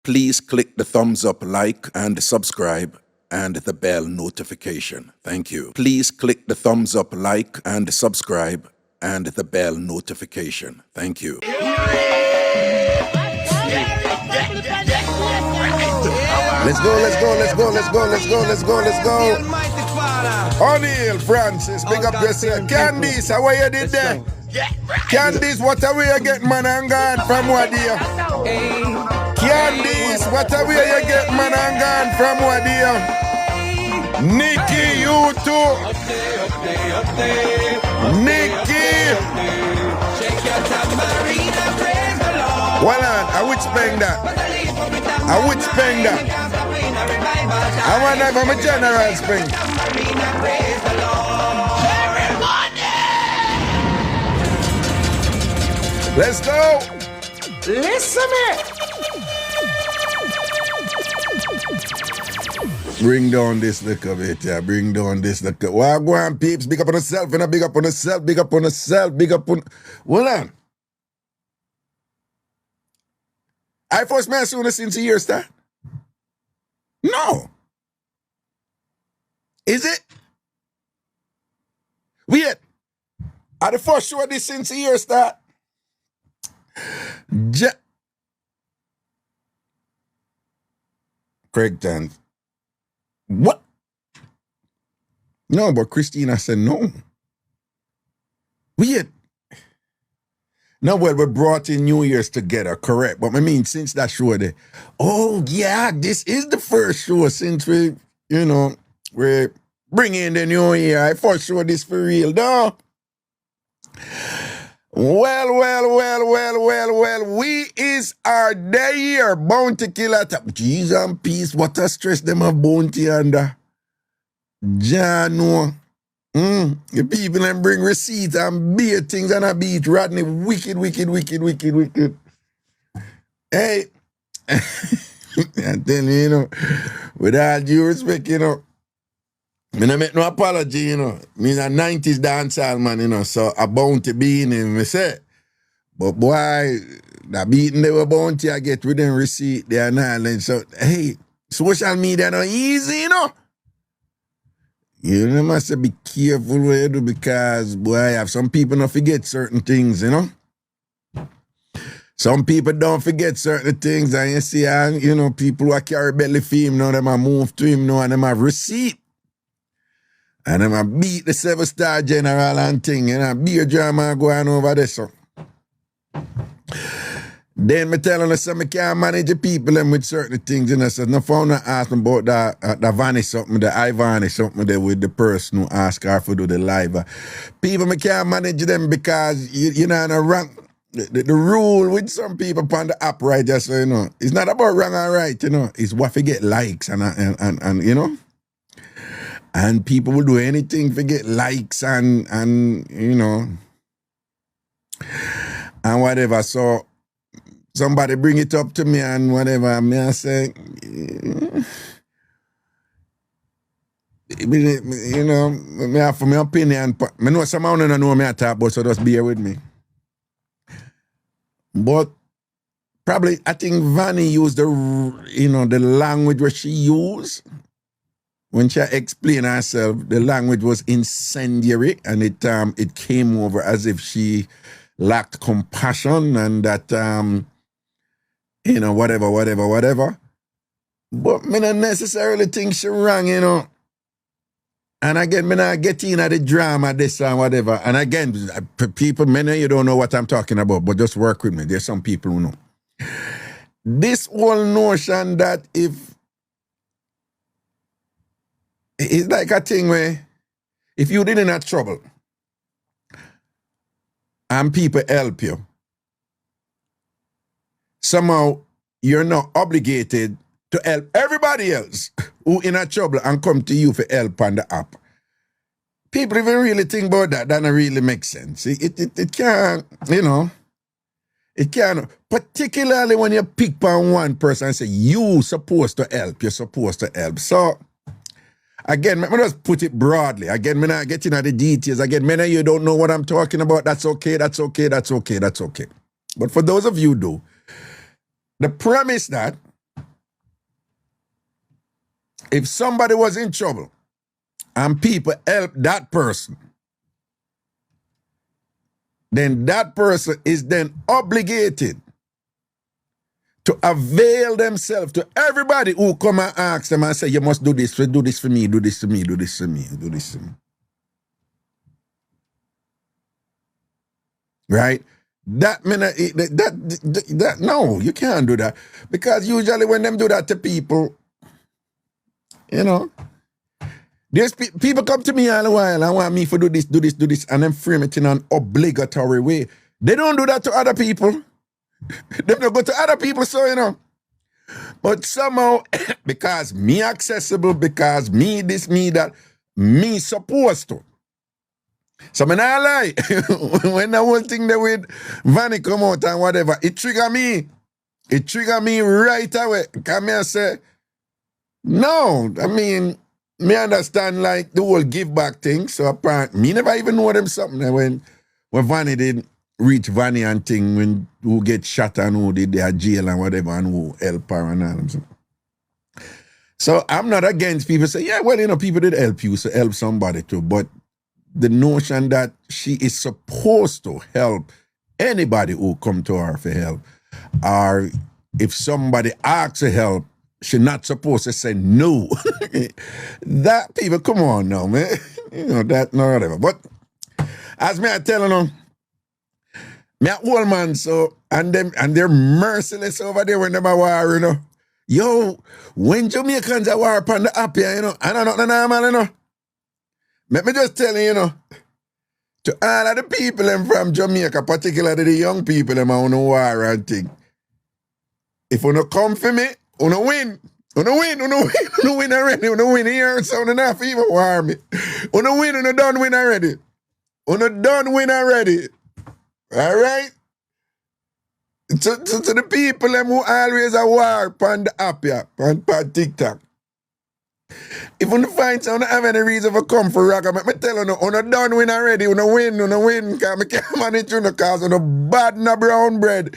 Please click the thumbs up, like, and subscribe, and the bell notification. Thank you. Please click the thumbs up, like, and subscribe, and the bell notification. Thank you. Let's go, let's go, let's go, let's go, let's go, let's go, let's go. O'Neal, Francis, big up yourself. Candice, how are you did there? Candice, what are we get man and gone from what dear? Candice, what are we get man and gone from what dear? Nikki, you too. Nikki. Well on, I would spend that. I would spend that. I want to have a general spring. Let's go. Listen me. Bring down this liquor bit, yeah. Bring down this liquor. Why go on, peeps? Big up on yourself, and big up on yourself, big up on yourself, big up on. Hold on. I first met sooner since a year start. No. Is it? Wait. Are the first show this since a year start? Craig Tan. What? No, but Christina said no. Weird. No, well, we brought in New Year's together, correct. But I mean, since that show there, oh yeah, this is the first show since we, we're bringing the New Year. I first show this for real, though. Well, we is our day here, bounty killer. Jeez and peace, what a stress them have bounty under. Jano. The people and bring receipts and beer things and a beat Rodney. Wicked. Hey, I tell you, with all due respect, me not make no apology, Me a 90s dancehall man, so a bounty being him, me say. But boy, the beating they were bounty I get with them receipt, they are knowledge. So, hey, social media not easy, You must be careful what you do because, boy, I have some people not forget certain things, Some people don't forget certain things, and you see, people who carry belly for him, them a move to him now, and them have receipt. And them a beat the 7-star general and thing, beer drama going over there, so. Then me telling us I can't manage the people them with certain things, So no phone ask me about the vanish something, the I vanish something there with the person who ask her to do the live. People me can't manage them because you know the rank the rule with some people upon the app, right? Just so it's not about wrong or right, It's what we get likes and and people will do anything to get likes and and whatever. So somebody bring it up to me and whatever, me I say, me have for my opinion. I know some don't know me I talk about, so just bear with me. But probably, I think Vanny used the language where she used. When she explained herself, the language was incendiary, and it came over as if she lacked compassion and that whatever. But me not necessarily think she wrong, And again, me not get in at the drama, this and whatever. And again, people, many you don't know what I'm talking about, but just work with me. There's some people who know. This whole notion that it's like a thing where if you didn't have trouble and people help you, somehow you're not obligated to help everybody else who in a trouble and come to you for help on the app. People even really think about that. That don't really make sense. It can't, it can't, particularly when you pick on one person and say, you're supposed to help. So, again, let me just put it broadly. Again, me not getting into the details. Again, many of you don't know what I'm talking about. That's okay. But for those of you who do, the premise that if somebody was in trouble and people help that person, then that person is then obligated to avail themselves to everybody who come and ask them and say, you must do this for me, do this for me, do this for me, do this for me. Right? No, you can't do that. Because usually when them do that to people, you know, there's people come to me all the while and want me to do this, and then frame it in an obligatory way. They don't do that to other people. They don't go to other people, so, you know. But somehow, because me accessible, because me this, me that, me supposed to. So I not lie. When the whole thing there with Vanny come out and whatever, it trigger me. It trigger me right away. Come here and say, no, I mean, me understand like the whole give back thing. So apparently, me never even know them something when Vanny did reach Vanny and thing, when who get shot and who did their jail and whatever and who help her and all them. So I'm not against people say, yeah, well, you know, people did help you, so help somebody too. But the notion that she is supposed to help anybody who come to her for help, or if somebody asks for help, she's not supposed to say no. That people, come on now, man. You know, that, no, whatever. But as me I telling them, me a old man, so, and they're merciless over there when they are war, you know. Yo, when Jamaicans are war upon the app here, you know, I don't know normal, you know. Let me just tell you, you know, to all of the people them from Jamaica, particularly the young people them on the war and thing. If you don't come for me, you don't win. You don't win, you don't win already. You don't win here, so you don't even war me. You don't win, you don't win already. You don't win already. All right? To the people them who always a war upon the app here, on TikTok. If you don't find someone have any reason for come for rock, me tell you, you don't win already, you don't win, because I can't manage you because you bad in a brown bread.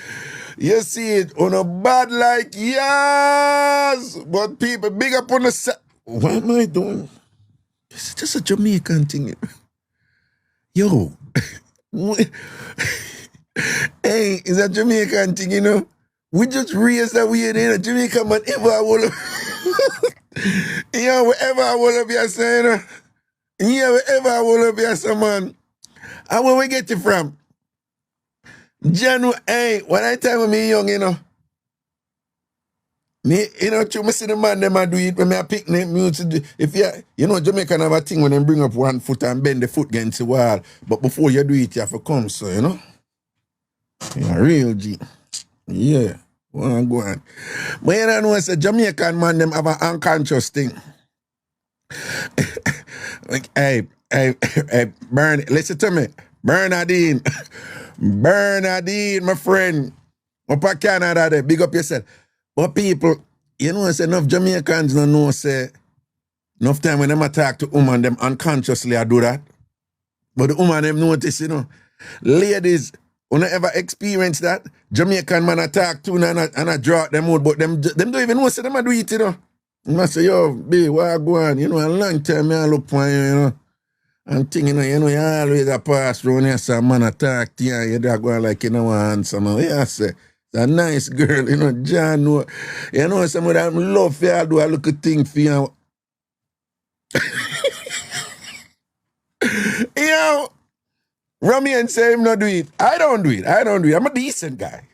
You see it, you bad like yes, but people big up on the set. What am I doing? This is just a Jamaican thing. Yo, hey, it's a Jamaican thing, you know. We just raised that we in a Jamaican man ever will. Yeah, wherever I will be a saying, yeah, wherever I will be a saying, man. And where we get it from? January, hey, when I tell me young, you know, me, you know, me see the man, them a do it, when me a picnic, me used to do, if you know, Jamaican have a thing when they bring up one foot and bend the foot against the wall, but before you do it, you have to come, so, you know. Yeah, real G. Yeah. Go on. But you know, it's a Jamaican man, them have an unconscious thing. Like, hey, listen to me. Bernardine, my friend. Up in Canada there, big up yourself. But people, you know, say enough Jamaicans don't know, say, enough time when them attack to woman, them unconsciously I do that. But the woman, them notice, you know. Ladies, you ever experience that? Jamaican man attack too and I draw them out, but them don't even know, say them a do it, you know. And I say, yo, babe, where I go on? You know, a long time I look for you, you know. And thing, you know, you always a pass around here, some man attack to you, and you're going like, you know, handsome. Yeah, I say, it's a nice girl, you know, John, you know, some of them love for you, do a little thing for you. Yo, Rami and say him not do it. I don't do it. I'm a decent guy.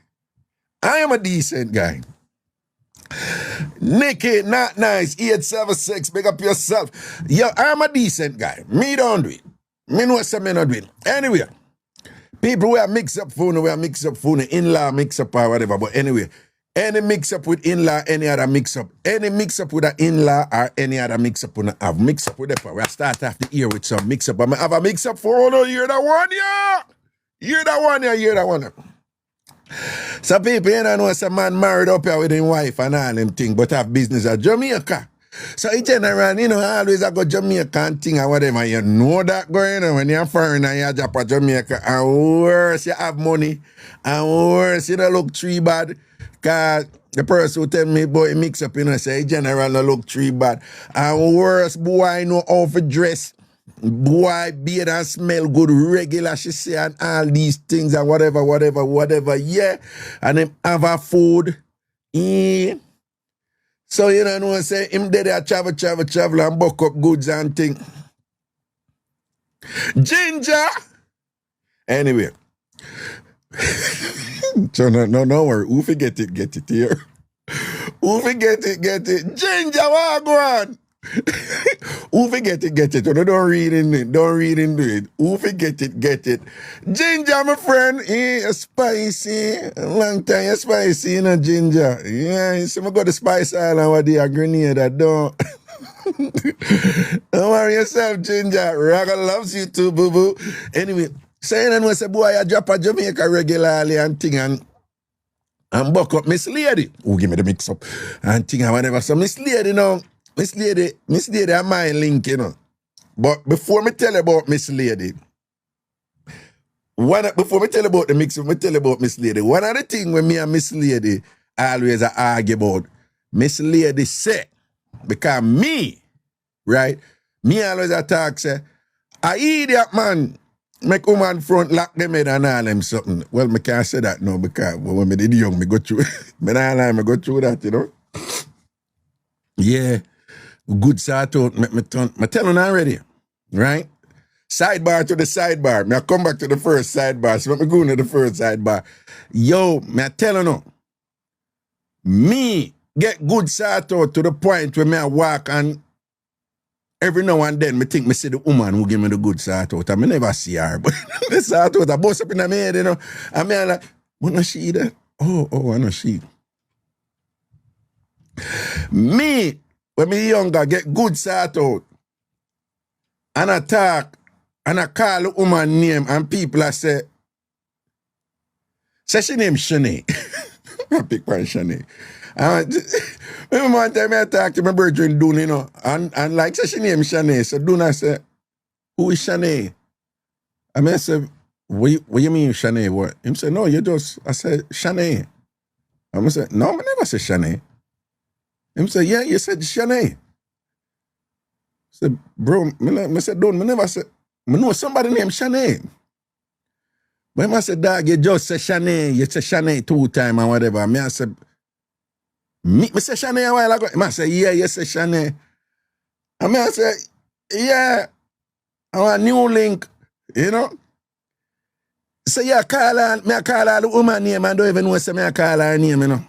Nicky, not nice, 876, big up yourself. Yo, I'm a decent guy. Me don't do it. Me know some me not do it. Anyway, people we are mix up phone, in-law mix up or whatever. But anyway, any mix up with in-law, any other mix up. Any mix up with an in-law or any other mix up on have mix up with them. We start off the year with some mix up. I have a mix up for all the year that one year. Year that one. Some people, you know, some man married up here with his wife and all them thing, but have business at Jamaica. So in general, you know, always I go Jamaican thing or whatever. You know that going on when you're foreign and you drop a Jamaica, and worse you have money, and worse you don't look too bad. Cause The person who tell me, boy, mix up, say, general no look tree bad. And worse, boy, know how to dress. Boy, beard and smell good, regular, she say, and all these things and whatever, yeah. And them have a food. Yeah. So, you know, say, him there, travel, and buck up goods and thing. Ginger! Anyway. So, no worry. Who forget it, get it here. Who forget it, get it. Ginger, what go on? Who forget it, get it. Don't read into it. Who forget it, get it. Ginger, my friend, spicy. Long time, spicy, you know, ginger. Yeah, so I got the Spice Island where they are grenade, don't. Don't worry yourself, Ginger. Raga loves you too, boo-boo. Anyway, saying and say, boy, I drop a Jamaica regularly and thing and buck up Miss Lady. Who give me the mix up and thing and whatever. So Miss Lady, you know, Miss Lady, I my link, you know. But before me tell you about Miss Lady, before me tell you about the mix up, me tell you about Miss Lady. One of the things when me and Miss Lady always argue about, Miss Lady say, because me, right, me always attack, say, I idiot man, make woman front lock them head and all them something. Well, me can't say that now because when me did young, me go through, me go through that, you know. Yeah. Good sort out, me tell you already, right? Sidebar to the sidebar. Me I come back to the first sidebar. So let me go into the first sidebar. Yo, me I tell you no. Me get good sort out to the point where me I walk and every now and then me think me see the woman who give me the good sort out. I me never see her, but the sort out I bust up in my head, you know. And me I like, what no she that? Oh, I know she. Me, when me younger, get good sort out. And I talk, and I call the woman name, and people I say she name Shanae. I pick one Shanae. Remember one time I talk to my brother Dune, you know, and like she name Shanae. So Dune I say, who is Shanae? I say, what you mean Shanae? What? Him say, no, you just, I said, Shanae. I say, no, I never say Shanae. Him say, yeah, you said Shanae. I said, bro, I said, don't, I never say, I know somebody named Shanae. But I said, dog, you just say Shanae, you say Shanae 2 times and whatever. I said, me say Shanae a while ago. I say, yeah, you say Shanae. I say, yeah, I want a new link, you know. So yeah, I call her the woman name and don't even know say I call her name, you know.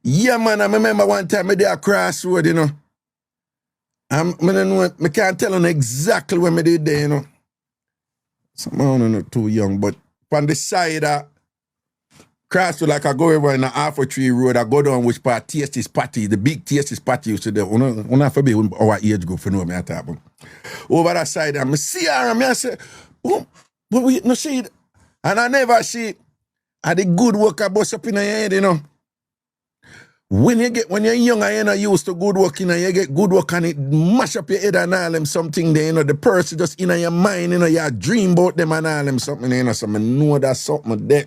Yeah, man, I remember one time I did a crossroad, you know. I can't tell you exactly when I did there, you know. Someone not too young, but from the side of crossroad, like I go over in the Alpha Tree Road, I go down which part TST's party, the big TST's party used to do. I'm not for our age group for know me at all. Over that side, I see her and I say, oh, but we no see it. And I never see I the good work I bust up in your head, you know. When you're young and you're not used to good work, you know, you get good work and it mash up your head and all them something there, you know, the person just in your mind, you know, you dream about them and all them something, you know, so I know that's something there.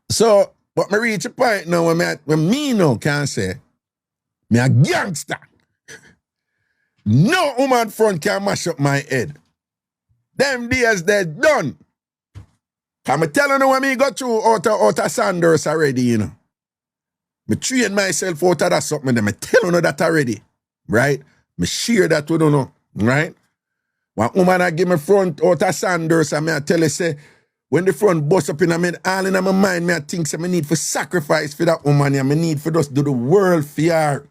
So, but me reach a point now when me now can say, me a gangster. No woman front can mash up my head. Them days they're done. I'm telling you when me go through out of Sanders already, you know. Me train myself out of that something, them. I tell you that already, right? Me share that with you know, right? One woman I give me front out of Sanders, and I tell her, say, when the front bust up in my all in my mind, me I think say, me need for sacrifice for that woman, and me need for just do the world for her.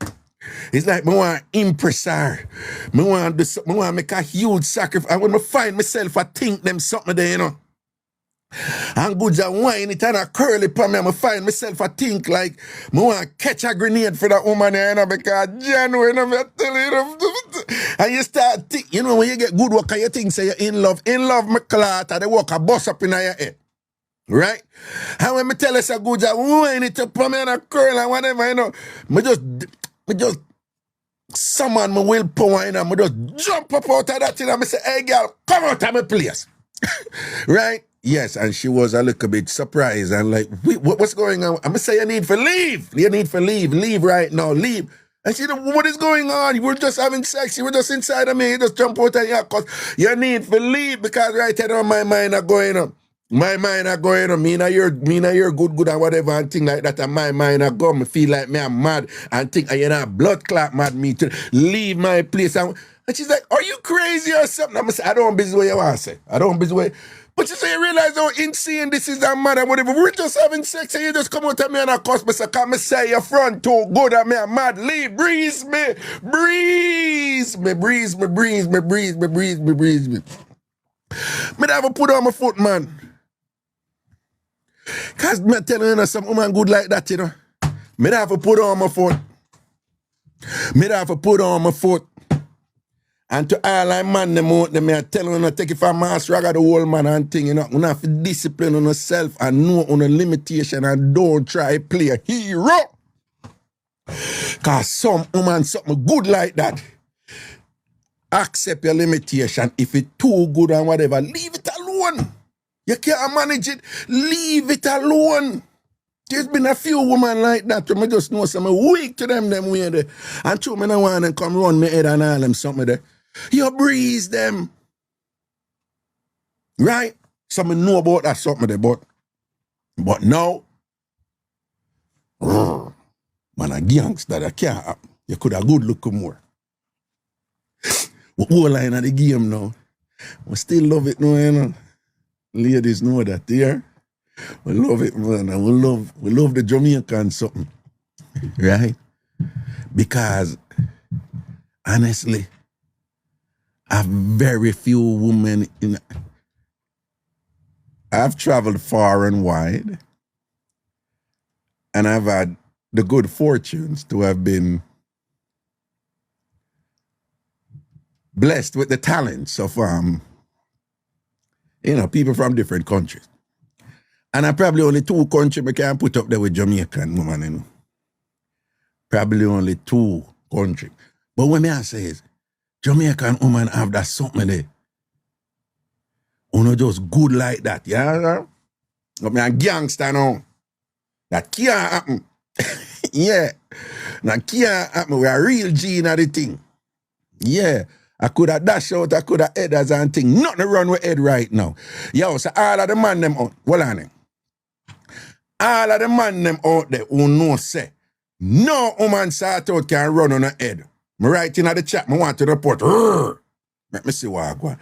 It's like me want to impress her. Me want to make a huge sacrifice. And when I find myself, I think them something there, you know. And good and wine it and a curly pan me, I find myself, I think like, I want to catch a grenade for that woman here, you know, because genuine, you know, I tell you, you know, and you start think, you know, when you get good work and you think, say, you're in love, my clot, and the work a bust up in your head. Right? And when me tell you, say, good and wine it up on me and a curl and whatever, you know, me just summon my willpower, you know, me just jump up out of that, you know, me say, hey, girl, come out of my place. Right? Yes, and she was a little bit surprised and like, what's going on? I'm going to say you need for leave. You need for leave. Leave right now. Leave. And she said, what is going on? You were just having sex. You were just inside of me. You just jump out of your cause. You need for leave because right now my mind are going on. My mind are going on. Me na you're good and whatever and thing like that. And my mind are going. Me feel like me I'm mad and think you know blood clot mad me to leave my place. And she's like, are you crazy or something? I'm going to say, I don't busy what you want to say. I don't busy what. But you say you realize how insane this is and mad and whatever. We're just having sex and you just come out of me and I cuss me. So come and say your front too good and me I'm mad. Leave, breeze me. Breeze me. Breeze me. Breeze me. Breeze me. Breeze me. Breeze me. Me never put on my foot, man. Cause me telling you some woman good like that, you know. Me never put on my foot. Me never put on my foot. And to all I man them out them, I tell you, take it from master ragga the whole man and thing, you know. You have to discipline on yourself and know on a limitation and don't try to play a hero. Cause some woman something good like that. Accept your limitation. If it's too good and whatever, leave it alone. You can't manage it. Leave it alone. There's been a few women like that. I just know some weak to them way there. And two men want to come run my head and all them something there. You breeze them. Right? Some know about that something there, but now, man, a gangster that can't happen. You could have good look more. What whole line of the game now? We still love it now, you know. Ladies know that, yeah? We love it, man. And we love the Jamaican something. Right? Because honestly, I've very few women in. I've traveled far and wide, and I've had the good fortunes to have been blessed with the talents of people from different countries. And I probably only 2 countries I can put up there with Jamaican woman, you know. Probably only 2 countries. But when I say is, Jamaican woman have that something there. Uno just good like that, yeah? But me a gangster now. That can't happen. Yeah. That can't happen. We a real G in the thing. Yeah. I could have dash out, I could have headers and thing. Nothing run with head right now. Yo, so all of the man them out. Well on all of the man them out there who know say, no woman sort out can run on her head. Me write in the chat, me want to report. Let me see what I go.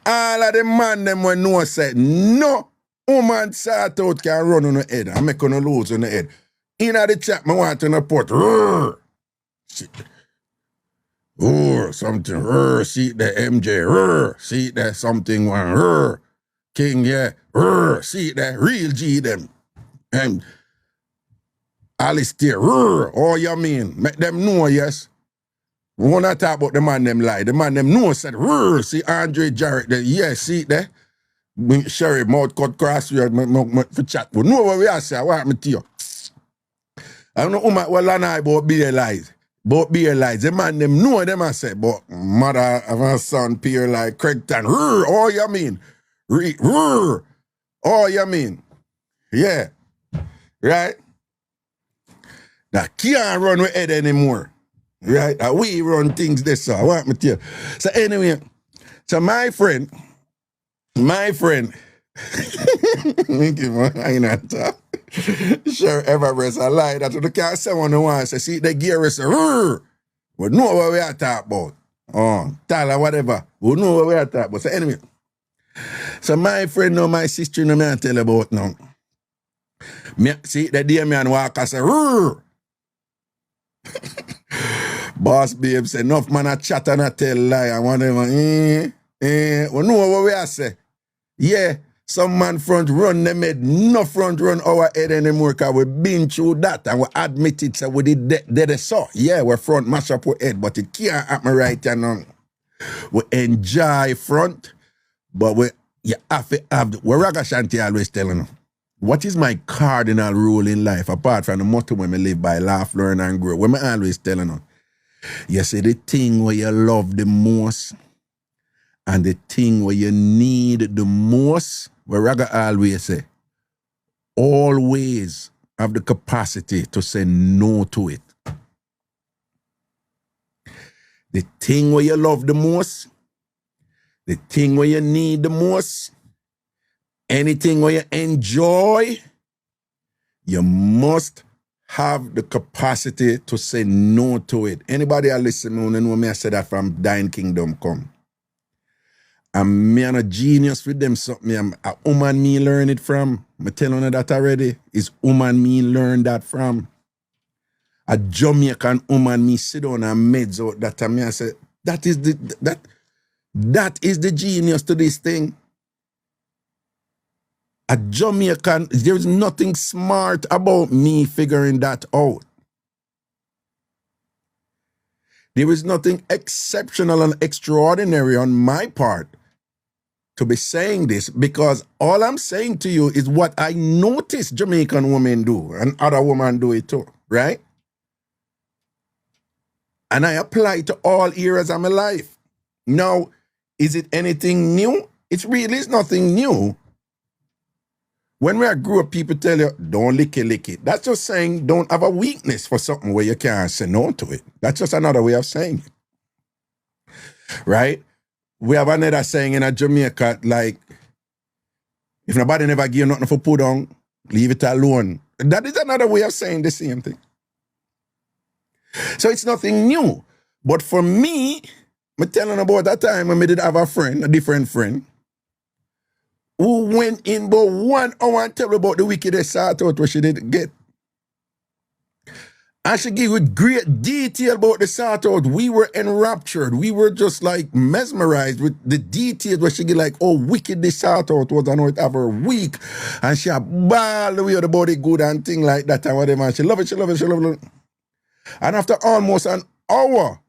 All of the man them who know say, no woman sort out can run on her head. I make her lose on the head. In the chat, me want to report. Something. See the MJ. See that something one. King, yeah. See that real G them. And Alistair, oh you mean? Make them know, yes. We want to talk about the man them lie. The man them know said, see Andre Jarrett there. Yeah, see there. Sherry, mouth cut cross for chat. We know what we are saying. I want me to you. I don't know what I about beer lies. About beer lies. The man them know them I say, but mother of a son peer like Craigton. Oh you mean? Oh you mean? Yeah. Right? That can't run with head anymore. Right? We run things this, so I want me to you. So anyway, so my friend, I not talk. Sure, Everest, I lie that you can't say one wants to see the gear is we know what we are talking about. Oh, Tyler, whatever. We know what we are talking about. So anyway, so my friend, no, my sister, no, I tell you about now. Me, see, the day man walk and say, Boss babe say, enough man a chat and a tell lie and whatever. We know what we are say. Yeah, some man front run them head, no front run our head anymore because we been through that and we admit it, so we did so. Yeah, we front mash up our head, but it can't happen right now. We enjoy front, but you have to have, what Ragashanti always telling you. What is my cardinal rule in life, apart from the motto when I live by, laugh, learn, and grow? What I always telling you, you say the thing where you love the most and the thing where you need the most, where Raga always say, always have the capacity to say no to it. The thing where you love the most, the thing where you need the most, anything where you enjoy, you must have the capacity to say no to it. Anybody that listen to me know me, I say that from Dying Kingdom come. And me and a genius with them something. I'm a woman me learn it from. I tell you that already. Is woman me learn that from. A Jamaican woman me sit down and meds out that time. I say, that is the genius to this thing. A Jamaican, there's nothing smart about me figuring that out. There is nothing exceptional and extraordinary on my part to be saying this, because all I'm saying to you is what I notice Jamaican women do and other women do it too, right? And I apply it to all areas of my life. Now, is it anything new? It really is nothing new. When we grew up, people tell you, don't lick it. That's just saying don't have a weakness for something where you can't say no to it. That's just another way of saying it. Right? We have another saying in a Jamaica, like, if nobody never give you nothing for put on, leave it alone. That is another way of saying the same thing. So it's nothing new. But for me, I'm telling about that time when I did have a different friend, who went in about 1 hour and tell me about the wickedest sort out what she did get. And she gave with great detail about the sort out. We were enraptured. We were just like mesmerized with the details where she get like, oh, wicked this sort out was. I know it have her week. And she had ball the way the body good and thing like that and whatever. And she love it. And after almost an hour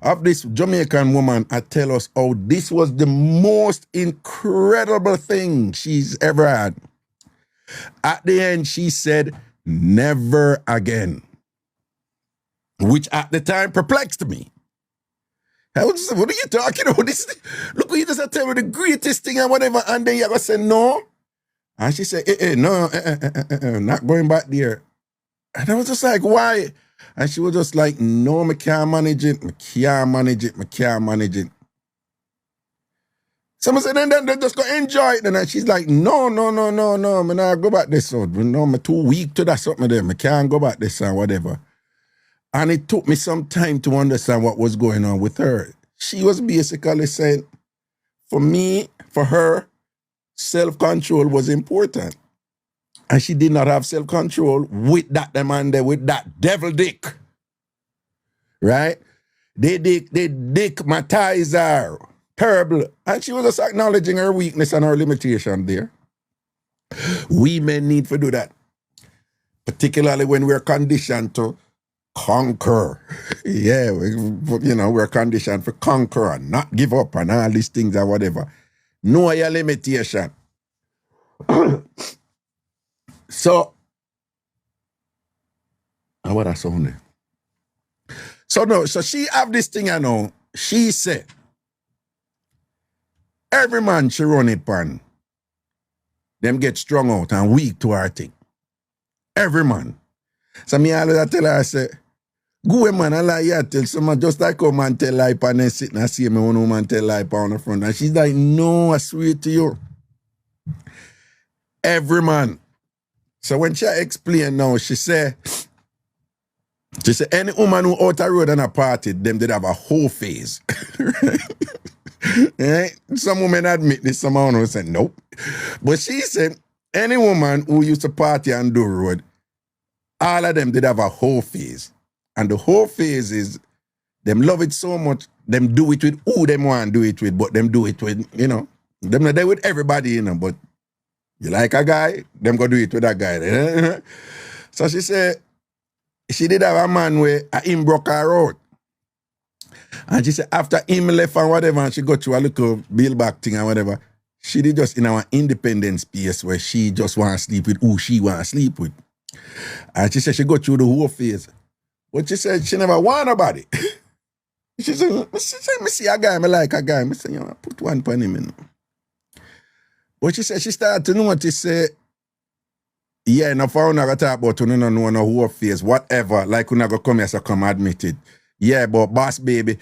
of this Jamaican woman, I tell us, oh, this was the most incredible thing she's ever had. At the end, she said, never again. Which at the time perplexed me. I was just, what are you talking about? Look, you just tell me the greatest thing and whatever, and then you're going to say no? And she said, no, not going back there. And I was just like, why? And she was just like, no, I can't manage it. I can't manage it. Someone said, then just go enjoy it. And she's like, no, I'm not go back this road. No, I'm too weak to that something there. I can't go back this and whatever. And it took me some time to understand what was going on with her. She was basically saying, for her, self-control was important. And she did not have self-control with that demand there, with that devil dick. Right? They dickmatize her. Terrible. And she was just acknowledging her weakness and her limitation there. We men need to do that. Particularly when we're conditioned to conquer. Yeah, we're conditioned to conquer and not give up and all these things and whatever. Know your limitation. So, what I saw So she have this thing, I know. She said, every man she run it pan, them get strung out and weak to her thing. Every man. So me always tell her, I say, go man, I lie here tell someone just like a man tell lie pan and sit and see me one woman tell lie pan on the front. And she's like, no, I swear to you. Every man. So when she explained now, she said, any woman who out the road and a party, them did have a whole phase. Right? Some women admit this, some women say nope. But she said, any woman who used to party and do road, all of them did have a whole phase. And the whole phase is, them love it so much, them do it with who them want to do it with, but them do it with, them not there with everybody, but you like a guy, them go do it with that guy. So she said, she did have a man where him broke her out. And she said, after him left and whatever, and she got to a little bill back thing and whatever, she did just in our independent space where she just want to sleep with who she want to sleep with. And she said she got through the whole phase. But she said she never want nobody. She said, me see a guy, me like a guy. Me say, put one on him. But she said she started to notice, yeah, no for una go talk about you no know no whole face, whatever. Like una go come here so come admit it. Yeah, but boss baby,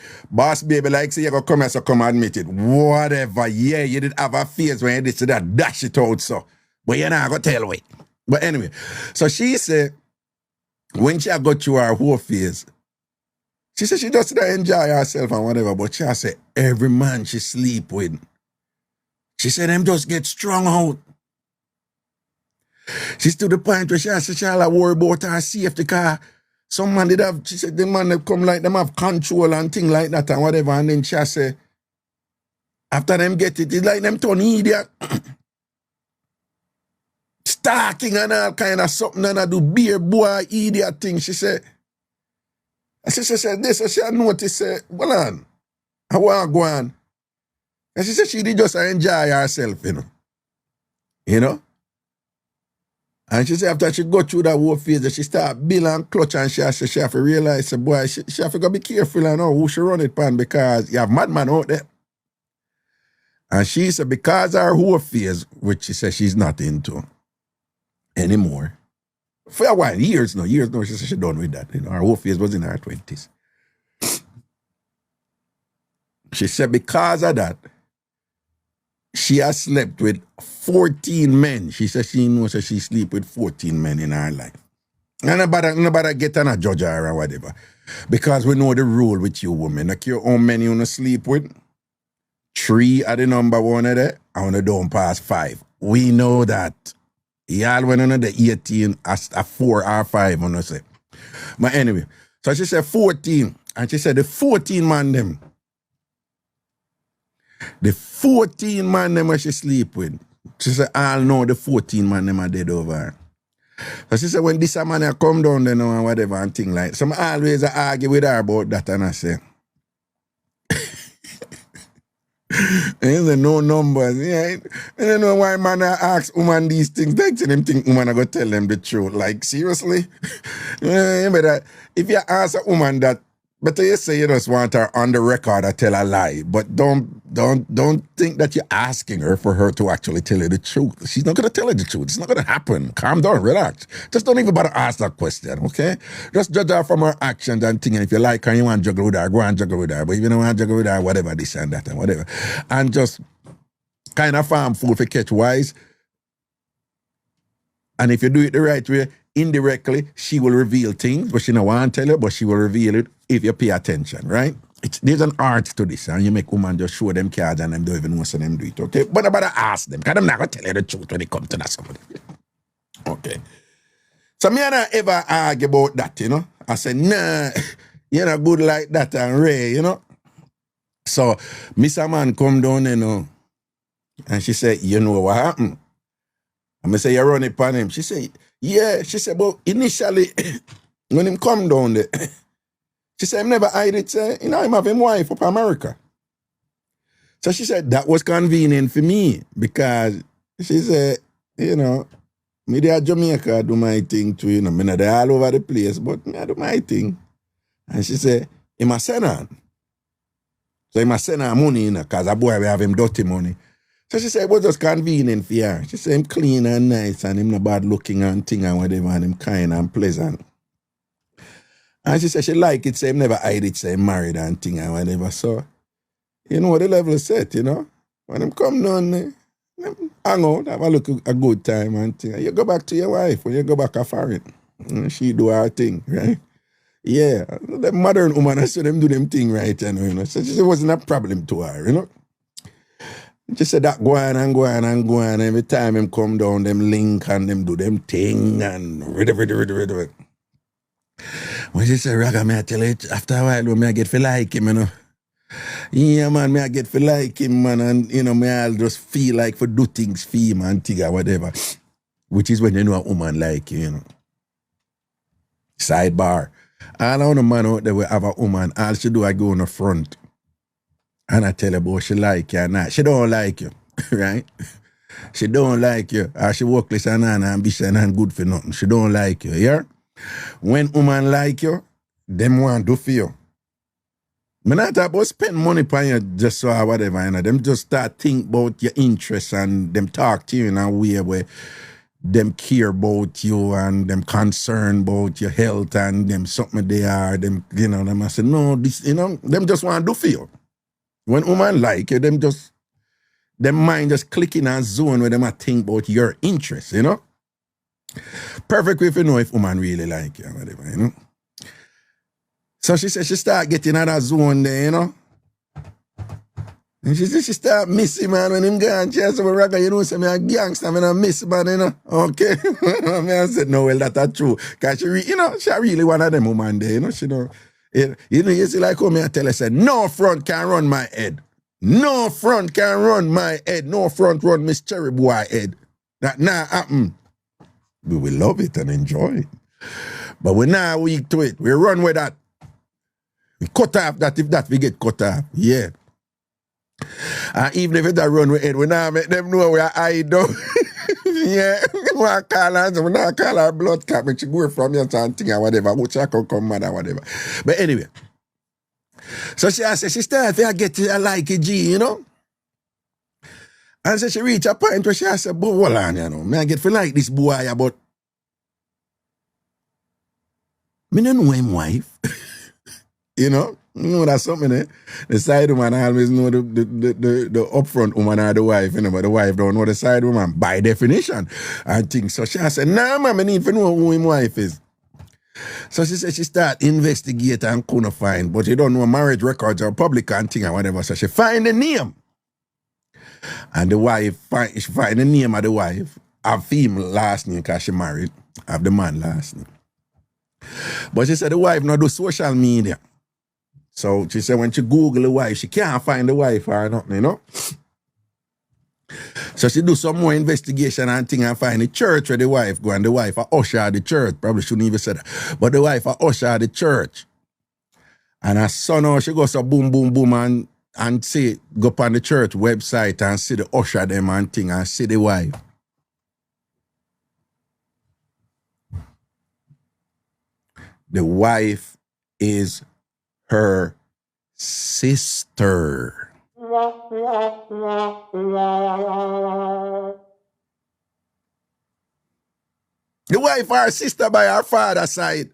like say you go come here so come admit it. Whatever. Yeah, you did have a face when you did say that dash it out so. But you're not gonna tell me. But anyway, so she said when she got through her whole phase, she said she just enjoy herself and whatever, but she said every man she sleep with, she said them just get strong out. She's to the point where she said she all worry about her safety car. Some man did have, she said the man they come like them have control and thing like that and whatever, and then she said after them get it, it's like them turn idiot. Stalking and all kind of something and I do beer boy idiot thing, she said. And she said this, and she noticed, well on, I want to go on. And she said she did just enjoy herself, you know. And she said after she go through that whole phase, she start build and clutch and she said she have to realize, boy, she have to go be careful and know who she run it pan because you have madman out there. And she said because her whole phase, which she said she's not into anymore. For a while, years now, she said she done with that. Her whole phase was in her 20s. She said because of that, she has slept with 14 men. She said she knows that she sleep with 14 men in her life. And nobody get on a judge her or whatever. Because we know the rule with you women. Like your own men you want to sleep with, 3 are the number one of that, and you don't pass 5. We know that. Y'all went on the 18 as a 4 or 5, I say. But anyway, so she said 14. And she said the 14 man them. The 14 man them where she sleep with. She said, I'll know the 14 man them are dead over her. So she said, when this man come down there and whatever and thing like, some always argue with her about that and I say, and say no numbers. Yeah, I don't know why man ask woman these things. They them think woman are gonna tell them the truth. Like seriously? But if you ask a woman that, better you say you just want her on the record or tell a lie. But don't think that you're asking her for her to actually tell you the truth. She's not gonna tell you the truth. It's not gonna happen. Calm down, relax. Just don't even bother ask that question, okay? Just judge her from her actions and things. And if you like her and you want to juggle with her, go and juggle with her. But if you don't want to juggle with her, whatever, this and that and whatever. And just kind of farm food for catch wise. And if you do it the right way, indirectly, she will reveal things, but she don't want to tell you, but she will reveal it if you pay attention, right? There's an art to this, and you make women just show them cards and them don't even know so them do it, okay? But about to ask them, because I'm not going to tell you the truth when it comes to that somebody. Okay. So me and I ever argue about that, you know? I said, nah, you're not good like that and Ray, you know? So, Mr. Man come down, you know, and she said, you know what happened? And I say, you run it upon him. She said, yeah. She said, but initially, when him come down there, she said, I never hide it. You know, I'm having wife up America. So she said, that was convenient for me because she said, you know, me there at Jamaica, I do my thing too, you know, me not there all over the place, but me I do my thing. And she said, he must send her. So he must send her money, you know, because a boy will have him dirty money. So she said, it was just convenient for her. She said, him clean and nice and him not bad looking and thing and whatever and him kind and pleasant. And she said she like it, so him never hide it, so him married and thing and whatever. So, you know what the level is set, you know? When him come down there, hang out, have a good time and thing. You go back to your wife when you go back a foreign. She do her thing, right? Yeah, the modern woman, I saw them do them thing right, you know. So she said it wasn't a problem to her, you know? She said that go on and go on and go on. Every time him come down, them link and them do them thing and ready. When she said, Raga, me I tell you, after a while, me I get feel like him, you know. Yeah, man, me I get feel like him, man, and, you know, me I'll just feel like for do things for him and thing or whatever. Which is when you know a woman like you, you know. Sidebar. All I know man out there will have a woman, all she do I go on the front. And I tell her about she like you or not. She don't like you, right? She don't like you. Or she workless and ambition and good for nothing. She don't like you, yeah? When woman like you, them want do for you. Me not talk about spend money upon you just so or whatever, you know. Them just start think about your interests and them talk to you in a way where them care about you and them concern about your health and them something they are, them, you know, them I say, no, this, you know, them just want to do for you. When woman like you, them mind just clicking and zone where them a think about your interests, you know. Perfect way if you know if woman really like you or whatever, you know. So she said she start getting out of zone there, you know. And she said she start missing, man, when him gone. She said, well, Raga, you know, say me a gangster, man, I miss, man, you know. Okay. I said, no, well, that's true. Because she, you know, she really one of them woman there, you know. She know, you see, like how me I tell her, say, no front can run my head. No front can run my head. No front run Miss Cherry Boy head. That nah happen. We will love it and enjoy it. But we're not weak to it. We run with that. We cut off that if that we get cut off. Yeah. And even if it a run with it, we now make them know we are hide down. Yeah. We want to call her, we not call her blood cap, but she go from here and thing or whatever, which I can come mad or whatever. But anyway. So she said, she started to get a like a G, you know? And so she reached a point where she said, but hold on, you know, I get to like this boy, but me don't know him wife. You know that's something there. The side woman always know the upfront woman or the wife, you know, but the wife don't know the side woman by definition. And things. So she said, nah, man, I need to know who his wife is. So she said she start investigate and couldn't find, but you don't know marriage records or public and thing or whatever. So she find the name. And the wife, she find the name of the wife, have female last name because she married, have the man last name. But she said the wife not do social media. So she said when she Google the wife, she can't find the wife or nothing, you know? So she do some more investigation and thing and find the church where the wife go, and the wife a usher at the church. Probably shouldn't even say that. But the wife a usher at the church. And her son, she goes so boom, boom, boom and see, go up on the church website and see the usher them and thing and see the wife. The wife is her sister. The wife her sister by her father's side.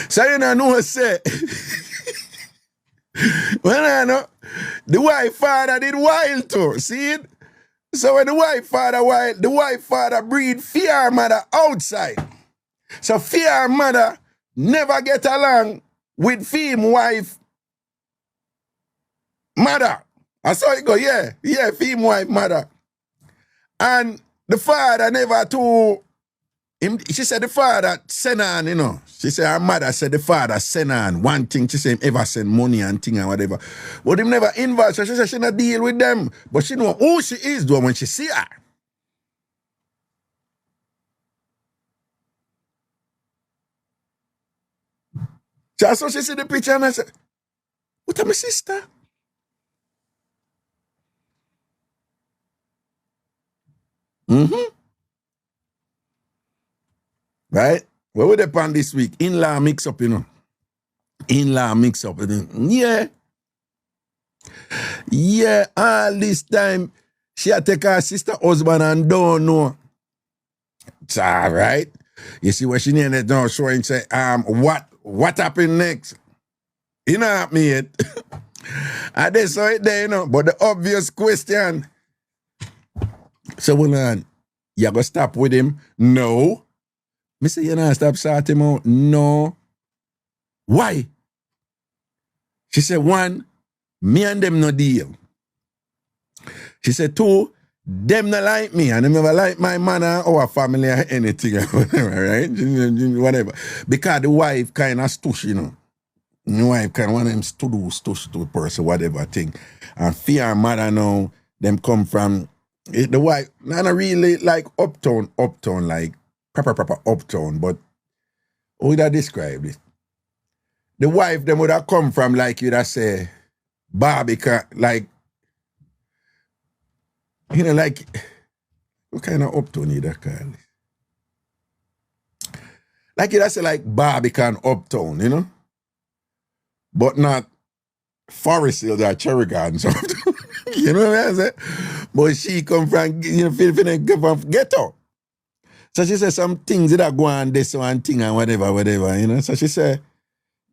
So you know say when I know the wife father did wild too. See it? So when the wife father wild, the wife father breed fear mother outside. So fear mother never get along with fem wife mother. I saw it go, yeah, fem wife mother. And the father never to him, she said the father send on, you know. She said her mother said the father send on one thing. She said him ever send money and thing and whatever. But him never invite. So she said she not deal with them. But she know who she is though when she see her. So she see the picture and I said, what am my sister? Mm-hmm. Right? What would they plan this week? In-law mix-up, you know. In-law mix-up. Yeah. Yeah, all this time, she had take her sister husband and don't know. It's all right. You see what she needed now showing say, what happened next? You know what me yet. And they saw it there, you know. But the obvious question. So well on, you gonna stop with him? No. Me say you not stop sort him out. No. Why? She said, one, me and them no deal. She said, two, them not like me and them never like my man or our family or anything, whatever, right? Whatever. Because the wife kind of stush, you know. The wife kind of one of them stush to a person, whatever thing. And fear mother now, them come from, the wife, not really like uptown, like proper uptown, but how would I describe it? The wife, them would have come from, like you'd have say, Barbican, like, you know, like, what kind of uptown you'd have call it? Like it, I say like Barbican Uptown, you know? But not Forest Hills or Cherry Gardens. You know what I'm saying? But she come from, from ghetto. So she said some things that go on this one thing and whatever, you know? So she said,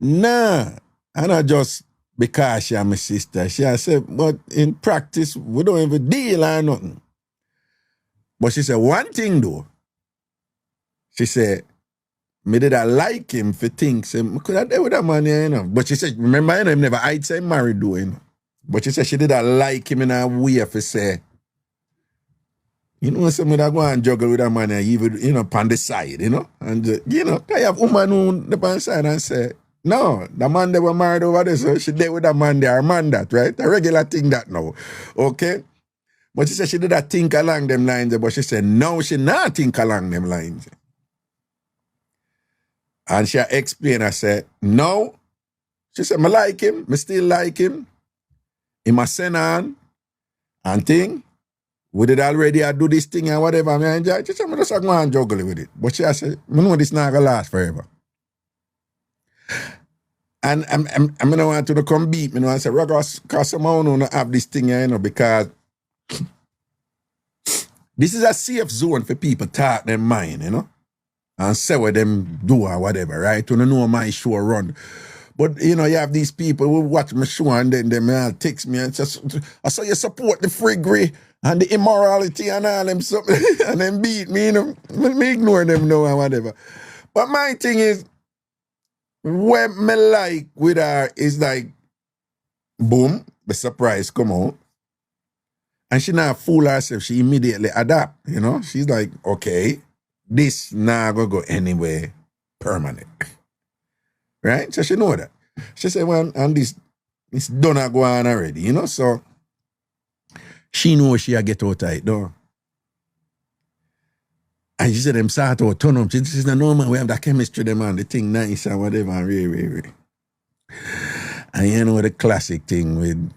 nah, and not just because she my sister. She said, but in practice, we don't even deal or nothing. But she said, one thing though, she said, me did I like him for things, could I do with that man here, you know? But she said, remember, you know, him never I'd say married though, you know? But she said she did I like him in a way for say, you know, some of that go and juggle with that man here, even, you know, on the side, you know? And, you know, I have woman who on the side and say, no, the man they were married over there, so she did with that man there, man that, right? A regular thing that now, okay? But she said she did that think along them lines, but she said, no, she not think along them lines. And she explained, I said, no. She said, I like him, I still like him. He must send on and thing. We did already do this thing and whatever. I enjoy. She said, I just go and juggle with it. But she said, I know this not going to last forever. And I'm going to want to come beat me. I said, because someone don't have this thing, you know, because this is a safe zone for people to talk their mind, you know, and say what them do or whatever, right? You know my show run. But, you know, you have these people who watch my show and then they text me and say, I saw you support the friggery and the immorality and all them something and then beat me, you know. Me ignore them now and whatever. But my thing is, what me like with her is like, boom, the surprise come out. And she not fool herself, she immediately adapt, you know. She's like, okay, this not gonna go anywhere permanent. Right? So she know that. She said, well, and this done go on already, you know, so she know she get out of it, though. And she said, them start to turn up. She said, no, man, we have that chemistry, them, and the thing nice and whatever, and really. And you know the classic thing with,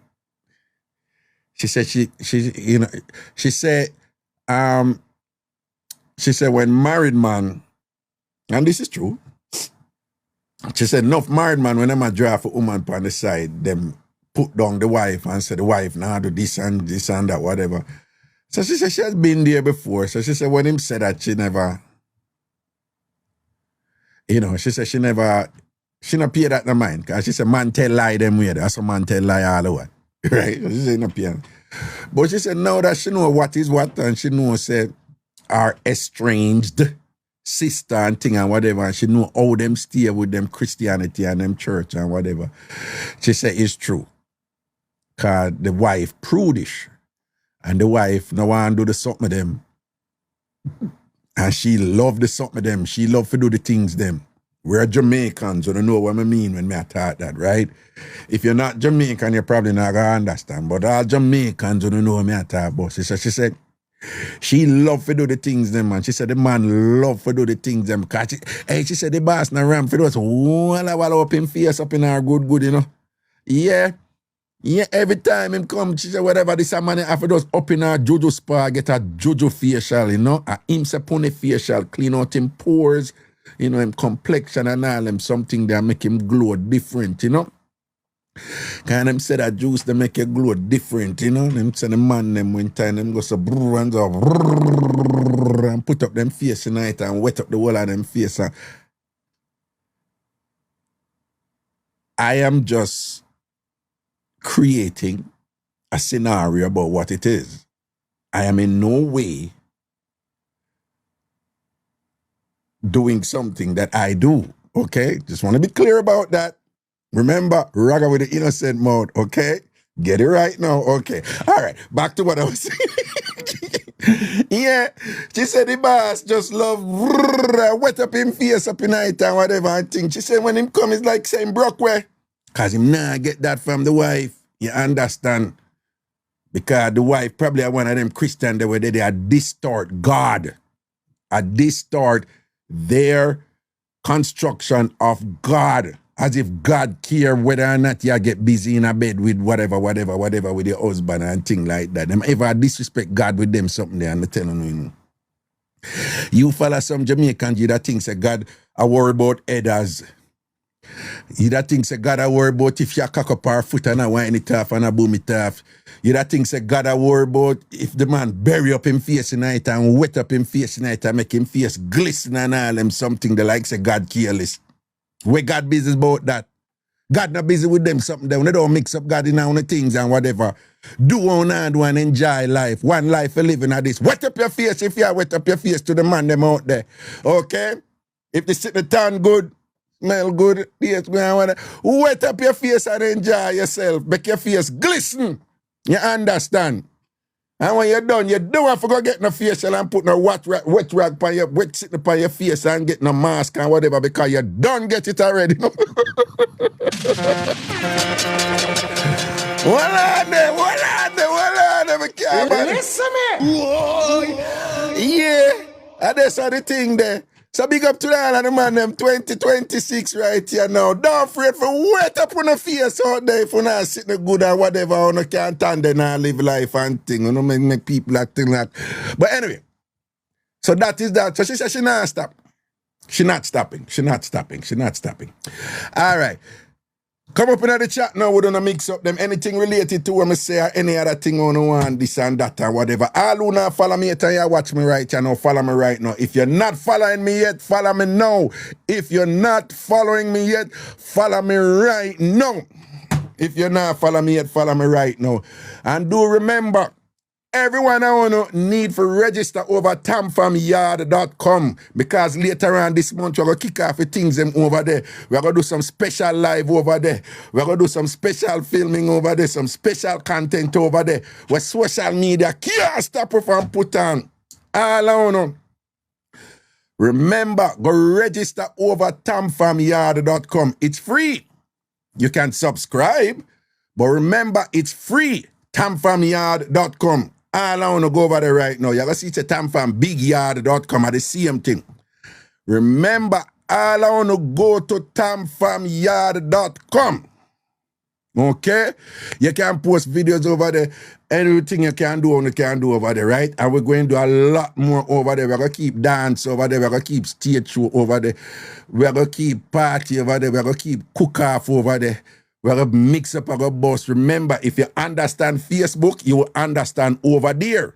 she said, you know, she said when married man, and this is true, she said, enough married man, when them a draft a woman on the side, them put down the wife and say the wife now do this and that, whatever. So she said she has been there before. So she said when him said that she never, you know, she said she not pay that no mind. Because she said man tell lie them way. That's a man tell lie all the way. Right? So she said no pay. But she said now that she know what is what and she know said our estranged sister and thing and whatever, and she know how them stay with them Christianity and them church and whatever. She said it's true. Cause the wife prudish. And the wife no want to do the something with them. And she love the something with them. She love to do the things them. We're Jamaicans, so don't know what I mean when I talk that, right? If you're not Jamaican, you're probably not going to understand. But all Jamaicans don't know what I talk about. She said, she love to do the things them, man. She said the man love to do the things them. Cause she said the boss na ram for those wall up him face up in her good, you know. Yeah, every time him come, she said whatever this man after those up in her juju spa, get a juju facial, you know. A him say pony facial, clean out him pores, you know, him complexion and all them something that make him glow different, you know. Can them say that juice they make you glow different, you know? Them say the man them when time them go so brrr and so brrr and put up them face tonight and wet up the whole of them face. I am just creating a scenario about what it is. I am in no way doing something that I do, okay? Just want to be clear about that. Remember, Raga with the innocent mode, okay? Get it right now, okay. All right, back to what I was saying. Yeah, she said the boss just love wet up him face up in night and whatever and thing. She said when him come, it's like saying Brockway. Because him nah get that from the wife. You understand? Because the wife probably are one of them Christian that where they are distort God. Distort their construction of God. As if God care whether or not you get busy in a bed with whatever with your husband and thing like that. Them ever disrespect God with them something there and they telling you. You follow some Jamaican, you that think say God I worry about headers. You that think say God I worry about if you cock up our foot and I wind it off and I boom it off. You that think say God I worry about if the man bury up him face tonight and wet up him face tonight and make him face glisten and all them something the like say God careless. We God business about that. God not busy with them something there. They don't mix up God in all the things and whatever. Do one and one, enjoy life. One life for living at this. Wet up your face if you wet up your face to the man them out there. Okay? If they sit the town good, smell good, yes, wet up your face and enjoy yourself. Make your face glisten. You understand? And when you're done, you don't have to go get no facial and put no wet rag on your wet sitting upon your face and get no mask and whatever because you done get it already. Listen me. Yeah, and that's all the thing there. So big up to all of the man them 2026 right here now. Don't afraid for wet up on the face out there if you not sitting good or whatever or no can't stand there and live life and thing. You know, make people that thing that. But anyway, so that is that. So she said she not stop. She not stopping. All right. Come up in the chat now, we're gonna mix up them anything related to what I say or any other thing on one, this and that or whatever. All who not follow me yet and you watch me right now, follow me right now. If you're not following me yet, follow me now. If you're not following me yet, follow me right now. If you're not following me yet, follow me right now. And do remember, everyone I want to need for register over TamFamYard.com because later on this month we're going to kick off the things them over there. We're going to do some special live over there. We're going to do some special filming over there, some special content over there where social media can't stop us from put on. All I want to remember, go register over TamFamYard.com. It's free. You can subscribe, but remember, it's free. TamFamYard.com. All I want to go over there right now. You're going to see it's a TamFamBigYard.com at the same thing. Remember, all I want to go to TamFamYard.com. Okay? You can post videos over there. Anything you can do over there, right? And we're going to do a lot more over there. We're going to keep dance over there. We're going to keep stage show over there. We're going to keep party over there. We're going to keep cook-off over there. We're going to mix up our boss. Remember, if you understand Facebook, you will understand over there.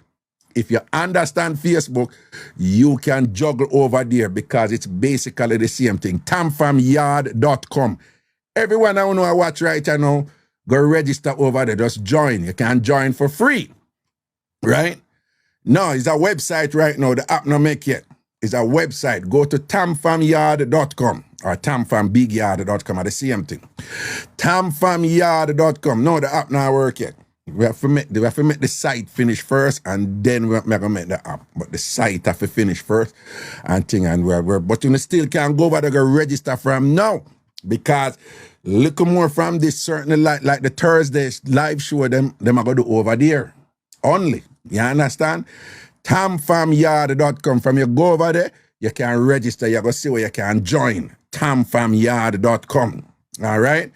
If you understand Facebook, you can juggle over there because it's basically the same thing. TamFamYard.com. Everyone I want to watch right now, go register over there. Just join. You can join for free. Right? No, it's a website right now. The app not make yet. It's a website. Go to TamFamYard.com or TamFamBigYard.com at the same thing. TamFamYard.com. No, the app not work yet. We have to make the site finish first and then we're going to make the app. But the site have to finish first and thing. And but you still can go over there go register from now. Because look more from this certainly like the Thursday live show them are going to do over there. Only. You understand? TamFamYard.com. From you go over there, you can register. You're going to see where you can join. TamFamYard.com. All right?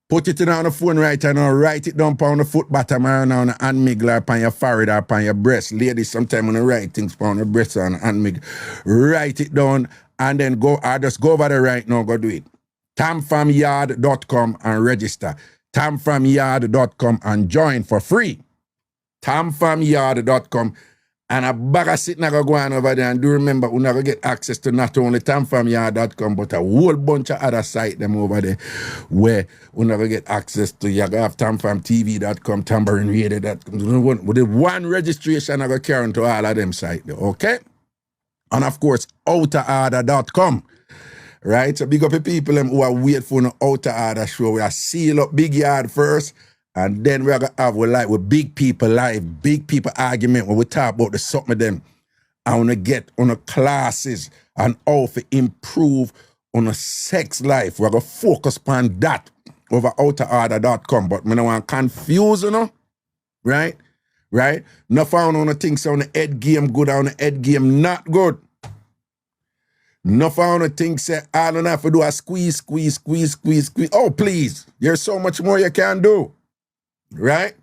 Put it in on the phone right now. Write it down on the foot bottom or on the hand middle or on your forehead or on your breast. Ladies, sometimes when you write things on the breast or on the hand middle, write it down and then just go over there right now. Go do it. TamFamYard.com and register. TamFamYard.com and join for free. TamFamYard.com and a bag of sitting go on over there and do remember we're not going to get access to not only TamFamYard.com but a whole bunch of other sites them over there where we're not going to get access to. You have TamFamTV.com, Tambourine Radio.com. With the one registration I go carry to all of them sites, okay? And of course, OuterOrder.com. Right? So big up the people who are waiting for an outer order show. We are seal up Big Yard first, and then we're going to have with big people live, big people argument when we talk about the something of them. I want to get on the classes and how to improve on a sex life. We're going to focus on that over OuterOrder.com. But I don't want to confuse, you know? Right? Right? No found on the things on the head game good, on the head game not good. No found a thing say, I don't have to do a squeeze. Oh, please. There's so much more you can do. Right?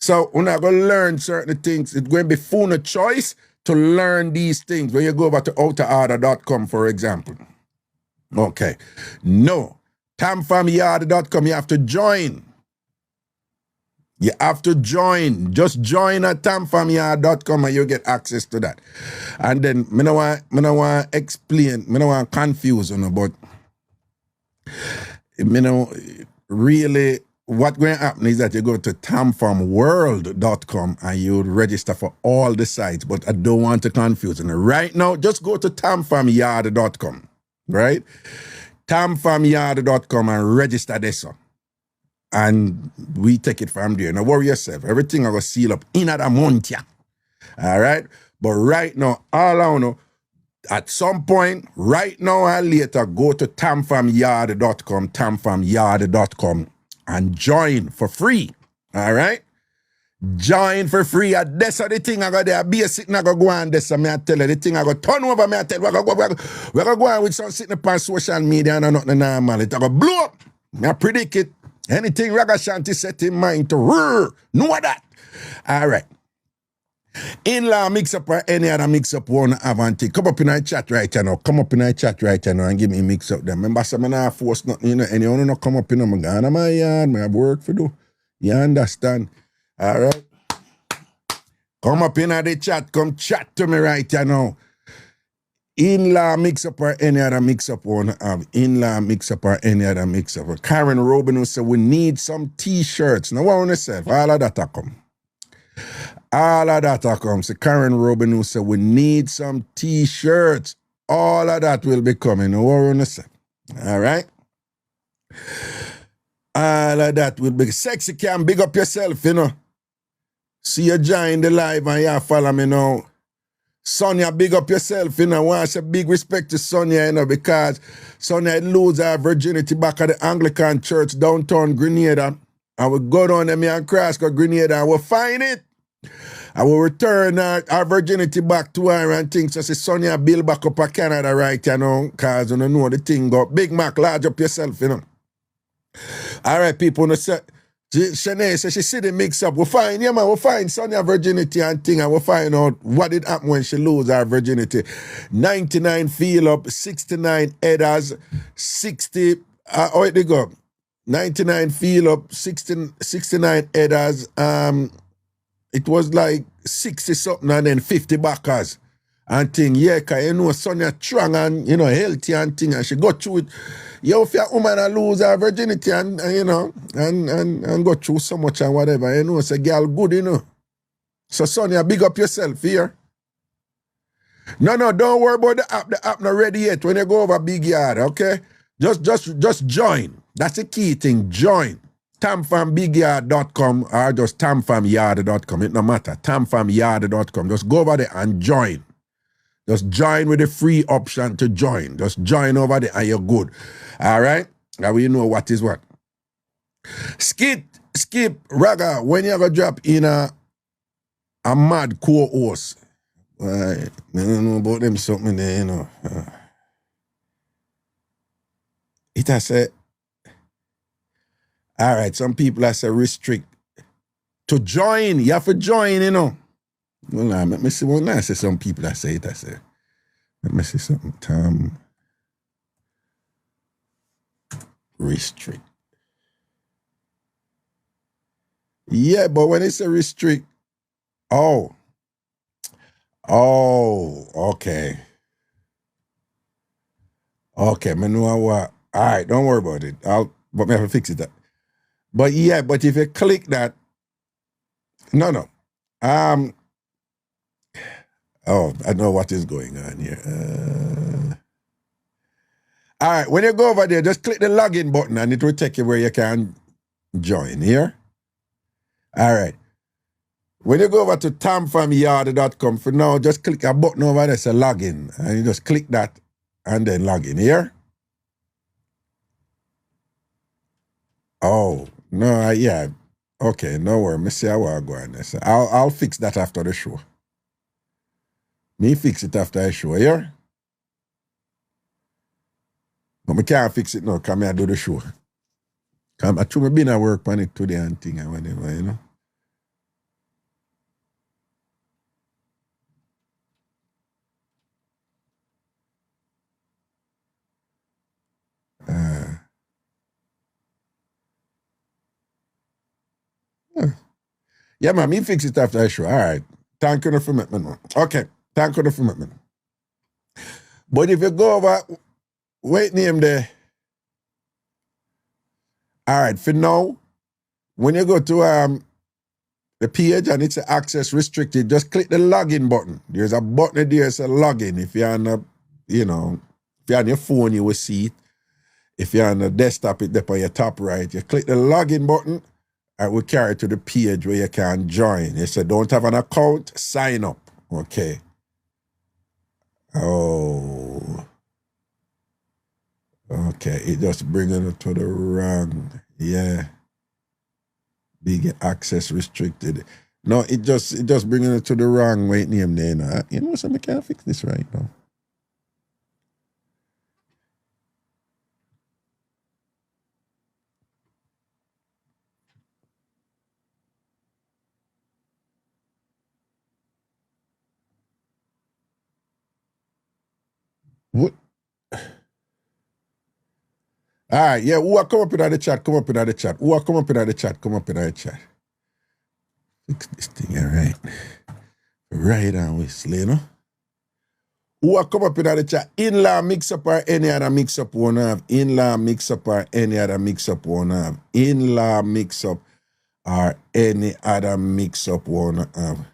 So we're not going to learn certain things. It's going to be full of choice to learn these things. When you go over to outerorder.com, for example. Okay. No. TamFamYard.com, you have to join. You have to join. Just join at TamFamYard.com and you get access to that. And then, I don't want to explain, I don't want to confuse you, but really, what going to happen is that you go to TamFamWorld.com and you register for all the sites, but I don't want to confuse you. Right now, just go to TamFamYard.com, right? TamFamYard.com and register this one. And we take it from there. Now worry yourself. Everything I go seal up in a month, yeah. All right? But right now, all I know, at some point, right now or later, go to TamFamYard.com and join for free. All right? Join for free. That's the thing I got there. Be a sitting, I go on this. I tell you, the thing I go turn over, I tell you, we're going to go on with some sitting upon social media and nothing normal. It I go blow up. I predict it. Anything Ragashanti set in mind to know that. All right. In-law mix-up or any other mix-up one Avanti. Come up in our chat right now. Come up in our chat right now and give me mix-up them. Remember, I'm not force nothing, you know. Anyone not come up in my gun in my yard. I have work for do. You understand? All right. Come up in the chat. Come chat to me right now. In-law mix-up or any other mix-up one have. In-law mix-up or any other mix-up. Karen Robin who said we need some t-shirts. Now what want to say? All of that come. All of that come. So Karen Robin who said we need some t-shirts. All of that will be coming. Now what want to say? All right. All of that will be. Sexy can big up yourself, you know. See you join the live and you follow me now. Sonia, big up yourself, you know. I want to say big respect to Sonia, you know, because Sonia lose her virginity back at the Anglican church downtown Grenada. And we go down there and cross go Grenada and we'll find it. I will return our virginity back to her and things. So say Sonia build back up a Canada right, you know, because you don't know the thing go. Big Mac, large up yourself, you know. All right, people, no say. Shanae says she see the mix up. We'll find, yeah man, we'll find Sonia virginity and thing and we'll find out what did happen when she lose her virginity. 99 feel up, 69 headers, 60, how it go? 99 feel up, 69 headers, it was like 60 something and then 50 backers. And thing, yeah, cause you know Sonia strong and, you know, healthy and thing and she go through it. You if a woman lose her virginity and you know, and go through so much and whatever, you know, it's a girl good, you know. So Sonia, big up yourself here. No, don't worry about the app. The app not ready yet. When you go over Big Yard, okay? Just join. That's the key thing. Join. TamFamBigYard.com or just TamFamYard.com. It no matter. TamFamYard.com. Just go over there and join. Just join with the free option to join. Just join over there and you're good. All right? Now we know what is what. Skip, Raga, when you ever drop in a mad co-host, I don't know about them something there, you know. It has said, all right, some people have said restrict. To join, you have to join, you know. Well, let me see what I say. Some people that say it, I say. Let me see something. Restrict. Yeah, but when it's a restrict, oh, okay. Okay, me know what. All right, don't worry about it. But me have to fix it. But yeah, but if you click that, no. Oh, I know what is going on here. All right, when you go over there, just click the login button and it will take you where you can join here. All right. When you go over to TamFamYard.com, for now, just click a button over there, say login, and you just click that and then log in here. Oh, no, yeah. Okay, no worry. Me see how I go on this. I'll fix that after the show. Me fix it after the show, yeah? But me can't fix it now, because I do the show. I me been at work on it today and thing and whatever, you know? Yeah, man, me fix it after the show. All right. Thank you for me, man. Okay. Thank you for me, man. But if you go over, wait name there. All right, for now, when you go to the page and it's access restricted, just click the login button. There's a button there that says login. If you're on if you're on your phone, you will see it. If you're on the desktop, it's up on your top right. You click the login button, and it will carry to the page where you can join. You say, don't have an account, sign up. Okay. Oh. Okay, it just bringing it to the wrong. Yeah. Big access restricted. No, it just bringing it to the wrong way name there. You know, so I can't fix this right now. What? All right, yeah, who are come up in the chat, come up in the chat. Who are come up in the chat, come up in the chat. Fix this thing, all right. Right on, Wesley, you know. Who are come up in the chat? In-law mix-up or any other mix-up one have? In-law mix-up or any other mix-up one have? In-law mix-up or any other mix-up one have?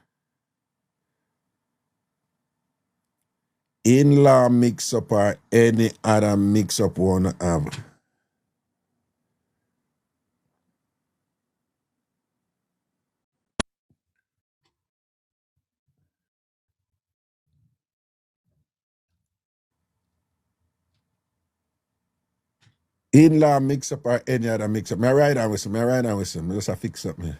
In-law mix-up or any other mix-up one have? In-law mix-up or any other mix-up. Me ride on with some. Me just a fix up me.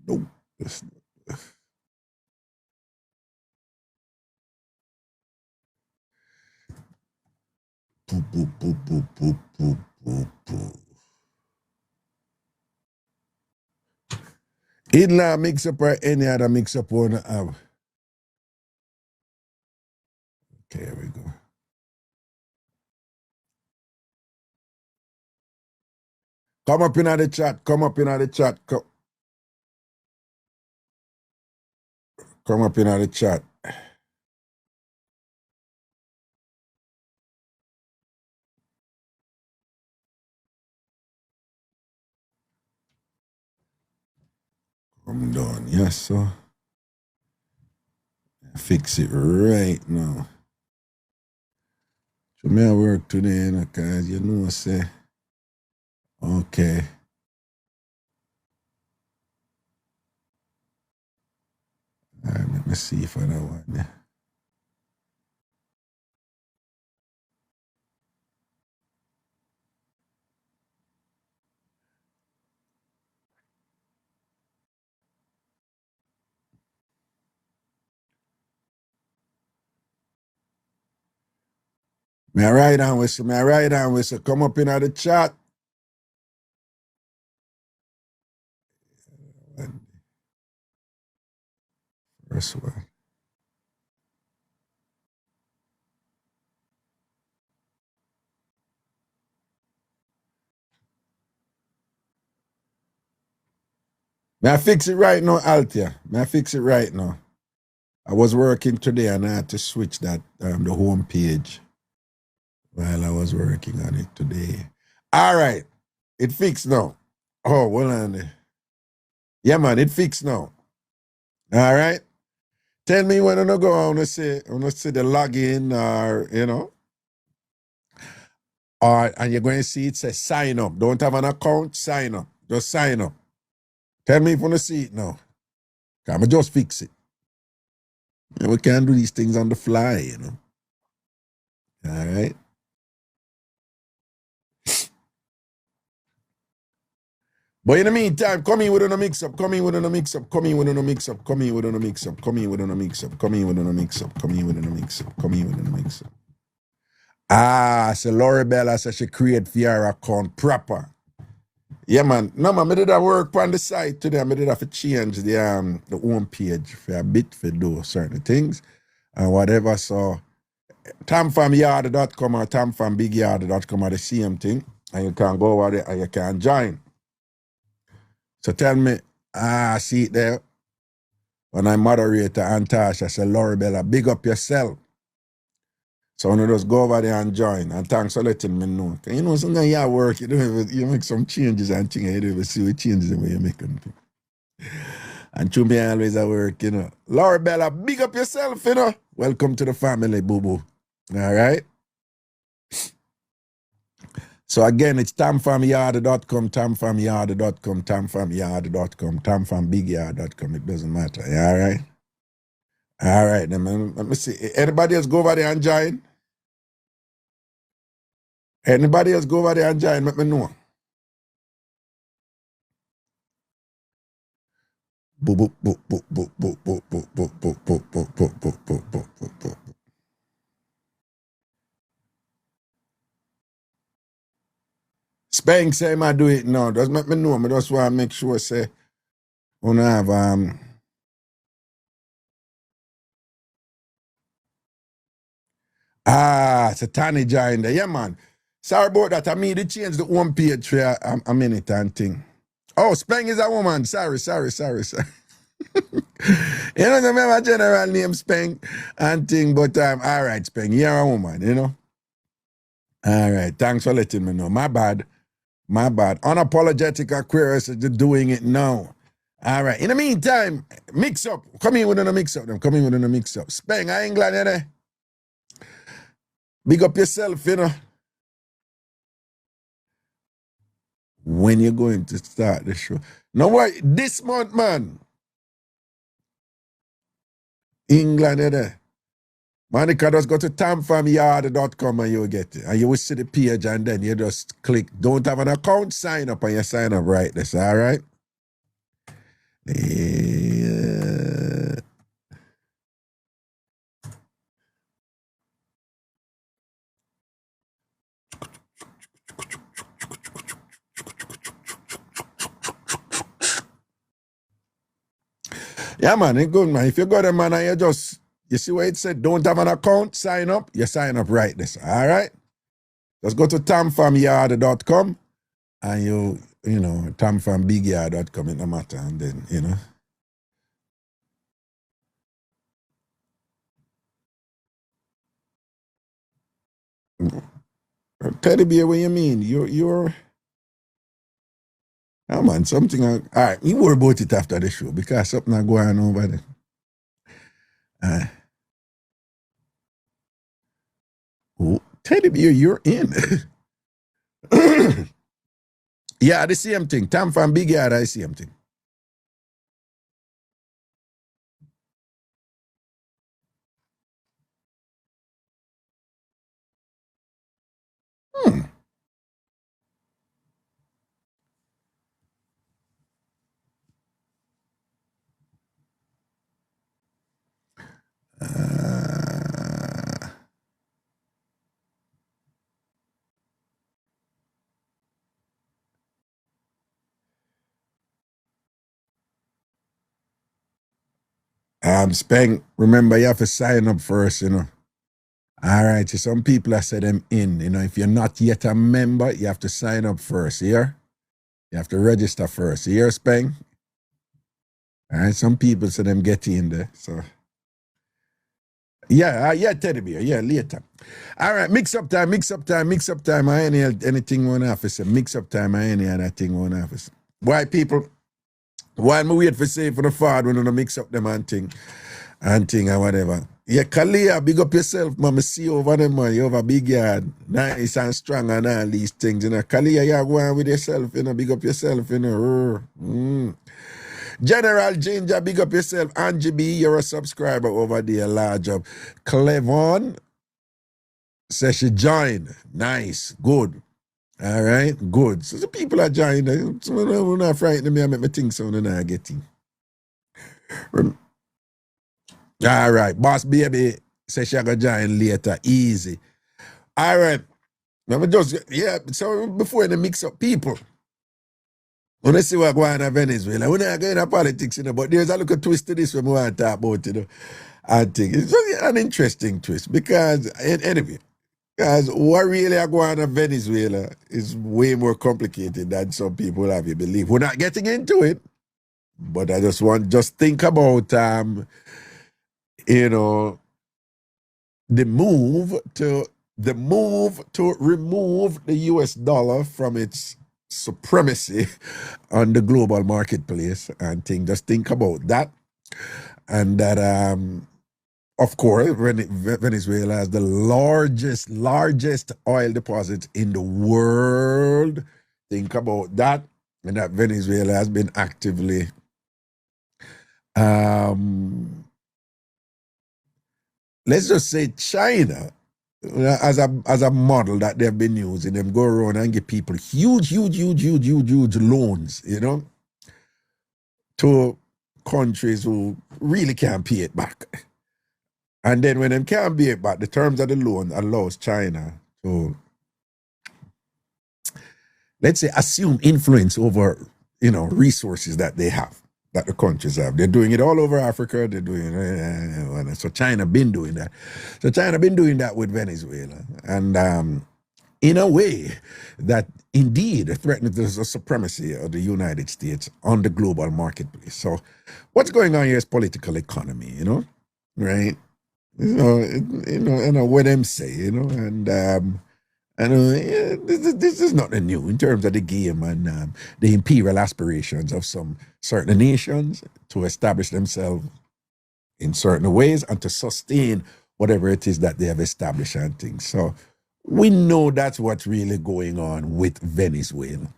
Nope. Boop, boop, boop, boop, boop, boop, boop, boop. In-law mix-up or any other mix-up one have? Okay, here we go. Come up in the chat. Come up in the chat. Come up in the chat. Come down. Yes, sir. Fix it right now. So me I work today, because you know, say, okay. All right, let me see if I know one there. Me I ride on with you. Come up in the chat. First one. May I fix it right now, Altia? May I fix it right now? I was working today and I had to switch that the home page while I was working on it today. All right. It fixed now. Oh, well on there. Yeah, man, it fixed now. All right. Tell me when I go, I want to say the login or, you know. And you're going to see it says sign up. Don't have an account, sign up. Just sign up. Tell me if you want to see it now. I'm just fix it. We can't do these things on the fly, you know. All right. But in the meantime, come in with a mix-up. So Laurie Bella said she create for her account proper. Yeah, man. No, man, I did a work on the site today. I did have to change the home page for a bit for do certain things and whatever. So TamFamYard.com or TamFamBigYard.com are the same thing. And you can go over there and you can join. So tell me, see it there. When I moderator Antasha, I say, Laurie Bella, big up yourself. So when you just go over there and join, and thanks for letting me know. You know, sometimes you work, you make some changes and things, you don't even see what changes when you make them. And Chumbi always at work, you know. Laurie Bella, big up yourself, you know. Welcome to the family, boo-boo. All right? So again, it's TamFamYard.com, TamFamYard.com, TamFamYard.com, TamFamBigYard.com. It doesn't matter. All right? All right, then, man. Let me see. Anybody else go over there and join? Anybody else go over there and join? Let me know. Spank say I do it now. Just let me know. I just want to make sure say we have it's a Tani join there. Yeah, man. Sorry about that. I mean they changed the home page for a minute and thing. Oh, Speng is a woman. Sorry. You know, remember general name Speng and thing, but all right, Speng, you're a woman, you know. All right, thanks for letting me know. My bad. Unapologetic Aquarius is doing it now. All right. In the meantime, Mixup. Come in within a Mixup. Speng, England, you know. Big up yourself, you know. When you're going to start the show. No way, this month, man. England, you know. Monica, just go to TamFamYard.com and you'll get it. And you will see the page and then you just click, don't have an account, sign up and you sign up right. That's all right? Yeah, man, it's good, man. If you go there, man, and you see what it said, don't have an account, sign up, you sign up right this. All right? Just go to TamFamYard.com and you know, TamFamBigYard.com, it no matter, and then, you know. Teddy bear, what you mean? You're oh man, something all right, you worry about it after the show because something are going on over there. Oh, Teddy bear, you're in. Yeah, the same thing. TamFamBigYard, the same thing. Speng, remember you have to sign up first, you know. All right, so some people I said them in, you know, if you're not yet a member, you have to sign up first, here. You have to register first, here, Speng. All right, some people say them get in there, so. Yeah, Teddy bear, yeah, later. All right, mix-up time. Anything one have to say, mix-up time, any other thing one have to say. Why people, while me wait for say for the forward when you mix up them and thing and whatever. Yeah, Kalia, big up yourself, man. I see you over there, man. You have a big yard, nice and strong and all these things, you know. Kalia, you go on with yourself, you know, big up yourself, you know. General Ginger, big up yourself. Angie B, you're a subscriber over there, large up. Clevon says she joined. Nice, good. All right, good. So the people are joining. Some of them are not frightened me. I make me think some of them are getting. All right, Boss Baby says she going to join later. Easy. All right. Let me just, so before the mix up people, when I see what going on in Venezuela, we're not going to politics, but there's a little twist to this when we want to talk about, I think it's an interesting twist because, anyway, because what really are going on in Venezuela is way more complicated than some people have you believe. We're not getting into it, but I just think about, the move to remove the US dollar from its supremacy on the global marketplace and just think about that. And that, of course, Venezuela has the largest oil deposit in the world. Think about that. And that Venezuela has been actively let's just say China, as a model that they've been using, them go around and give people huge loans, to countries who really can't pay it back. And then when them can't pay it back, the terms of the loan allows China to, let's say, assume influence over, resources that they have, that the countries have. They're doing it all over Africa. They're doing it. So China been doing that. So China been doing that with Venezuela. And in a way that indeed threatens the supremacy of the United States on the global marketplace. So what's going on here is political economy, right? What them say, and this is nothing new in terms of the game and the imperial aspirations of some certain nations to establish themselves in certain ways and to sustain whatever it is that they have established and things. So we know that's what's really going on with Venezuela.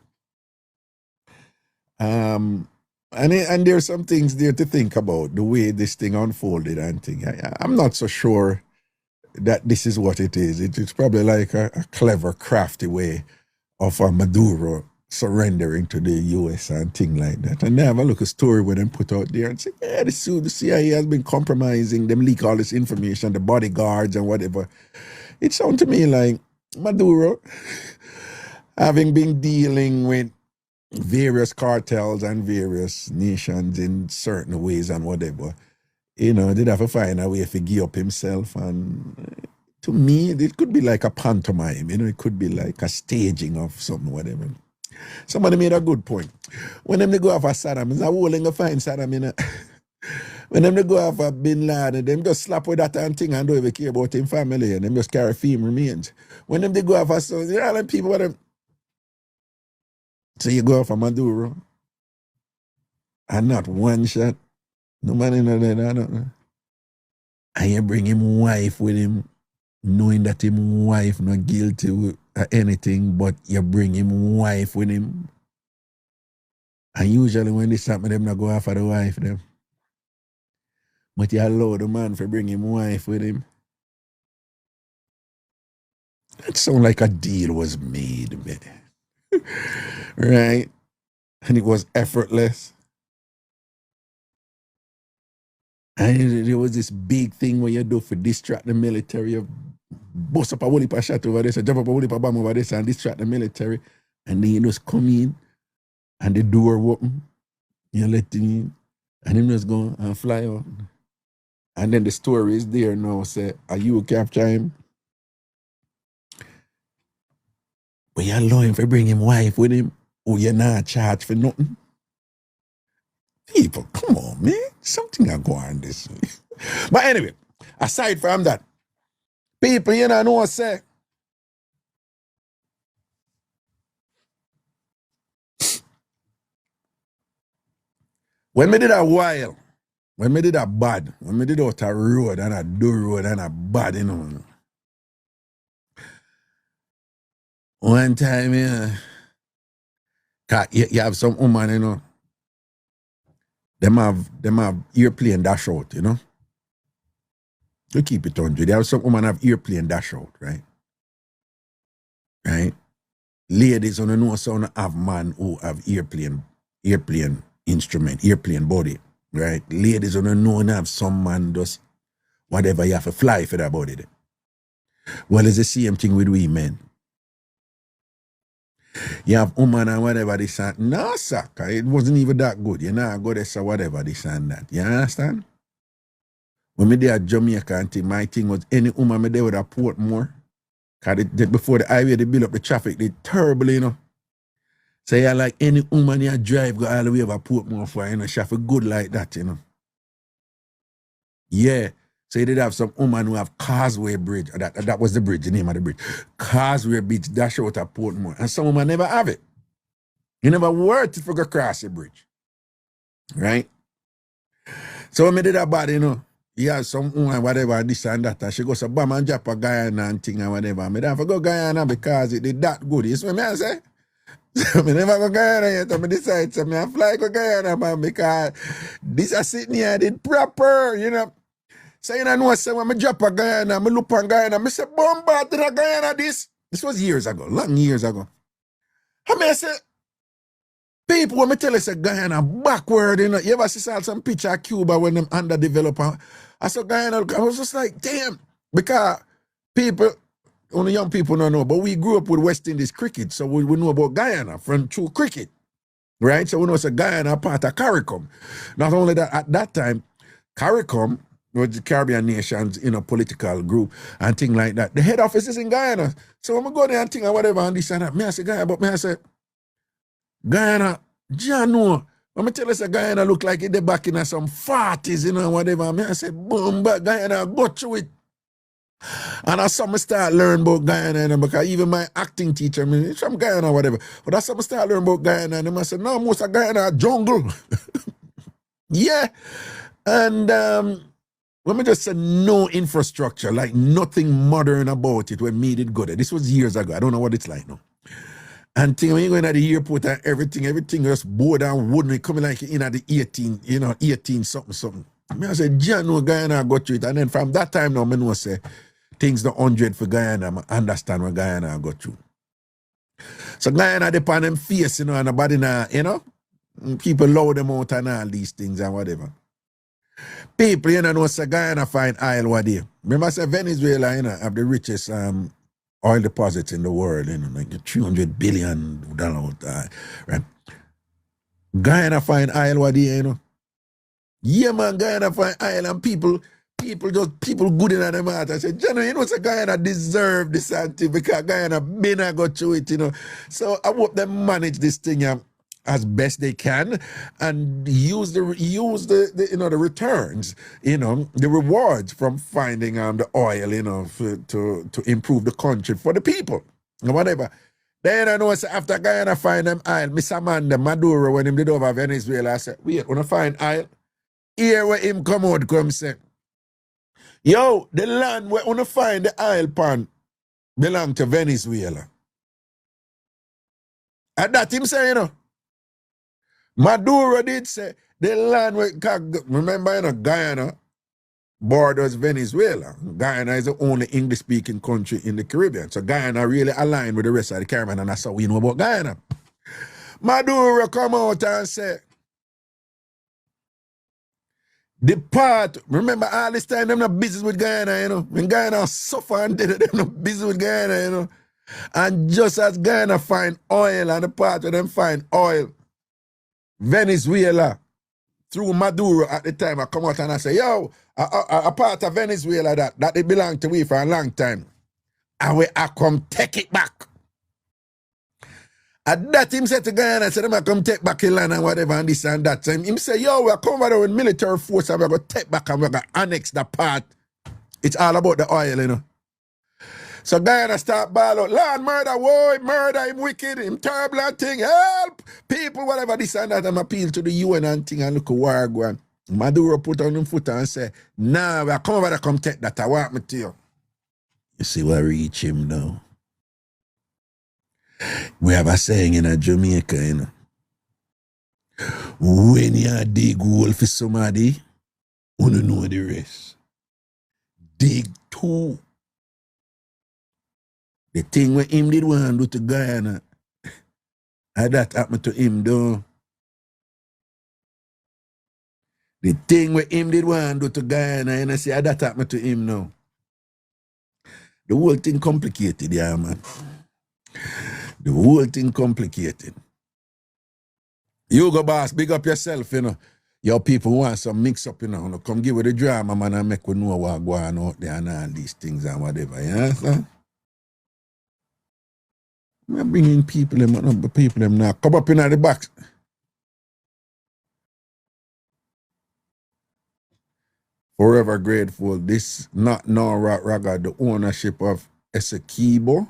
And there's some things there to think about, the way this thing unfolded and thing. I'm not so sure that this is what it is. It's probably like a clever, crafty way of Maduro surrendering to the US and thing like that. And they have a look a story where them put out there and say, the CIA has been compromising, them leak all this information, the bodyguards and whatever. It sounds to me like Maduro, having been dealing with various cartels and various nations in certain ways and whatever, did have to find a way to give up himself. And to me, it could be like a pantomime, it could be like a staging of something, whatever. Somebody made a good point. When them they go after Saddam, it's a whole thing to find Saddam, When them they go after Bin Laden, them just slap with that and thing and don't even care about him family, and them just carry film remains. When them they go after, so all them people, them. So you go after Maduro, and not one shot. Nobody know that. And you bring him wife with him, knowing that him wife not guilty with anything, but you bring him wife with him. And usually when this happen, them not go after the wife them. But you allow the man to bring him wife with him. It sounds like a deal was made, man. Right? And it was effortless. And there was this big thing where you do for distract the military. You bust up a whole heap of shot over this, jump up a whole heap of bomb over this and distract the military. And then you just come in and the door open. You let him in. And him just go and fly out. And then the story is there now, say, are you capture him? But you allow him to bring him wife with him, or you're not charged for nothing. People, come on, man. Something I go on this way. But anyway, aside from that, people, know what I say. When me did a while, when me did a bad, when me did out a road and a do road and a bad, One time, you have some woman, them have airplane dash out, To keep it 100. There have some women have airplane dash out, right? Right? Ladies on the know some have man who have airplane instrument, airplane body, right? Ladies on the know have some man does whatever you have to fly for that body. Well, it's the same thing with women. You have woman and whatever this and no, sir, it wasn't even that good. You know, I go there, so whatever this and that. You understand? When me there at Jamaica and thing, my thing was any woman me there with a Portmore. Cause before the highway, they build up the traffic, they terrible, you know. So yeah, like any woman you drive go all the way over Portmore for, you know, she have a good like that, you know. Yeah. So you did have some woman who have Causeway Bridge. That was the bridge, the name of the bridge. Causeway Bridge, dash out at Portmore. And some woman never have it. You never worked it for go cross the bridge. Right? So when me did that bad, you know, you have some woman, whatever, this and that, and she goes to bam and drop a Guyana and thing and whatever. Me don't go Guyana because it did that good. You see what I say? So me never go Guyana yet. So me decide so me I fly go Guyana, man, because this a sitting here did proper, you know. So you know, say when I drop a Guyana, I look on Guyana, I say, bombard to the Guyana this. This was years ago, long years ago. I mean, I say, people, when I tell you, say Guyana backward, you know, you ever see some picture of Cuba when them underdeveloped? I saw Guyana, I was just like, damn, because people, only young people don't know, but we grew up with West Indies cricket, so we know about Guyana from true cricket, right? So we know it's a Guyana part of CARICOM. Not only that, at that time, CARICOM, with the Caribbean nations, you know, political group and thing like that. The head office is in Guyana. So when I go there and think of whatever and this and that, me I say Guyana, but me I say, Guyana, Jano, when I tell us that Guyana look like it, they back in some 40s, you know, whatever. Me I say, boom, but Guyana, go through it. And that's something I start learning about Guyana, you know, because even my acting teacher, I mean, it's from Guyana or whatever, but that's something I start learning about Guyana, and I say, no, most of Guyana are jungle. Yeah. And, let me just say no infrastructure, like nothing modern about it when made it good. This was years ago. I don't know what it's like now. And thing, when you go in at the airport and everything just board and wooden, coming like in at the 18, you know, 18 something. I said, John, no, Guyana got through it. And then from that time now, I know say things the 100 for Guyana, I understand what Guyana got through. So Guyana depend them face, you know, and nobody now, you know, people load them out and all these things and whatever. People, you know, say Guyana find oil what they. Remember I said Venezuela, you know, have the richest oil deposits in the world, you know, like $300 billion, right? Guyana find oil what they, you know. Yeah, man, Guyana find oil and people good in them heart. I said, you know, say Guyana deserve this because Guyana been a go through it, you know. So I hope they manage this thing as best they can and use the you know the returns, you know, the rewards from finding the oil, you know, to improve the country for the people and whatever. Then I know after Guyana find them oil, Miss Amanda Maduro when him did over Venezuela, I said, wait, wanna find oil? Here where him come out come say, yo, the land where wanna find the oil pan belong to Venezuela. And that him say, you know. Maduro did say the land where, remember, you know, Guyana borders Venezuela. Guyana is the only English-speaking country in the Caribbean. So Guyana really aligned with the rest of the Caribbean, and that's how we know about Guyana. Maduro come out and say, the part, remember all this time, them not business with Guyana, you know. When Guyana suffer and dead, them not business with Guyana, you know. And just as Guyana find oil and the part where them find oil, Venezuela, through Maduro at the time, I come out and I say, yo, a part of Venezuela that it belong to we for a long time. And I come take it back. At that him said to Guyana, I said, I come take back the land and whatever and this and that. So him say, yo, we're coming over with military force and we're going to take back and we're going to annex the part. It's all about the oil, you know. So Guyana start ball out, Lord, murder, him wicked, him terrible and thing, help, people, whatever, this and that. I'm appeal to the UN and thing and look at war going. Maduro put on him foot and say, nah, we're coming over to come take that, I want me to you. You see what reach him now? We have a saying in Jamaica, you know. When you dig hole for somebody, you don't know the rest. Dig two. The thing when him did want to do to Guyana, and that happened to him though. The thing when him did want to do to Guyana, and I say that happened to him now. The whole thing complicated, yeah, man. The whole thing complicated. You go, boss, big up yourself, you know. Your people want some mix up, you know. Come give with the drama, man, and make we know what going on out there and all these things and whatever, you understand? I'm bringing people, them now. Come up in the box. Forever grateful. This not no Raga, the ownership of Essequibo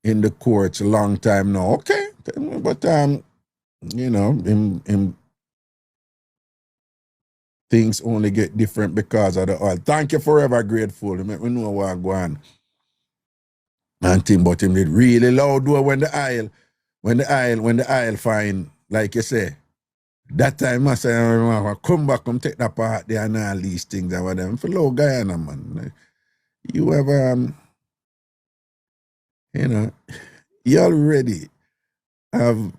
in the courts a long time now. Okay. But you know, in things only get different because of the oil. Thank you, Forever Grateful. You make me know what go on. And thing, but him did really loud door when the aisle find, like you say, that time I say, come back, come take that part there and all these things and whatever. For low Guyana, man. You ever, you know, you already have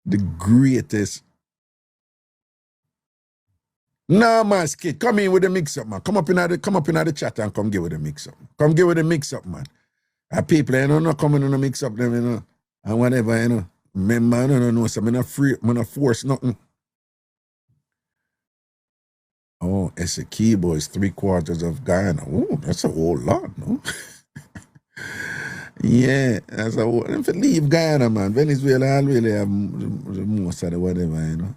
the greatest. No, man, skid. Come in with the mix-up, man. Come up in the chat and come get with the mix-up. Come get with the mix-up, man. And people, you know, not coming on the mix-up them, you know, and whatever, you know. Remember, I don't know, so I'm not force nothing. Oh, Essequibo is 3/4 of Guyana. Oh, that's a whole lot, no? Yeah, that's a whole. If you leave Guyana, man, Venezuela really have the most of the whatever, you know.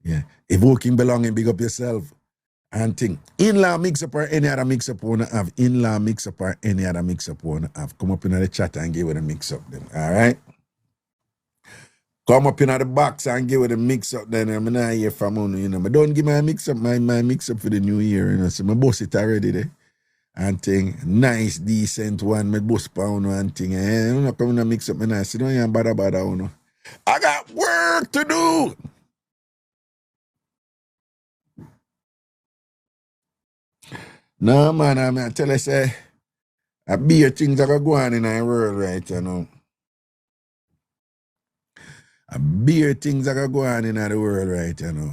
Yeah. Evoking belonging, big up yourself. And thing. In-law mix-up or any other mix-up wanna have. In-law mix-up or any other mix-up wanna have. Come up in the chat and give it a mix-up then. Alright? Come up in the box and give it a mix-up then. I'm not here from you know. But don't give my mix-up, my mix-up for the new year, you know. So my boss it already there. And thing. Nice, decent one. My boss pound and thing. I'm not coming to mix up my nice. You don't even bother, you know. I got work to do. No, man, I tell you, say, a beer things that are going in the world right, you know. A beer things that are going in the world right, you know.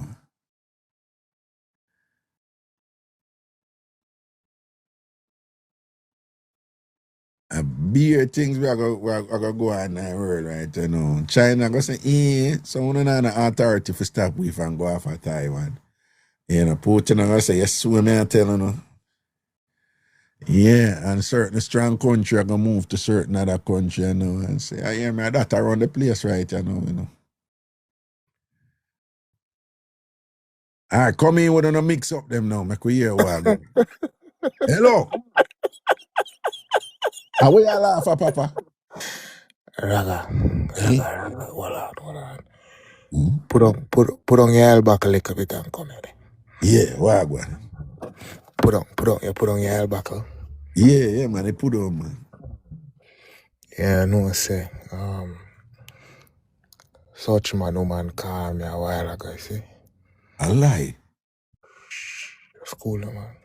A beer things we are going to go on in the world right, you know. China go say, so we don't have an authority for stop we from go off of Taiwan. You know, Putin going to say, yes, so me I tell you, know. Yeah, and certain strong country are going to move to certain other country, you know, and say, I hear me that around the place right, you know. All right, come in with a mix up them now. Make we hear what. Hello. How we all laugh, Papa? Raga. Hold on. Put on your elbow a little bit and come here. Yeah, wagwan. Put on your elbow. Yeah, man, they put on, man. Yeah, no say. Such man woman call me a while ago, see? A lie. School, man.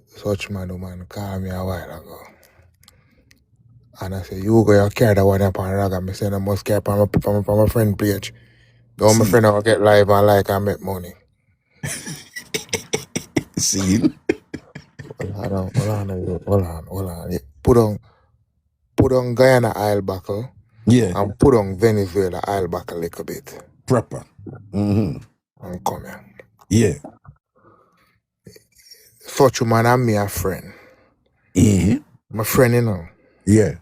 Such man woman call me a while ago. And I say, you go carry that one up on Raga. I say, I must carry on my friend page. Go my friend will get live and like and make money. See? Hold on. Yeah. Put on Guyana Isle buckle. Yeah. And put on Venezuela Isle buckle a little bit. Proper. Mm-hmm. And come here. Yeah. Such a man and me a friend. Mm-hmm. My friend, you know. Yeah.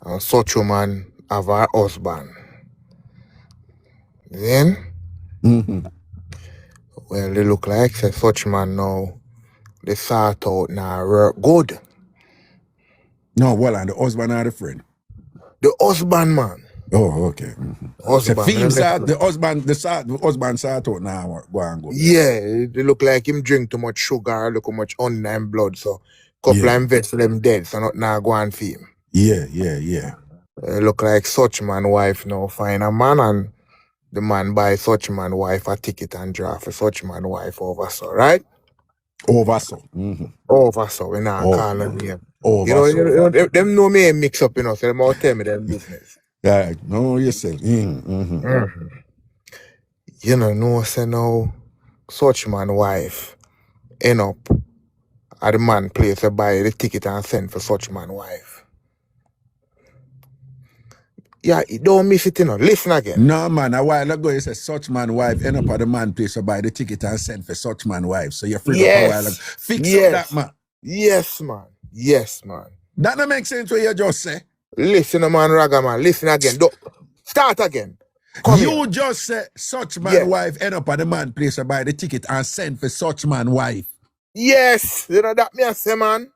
And such a man have a husband. Then, well, they look like say such man now, they sort out now work good. No, well, and the husband or the friend? The husband, man. Oh, okay. Mm-hmm. Husband. The husband sort out now go and go. Yeah, they look like him drink too much sugar, look too much onion and blood, so couple of vets them dead, so not now go and feed him. Yeah. Look like such man wife now find a man and the man buy such man wife a ticket and draft for such man wife over so, right? Over so. Mm-hmm. Over so, we now call them name. Over you know, so. you know, them know me mix up, you know, so them all tell me them business. Yeah, no, you say. You know, say now, such man wife end up at the man place to buy the ticket and send for such man wife. Yeah, don't miss it, you know. Listen again. No, man, a while ago you said such man wife end up at the man place to buy the ticket and send for such man wife. So you frig up a while ago. Fix up that, man. Yes, man. Yes, man. That don't make sense what you just say. Listen, man, Raga, man. Listen again. Start again. You just say such man wife end up at the man place to buy the ticket and send for such man wife. Yes. You know that me I say, man.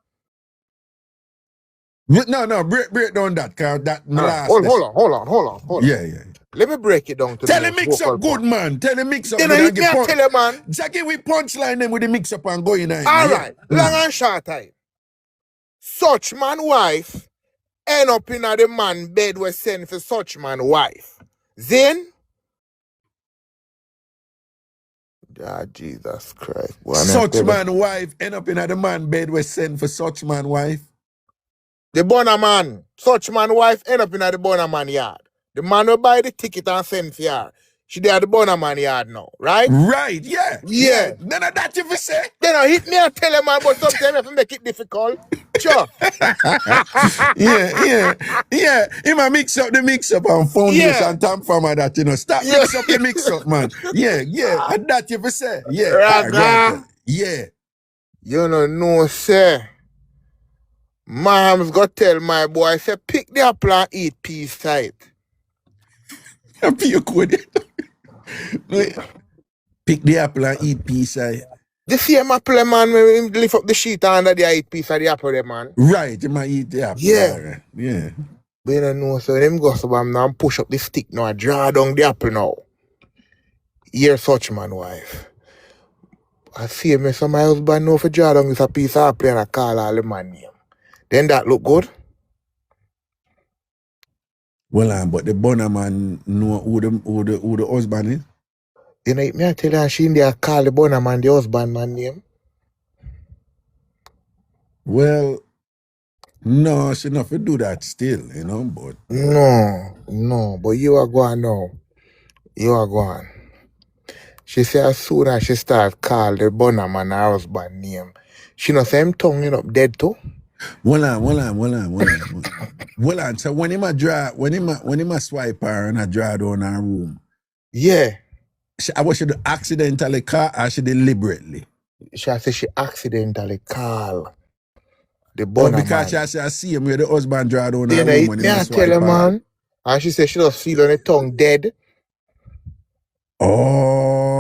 No, break down that, cause that last. Hold on. Yeah. Let me break it down to Tell him mix up good, man. Tell him mix up then good and give tell him, man. Jackie, we punchline them with the mix up and go in. All right. Long and short time. Such man wife end up in the man bed we send for such man wife. Then Jesus Christ. Such man wife end up in the man bed we send for such man wife. The bonner man, such man wife end up in the bonner man yard. The man will buy the ticket and send for her. She there at the bonner man yard now, right? Right, yeah. Then that you say. Then I hit me and tell him, man, but sometimes you have to make it difficult. Sure. yeah. He might mix up and foundation TamFam that, you know. Stop mix up the mix up, man. Yeah. And that you say. Yeah. Raga. Yeah. You know, sir. Mom's got tell my boy, say, pick the apple and eat peace side. You could. Pick the apple and eat peace side. The same apple, man, when we lift up the sheet under there, eat piece of the apple, there, man. Right, you might eat the apple. Yeah. Yeah. But you don't know, so them go so now and push up the stick now and draw down the apple now. Here's such man wife. I see me, so my husband know for draw down this a piece of apple and I call all the man name. Then that look good. Well, but the bonner man know who the husband is. You know, me I tell her she in there call the bonner man the husband man name. Well, no, she not to do that still, you know, but No, but you are going now. You are going. She say as soon as she start call the bonner man her husband name, she not say him tongue up dead too. Well on. So when him a swipe her and I draw down her room. Yeah. I was she do accidentally call or she deliberately? She say she accidentally call the bonner because man. she say I see him where the husband draw down her Then room when he a swipe her. Man. And she say she just feel on the tongue dead. Oh,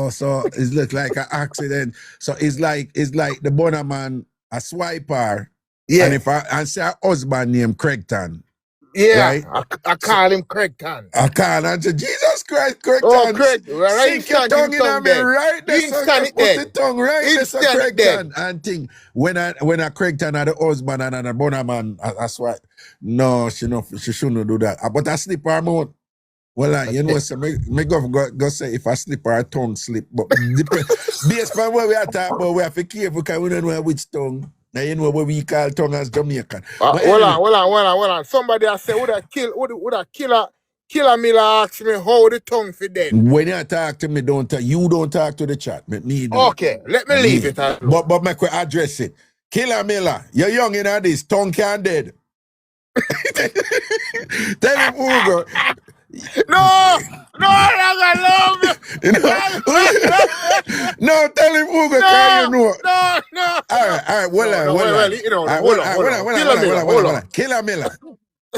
so it look like an accident. So it's like the bonner man a swiper. Yeah. And say her husband named Craigton. Yeah. Right? I call him Craigton. I call and say, Jesus Christ, Craigton. Oh, Craig. Right. Sink your tongue in me right there. So put the tongue right there. So Craigton. And thing. When a Craigton are the husband and a bonner man, that's why. No, she shouldn't do that. But I slip her mouth. Well, you know, so me go say if I slip her tongue slip. But based on what we are talking about, we have to be careful because we don't know which tongue. Now you know what we call tongue as Jamaican. Hold on. Somebody has said, would a killer Miller ask me how the tongue for dead? When you talk to me, you don't talk to the chat. Me do. Okay, let me leave it alone. But make we address it. Killer Miller, you're young in this, tongue can't dead. Tell him Ugo. No, I love you. No, tell him Ugo, can you know? No. All right, hold on. Killer Miller.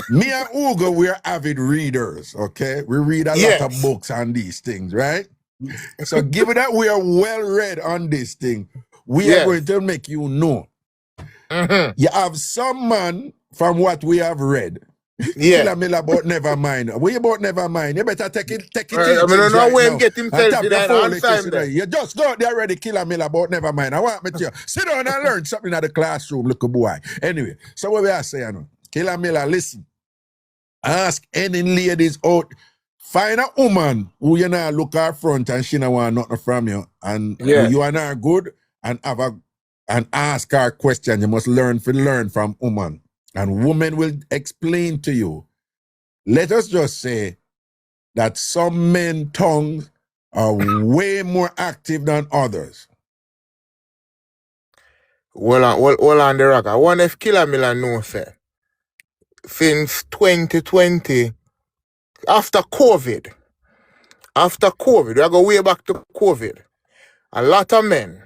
Me and Ugo, we're avid readers, okay? We read a lot of books on these things, right? So given that we are well read on this thing, we are going to make you know. Mm-hmm. You have some man from what we have read. Yeah. Killer Miller about never mind. We about never mind. You better take it easy. I mean, no way him get himself in that. You just go out there already, Killer Miller about never mind. I want me to sit down and learn something at the classroom, look boy. Anyway, so what we are saying, Killer Miller, listen. Ask any ladies out. Find a woman who you know look her front and she don't want nothing from you. And you and her good and ask her question. You must learn from woman. And women will explain to you. Let us just say that some men tongues are way more active than others. Hold on the rock. I wonder if Killer Miller knows, say, since 2020, after COVID, we go way back to COVID, a lot of men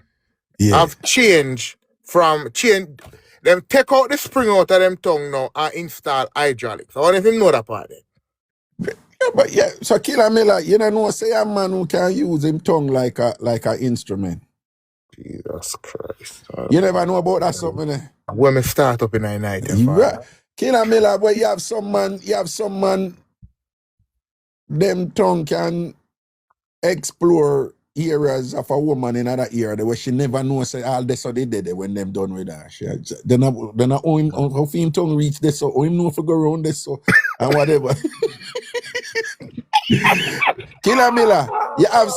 have changed them take out the spring out of them tongue now and install hydraulics. I wonder if you know that part. Yeah, but yeah, so Killer Miller, you know, say a man who can use him tongue like a instrument. Jesus Christ. You never know about that something, eh? When me start up in the night. Right. Killer Miller, but you have some man, them tongue can explore areas of a woman in another area where she never knows say all this or they did it when them done with her. Then I owe him how him tongue reach this so him know if go around this so and whatever. Killer Miller, you have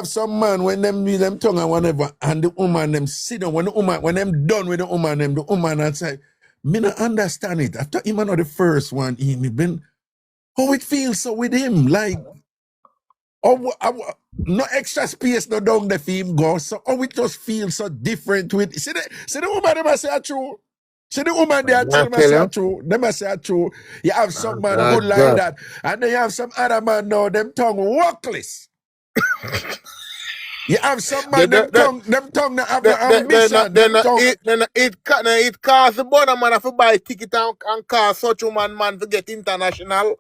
some man when them use them tongue and whatever, and the woman them sit down when them done with the woman and say, me not understand it. After him not the first one, he been how it feels so with him, like no extra space no down the film go, so how it just feels so different with see the woman them say a true. See the woman there tell me say true. Them say true. You have some man good like that, and then you have some other man now, them tongue workless. You have some man them tongue that have no ambition. Then it costs the border man to buy ticket and car such woman to get international.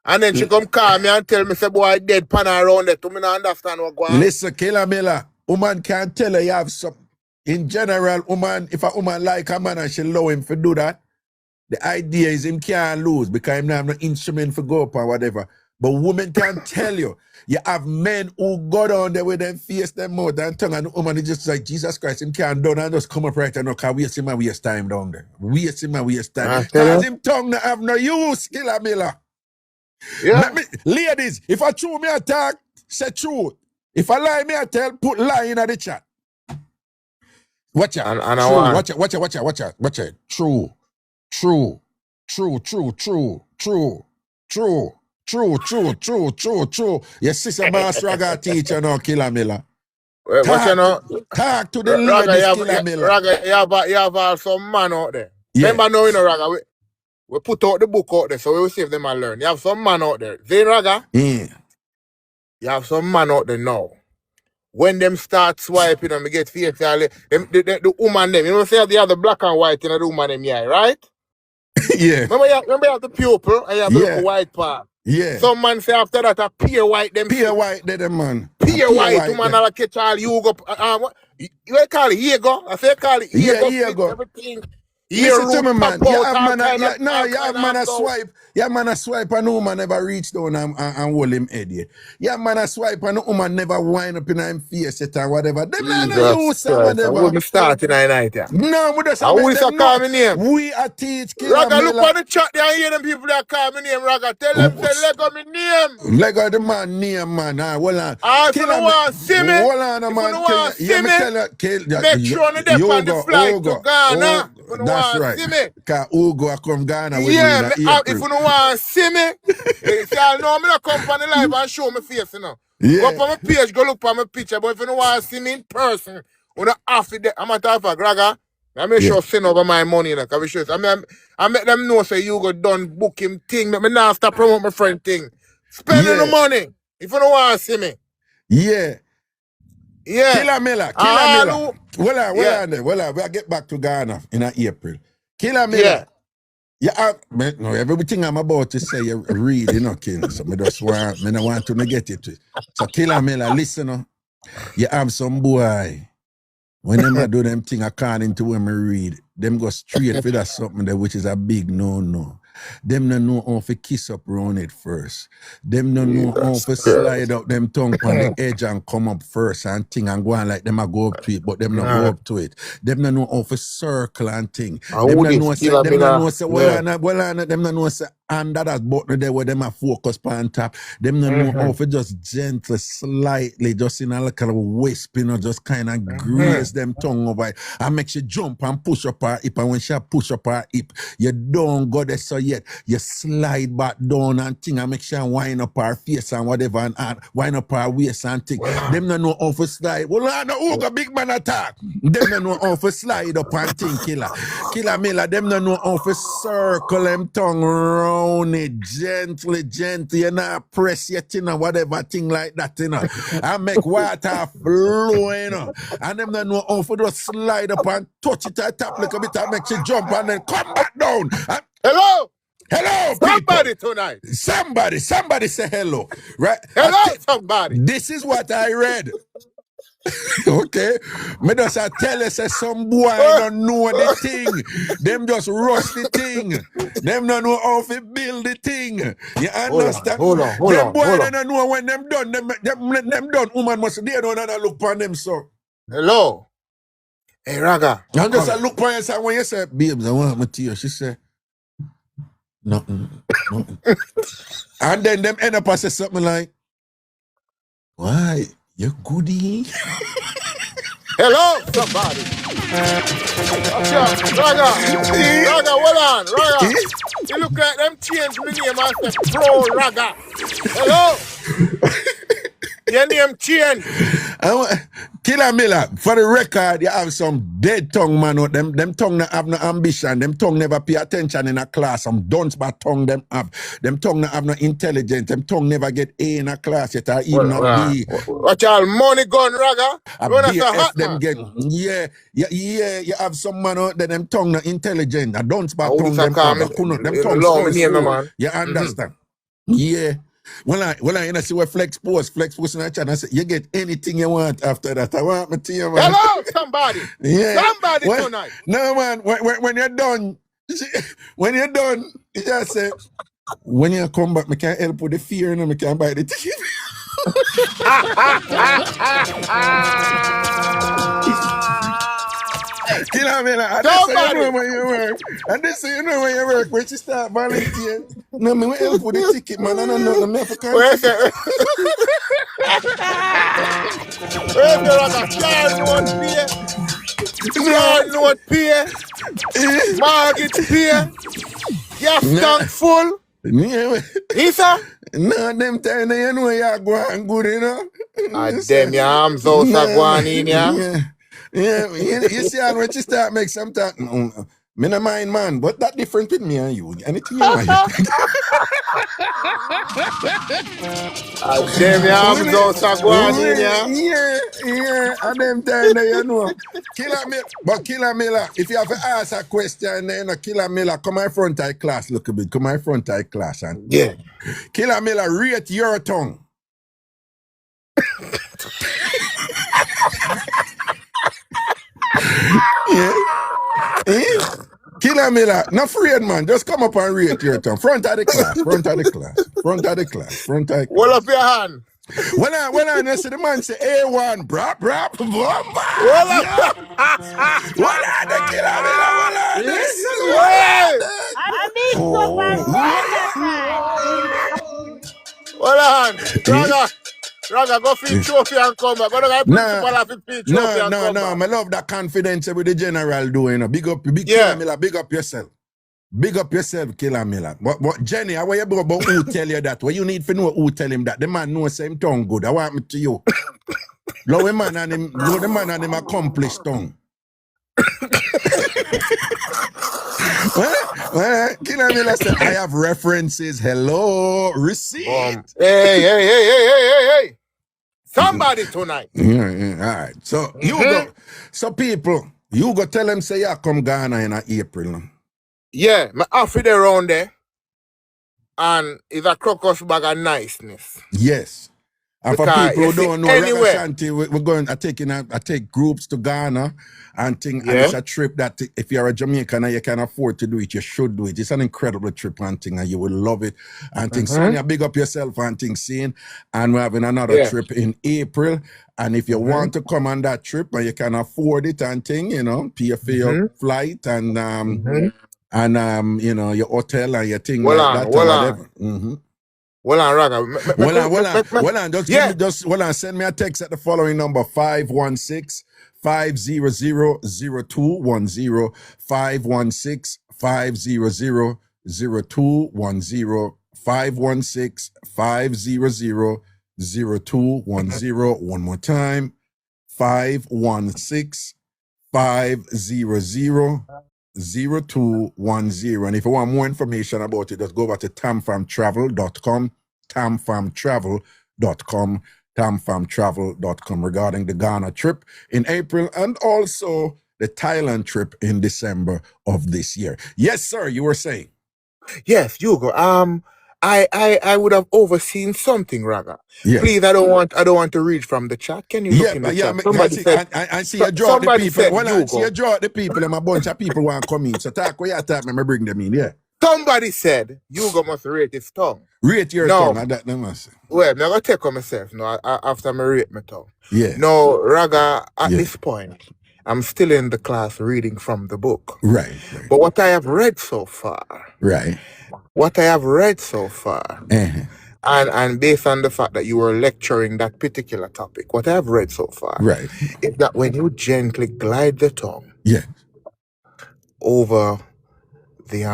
And then she come call me and tell me, say, boy, dead pan around there. To me not understand what going on. Listen, Killer Miller, woman can't tell her you have some. In general, if a woman like a man and she allow him to do that, the idea is him can't lose because him not have no instrument for go up or whatever. But women can tell you have men who go down there with them face, them mouth and tongue, and the woman is just like, Jesus Christ, him can't done and just come up right now because waste him and waste time down there. Waste him and waste time. Because him tongue not have no use, Killer Miller. Yeah. Ladies, if I true me attack, say truth. If I lie me I tell, put lie in the chat. Watch out. Watch out. True. Your sister Master Raga teacher now, Killer Miller. Talk to the ladies, Killer Miller. Raga, you have some man out there. Yeah. Remember now, Raga, we put out the book out there, so we will see if them and learn. You have some man out there. Zain Raga? Yeah. You have some man out there now. When them start swiping and we get facial, the woman them, you know, say the other black and white in the woman them, yeah, right? Yeah. Remember you have the pupil and you have the little white part. Yeah. Some man say after that a pure white them. Pure white them man. Pure white, woman will catch all you go. You call it here go? I say call it here go. Everything. Listen to me, man. You have man a swipe. You have man a swipe and the woman never reach down and hold him head here. You have man a swipe and the woman never wind up in him face it and whatever. Them man no use or whatever. I wouldn't start in the night, yeah. No, we just call me name. We are teach Killer Raga, Miller. look on the chat there and hear them people that call me name, Raga. Tell them say Lego me name. Lego the man name, man. Hold on. If you don't want to see me, hold on, man. If you don't want to see me, make sure you're there on the flight to Ghana. That's right. Because Ugo come Ghana with yeah, if you don't want to see me, if y'all know me, not come on the live and show me face, you know. Yeah. Go up on my page, go look for my picture, but if you don't want to see me in person, you don't have to, I'm a type of Raga, I make sure send over my money, like, I make them know, say, you go done book him thing, make me not stop promote my friend thing. Spending the money, if you don't want to see me. Yeah. Yeah. Killer Miller. Well, we'll get back to Ghana in April. Killer Miller. Yeah. No, everything I'm about to say, you read, you know, King. So I just want to get it to it. So Killer Miller, listen, you have some boy. When them do them thing according to when me read, them go straight for that something there, which is a big no. Them no know how to kiss up around it first. Them no know how to slide out them tongue on the edge and come up first and thing and go on like them a go up to it, but them not go up to it. Them no know how to circle and thing. Them no know say, well, them no know say, under that button there where them a focus on top. Them no know how to just gentle, slightly, just in a little wisp, you know, just kind of graze them tongue over it. And make she jump and push up her hip. And when she push up her hip, you don't go there so yet. You slide back down and thing and make sure wind up her face and whatever and wind up her waist and thing. Them no know how to slide. Well, I know who got big man attack. Them no know how to slide up and thing, killer. Killer Miller, them no know how to circle them tongue round it gently, you know, press your thing or whatever thing like that, you know. And make water flow, you know. And them no know how to just slide up and touch it at top like a bit and make you jump and then come back down. And Hello? hello, Somebody people. tonight. Somebody say hello. Right? Hello, somebody. This is what I read. Okay, me just I tell you say some boy don't know the thing. Them just rush the thing. Them don't know how to build the thing. You understand? Hold on. Them boy don't know when them done. Them done. Woman must they don't look upon them so. Hello. Hey, Raga. And just I look upon you say when you say, babes, I want my tea. She say, nothing. And then them end up and say something like, why? You goodie? Hello, somebody. Okay, Raga, hold on, Raga. You look like them change my name and say Pro Raga. Hello? Your name change. Killer Miller, for the record, you have some dead tongue man out. Them tongue not have no ambition. Them tongue never pay attention in a class. Some dunce but tongue them have. Them tongue not have no intelligence. Them tongue never get A in a class yet or even not B. What y'all money gun, Raga? A B, F them get. Yeah. You have some man out there, them tongue not intelligent. A dunce but tongue them have. Them tongue slow. You understand? Yeah. When I see what Flex post in the chat, I say, you get anything you want after that. I want my team, man. Hello, somebody. Yeah. Somebody tonight. No, man, when you're done, you just say, when you come back, I can't help with the fear and I can't buy the ticket. Killer Miller, and this say you know where you work. And this say you know where you work. When she start volunteering, no, me will help with the ticket, man. I don't know. Me have to come. Where's the Car note pay? Mortgage pay? Gas tank full? Yeah. Isa? No, them time you know you're going good, you know. Them your arms out are going in, yeah? Yeah, you see, and when she start make some talk, me no mind, man, but that different with me and you. Anything you want. Them your arms out are going in, yeah? Yeah, and them time you know. Killer Miller, if you have to ask a question, then Killer Miller, come my front eye class, look a bit, come my front eye class. And yeah. Killer Miller, rate your tongue. Yeah. Killer Miller, not afraid, man. Just come up and rate your tongue. Front of the class. Hold up your hand. When I see the man say A1, brap, Hold up. What are the Killer Miller? Hold on. Raga, go feed trophy and come back. Go to the principal have to feed trophy and come back. I love that confidence with the general doing. Big Killer Miller, big up yourself. Big up yourself, Killer Miller. But Jenny, how you about who tell you that? What you need to know who tell him that? The man knows same tongue good. I want me to you. Love the man and him accomplished tongue. Well, Killer Miller said, I have references. Hello, receipt. Hey. Somebody tonight. Yeah, all right. So you go. So people, you go tell them say you come Ghana in April. No? Yeah, my outfit around there. And it's a crocus bag of niceness. Yes. And Because for people who don't know, anywhere. Ragashanti, we're going I take groups to Ghana and think and it's a trip that if you're a Jamaican and you can afford to do it, you should do it. It's an incredible trip and thing, and you will love it. And things, Sonia, big up yourself and things seeing. And we're having another trip in April. And if you want to come on that trip and you can afford it and thing, you know, pay for your flight and and your hotel and your thing Hold like on, that hold and on. whatever. Mm-hmm. Hold on, Raga. Hold on. Just Yeah. hold on. Send me a text at the following number: 516 500 0210 516 500 0210 516 500 0210. One more time: 516 500 0210. And if you want more information about it, just go over to tamfamtravel.com, tamfamtravel.com, tamfamtravel.com regarding the Ghana trip in April and also the Thailand trip in December of this year. Yes, sir, you were saying. Yes, Hugo. I would have overseen something, Raga. Yeah. Please, I don't want to read from the chat. Can you look in the chat? I see you draw the somebody people. said, Well, I see you Hugo. draw the people, and a bunch of people want to come in. So talk where you talk, me bring them in, yeah. Somebody said Hugo must rate his tongue. Rate your tongue, and that must. Well, I'm not gonna take on myself. No, after I rate my tongue. Yeah. No, Raga. At this point, I'm still in the class reading from the book. Right. But what I have read so far. Right. What I have read so far. Uh-huh. And based on the fact that you were lecturing that particular topic, what I have read so far Right. is that when you gently glide the tongue over the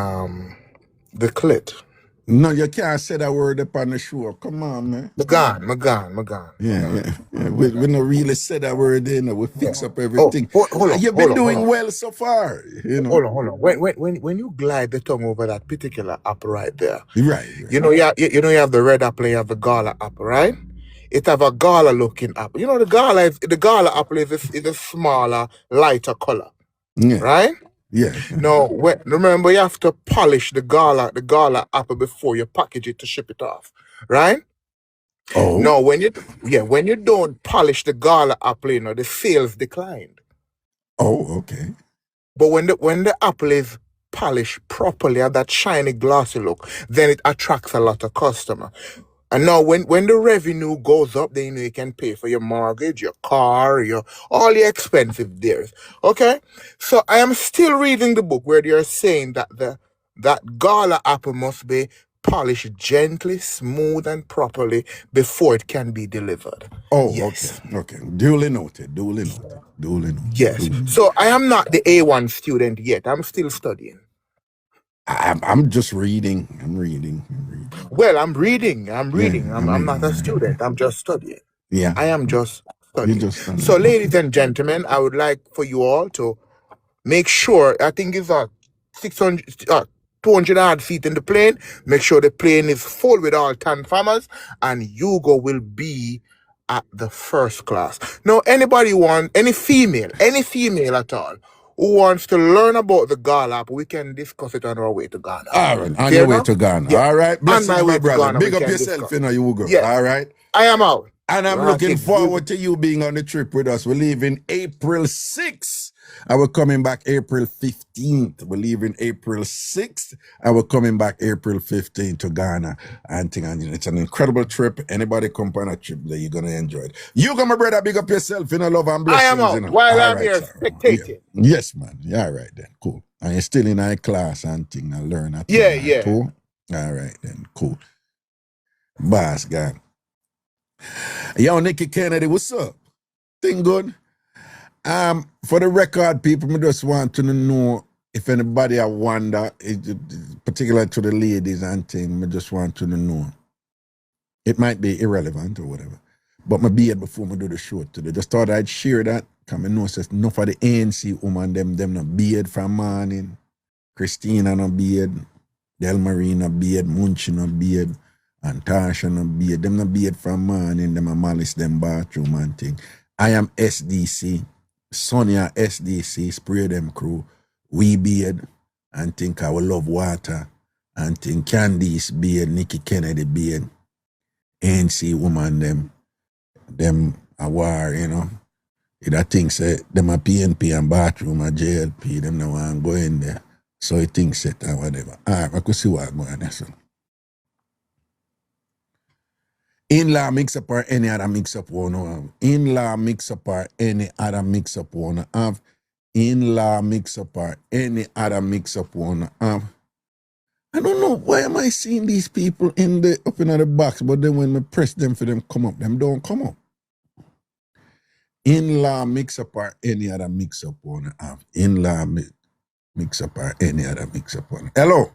clit. No, you can't say that word upon the show. Come on, man. Magan. Yeah. We not really say that word in. We fix up everything. Hold on, You've been doing well so far. Hold on. When you glide the tongue over that particular apple right there, right. You have the red apple, you have the gala apple, right? It have a gala looking apple. You know the gala apple is a smaller, lighter color, right? Yeah. No, remember you have to polish the gala apple before you package it to ship it off, right? Oh. No, when you don't polish the gala apple, the sales declined. Oh, okay. But when the apple is polished properly at that shiny glossy look, then it attracts a lot of customer. And now when the revenue goes up, then you can pay for your mortgage, your car, all your expensive deals. Okay? So I am still reading the book where they're saying that that gala apple must be polished gently, smooth, and properly before it can be delivered. Oh, yes. Okay. Duly noted. Yes. So I am not the A1 student yet. I'm still studying. I'm just reading. I'm reading. Well, I'm reading. I'm not a student. I'm just studying. Yeah. I am just studying. So, ladies and gentlemen, I would like for you all to make sure, I think it's 200 odd feet in the plane. Make sure the plane is full with all TamFamers, and Hugo will be at the first class. Now, any female at all, who wants to learn about the Gala, we can discuss it on our way to Ghana. All right, on your way to Ghana. Yeah. All right, blessings, my brother. Ghana, big up yourself, Hugo. Yes. All right. I am out. And I'm looking forward to you being on the trip with us. We're leaving April 6th. And we're coming back April 15th. We're leaving April 6th. And we're coming back April 15th to Ghana. And it's an incredible trip. Anybody come on a trip that you're going to enjoy it. You go, my brother, big up yourself. Love and blessings. I am out. While I'm here spectating. Yeah. Yes, man. Yeah, all right then. Cool. And you're still in our class and thing and learn that. Yeah. Cool. All right then. Cool. Boss guy. Yo, Nicky Kennedy, what's up? Thing good? For the record, people, I just want to know if anybody I wonder, particularly to the ladies and thing, I just want to know. It might be irrelevant or whatever, but my beard before I do the show today. Just thought I'd share that. Because I know says enough of the ANC woman, them no beard from morning. Christina no beard. Del Marie no beard. Munchie no beard. And Tasha no beard. Them no beard from morning. Them a malice them bathroom and thing. I am SDC. Sonia SDC. Spray them crew. We beard. And think I will love water. And think Candice beard. Nicky Kennedy beard. ANC woman them a war, you know. That thing say them a PNP and bathroom and JLP, them no want go in there. So he thinks it and whatever. Alright, I could see what going on. So. In-law mix-up or any other mix-up one have. In-law mix-up or any other mix-up one have. in-law mix-up or any other mix-up one. I don't know why am I seeing these people in the up in the box, but then when I press them for them come up, them don't come up. In-law mix-up or any other mix-up one. In-law mix-up or any other mix-up one. Hello.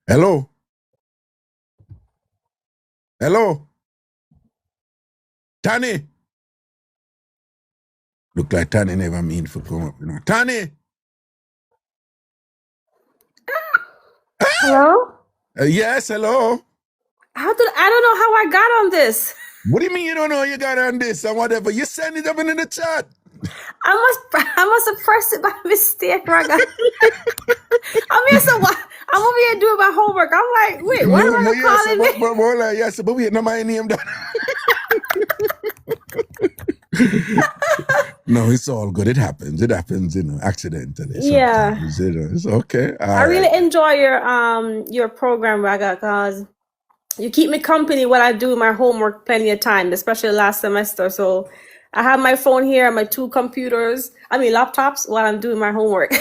Hello. Hello. Tani. Look like Tani never mean to come up, you know. Tani. Hello? Yes, hello. I don't know how I got on this. What do you mean you don't know you got on this and whatever? You send it up in the chat. I must have pressed it by mistake, Raga. I'm over here doing my homework. I'm like, wait, what am I calling me? Yes, but wait, no, my name that. No, it's all good. It happens, you know, accidentally. Yeah. You know, it's okay. I really enjoy your program, Raga, because you keep me company while I do my homework plenty of time, especially last semester. So I have my phone here and my two laptops while I'm doing my homework.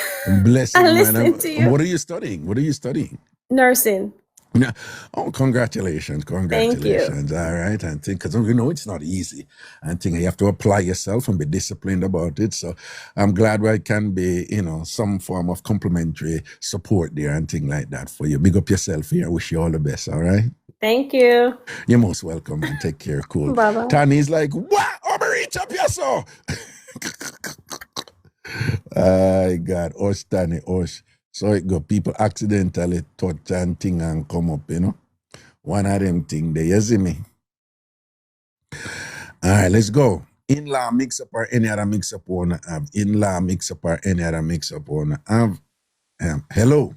Bless you, and man. listening to you. What are you studying? Nursing. Yeah. Oh, congratulations. Thank you. All right. And think, because you know it's not easy. And think you have to apply yourself and be disciplined about it. So I'm glad I can be, you know, some form of complimentary support there and things like that for you. Big up yourself here. I wish you all the best. All right. Thank you. You're most welcome and take care. Cool. Bye-bye. Tany's like, what? I'm gonna reach up here, so. I God, Osh Tani, Osh. So it go, people accidentally touch and thing and come up, you know. One of them thing there, you see me? All right, let's go. In-law mix-up or any other mix-up wanna have. In-law mix-up or any other mix-up wanna have. Hello.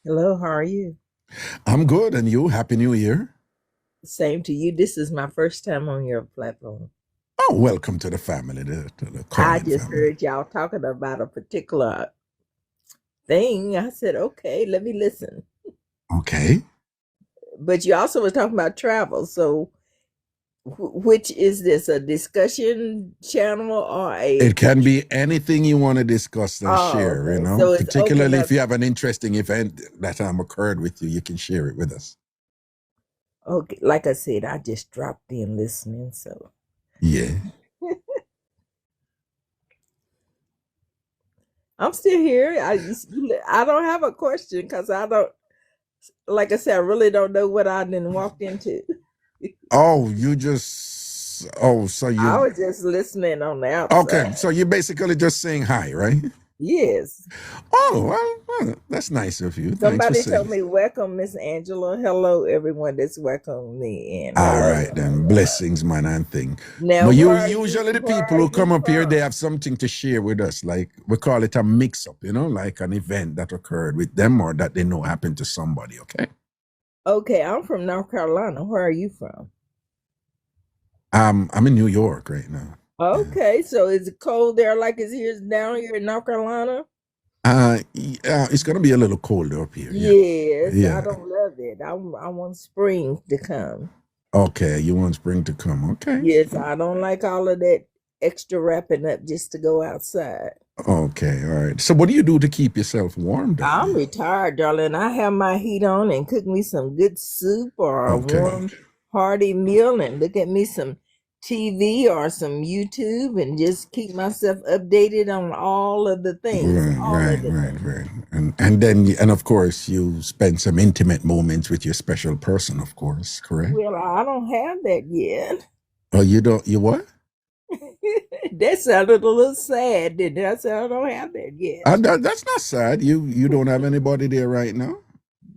Hello, how are you? I'm good, and you? Happy New Year. Same to you. This is my first time on your platform. Oh, welcome to the family, to the I just family. heard y'all talking about a particular thing. I said, okay, let me listen. Okay. But you also was talking about travel. So which is this, a discussion channel or a... It can be anything you want to discuss and share, okay. you know. So it's particularly open if you have an interesting event that occurred with you, you can share it with us. Okay, like I said, I just dropped in listening, so... Yeah. I'm still here. I don't have a question because I don't, like I said, I really don't know what I then walked into. Oh, so you... I was just listening on the outside. Okay, so you're basically just saying hi, right? Yes. Oh, well, that's nice of you. Somebody Thanks for told saying. me, welcome, Miss Angela. Hello, everyone that's welcomed me in. All right, then. Blessings, man, and thing. Now, but usually the people who come up here, they have something to share with us. Like, we call it a mix-up, you know, like an event that occurred with them or that they know happened to somebody, okay? Okay, I'm from North Carolina. Where are you from? I'm in New York right now. Okay, so is it cold there like it's here down here in North Carolina? It's gonna be a little colder up here. Yes, Yeah. I don't love it. I want spring to come. Okay, you want spring to come. Okay. Yes, I don't like all of that extra wrapping up just to go outside. Okay, all right. So what do you do to keep yourself warm, darling? I'm retired, darling. I have my heat on and cook me some good soup or a warm, hearty meal and look at me some TV or some YouTube and just keep myself updated on all of the things. Right. And then of course you spend some intimate moments with your special person, of course, correct? Well, I don't have that yet. Oh, you don't? You what? That sounded a little sad, didn't it? I said I don't have that yet. That's not sad. You don't have anybody there right now?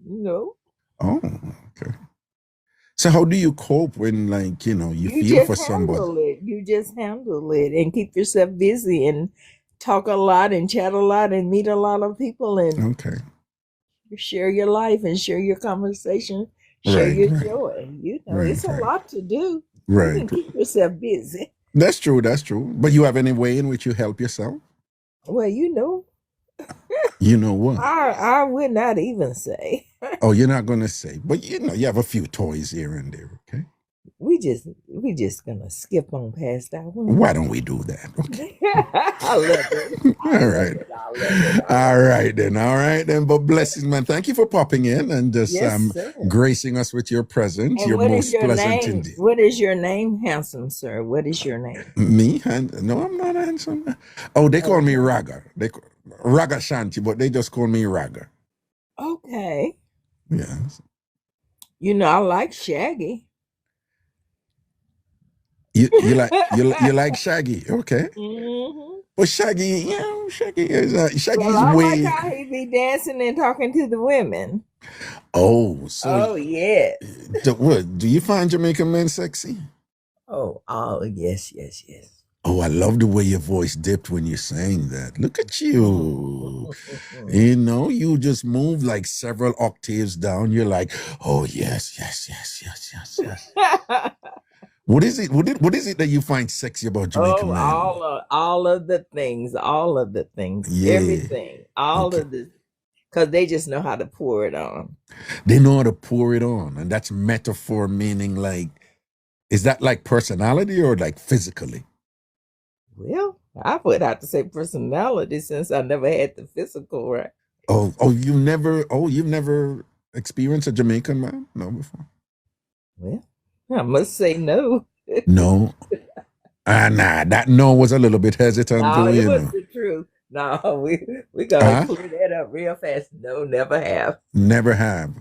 No. Oh, okay. So how do you cope when, like, you know, you feel for somebody? You just handle it and keep yourself busy and talk a lot and chat a lot and meet a lot of people and share your life and share your conversation, share your joy. You know, it's a lot to do. Right. You can keep yourself busy. That's true. But you have any way in which you help yourself? Well, you know. You know what? I would not even say. Oh, you're not going to say. But, you know, you have a few toys here and there, okay? we just gonna skip on past that one. Why don't we do that? Okay. I love it. All right. All right then. But blessings, man. Thank you for popping in and just Yes, sir. gracing us with your presence. And You're what is most your pleasant name? indeed. What is your name, handsome sir? What is your name? Me? No, I'm not handsome. Oh, they call me Raga. Ragashanti, but they just call me Raga. Okay. Yes. You know, I like Shaggy. You like Shaggy? Okay. Mm-hmm. Well, Shaggy is Well, I way. like how he be dancing and talking to the women. Oh, so Oh yes. what? Do you find Jamaican men sexy? Oh yes. Oh, I love the way your voice dipped when you're saying that. Look at you. You know, you just move like several octaves down. You're like, oh yes. What is it? What is it that you find sexy about Jamaican men? all of the things, Yeah. everything, all of the, because they just know how to pour it on. They know how to pour it on, and that's metaphor, meaning like, is that like personality or like physically? Well, I would have to say personality since I never had the physical, right? You've never experienced a Jamaican man? No, before? Well, I must say no. No. Nah, that no was a little bit hesitant. No, though, it was the truth. No, we gotta clear that up real fast. No, never have. Never have.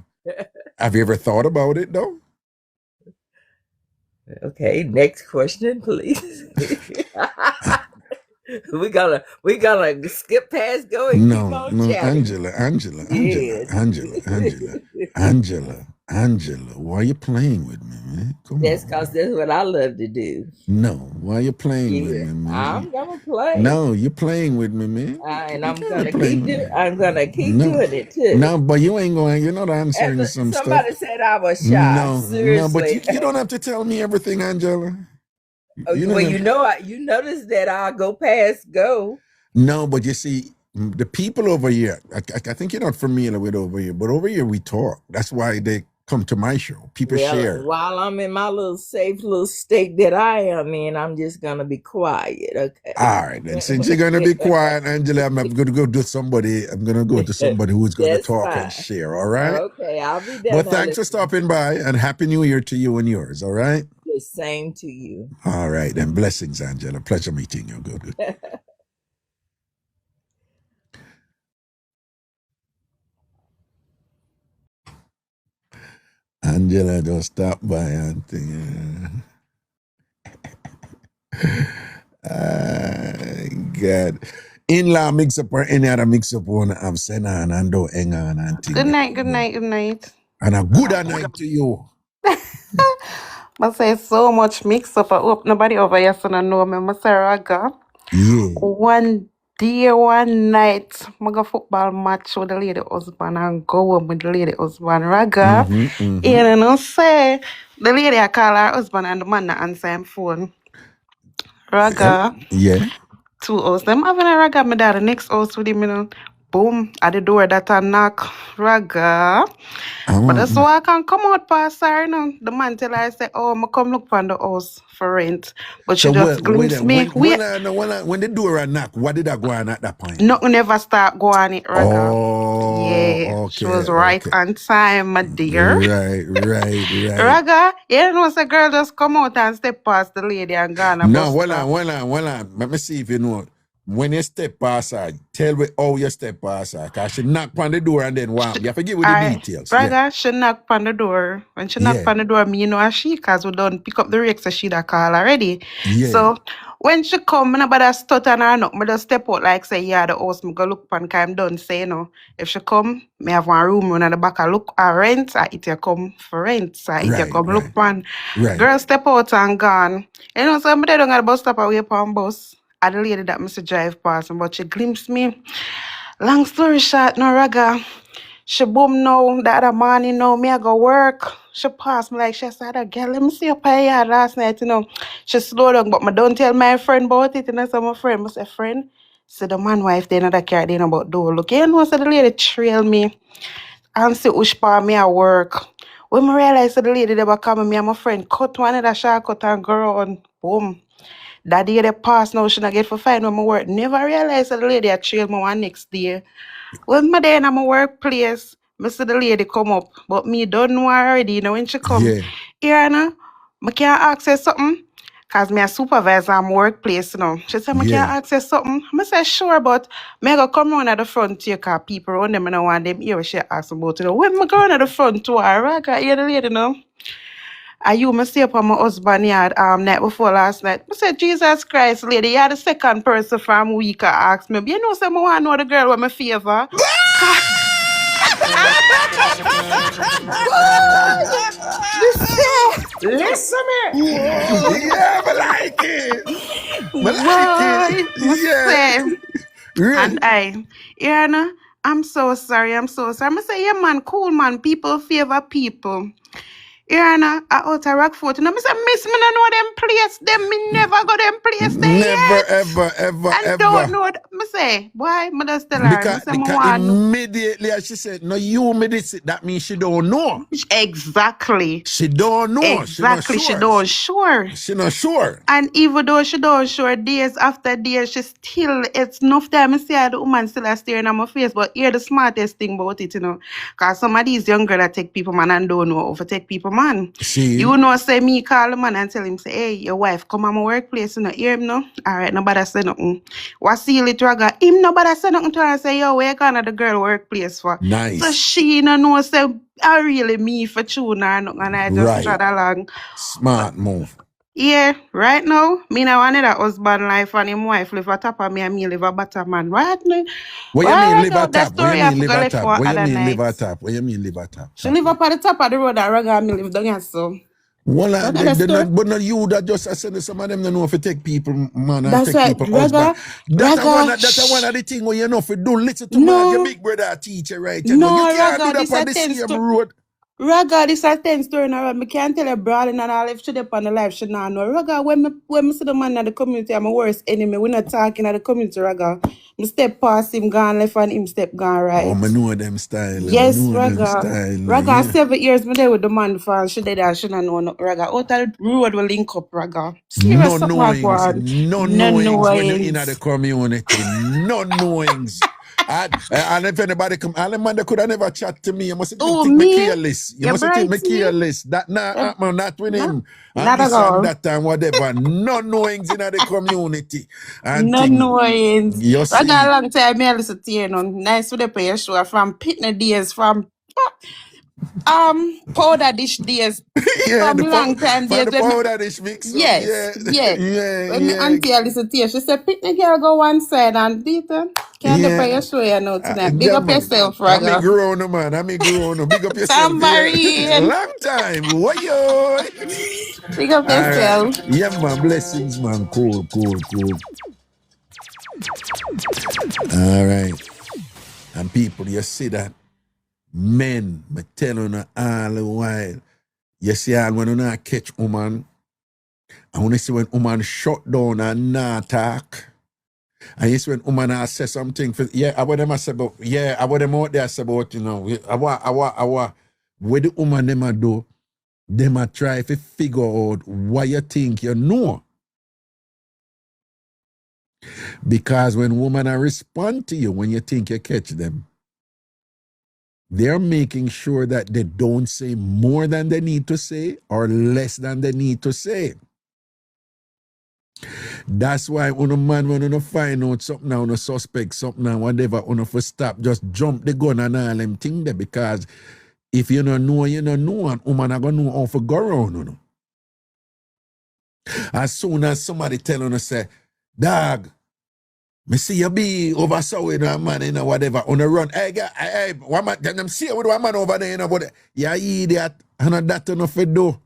Have you ever thought about it though? Okay, next question, please. we gotta skip past going. No, Angela, why are you playing with me, man? That's because that's what I love to do. No, why are you playing with me, man? I'm gonna play. No, you're playing with me, man. And I'm gonna keep doing it too. No, but you ain't going. You're not answering some stuff. Somebody said I was shy. Seriously. No, but you don't have to tell me everything, Angela. You notice that I go past go. No, but you see, the people over here, I think you're not familiar with over here, but over here we talk. That's why they come to my show. People share. While I'm in my little safe little state that I am in, I'm just gonna be quiet. Okay. All right, then since you're gonna be quiet, Angela, I'm gonna go to somebody. I'm gonna go to somebody who's gonna talk and share. All right. Okay, I'll be there. Well, thanks for stopping by, and Happy New Year to you and yours. All right. The same to you. All right, then. Blessings, Angela. Pleasure meeting you. Good. Angela just stopped by and thing. God. In-law mix-up or any other mix-up one I'm saying and do engan and thing. Good night. And a good night to you. I say so much mix-up. I hope nobody over here so know me. I say Raga. Yeah. One day, one night, I go football match with the lady husband and go home with the lady husband. Raga. And you know, say, the lady I call her husband and the man that answer him phone. Raga. Yeah. 2 hours. Them having a Raga, my dad, the next house with him, you know. Boom, at the door that I knock. Raga. But that's why I can come out past her, you know. The man tell her, I say, oh, I come look for the house for rent. But she just glimpse me. When the door knock, what did I go on at that point? Nothing never start going it, Raga. Oh, yeah. Okay, she was right on time, my dear. Right. Raga, you know, the girl just come out and step past the lady and gone. No, hold on. Let me see if you know. When you step past her, tell me how you step past her. Because she knock on the door and then wow, you have to give with the details. Raga, she knock on the door. When she knock on the door, me, you know, she, because we don't pick up the rakes, so she da call already. Yeah. So, when she come, nobody stutter her knock. I just step out like say, yeah, the house, I go look pan, because I'm done say, you know. If she come, me have one room run at the back, I look at rent, I it you come for rent. So, it you come look pan. Right. Girl step out and gone. You know, so I'm there don't at the bus stop away from bus. I the lady that Mr. drive past, but she glimpsed me. Long story short, no Raga. She boom now, the other morning now, me I go work. She passed me like she said, girl, let me see up here last night, you know. She slowed down, but I don't tell my friend about it, you know. So my friend, I say, friend, see the man wife, they know that car, they know about door. Look, you know, so the lady trail me and see which part me at work. When I realized that the lady that was coming, me and my friend cut one of the shortcut and go around. Boom. That day they pass now, she not get for fine when I work. Never realized that the lady had trailed me one next day. When my day in my workplace, I see the lady come up, but me don't know her already. You know, when she come, here, I can't ask her something. Because me a supervisor at my workplace, you know. She said, I can't ask her something. I say, sure, but I go come around at the front to you because people around them, and I want them here, she ask about, you know. When I go around at the front to her, I got hear the lady, you know. I stay up on my husband yard night before last night. I said, Jesus Christ, lady, you're the second person from week I asked me. You know, say, I want to know the girl with my favor. Listen me. Yeah, I like it. I like it. Yeah. And Yana, I'm so sorry. I'm say, yeah, man, cool, man. People favor people. Yana, I out of Rockfort. And I say, miss, me no know them place. Them, me never go them place there Never, yet. ever, And don't know. Me say, why? Me just tell her. Because immediately as she said, no, you me this, that means she don't know. Exactly. She don't know. Exactly. She don't sure. She not sure. And even though she don't sure, days after days, she still, it's enough time I see her, the woman still are staring at my face. But here the smartest thing about it, you know. Because some of these young girls that take people man and don't know how to take people man. See? You know, say me call the man and tell him, say, hey, your wife come on my workplace, you know, hear him, no? All right, nobody say nothing. What seal it, Raga? Him nobody say nothing to her and say, yo, where you gone at the girl workplace for? Nice. So she no know, say, I really me for tune her, and I just trot along. Smart move. Yeah, right now, me now want that husband life and him wife live a top of me and me live a bottom man. Right now? What you mean live a top? What you mean live a top? What you mean live a top? What you mean live a top? She live up at the top of the road that Raga me live down here, so. Well, but not you that just said some of them don't know if you take people man and that's take right. people husband. That's one of the things where you know if you do listen to man, your big brother teacher, right? You know, you can't do that on the same road. Raga, this is a 10 story in a row. I can't tell a brother and I live she up on the life. She not know. Raga, when me see the man in the community, I'm my worst enemy. We're not talking at the community, Raga. Me step past him, gone left, and him step gone right. Oh, I know them style. Yes, Raga. Raga, 7 years me there with the man for she did that. She not know no, Raga. Out of the road will link up, Raga. No knowings when you're in the community. No knowings. And if anybody come, all the man that could have never chat to me, you must think me careless. You must think me careless. That not with him. And this and that and whatever. No knowings in the community. And no knowings. You see. I got a long time I listen to you know. Nice with the pay show from Pitney days, from powder dish days. Yeah, from long time days. The powder dish mix. Yes. When me auntie I listen to you, she said Pitney girl go one side and Peter. Can't pay your show you know tonight. Big up yourself, Raga. I'm a grown man. Big up yourself. Tambourine. Long time. Why Big up yourself. Right. Yeah, man. Blessings, man. Cool. All right. And people, you see that men, me tell you all the while. You see, when you not catch woman, and when you see when woman shut down and not talk, and you see when woman say something, I want them say about, I want them out there say about, you know, what the woman them do, them try to figure out what you think you know. Because when women respond to you when you think you catch them, they're making sure that they don't say more than they need to say or less than they need to say. That's why when a man when you find out something now, you suspect something and whatever, you for stop, just jump the gun and all them thing there. Because if you don't know, you don't know, and woman are gonna know how to go around, you know. As soon as somebody tell you, say, dog, me see you be over so with a man, you know, whatever, on the run. Hey, one man, them see you with one man over there, you know, but you idiot. I know that enough to do.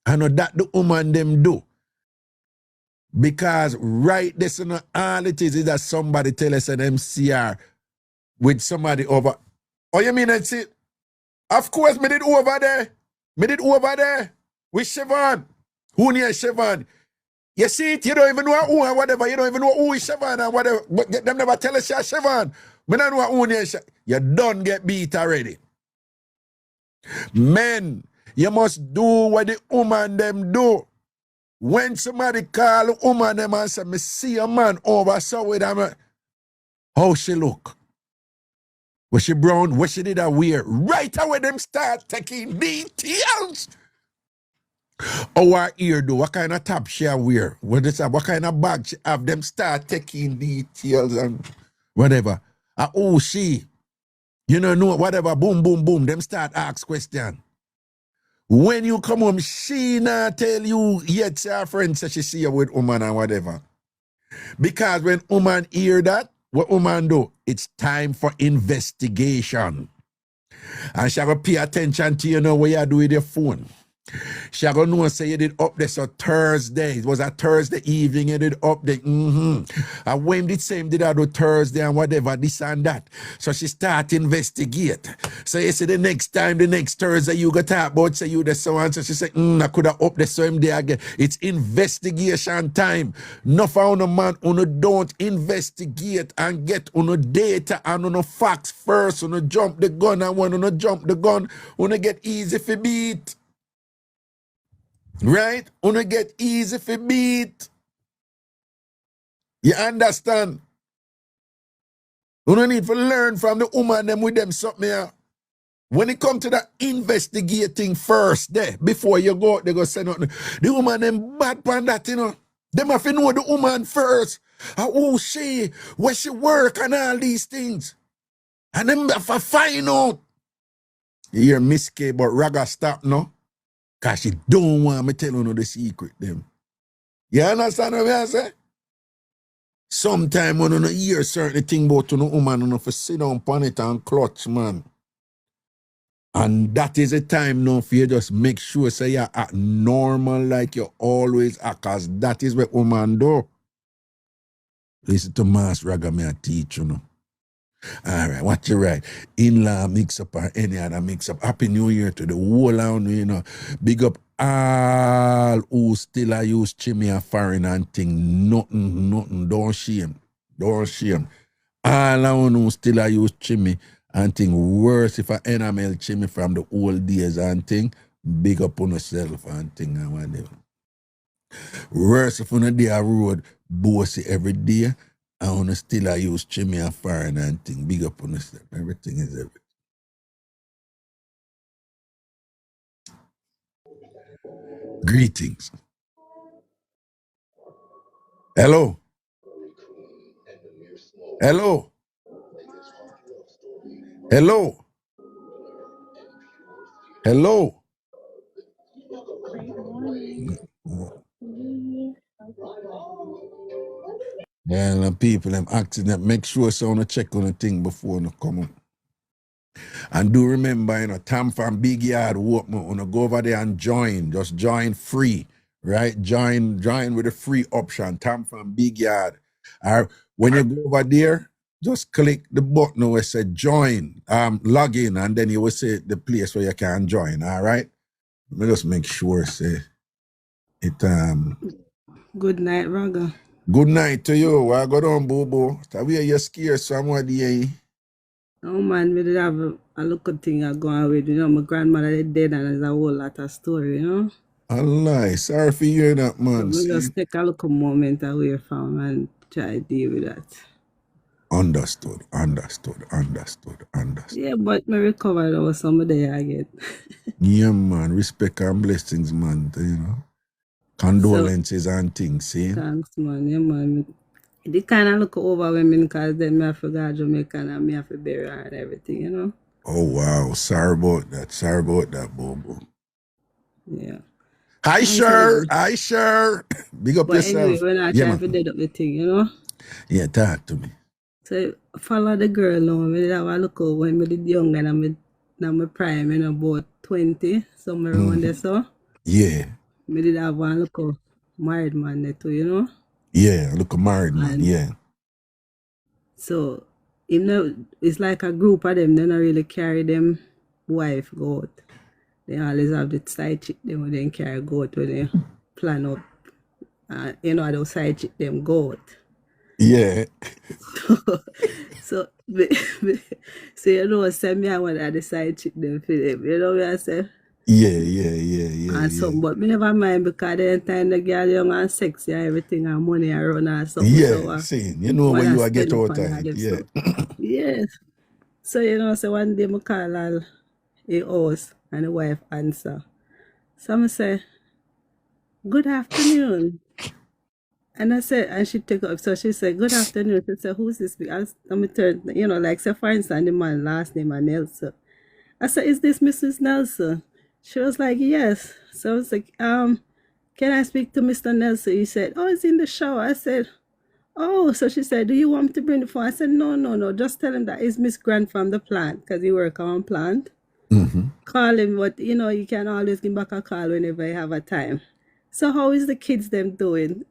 I know that the woman them do. Because right this, you know, all it is that somebody tell us an MCR with somebody over. Oh, you mean that's it? Of course, me did over there. With Siobhan. Who near Siobhan? You see it, you don't even know who or whatever. You don't even know who is Siobhan or whatever. But them never tell us you're Siobhan. Me don't know who near Siobhan. You done get beat already. Men, you must do what the woman them do. When somebody call a woman them and say, me see a man over so with them, how she look? Was she brown? What she did I wear? Right away them start taking details. Our ear do, what kind of top she wear? What kind of bag she have? Them start taking details and whatever. Oh, she, you know, whatever, boom, boom, boom. Them start ask question. When you come home, she not tell you yet, say her friend say she see you with woman and whatever. Because when woman hear that, what woman do? It's time for investigation. And she going to pay attention to you know what you do with your phone. She going to know say you did up there so Thursday. It was a Thursday evening you did up there. And when did same did I do Thursday and whatever, this and that. So she start investigate. So you say the next time, the next Thursday you go talk about say you the so and so. She say, I could have up there so him there again. It's investigation time. No for no man who don't investigate and get on data and on facts first. On jump the gun and when on jump the gun, on get easy for beat. Right? Wanna get easy for beat. You understand? You need to learn from the woman them with them something here. When it come to the investigating first there, before you go out, they go say nothing. The woman them bad pan that, you know. Them have to know the woman first. Who she, where she work and all these things. And them have to find out. You hear Miss K, but Raga stop no. Because she don't want me tell you the secret them. You understand what I say? Sometimes when you hear certain thing about a woman, you have to sit down on it and clutch, man. And that is a time now for you just make sure say you act normal like you always act, because that is what woman do. Listen to Mass Raga, me a teach you know. All right, what you right? In-law mix-up or any other mix-up. Happy New Year to the whole of you know. Big up all who still a use chimney and foreign and thing. Nothing. Don't shame. All of who still a use chimney and thing. Worse if I enamel chimney from the old days and thing. Big up on yourself and thing and whatever. Worse if on a day a road, bossy every day. I want to still use chimney and foreign and thing. Big up on yourself. Everything is everything. Greetings. Hello. Hello. Hello. Hello. Yeah, and people them accident. Make sure someone check on the thing before they come up. And do remember, you know, TamFam Big Yard open. Go over there and join. Just join free. Right? Join with the free option. TamFam Big Yard. When you go over there, just click the button where it says join, log in, and then you will see the place where you can join. All right. Let me just make sure say it. Good night, Raga. Good night to you. What go down, Bobo? Where you scared somebody? Oh man, we did have a look at thing I go on with. You know, my grandmother is dead and there's a whole lot of story, you know. Allah, sorry for hearing that, man. So we just take a look a moment away from and try to deal with that. Understood. Yeah, but me recovered over some day again. Yeah, man. Respect and blessings, man. You know. Condolences and things, see? Thanks, man. Yeah, man. They kind of look overwhelming because then me have to go to Jamaica and me have to bury her and everything, you know. Oh, wow. Sorry about that, Bobo. Yeah. Hi, sure. Big up but yourself. Anyway, we're not trying to dead up the thing, you know. Yeah, talk to me. So follow the girl now. I did have a look out when I did young and I'm a prime, you know, about 20, somewhere around there, so. Yeah. I did have one look out married man there too, you know. Yeah, look a married man, yeah. So, you know, it's like a group of them, they don't really carry them wife go out. They always have the side chick them when they carry go out when they plan up. You know, those side chick them go out. Yeah. So, so you know, send me one at the side chick them for them. You know what I say? Yeah. And some, but me never mind because the time the girl young and sexy and everything and money and run and something. Yeah, see, you know man, where you I are get spend out upon of all it. them Yeah. stuff. Yes. So you know, so one day I call all a house and the wife answer. So I say, good afternoon. And I said, and she took up. So she said, good afternoon. She said, who's this? I'm turn, you know, like, say, for instance, the man last name is Nelson. I said, is this Mrs. Nelson? She was like, yes. So I was like, can I speak to Mr. Nelson? He said, oh, he's in the shower. I said, oh. So she said, do you want me to bring the phone? I said, no. Just tell him that it's Miss Grant from the plant because he work on plant. Mm-hmm. Call him, but, you know, you can always give back a call whenever you have a time. So how is the kids them doing?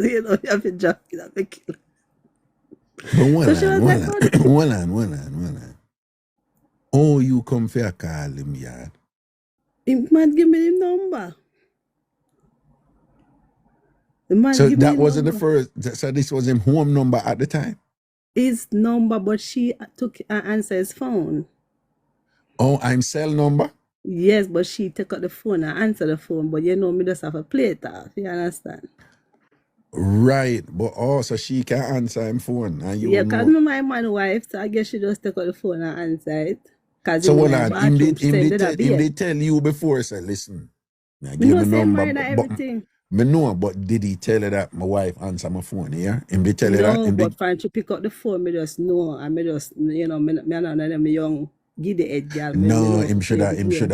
You know, you have a job, you have a killer. But So one on. Oh, you come for a call him, yard. He man give me the number. The man So give that me wasn't number. the first. So this was him home number at the time. His number, but she took and answer his phone. Oh, I'm cell number. Yes, but she took out the phone and answer the phone. But you know, me just have a play it off. You understand? Right, but also she can answer him phone, and you Yeah, know. because my man wife, so I guess she just take out the phone and answer it. So hold on, him did tell you before, say, listen, I give me number, everything. Me know, but did he tell her that my wife answer my phone, yeah? Him did tell her that? No, but when she pick up the phone, me just know, and me just, you know, me not them young, give the head girl. No, him should have give you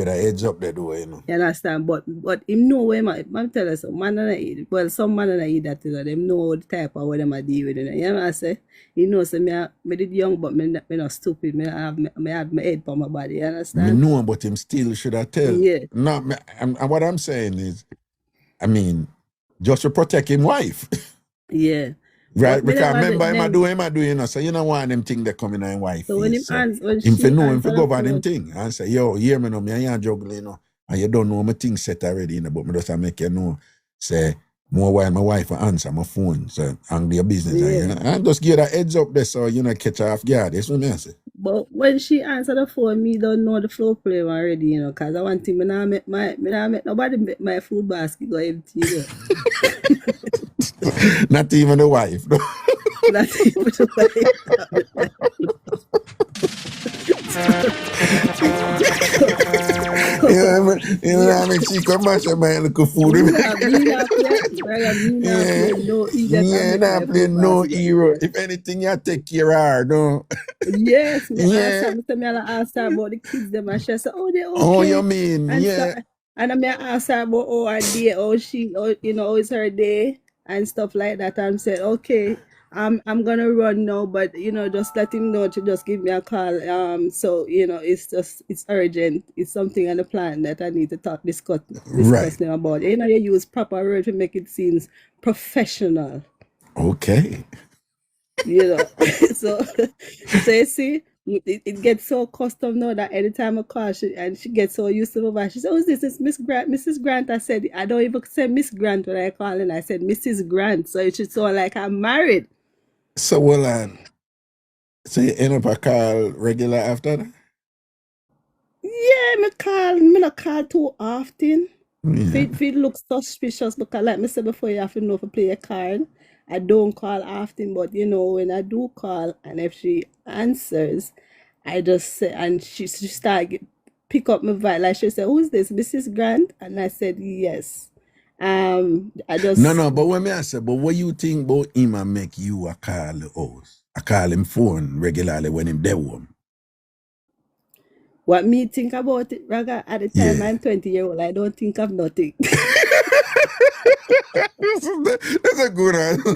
the heads up there, though, you know. You understand? But him know where man tell us, man and I, well, some man and I eat that, you know, them know the type of what them I deal with, you know. You know what I say? He knows, so me did young, but me not stupid, me have my head for my body, you understand? Me know, but him still should have tell. Yeah. No, and what I'm saying is, I just to protect him wife. Yeah. Right, because remember him I do, you know, so you know why them thing they come in and wife. So when him him for know, him for go over them thing and say, yo, hear me now, me and you juggling, you know, and you don't know my thing set already, you know, but me just make you know, say, more while my wife will answer my phone, so and your business, and, you know, and just give that heads up there so you know catch her off guard. That's what I say. But when she answer the phone, me don't know the flow play already, you know, because I want to, me not make nobody make my food basket go empty, you know. Not even the wife. No? Not even the wife. You know, I mean, she come back and buy little food. Not play no hero. If anything, you take care of her, no. Yes, me ask her about the kids, them, and she said, oh, they okay. Oh, you mean, and yeah. So, and I ask her about her day, you know, it's her day and stuff like that. And said, okay, I'm gonna run now, but you know, just let him know to just give me a call. So you know, it's urgent. It's something on the plan that I need to discuss them about. You know, you use proper word to make it seem professional. Okay. You know, so you see, it gets so custom now that anytime I call, she gets so used to my voice. She said, "Oh, this is Miss Grant, Mrs. Grant." I said, "I don't even say Miss Grant when I call, and I said Mrs. Grant." So it should sound like I'm married. So so you end up a call regular after that? Yeah, me not call too often. If it looks suspicious, because like I said before, you have to know if I play a card. I don't call often, but you know, when I do call and if she answers, I just say, and she pick up my voice, like she said, who's this, Mrs. Grant? And I said, yes. I just... No, but when I say, but what you think about him and make you a call the house? I call him phone regularly when him there home. What me think about it, Raga, at the time I'm 20-year-old, I don't think of nothing. That's a good answer.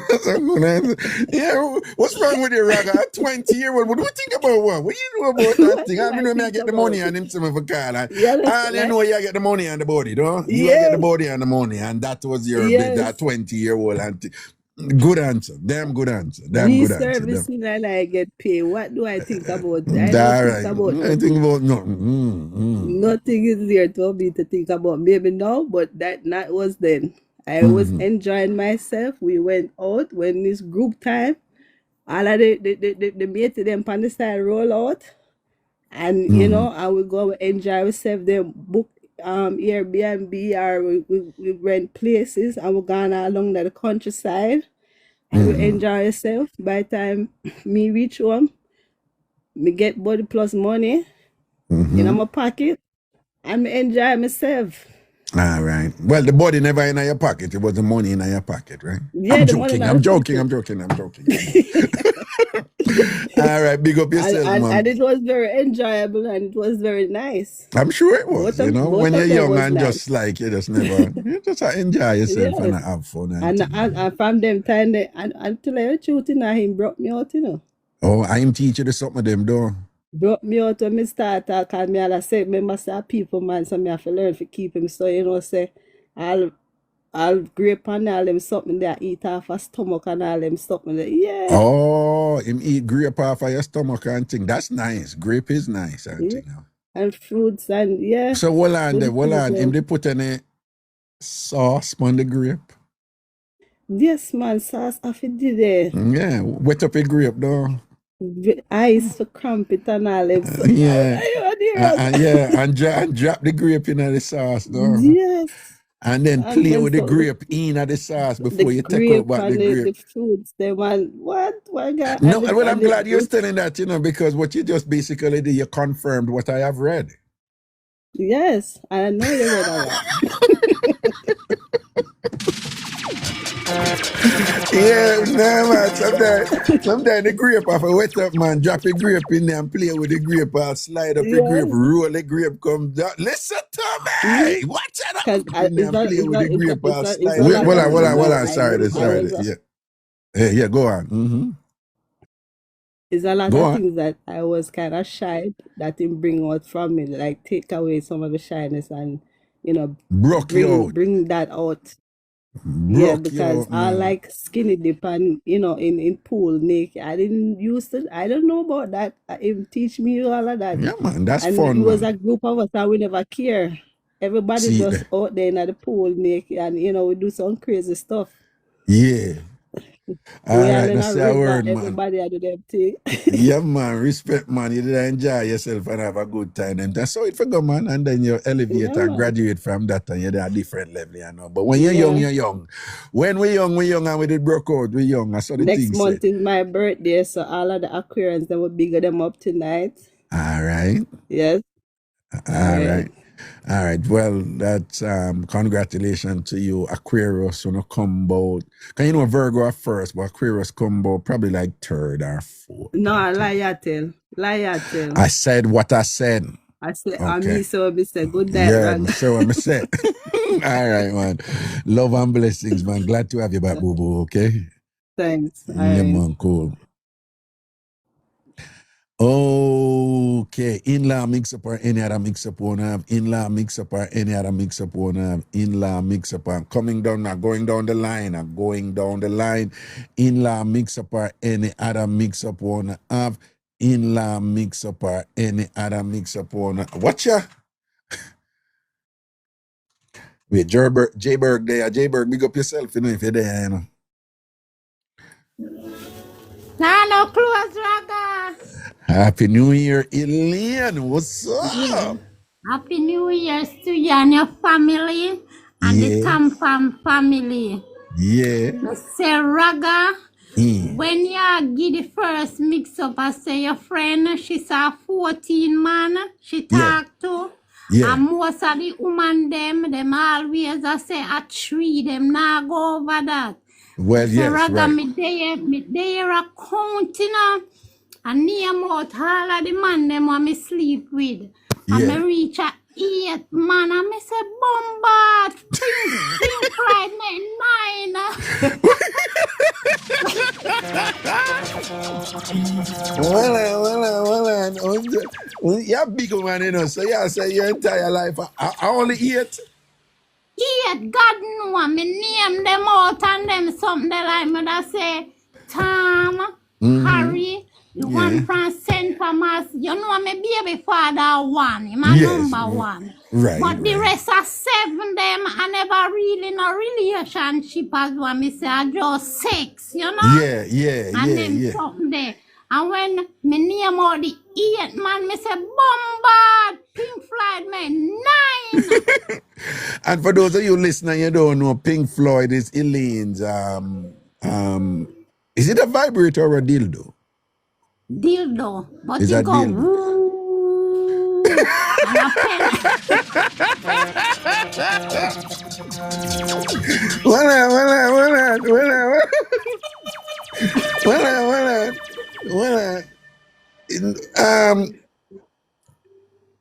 Yeah, what's wrong with you, Raga? At 20-year-old, what do you think about what? What you know about that thing? I know I get the money and him to me for call. All you know you get the money and the body, though? You get the body and the money, and that was your that 20-year-old auntie. Good answer. Damn good answer. Servicing and I get paid. What do I think about that? I think about nothing. Nothing is there to me to think about. Maybe now, but that was then. I was enjoying myself. We went out when this group time. All of the mates them on the side roll out. And you know, I would go enjoy ourselves. They book Airbnb or we rent places and we're going along the countryside and we enjoy ourselves. By the time me reach home, me get body plus money in my pocket and me enjoy myself. All right. Well, the body never in your pocket. It was the money in your pocket, right? Yeah, I'm joking. I'm joking. All right, big up yourself, man. And it was very enjoyable and it was very nice. I'm sure it was. When you're young and nice. Just like you just never, you just enjoy yourself and have fun. And from them time, and to tell you the truth, him brought me out, Oh, I'm teaching you something of them, though. Brought me out when me start because me all say, remember say people, man, so me have to learn to keep him. So, say, I'll grape and all them something that eat off a stomach and all them something that, yeah. Oh, him eat grape off of your stomach and thing. That's nice. Grape is nice, I think. And fruits and, yeah. So, hold on. Him they put any sauce on the grape? Yes, man, sauce off it did it. Yeah, wet up a grape, though. Ice for crumpet and all them. And drop the grape in the sauce, though. Yes. And then play with the grape in the sauce before you take out back the grape. The fruits, they want what? No, well, I'm glad you're telling that, because what you just basically did, you confirmed what I have read. Yes, I know you read all that. Yeah, no, man. Sometimes the grape off a wet up, man. Drop the grape in there and play with the grape. I'll slide up the grape, roll the grape, come down. Listen to me. Watch it up. Play with the grape. I'll slide up. Hold on. Sorry. Yeah, go on. It's a lot of things that I was kind of shy that didn't bring out from me, like take away some of the shyness and, bring that out. Yeah, because I like skinny dip and in pool naked. I don't know about that. Him teach me all of that. Yeah, man, that's and fun. It was a group of us and we never care. Everybody just out there in the pool naked and we do some crazy stuff. Yeah. All right, that's our word, man. Everybody do them thing. Yeah, man. Respect, man. You did enjoy yourself and have a good time. And that's how it for go, man. And then you elevate and graduate from that and you're at a different level, But when you're young, you're young. When we're young and we did broke out, we're young. I saw the Next month is my birthday, so all of the Aquarians, they will bigger them up tonight. All right. Yes. All right. Well, that's congratulations to you, Aquarius, combo. Can Virgo at first, but Aquarius combo probably like third or fourth. No, lie tell. I said what I said. I said, okay. So I said, good night. Yeah, so I said. All right, man. Love and blessings, man. Glad to have you back, boo-boo, okay? Thanks. Yeah, man, cool. Okay, in-law mix-up or any other mix-up one have, in-law mix-up or any other mix-up one have, in-law mix-up and going down the line, in-law mix-up or any other mix-up one have, in-law mix-up or any other mix-up one have. Watch ya! Wait, J-Berg there, J-Berg, big up yourself, if you're there, No close, Raga. Happy New Year, Elaine. What's up? Happy New Year to you and your family and the TamFam family. Yeah. Say, Raga, when you give the first mix-up, I say your friend, she's a 14 man, she talk to. Yeah. And most of the women, them always, I say, a 3, them not go over that. Well, yes, Raga, right. me there a counting, and name out all of the man them when me sleep with. And me reach a 8 man and me say bombard. Think pride me 9. Well, you're big man, so you say your entire life. I only 8. 8, God know. Me name them out and them something like me that say Tom, Harry. The one from St. Thomas, my baby father 1, my number 1. Right. But the rest are 7 them, I never really know no relationship as one, me say I just sex, you know? And then something there. And when me name out the 8 man, me say bombard, Pink Floyd man, 9. And for those of you listening, you don't know, Pink Floyd is Elaine's, is it a vibrator or a dildo? Dildo. But Is it that go dildo? woo. And a pen.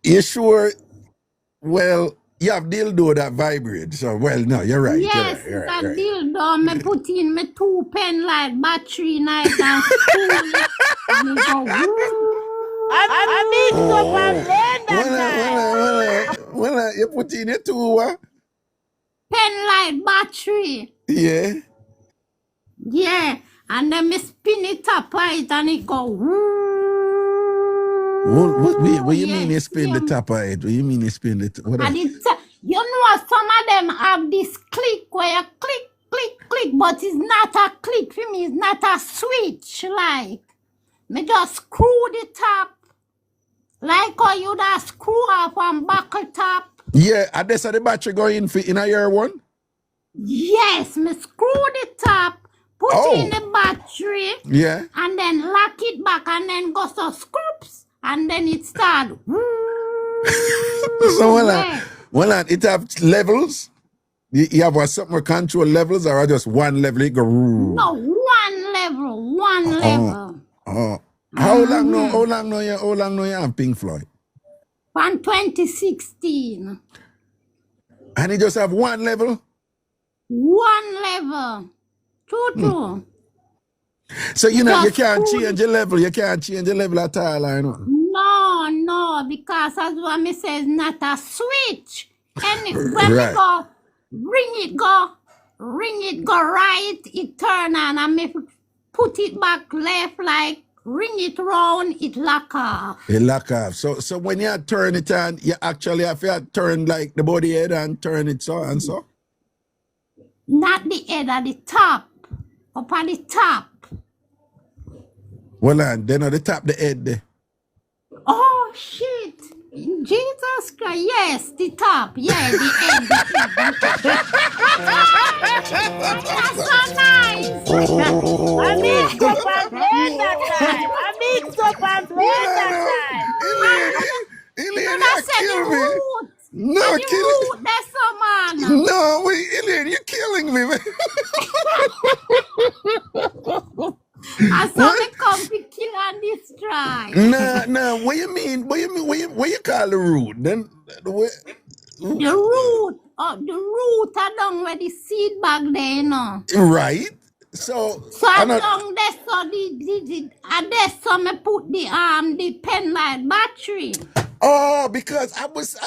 You sure? Well, you have dildo that vibrates. So, well, no, you're right. Yes, you're it's right, a right. dildo. Me put in me 2 pen light battery night and spool it. And it go woo. I mixed up An Blenda. Well, you put in your 2 what? Pen light battery. Yeah. Yeah. And then me spin it up right and it go woo. What you mean you spin the top of it? What you mean you spin the top? And you know some of them have this click where you click, click, click, but it's not a click for me. It's not a switch like. Me just screw the top. Like how you just screw off and buckle top. Yeah, and that's how the battery go in a year one? Yes, me screw the top, put in the battery, Yeah. and then lock it back, and then go so scoops, and then it start. So well, it have levels. You have something control levels, or just one level? It go. No, one level. How long now you have Pink Floyd? From 2016. And it just have one level? One level. True. So you know you can't change the level. You can't change the level at all, I know. No, because as what me say, it's not a switch. And when Right. me go, ring it go right, it turn on, and me put it back left, like ring it round, it lock off. It lock off. So when you turn it on, you actually have to turn like the body head and turn it so and so? Not the head, at the top. Up at the top. Well, and then at the top, the head there. Oh, shit. Jesus Christ. Yes, the top. Yeah, the head. That's so nice. I mixed up An Blenda time. Elaine, I you said the kill me. root. No, The root, that's so man. No, wait, Elaine, you're killing me, man. I saw me come to kill and destroy. No, what you mean? What you call the root? Then The root. The root are down where the seed bag there, you know. right? So I down there, so there, so me put the pen light battery. Oh, because I was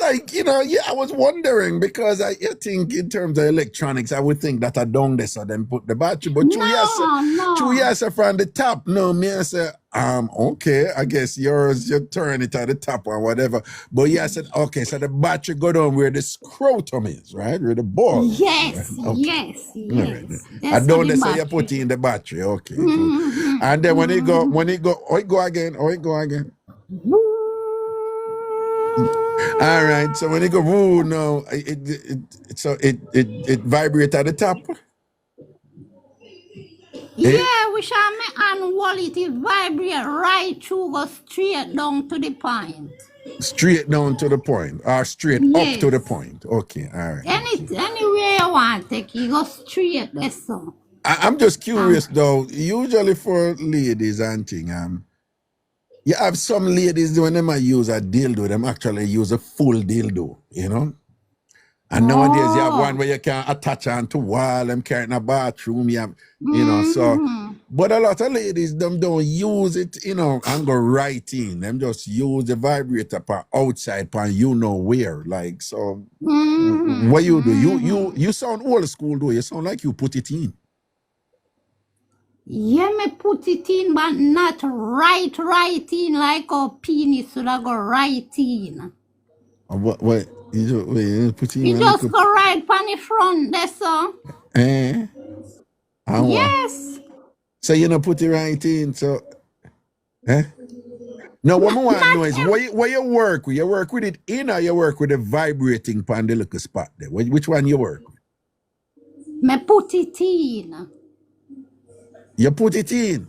like, I was wondering because I think in terms of electronics, I would think that I down there so then put the battery. But No. two years from the top. No, me I said, okay, I guess yours you turn it at the top or whatever. But yeah, I said, okay, so the battery go down where the scrotum is, right? Where the ball. Yes, right? Okay. yes. I don't know, so you put in the battery, okay. And then when it go again. All right, so when it go woo, no, it vibrate at the top. Yeah, we shall make and wallet it vibrate right through, go straight down to the point. Straight down to the point, or straight up to the point. Okay, all right. Anywhere you want, take you go straight. That's so. I'm just curious though. Usually for ladies and thing, you have some ladies when they use a dildo, them actually use a full dildo, And nowadays you have one where you can attach onto wall, them carry in a bathroom, you have, so. But a lot of ladies, them don't use it, and go right in. Them just use the vibrator part outside part where, like, so. What you do? You sound old school though. You sound like you put it in. Yeah, me put it in, but not right in, like a penis should I go right in. What? You put in You a just little... go right on the front there, so. Eh? Yes. So you know put it right in, so... Eh? Now, what I want to know is, where you work with? You work with it in or you work with the vibrating pan the little spot there? Which one you work with? Me put it in. You put it in.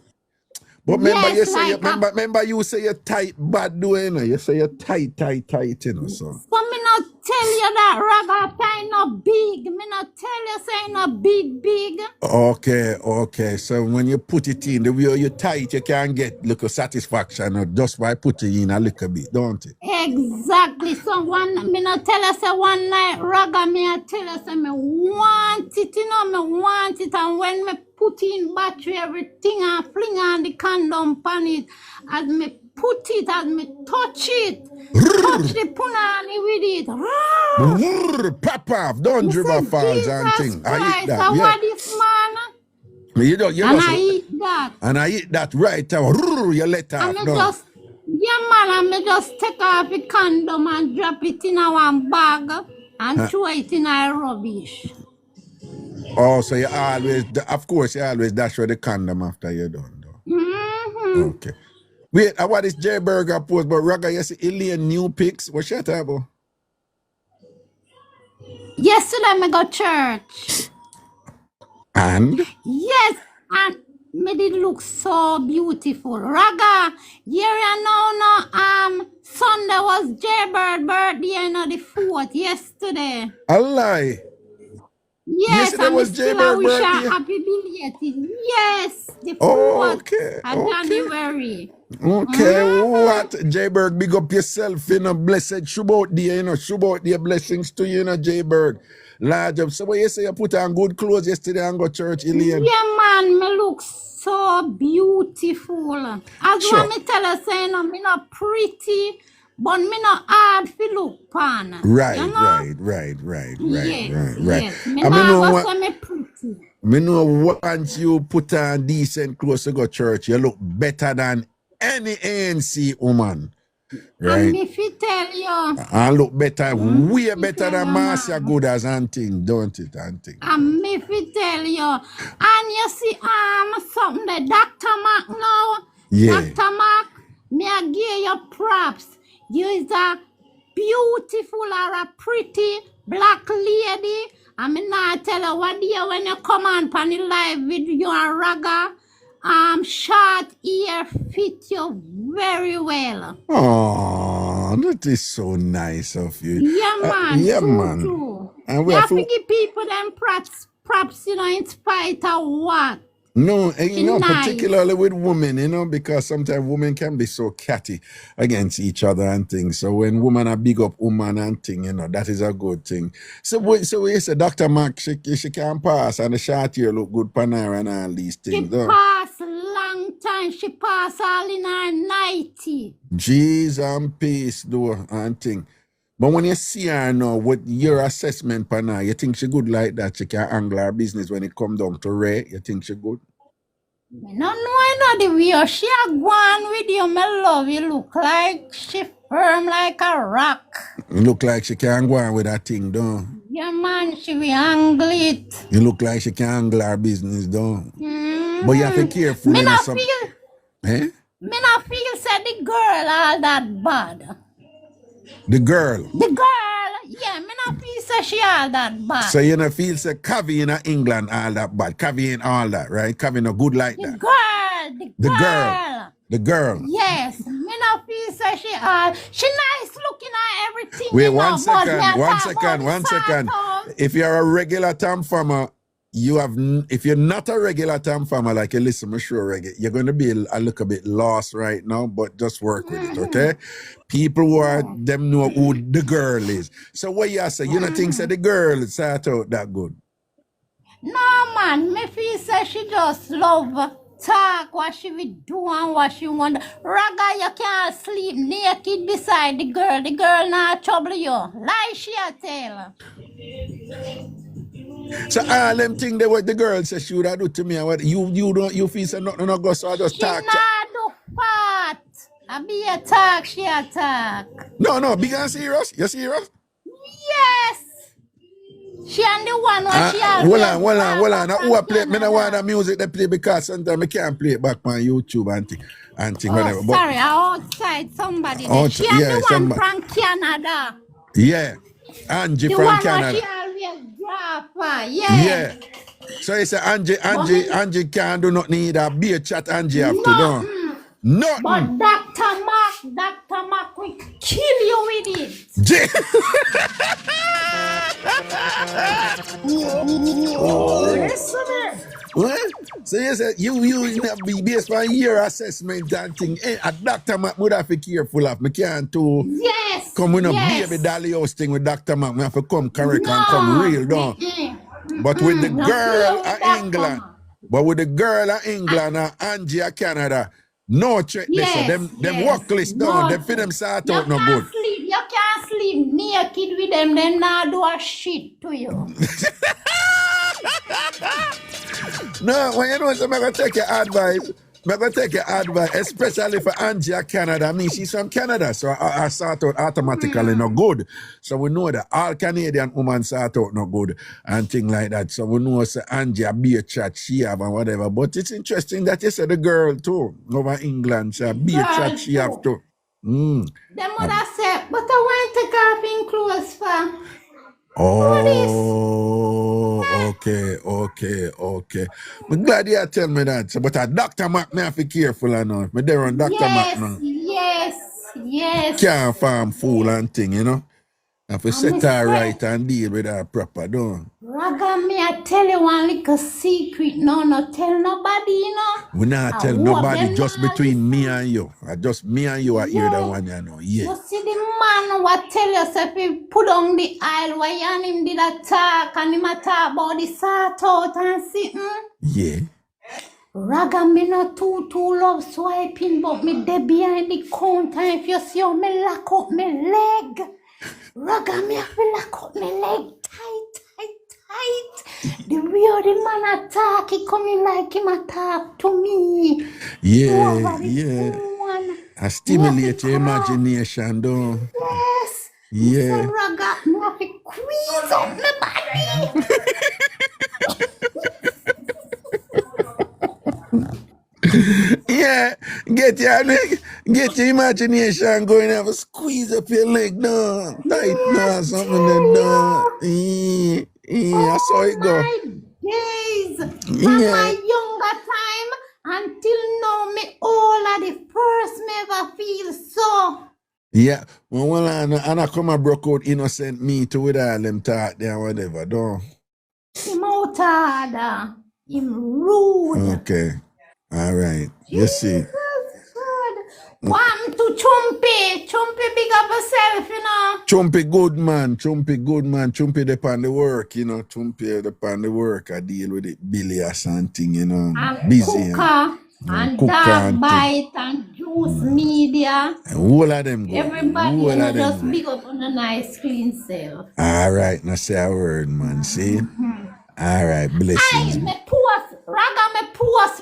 But remember, Yes, you say like remember you say you're tight bad doing, you know. You say you're tight, you know, so. So me not tell you that Raga pie not big. Me not tell you say not big. Okay. So when you put it in, the way you tight, you can get little satisfaction or just by putting in a little bit, don't it? Exactly. So me not tell you say one night Raga me I tell you say me want it, you know, me want it, and when me put in battery everything and fling on the condom pan it, as me put it, as me touch it, touch the punani with it. Pop off, don't River Falls and Jesus thing. I eat Christ, that. what this man? You And I eat that. And I eat that right now. You let off. And I just take off the condom and drop it in one bag and throw it in a rubbish. Oh, so you always, of course, you always dash with the condom after you're done, though. Okay. Wait, what is J Burger post? But Raga, you see Ilian new pics. What's your talk about? Yesterday, I go church. And? Yes, and me did look so beautiful. Raga, here you know, Sunday was J-Bird birthday, you know, the 4th, yesterday. A lie. Yes, yesterday and was still J-Bird wish her birthday? happy belated. Yes, the 4th Okay. January. Okay, what? J-Berg, big up yourself, you know, blessed Shubot day, you know, Shubot day, blessings to you, you know, J-Berg. Large up. So what you say, you put on good clothes yesterday and go church, Ilian? Yeah, man, me look so beautiful. As Sure. one me tell her, say, no, me not pretty, but me not hard for look pan. Right, you know? right. Yes. Me I mean, not go say me pretty. Me know once you put on decent clothes to go church, you look better than any ANC woman. Right? And me fi tell you. I look better, way better than Marcia Gooders and thing, don't it? And thing. And me fi tell you. And you see, something that Dr. Mac now. Yeah. Dr. Mac, me I give you props. You is a beautiful or a pretty black lady. I mean, I tell you what day when you come on the live with you and Raga, short ear fit you very well. Oh, that is so nice of you. Yeah, man. True. And you have to give people them props, you know, in spite of what. No, you know, nice. particularly with women, you know, because sometimes women can be so catty against each other and things. So when women are big up woman and thing, you know, that is a good thing. So you say Dr. Mac, she can pass and the short hair look good pan her and all these things. She pass long time. She pass all in her 90. Jeez and peace, though, and thing. But when you see her now, with your assessment pan her, you think she good like that? She can angle her business when it come down to Ray? You think she good? I don't know, I know the way she a go on with you, my love. You look like she firm like a rock. You look like she can go on with that thing, don't? Yeah, man, she will angle it. You look like she can angle her business, don't? But you have to be careful. Me not say the girl all that bad. The girl? Yeah, me not feel say she all that bad. So you don't feel say Cavi in England all that bad. Cavi ain't all that, right? Cavi no good like that. The girl. Yes, me not feel say she nice looking at everything. Wait, one second. If you're a regular TamFam, if you're not a regular TamFam, like you listen to show Reggae, you're going to be a little bit lost right now, but just work with it, okay? People who are, them know who the girl is. So what you say? You don't think that the girl start out that good? No, man. Me feel say she just love talk what she will do and what she want. Raga, you can't sleep naked beside the girl. The girl not trouble you. Lie she a tell. So all them things that what the girl says she would have do to me, and what you feel say nothing no go, so I just talk. She not do fat. I be a talk, she a talk. No, big and serious. You serious? Yes. She and the one what she always Hold on. back Who I play? from Me no want Canada. the music they play because sometimes I can't play it back on YouTube and thing Oh, whatever. But sorry, I outside somebody there. She and yeah, the one some from Canada. yeah, Angie The from one what Canada. she always drop her. Yeah. Yeah. So you say Angie can't do nothing either. Be a chat Angie have to do. Nothing. Nothing. But Dr. Mark will kill you with it. What? So you said you be based on your assessment and thing. A Dr. Mac would have to be careful of. Me can't to Yes. come with no Yes. baby dolly house thing with Dr. Mac. Me have to come correct and come real down. But with the girl of England, and Angie of Canada, no check this. So them work list down. Them for them sort out no good. You can't sleep naked with them. They not do a shit to you. No, when you know, so I'm going to take your advice. I'm going to take your advice, especially for Angie of Canada. I mean, she's from Canada, so I sort out automatically no good. So we know that all Canadian women sort out no good and things like that. So we know so Angie a be a chat she have and whatever. But it's interesting that you said the girl too over England, so be a chat she have too. The mother said, but I want to go up in clothes for. Oh, okay. I'm glad you tell me that. So, but a Dr. Mac, me have to be careful enough. Me there on Dr. Mac now. Yes. Can't farm fool and thing, you know. Have to set her right and deal with her proper, don't. Raga, me I tell you one little secret. No, tell nobody, you know. We not tell nobody, just between me and you. Just me and you are here the one, you know. Yeah. You see the man what tell yourself he put on the aisle where you and him did attack and him attack about the sort out and sitting. Yeah. Raga, me not too love swiping, but me there behind the counter. If you see how me lock up my leg. Raga, me have to lock up my leg tight. The way the man attack, he coming like him attack to me. Yeah. I stimulate your imagination, though. Yes. Yeah. So Raga, me have to squeeze up my body. Yeah, get your imagination going, have a squeeze up your leg down, tight down, something like that. I saw it go. Days from my younger time until now, me all of the first me ever feel so. Yeah, well, and I come and broke out innocent me to with all them talk there, whatever, don't. Him out harder, him rude. Okay. All right. You see. One to Chumpy. Chumpy, big up yourself, you know. Chumpy good man. Chumpy depend the work, you know. Chumpy depend the work. I deal with it bilious and thing, you know. And busy. Cooker, and Dark Bite and Juice Media. And all of them go. Everybody, you know, just big up on a nice clean self. All right. Now say a word, man. See? All right. Blessings. Me post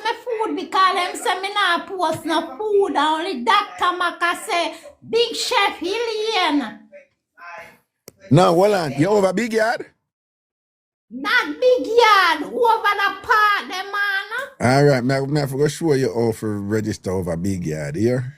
me food because them say me not post no food. Only Dr. Maka say Big Chef Hillian. No, hold on. You over Big Yard? Not Big Yard. Over the part, the man. All right. Me have to go show you how to register over Big Yard here.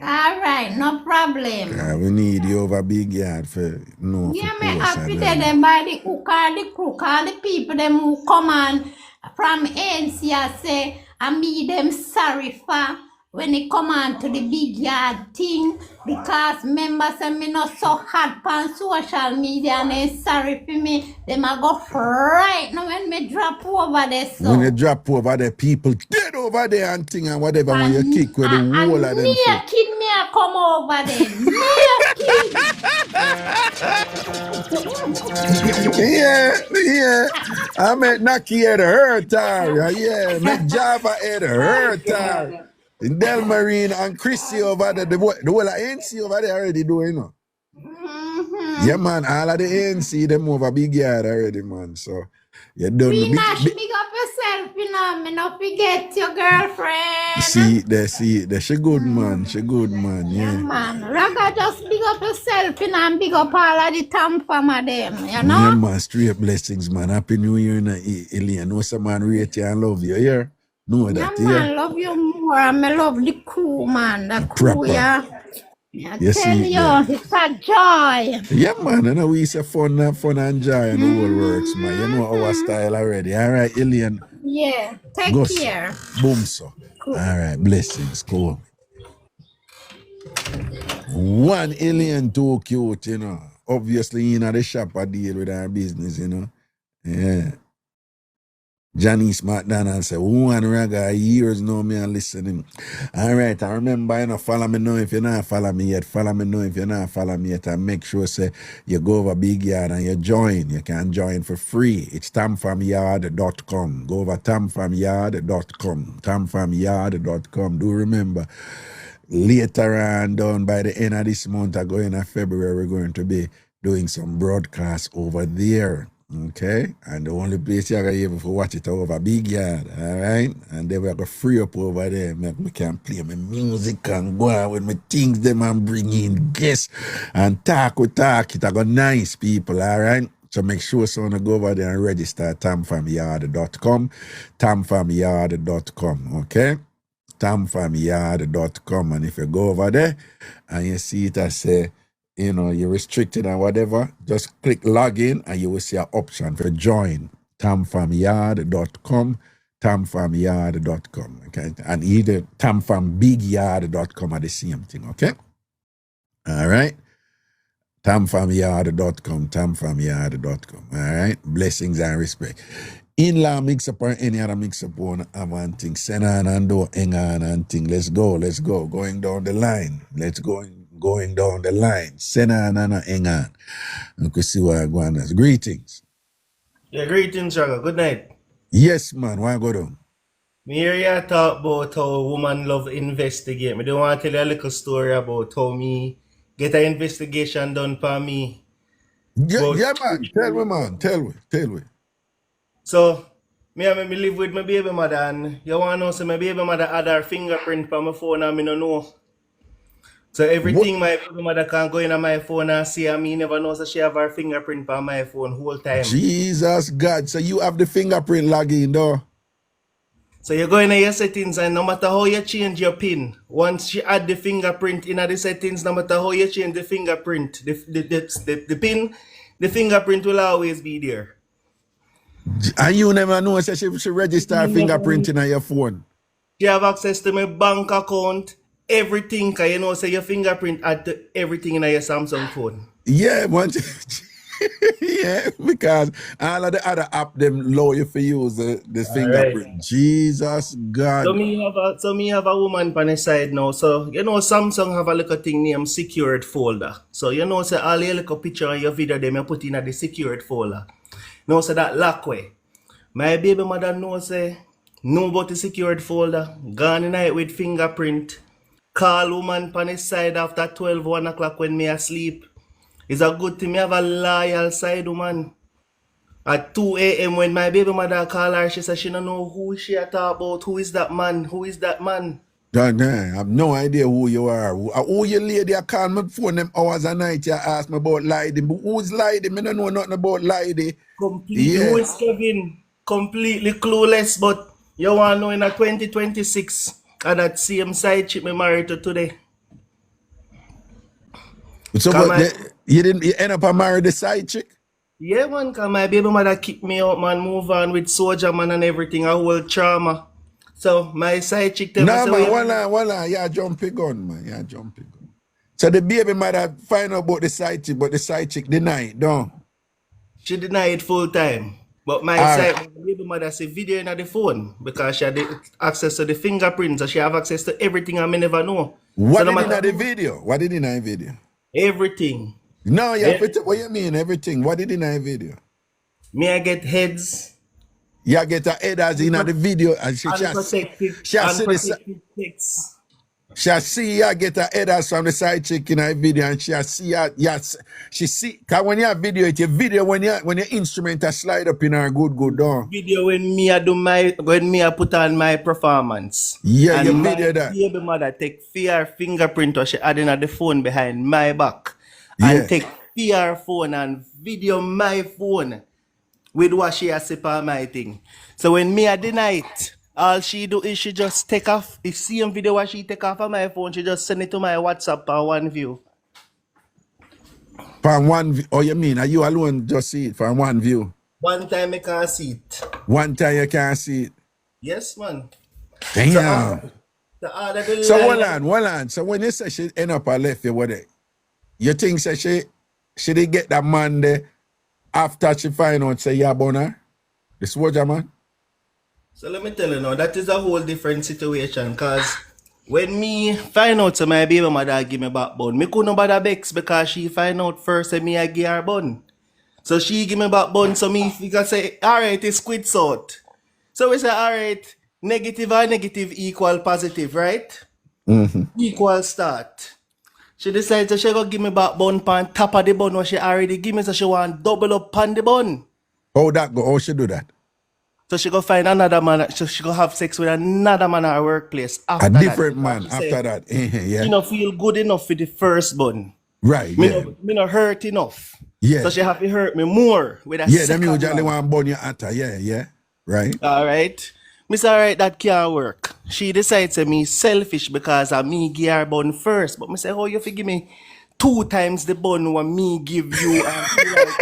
All right, no problem. We need you over Big Yard for no. Yeah, me happy that them by the cook, all the crook, all the people them who come on from ANC I say, I me them sorry for when they come on to the Big Yard thing because members say me not so hard on social media and they sorry for me. Them a go right now when me drop over there. So. When you drop over there, people dead over there and thing and whatever when you kick with the whole of them. Naked me a come over there. Yeah. I met Naki head hurt her. Yeah, met Java head hurt her. Delmarine and Chrissy over there, the whole of ANC over there already doing, you know. Yeah, man, all of the ANC, them over Big Yard already, man. So, you don't know. Nash, big up yourself, you know. Me not forget your girlfriend. See it there. She good, man. She good, man. Yeah, Yeah. man. Raga, just big up yourself, you know, and big up all of the TamFam of them, you Yeah, know. man. Straight blessings, man. Happy New Year, Alien. Know some man rate you and love you, yeah? Know Yeah, that, yeah? man, love you more. And I love the crew, man. The crew, Proper. yeah. I You tell see it there. you, it's a joy. Yeah, man. I know we say fun and joy and the whole works, man. You know our style already. All right, Alien. Yeah, take Go. care. Boom, so. Cool. All right, blessings. Cool. 1 alien too cute, you know. Obviously, you know, the shop I deal with our business, you know. Yeah. Janice McDonald said, one Raga, years know me and listening. All right, I remember, you know, follow me now if you're not follow me yet. Follow me now if you're not follow me yet. And make sure, say, you go over Big Yard and you join. You can join for free. It's tamfamyard.com. Go over tamfamyard.com. Tamfamyard.com. Do remember, later on, down by the end of this month, going in February, we're going to be doing some broadcasts over there. Okay, and the only place you're going to be able to watch it over Big Yard, all right? And then we're going to free up over there. Me can play my music and go on with my things, them and bring in guests and talk. It I got nice people, all right? So make sure someone go over there and register at tamfamyard.com, tamfamyard.com, okay? tamfamyard.com, and if you go over there and you see it as say, you know, you're restricted and whatever, just click login and you will see an option for join. tamfamyard.com, tamfamyard.com, okay? And either tamfambigyard.com are the same thing, okay? All right? tamfamyard.com, tamfamyard.com, all right? Blessings and respect. In-law mix-up or any other mix-up one, I want things. Send on and do, hang on and thing. Let's go. Going down the line. Going down the line. Send on and hang on. And we see what I'm going on. Greetings. Yeah, greetings, Raga. Good night. Yes, man. Why go down? Me hear you talk about how woman love investigate. Me don't want to tell you a little story about how me get an investigation done for me. Yeah, man. Tell me, man. Tell me. So, me live with my baby mother, and you want to know, so my baby mother had her fingerprint on my phone and me don't know. So everything my baby mother can go in on my phone and see, and me never know, so she have her fingerprint on my phone whole time. Jesus God. So you have the fingerprint login though? So you go in your settings, and no matter how you change your PIN, once she add the fingerprint in the settings, no matter how you change the fingerprint, the PIN, the fingerprint will always be there. And you never know, so she register her fingerprint in your phone. She have access to my bank account, everything, because you know, say your fingerprint add to everything in your Samsung phone. Yeah, but yeah, because all of the other app them allow you to use the fingerprint. Right. Jesus God. So me have a woman on the side now. So you know, Samsung have a little thing named secured folder. So you know, say all your little picture and your video them you put in the secured folder. Now say that lock way. My baby mother know about the secured folder. Gone in night with fingerprint. Call woman on the side after 12, 1 o'clock when me asleep. It's a good thing me have a loyal side woman. At 2 a.m. when my baby mother call her, she said she don't know who she talk about. Who is that man? I have no idea who you are. Who you lady I call my phone them hours a night you ask me about Lady. But who's Lady? Me don't know nothing about Lady. Completely. Who is Kevin? Completely clueless, but you want to know in a 2026 and that same side chick me married to today. So you end up married the side chick? Yeah, man, because my baby mother kicked me out, man, move on with soldier, man, and everything, a whole trauma. So my side chick tell me... No, man, one line, you're jumping gun, man, So the baby mother find out about the side chick, but the side chick deny it, don't? She deny it full time. But my baby mother see video in the phone because she had access to the fingerprints, so she have access to everything I may never know. What did in the video? What did in the video? Everything. No, what you mean everything? What did in the video? Me I get heads. You get a head as in the video and she unprotected text. She see ya get her headers from the side chick in her video, and she see ya, yes, she see, cause when you have video, it's a video when your instrument a slide up in her good down. Video when me I put on my performance. Yeah, and your my video that. baby mother take fear fingerprint or she adding at the phone behind my back. Yeah. And take fear phone and video my phone with what she has said on my thing. So when me I deny it, all she do is she just take off the same video what she take off of my phone, she just send it to my WhatsApp on one view. From one view, oh you mean, are you alone just see it from one view? One time I can't see it. One time you can't see it. Yes, man. Damn. So, So hold on. So when you say she end up and left you, what you think say she did get that man there after she find out say yeah boner? The soldier man? So let me tell you now, that is a whole different situation because when me find out so my baby mother give me backbone, me couldn't bother Bex because she find out first and me I give her bun. So she give me backbone, so me can say, alright, it's quits out. So we say, alright, negative or negative equal positive, right? Equal start. She decides that she go give me backbone pan top of the bun what she already give me, so she want double up on the bun. How that go? How she do that? So she go find another man, so she go have sex with another man at her workplace after A that. different man She after say, that. Yeah. She not feel good enough for the first bun. Right, Me, yeah. me not hurt enough. Yeah. So she have to hurt me more with a Yeah, them second usually one. want burn your atta. Yeah. Right? Alright. Miss alright, that can't work. She decides to me selfish because I me give her bun first. But me say, oh, you forgive me 2 times the bun what me give you and feel like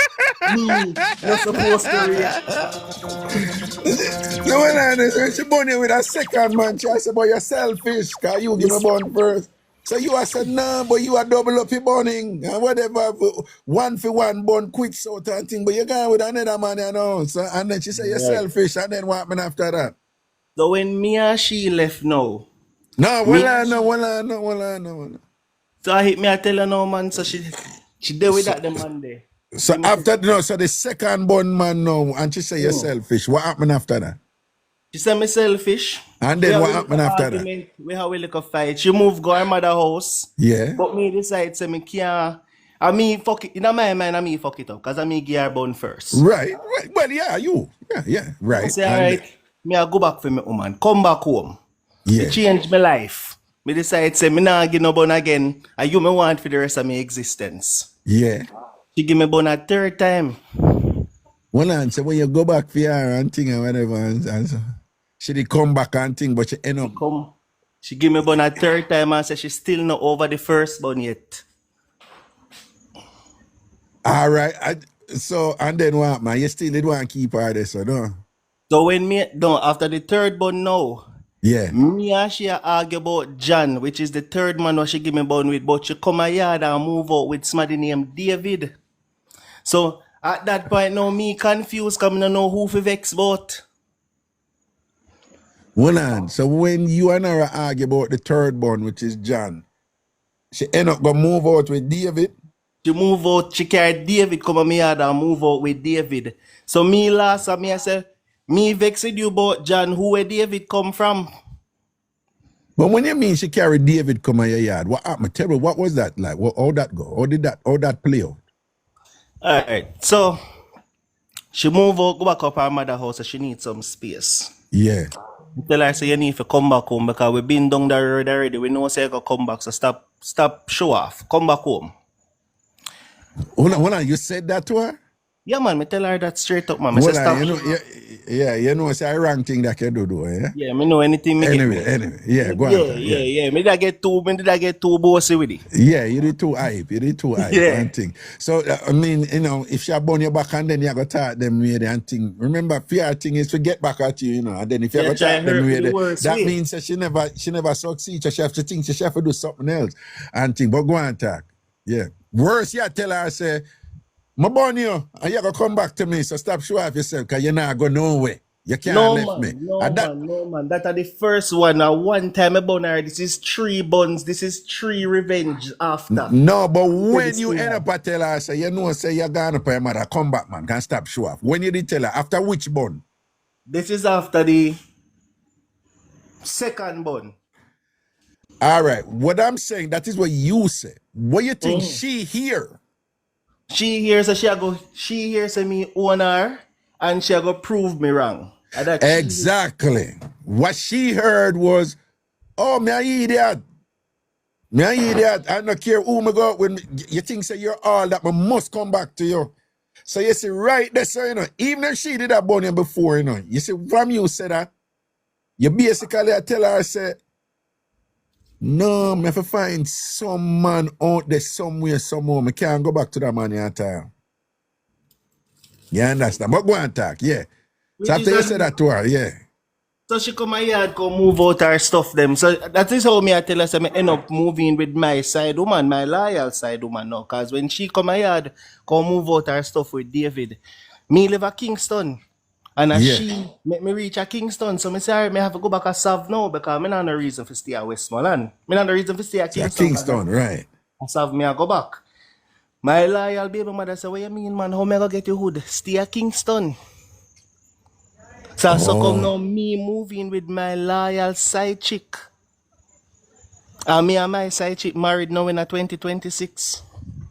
me not supposed to react. So when she burn you with a second man, she say, but you're selfish, cause you give me bun first. So you are said, no, but you are double up your burning and whatever, 1 for 1 bun quits out and thing, but you're going with another man, you know. So, and then she say you're selfish, and then what happened after that? So when me and she left now, No, me- no. so I hit me, I tell her no man, so she did with that the Monday. So after, so the second bun man now, and she say you're selfish. What happened after that? She said me selfish. And then what happened after that? We have a little fight. She moved go her mother house. Yeah. But me decide say me can't. I mean fuck it. In my mind I mean fuck it up. Cause I me give her bun first. Right. Well, yeah, you. Yeah, right. I say alright, me I go back for me woman. Come back home. Yeah. It changed my life. Me decide say me nah give no bun again. And you me want for the rest of my existence. Yeah. She give me bun a 3rd time. One answer when you go back for her and thing and whatever, and so she did come back and thing, but she end up. She give me bun a 3rd time and say she still not over the first bun yet. All right. So and then what, man? You still did want to keep her there, so no? So when after the 3rd bun now, Yeah. me and she argue about John, which is the 3rd man what she give me bun with, but she come a yard and move out with somebody named David. So at that point now, me confused, because I don't know who for vex about. One on. So when you and her argue about the 3rd bun, which is John, she end up gonna move out with David. She move out, she carry David come a me yard and move out with David. So me last time me I say, me vex with you about John, where David come from. But when you mean she carried David come on your yard, what happened? Tell me, what was that like? How that go? How that play out? Alright, so she move out, go back up her mother house, so she need some space. Yeah. Tell her say you need to come back home because we've been down the road already. We know say you go come back, so stop show off. Come back home. Hold on, you said that to her? Yeah, man, me tell her that straight up, man. Me say Hold stop. on, you know it's a wrong thing that you do, yeah? Yeah, me know anything me Anyway, yeah, go on. Yeah. Me did I get too bossy with it. Yeah, you did too hype. Yeah. And thing. So, I mean, you know, if she burn your back and then you go talk them way and thing. Remember, fear thing is to get back at you, you know, and then if you go talk them way, that means that she never succeed. So she have to think, she have to do something else and thing. But go on talk. Yeah. Worse, you tell her, say, my burn you, and you go come back to me, so stop show off yourself, because you're not going nowhere. You can't left me. No, man. That are the first one. One time I burn her, this is 3 buns, this is 3 revenge after. No, but when you end up at tell her, say, you know, say you're gone up your mother, come back, man, can't stop show off. When you did tell her, after which bun? This is after the 2nd bun. All right. What I'm saying, that is what you say. What you think she hear? She hears she hears me own her and she go prove me wrong. And that Exactly. What she heard was, oh, me a idiot. Me a idiot. I don't care who me go out with. You think say you're all that, but must come back to you. So you see right there, so you know, even if she did that bunny before, you know, you see from you say that, you basically tell her, say, no, me have to find some man out there somewhere, somehow. Me can't go back to that man at time. You understand? But go and talk, yeah. So after you say that to her, yeah. So she come my yard, come move out her stuff them. So that is how me I tell her, say me end up moving with my side woman, my loyal side woman now. Cause when she come my yard, come move out her stuff with David. Me live at Kingston. And as she make me reach a Kingston. So me say, alright, me have to go back to Sav now because me not no reason for stay at Westmoreland. Me not no reason for stay at Kingston. Kingston, right. Sav me I go back. My loyal baby mother say, what you mean, man? How me I go get your hood? Stay at Kingston. So come now me moving with my loyal side chick. And me and my side chick married now in 2026.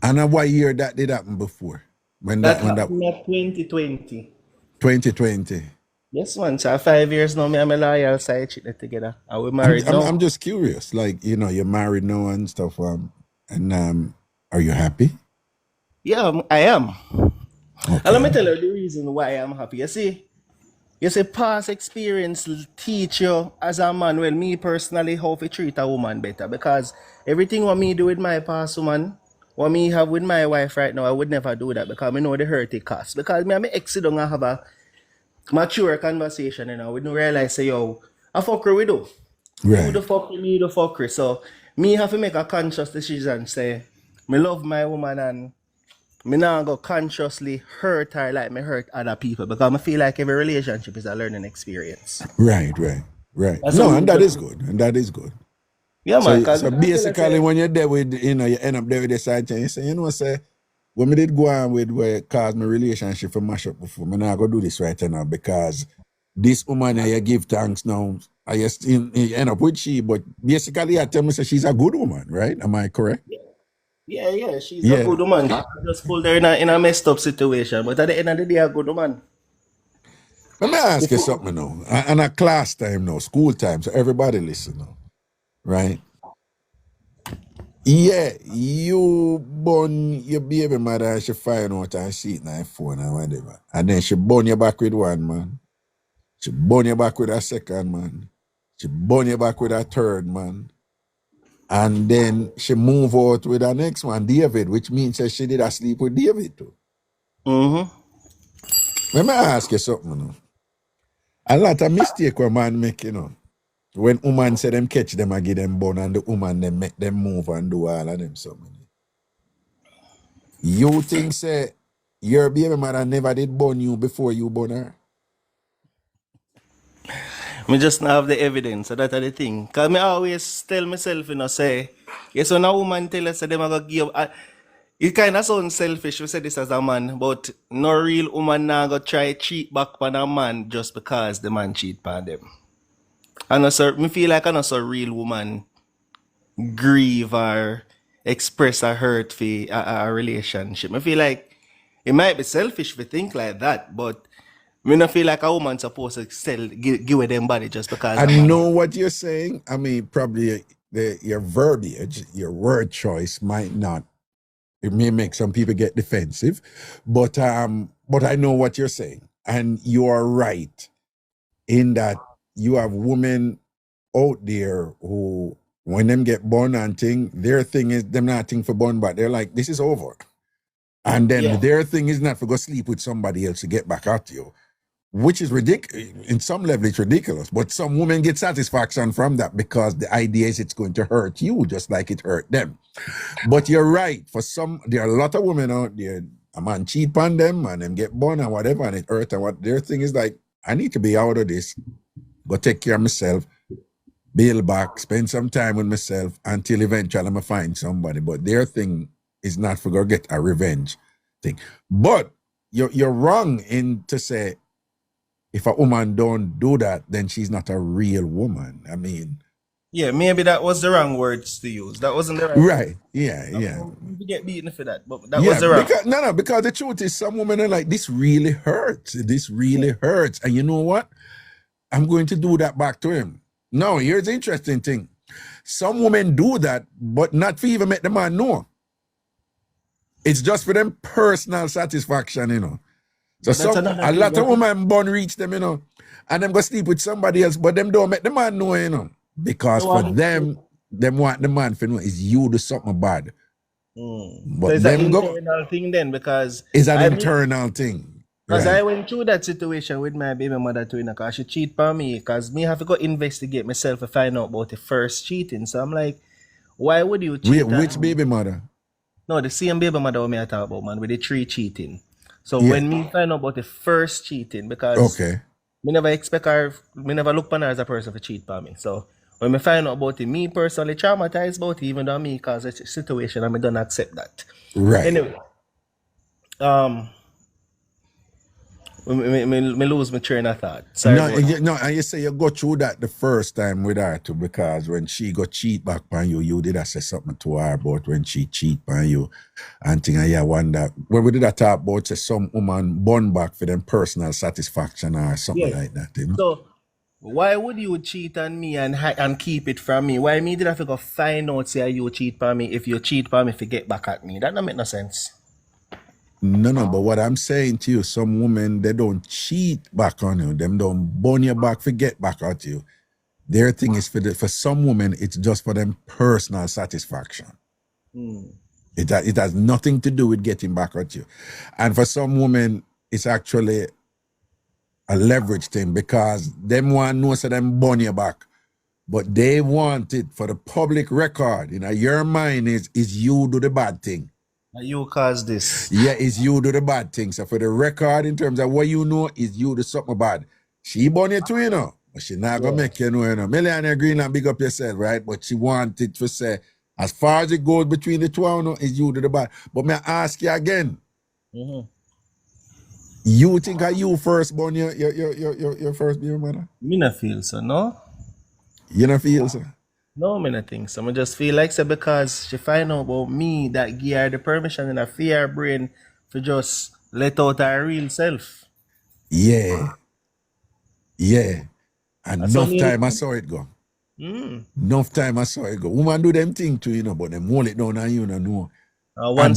And what year that did happen before? That happened in 2020. 2020. Yes, man. So 5 years now, me and my loyal side chick together. And we married now. I'm just curious. Like, you know, you're married now and stuff. And are you happy? Yeah, I am. Okay. And let me tell you the reason why I'm happy. You see, past experience teach you as a man, well, me personally, how to treat a woman better. Because everything what me do with my past woman, what me have with my wife right now, I would never do that because I know the hurt it costs. Because me and my ex don't have a mature conversation, you know. We don't realize, say, yo, I fucker we do. Right. You the fuck with me, the fucker. So, me have to make a conscious decision, say, me love my woman and me now go consciously hurt her like me hurt other people because I feel like every relationship is a learning experience. Right. No, and that is good. Yeah, so, man. So basically, when you're there with, you know, you end up there with the side chain, you say, you know, say, when me did go on with where caused my relationship for mash up before, me now go do this right now because this woman you give thanks now, I just you end up with she, but basically I tell me say she's a good woman, right? Am I correct? Yeah, she's a good woman. I just pulled her in a messed up situation, but at the end of the day, a good woman. Let me ask you something now. And a class time now, school time, so everybody listen now, right? Yeah, you born your baby mother and she find out and she eat her phone and whatever. And then she burn you back with one man. She burn you back with a second man. She burn you back with a third man. And then she move out with her next one, David, which means that she did a sleep with David too. Let me ask you something now. A lot of mistake when man make, you know. When woman say them catch them and give them bone and the woman them make them move and do all of them something. You think say your baby mother never did born you before you born her? Me just not have the evidence, so that's the thing. Because me always tell myself, you know, say, yes, when a woman tell us that them are going to give, it kind of sounds selfish, we say this as a man, but no real woman now go try cheat back on a man just because the man cheat on them. And also, me feel like I'm not a real woman grieve or express a hurt for a relationship. I feel like it might be selfish to think like that, but I don't feel like a woman supposed to give them body just because. I know what you're saying. I mean, probably your verbiage, your word choice might not. It may make some people get defensive, but I know what you're saying, and you are right in that you have women out there who, when them get born and thing, their thing is them not think for born, but they're like, this is over, and then their thing is not for go sleep with somebody else to get back at you. Which is ridiculous. In some level, it's ridiculous. But some women get satisfaction from that because the idea is it's going to hurt you just like it hurt them. But you're right. There are a lot of women out there, a man cheat on them and them get born and whatever and it hurt. And what their thing is like, I need to be out of this, go take care of myself, bail back, spend some time with myself until eventually I'm going to find somebody. But their thing is not for go get a revenge thing. But you're wrong in to say, if a woman don't do that, then she's not a real woman. I mean, Yeah, maybe that was the wrong words to use. That wasn't the right word. Right. Yeah, yeah. You get beaten for that, but that was Yeah, the wrong. because the truth is some women are like, this really hurts. This really hurts. And you know what? I'm going to do that back to him. No, here's the interesting thing. Some women do that, but not for even make the man know. It's just for them personal satisfaction, you know. So a lot of women born reach them, you know, and them go sleep with somebody else, but them don't make the man know, you know. Because for them want the man to know is you do something bad. But so it's an internal thing then, because it's an internal thing. Because I went through that situation with my baby mother too, you know, because she cheat on me, because me have to go investigate myself to find out about the first cheating. So I'm like, why would you cheat? Which baby mother? No, the same baby mother me I talk about, man, with the 3 cheating. So when me find out about the first cheating, because me never expect her, me never look upon her as a person to cheat on me. So when me find out about it, me personally traumatized about it, even though me cause a situation and me don't accept that. Right. Anyway, me lose my train of thought. Sorry. And you say you go through that the first time with her too, because when she go cheat back on you, you did say something to her about when she cheat on you. And thing I wonder, when we did that talk about say some woman born back for them personal satisfaction or something like that, you know? So why would you cheat on me and keep it from me? Why me did I have to go find out say you cheat on me if you cheat on me if you get back at me? That don't make no sense. No, but what I'm saying to you, some women, they don't cheat back on you. Them don't burn your back for get back at you. Their thing is for some women, it's just for them personal satisfaction. It has nothing to do with getting back at you. And for some women, it's actually a leverage thing, because them want to know so them burn your back. But they want it for the public record. You know, your mind is you do the bad thing. You cause this. Yeah, it's you do the bad thing. So for the record, in terms of what you know, is you do something bad. She born you too, you know. But she not gonna make you know, you know. Millionaire Greenland, big up yourself, right? But she wanted to say, as far as it goes between the two, you know, is you do the bad. But may I ask you again? You think are you first born your first baby mother? Me not feel so, no? You not feel so? No, me not think so. I just feel like so because she find out about me that give her the permission and I fear her brain to just let out her real self. Yeah. Yeah. And enough time I saw it go. Enough time I saw it go. Woman do them thing too, you know, but them hold it down on you know. And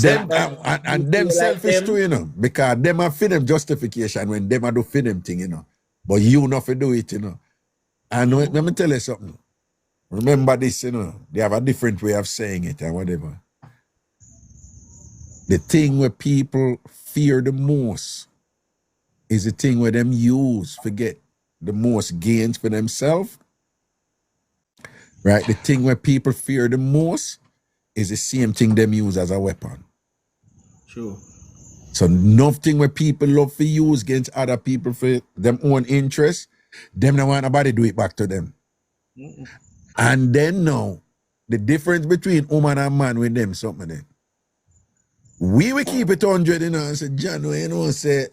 them selfish like too, you know, because them have for them justification when them a do for them thing, you know. But you not for do it, you know. And let me tell you something. Remember this, you know, they have a different way of saying it and whatever. The thing where people fear the most is the thing where them use forget the most gains for themselves. Right? The thing where people fear the most is the same thing them use as a weapon. True. So nothing where people love to use against other people for them own interest, them don't want nobody do it back to them. And then now, the difference between woman and man with them, something then. We will keep it 100, you know, and say, John, you know, say,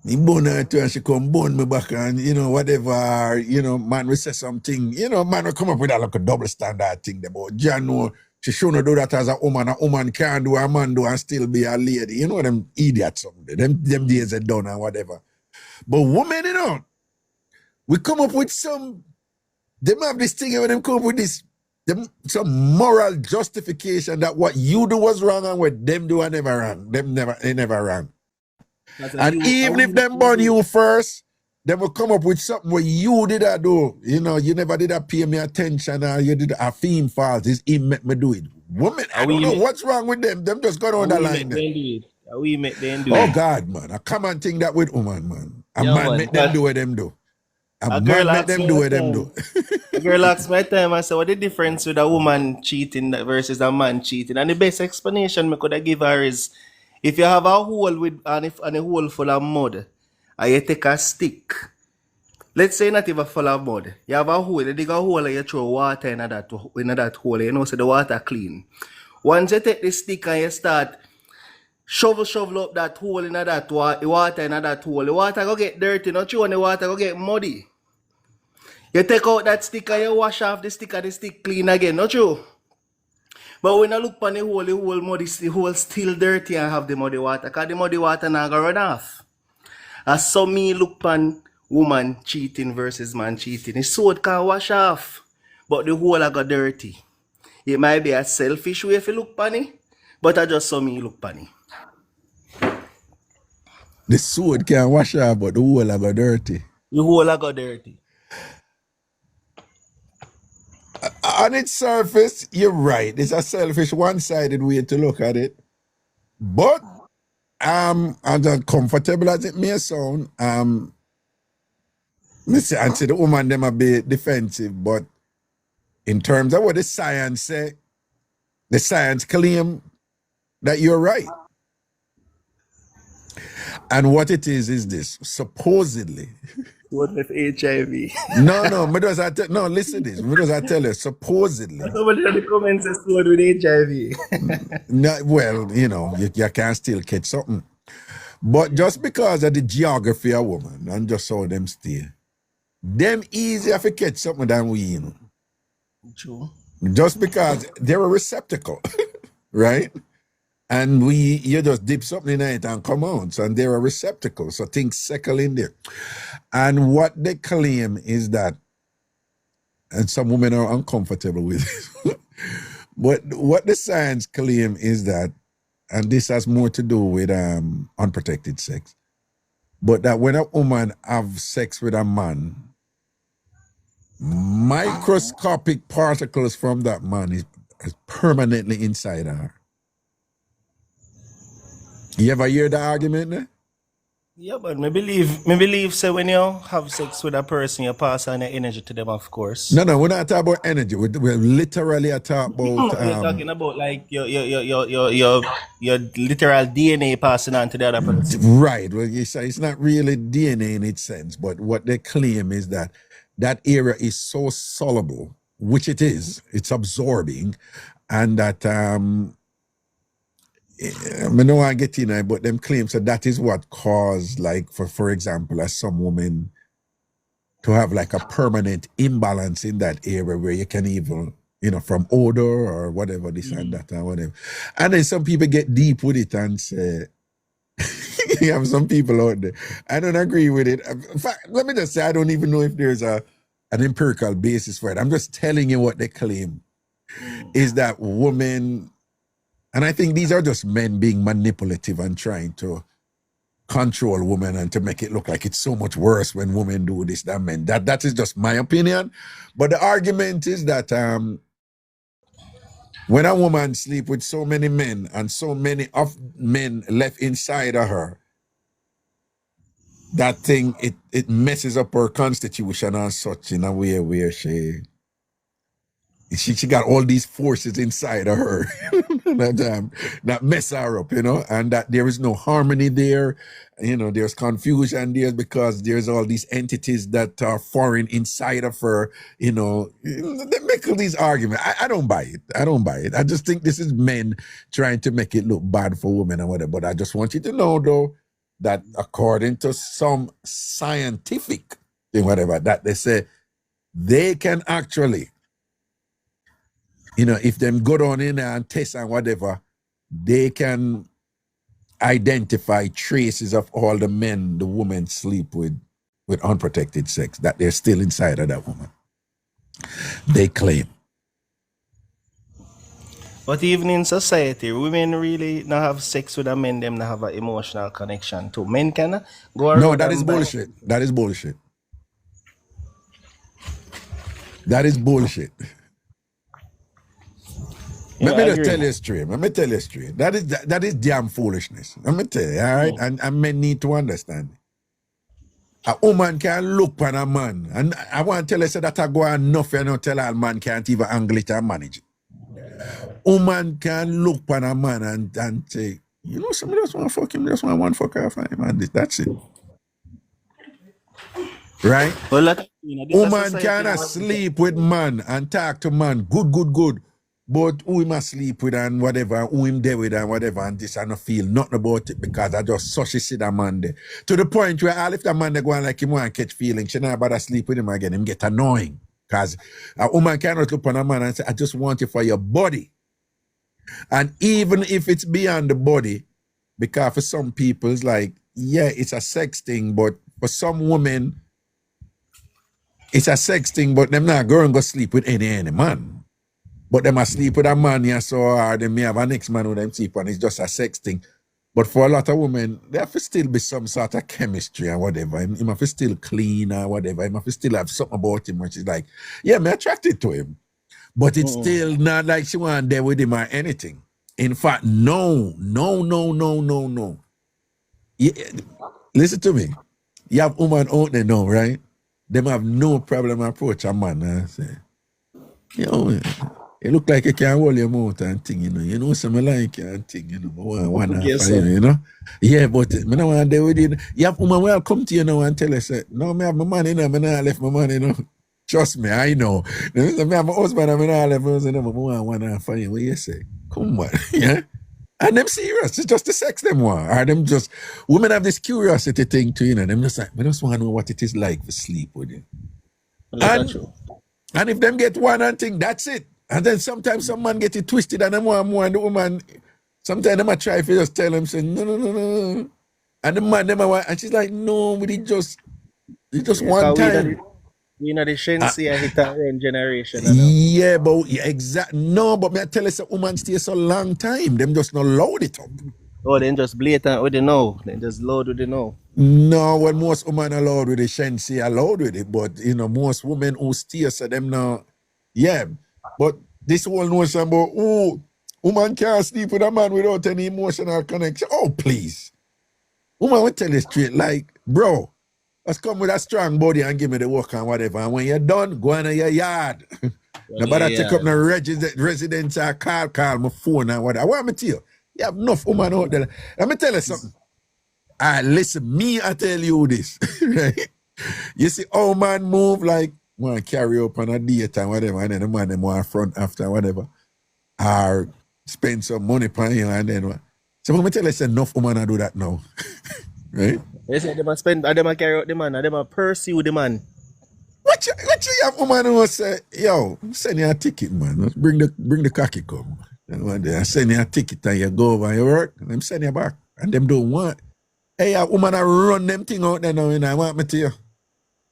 me born her too, and she come born me back, and, you know, whatever, you know, man will say something, you know, man will come up with a, like a double standard thing about, John, no, she shouldn't do that as a woman can't do, a man do, and still be a lady. You know, them idiots, something, them days are done and whatever. But women, you know, we come up with some, them have this thing where them come up with this, some moral justification that what you do was wrong and what them do are never wrong. They never wrong. And even if them born you first, they will come up with something where you did that do. You know, you never did that pay me attention or you did a theme fault. It's him make me do it. Women, I don't know what's wrong with them. Them just go on the line. We make them do it. Oh God, man. I come and think that with woman, man. A man make them do what them do. A man make them do what them do. A girl asked my time, I said, what the difference with a woman cheating versus a man cheating? And the best explanation I could have give her is, if you have a hole with and a hole full of mud, and you take a stick, let's say not even full of mud, you have a hole, you dig a hole and you throw water in that hole, you know, so the water clean. Once you take the stick and you start shovel up that hole in that water in that hole, the water go get dirty, not true, and the water go get muddy. You take out that sticker, you wash off the stick clean again, not true? But when I look on the whole still dirty and have the muddy water, because the muddy water now go run off. As some me look on woman cheating versus man cheating, it's so it can wash off, but the whole I got dirty. It might be a selfish way if you look on it, but I just saw me look on it. The sword can wash off, but the whole I got dirty. The whole I got dirty. On its surface, you're right. It's a selfish, one-sided way to look at it. But as uncomfortable as it may sound, I say the woman them a be defensive, but in terms of what the science say, the science claim that you're right. And what it is this, supposedly. What with HIV? No, listen to this. I tell you, supposedly. Somebody in the comments says what with HIV. No, well, you can still catch something. But just because of the geography of woman and just how them stay, them easier to catch something than we, True. Just because they're a receptacle, right? And you just dip something in it and come out. So they're a receptacle. So things settle in there. And what they claim is that, and some women are uncomfortable with it, but what the science claim is that, and this has more to do with unprotected sex, but that when a woman have sex with a man, microscopic particles from that man is permanently inside her. You ever hear the argument there? Yeah, but me believe say when you have sex with a person, you pass on your energy to them, of course. No, we're not talking about energy. We're literally talking about. We're talking about like your literal DNA passing on to the other person. Right. Well, it's not really DNA in its sense, but what they claim is that area is so soluble, which it is. It's absorbing, and that I know I get in it, but them claims that is what caused, like, for example, as some women to have like a permanent imbalance in that area where you can even, from odor or whatever, this and that and whatever. And then some people get deep with it and say, you have some people out there. I don't agree with it. In fact, let me just say, I don't even know if there's an empirical basis for it. I'm just telling you what they claim is that women. And I think these are just men being manipulative and trying to control women and to make it look like it's so much worse when women do this than men. That is just my opinion. But the argument is that when a woman sleeps with so many men and so many of men left inside of her, that thing, it messes up her constitution and such in a way where she got all these forces inside of her that mess her up, and that there is no harmony there. There's confusion there because there's all these entities that are foreign inside of her. They make all these arguments. I don't buy it. I just think this is men trying to make it look bad for women and whatever. But I just want you to know, though, that according to some scientific thing, whatever, that they say they can actually, if them go down in there and test and whatever, they can identify traces of all the men the women sleep with unprotected sex, that they're still inside of that woman. They claim. But even in society, women really not have sex with a men, them not have an emotional connection to. Men can go around. No, that is bullshit. That is bullshit. That is bullshit. Let me tell you straight. That is damn foolishness. Let me tell you, all right? And men need to understand. A woman can look on a man. And I want to tell you that I go enough and not tell a man can't even angle it and manage it. Woman can look on a man and say, somebody just want to fuck him, just want one fuck off him, and that's it. Right? Well, woman can sleep with man and talk to man, good. But who him a sleep with and whatever, who him there with and whatever, and this, I don't feel nothing about it because I just saw she see that man there. To the point where all if that man there go on like him want to catch feelings, she not bother sleep with him again, him get annoying. Because a woman cannot look on a man and say, I just want you for your body. And even if it's beyond the body, because for some people it's like, yeah, it's a sex thing, but for some women, it's a sex thing, but them not going to go sleep with any man. But them a sleep with a man, yeah, so hard, they may have a next man with them sleep and it's just a sex thing. But for a lot of women, there have to still be some sort of chemistry and whatever. He must be still clean or whatever. He must still have something about him which is like, yeah, I'm attracted to him. But it's still not like she want there with him or anything. In fact, no. Yeah, listen to me. You have women out there now, right? Them have no problem approach a man and say, you know, you look like you can hold your mouth and thing, you know. You know, some like you and thing, you know. One Yes, for you know. Yeah, but I don't want to deal with it. You have women will come to you now and tell us, no, me have my money, you know, I not left my money, you know. Trust me, I know. Me have my husband, I not left my husband, I want for you. What you say? Come on, yeah. And them serious. It's just the sex them want. Or them just, women have this curiosity thing too, you know. Them just like, we just want to know what it is like to sleep with you. And if them get one and thing, that's it. And then sometimes some man get it twisted and them want more and the woman, sometimes them a try if you just tell them, say, no. And the man, them a want, and she's like, no, we did just one time. We know the Shensi and hit our own generation. Yeah, but exactly. No, but me I tell you, a woman stay so long time. Them just not load it up. Oh, then just blatant with the no. Then just load with the no. No, when most women are loud with it, Shensi are loud with it. But, you know, most women who stay, so them now, yeah. But this whole notion about, oh, woman can't sleep with a man without any emotional connection. Oh, please. Woman will tell you straight, like, bro, let's come with a strong body and give me the work and whatever. And when you're done, go on in your yard. Nobody take up no residence or call my phone and whatever. I want me to you. You have enough woman out there. Let me tell you something. Listen, me, I tell you this. Right? You see, how man move like, want to carry up on a date and whatever, and then the man them want front after whatever. Or spend some money on you and then what. So let me tell you, it's enough woman do that now. Right? They say they must spend, they must carry out the man, they must pursue the man. What you have woman who say, yo, send you a ticket, man. Bring the cocky come. And I send you a ticket and you go over your work, and them send you back. And them don't want. Hey, a woman I run them thing out there now, and I want me to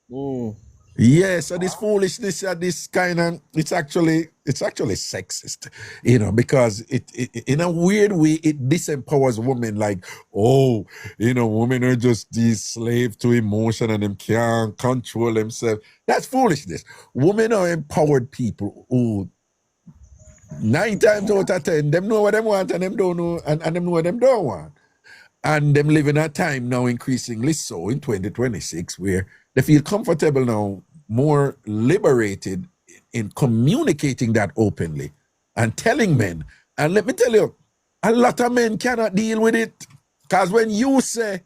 you. Yeah, so this foolishness, this kind of, it's actually sexist, you know, because it in a weird way, it disempowers women like, oh, you know, women are just these slaves to emotion and them can't control themselves. That's foolishness. Women are empowered people who 9 times out of 10, them know what them want and them don't know, and them know what them don't want. And them live in a time now increasingly so in 2026 where they feel comfortable now, more liberated in communicating that openly and telling men. And let me tell you, a lot of men cannot deal with it. Because when you say,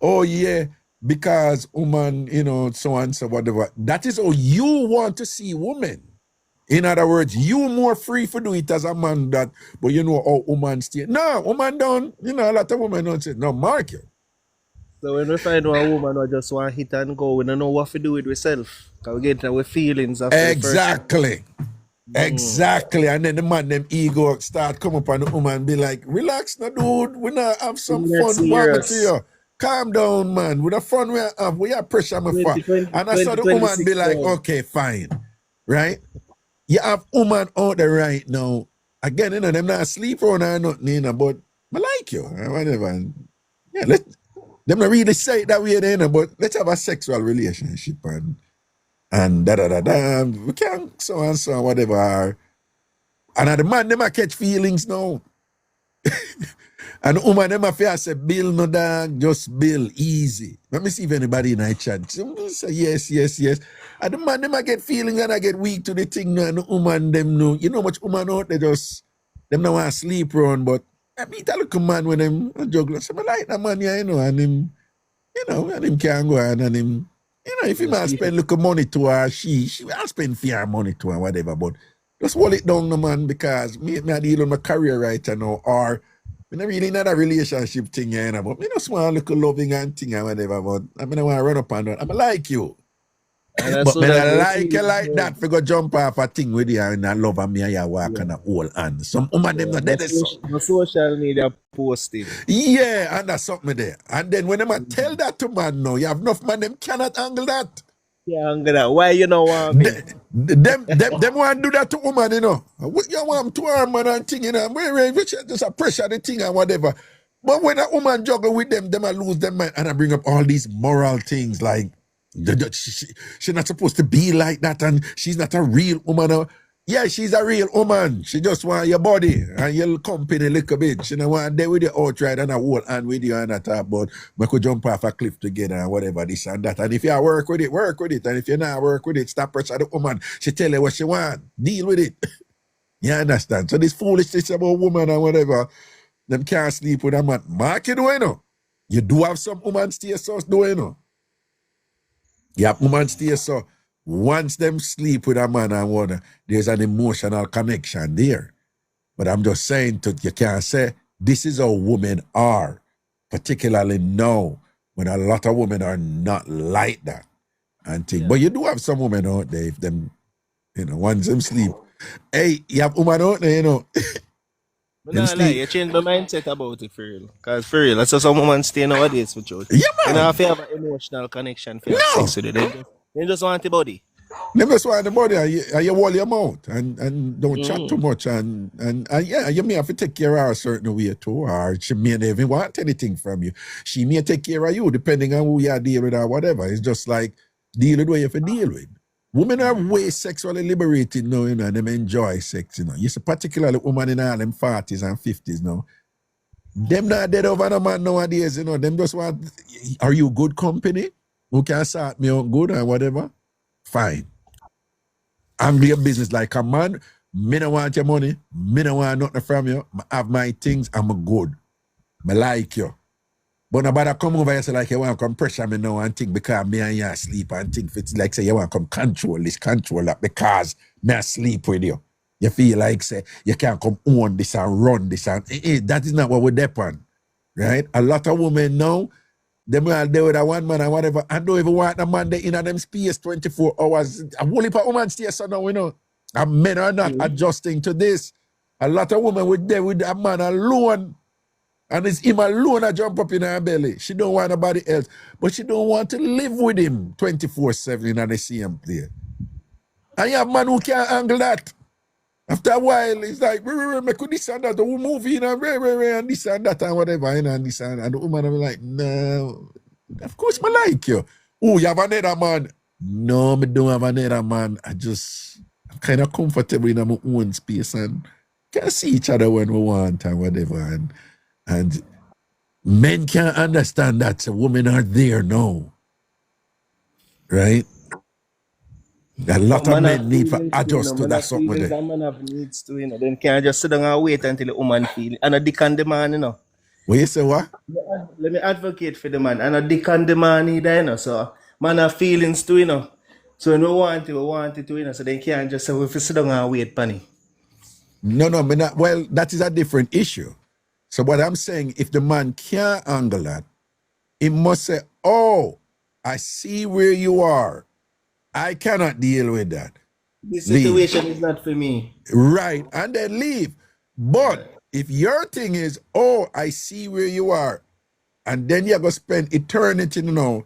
oh yeah, because woman, you know, so and so, whatever, that is how you want to see women. In other words, you more free for do it as a man that, but you know how woman stay. No, woman don't, you know, a lot of women don't say, no, mark you. So when we find a woman who just want to hit and go, we don't know what to do with ourselves. Because we get our feelings after Exactly. Exactly. And then the man, them ego start come up on the woman and be like, relax now, dude. We not have some fun. What to you? Calm down, man. With the fun we have, we have pressure me for. And I saw the woman be like, okay, fine. Right? You have woman out there right now. Again, you know, them not sleep on or nothing, you know, but I like you. Whatever. Yeah, them not really say it that way, you know, but let's have a sexual relationship and da. We can so and so, whatever. And the man, them a catch feelings now. And the woman, them a fear say, Bill, no dog, just Bill, easy. Let me see if anybody in our chat. So say, yes. And the man, them a get feelings and I get weak to the thing, and the woman, them know. You know much woman out there just, them don't want to sleep around, but I meet a little man with them juggler. So I like that man, yeah, you know, and him, you know, and him can go and him, you know, if he might spend little money to her, she will spend fair money to her, whatever, but Just hold it down, no man, because me I deal with my career right now, or me not really not a relationship thing, you know, but me just want to look loving and thing and whatever, but I mean I want to run up and down. I'm like you. And that's But so me that I you like you feel like good. that for go jump off a thing with you and I love and me and you walk Yeah. on a whole hand. Some woman them Yeah. not dead so. The social media posting. Yeah, and that's something there. And then when them tell that to man now, you have enough man, them cannot handle that. Yeah, I'm gonna. Why you don't want me? Them want to do that to woman, you know. What you want to her man and thing, you know. Which just a pressure the thing and whatever. But when a woman juggle with them I lose them mind and I bring up all these moral things like she's not supposed to be like that and she's not a real woman. Yeah, she's a real woman. She just want your body and your company a little bit. She don't want to deal with you outright and a hold hand with you and that talk about we could jump off a cliff together and whatever, this and that. And if you work with it, work with it. And if you not work with it, stop pressure the woman. She tell you what she want. Deal with it. You understand? So this foolishness about woman and whatever, them can't sleep with a man. Mark it, you know. You do have some woman stay so, do you know? You have woman stay so. Once them sleep with a man and one, there's an emotional connection there. But I'm just saying to you can't say this is how women are, particularly now when a lot of women are not like that and thing. Yeah. But you do have some women out there, if them, you know, once them sleep. Hey, you have women out there, you know. But not lie, you change my mindset about it for real. Because for real, that's how some women stay nowadays with you. Yeah, You man. know, if you have an emotional connection for your sex with it, they just want the body. Them just want the body and you hold your mouth and don't chat too much and yeah, you may have to take care of her a certain way too, or she may not even want anything from you. She may take care of you depending on who you are dealing with or whatever. It's just like deal with what you have to deal with. Women are way sexually liberated now, you know, and them enjoy sex, you know. You see, particularly women in all them 40s and 50s now. Them not dead over no man nowadays, you know. Them just want, are you good company? Who can sort me out good or whatever? Fine. I'm your business like a man. Me don't want your money. Me don't want nothing from you. I have my things. I'm good. I like you. But nobody come over here say like you want to come pressure me now and think because me and you sleep and think it's like say you want to come control that because me I sleep with you. You feel like say you can't come own this and run this and that is not what we're depend. Right? A lot of women now, them are there with a one man and whatever, and don't even want a man there in them space 24 hours. A whole heap of women stay so now, you know. And men are not adjusting to this. A lot of women with there with a man alone. And it's him alone that jump up in her belly. She don't want nobody else. But she don't want to live with him 24/7 in the same place. And you have man who can't handle that. After a while, it's like, me could this and that, who move in and this and that and whatever, and this and the woman will be like, no, of course I like you. Oh, you have another man. No, me don't have another man. I'm kind of comfortable in my own space and can see each other when we want and whatever. And men can't understand that. So women are there now. Right? A lot of men need to adjust to that something there. Man have needs to, you know. Then can't just sit down and wait until the woman feel it. And a dick and the man, you know. What you say, what? Let me advocate for the man. And a dick and the man either, you know. So man have feelings too, you know. So when we want it too, you know. So they can't just say we sit down and wait, Penny. No, well, that is a different issue. So what I'm saying, if the man can't handle that, he must say, oh, I see where you are. I cannot deal with that. This situation is not for me. Right, and then leave. But if your thing is, oh, I see where you are, and then you're going to spend eternity, you know,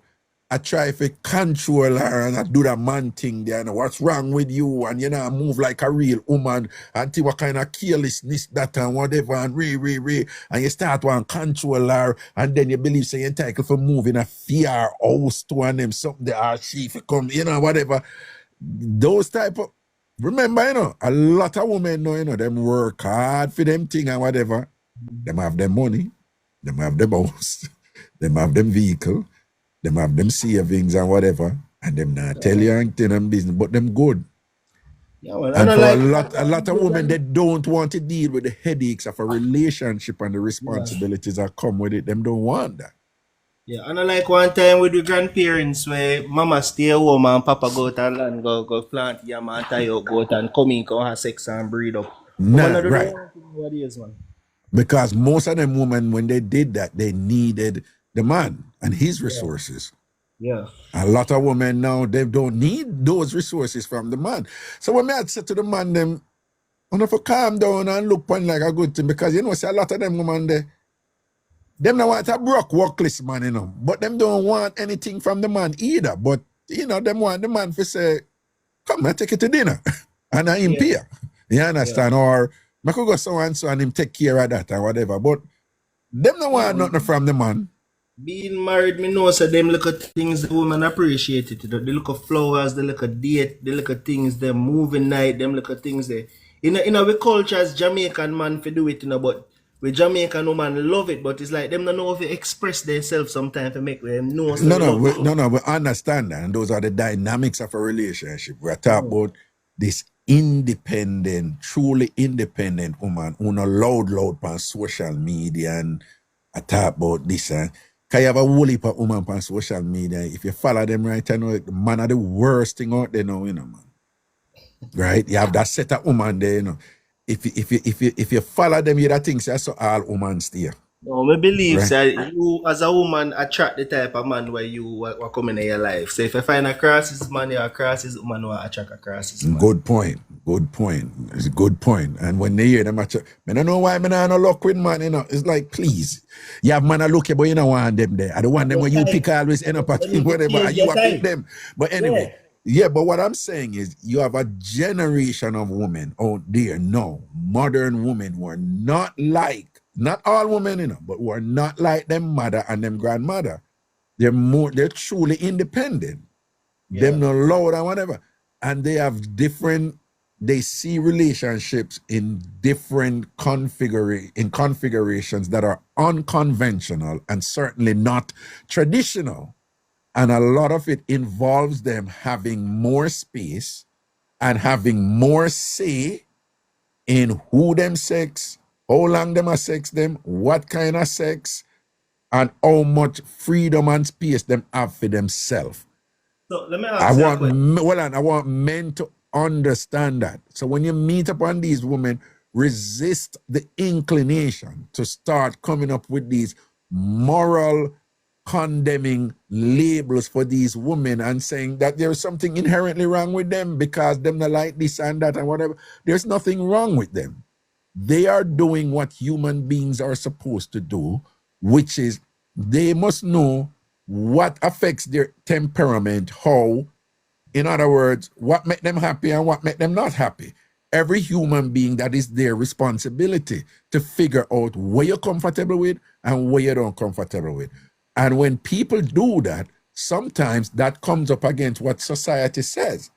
I try to control her and I do that man thing there, and what's wrong with you, and you know, move like a real woman, and see what kind of carelessness that and whatever, and and you start to control her, and then you believe say you're entitled for moving a fear house to and them something there, she come, you know, whatever. Those type of, remember, you know, a lot of women know, you know, them work hard for them thing and whatever. Them have them money, them have them house, them have them vehicle, them have them savings and whatever, and them not tell you anything them business, but them good. Yeah, well, and for a lot of women, they don't want to deal with the headaches of a relationship and the responsibilities that come with it. Them don't want that. Yeah, and I like one time with the grandparents where mama stay home and papa go out and land, go plant yam and tie up goat and come in, come have sex and breed up. Woman Nah, not do the right. wrong thing nowadays, man. Because most of them women, when they did that, they needed the man and his resources. Yeah. A lot of women now, they don't need those resources from the man. So when I said to the man, them, you have to calm down and look upon like a good thing, because you know, see a lot of them women there, them don't want a broke workless man, you know, but them don't want anything from the man either. But you know, them want the man to say, come and take it to dinner. And I him pay. You understand? Or I could go so and so and him take care of that or whatever. But them don't want nothing from the man. Being married, me know so them look at things the woman appreciate it. They look at flowers, they look at date, they look at things, them moving night, them look at things there. In our culture as Jamaican man for do it, you know, but with Jamaican woman love it, but it's like them don't know if they express themselves sometimes to make them know. So We understand that. And those are the dynamics of a relationship. We're talking about this independent, truly independent woman who no loud on social media, and I talk about this. Can you have a whole heap of woman on social media? If you follow them right, I know the man are the worst thing out there now, you know, man. Right? You have that set of woman there, you know. If you follow them, you think that's all women stay. No, I believe that you as a woman attract the type of man where you were coming in your life. So if you find a crisis man, you're a crisis woman who attract a crisis man. Good point. It's a good point. And when they hear them, I don't know why I no luck with man, you know. It's like, please. You have man a look, but you don't want them there. I don't want them when you pick always end up at whatever, and you pick them. But anyway, but what I'm saying is you have a generation of women out there now, modern women who are not all women, you know, but who are not like them mother and them grandmother. They're truly independent. Them no loud and whatever. And they have they see relationships in different configurations that are unconventional and certainly not traditional. And a lot of it involves them having more space and having more say in who them sex, how long them a sex them, what kind of sex, and how much freedom and space them have for themselves. So let me ask you a question. I want men to understand that. So when you meet upon these women, resist the inclination to start coming up with these moral condemning labels for these women and saying that there's something inherently wrong with them because them not like this and that and whatever. There's nothing wrong with them. They are doing what human beings are supposed to do, which is they must know what affects their temperament, how, in other words, what make them happy and what make them not happy. Every human being, that is their responsibility to figure out what you're comfortable with and what you don't comfortable with. And when people do that, sometimes that comes up against what society says.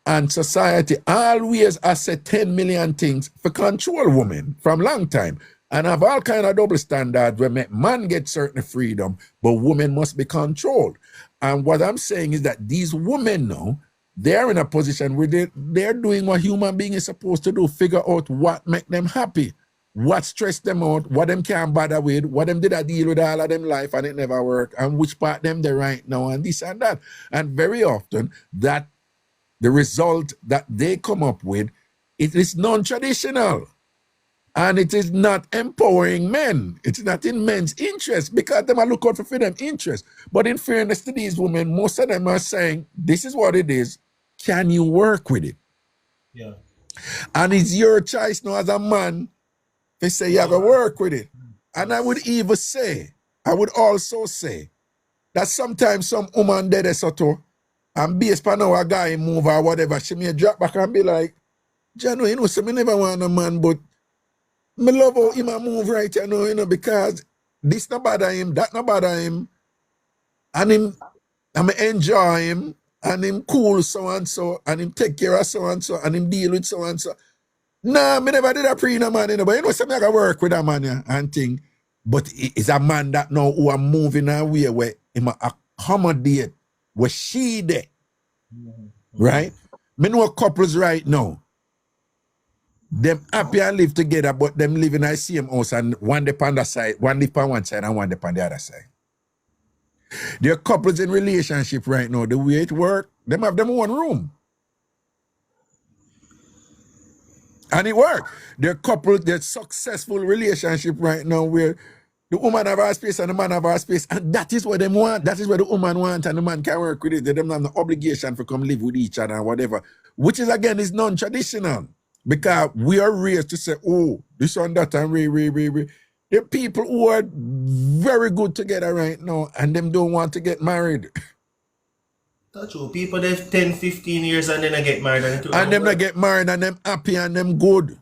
And society always has said 10 million things for control women from long time. And have all kind of double standards where man get certain freedom, but women must be controlled. And what I'm saying is that these women now, they're in a position where they're doing what human being is supposed to do, figure out what make them happy, what stress them out, what them can't bother with, what them did I deal with all of them life and it never worked, and which part them they right now and this and that. And very often that the result that they come up with, it is non-traditional. And it is not empowering men. It's not in men's interest because them are look out for them interest. But in fairness to these women, most of them are saying, this is what it is. Can you work with it? Yeah. And it's your choice now as a man to say you have to work with it. And I would also say that sometimes some woman dead as soto and based on how a guy move or whatever, she may drop back and be like, Jano, you know, so me never want a man, but me love how him a move right, you know, because this not bother him, that not bother him, and I'm enjoy him, and him cool so and so, and him take care of so and so, and him deal with so and so. Nah, me never did a pre no man, you know, but you know, so me I gotta work with a man, yeah, and thing. But it's a man that now who are moving away where him accommodate where she there. Right? Me know couples right now. Them happy and live together, but them live in the same house and one dip on the side, one dip on one side and one dip on the other side. There are couples in relationship right now. The way it work, them have them one room. And it work. There are couples, there's successful relationship right now where the woman have her space and the man have her space. And that is what they want. That is what the woman want and the man can work with it. They don't have no obligation for come live with each other and whatever. Which is, again, is non-traditional. Because we are raised to say, oh, this and that and re. There are people who are very good together right now and them don't want to get married. That's true. People live 10, 15 years and then they get married. And them they get married and them happy and them good.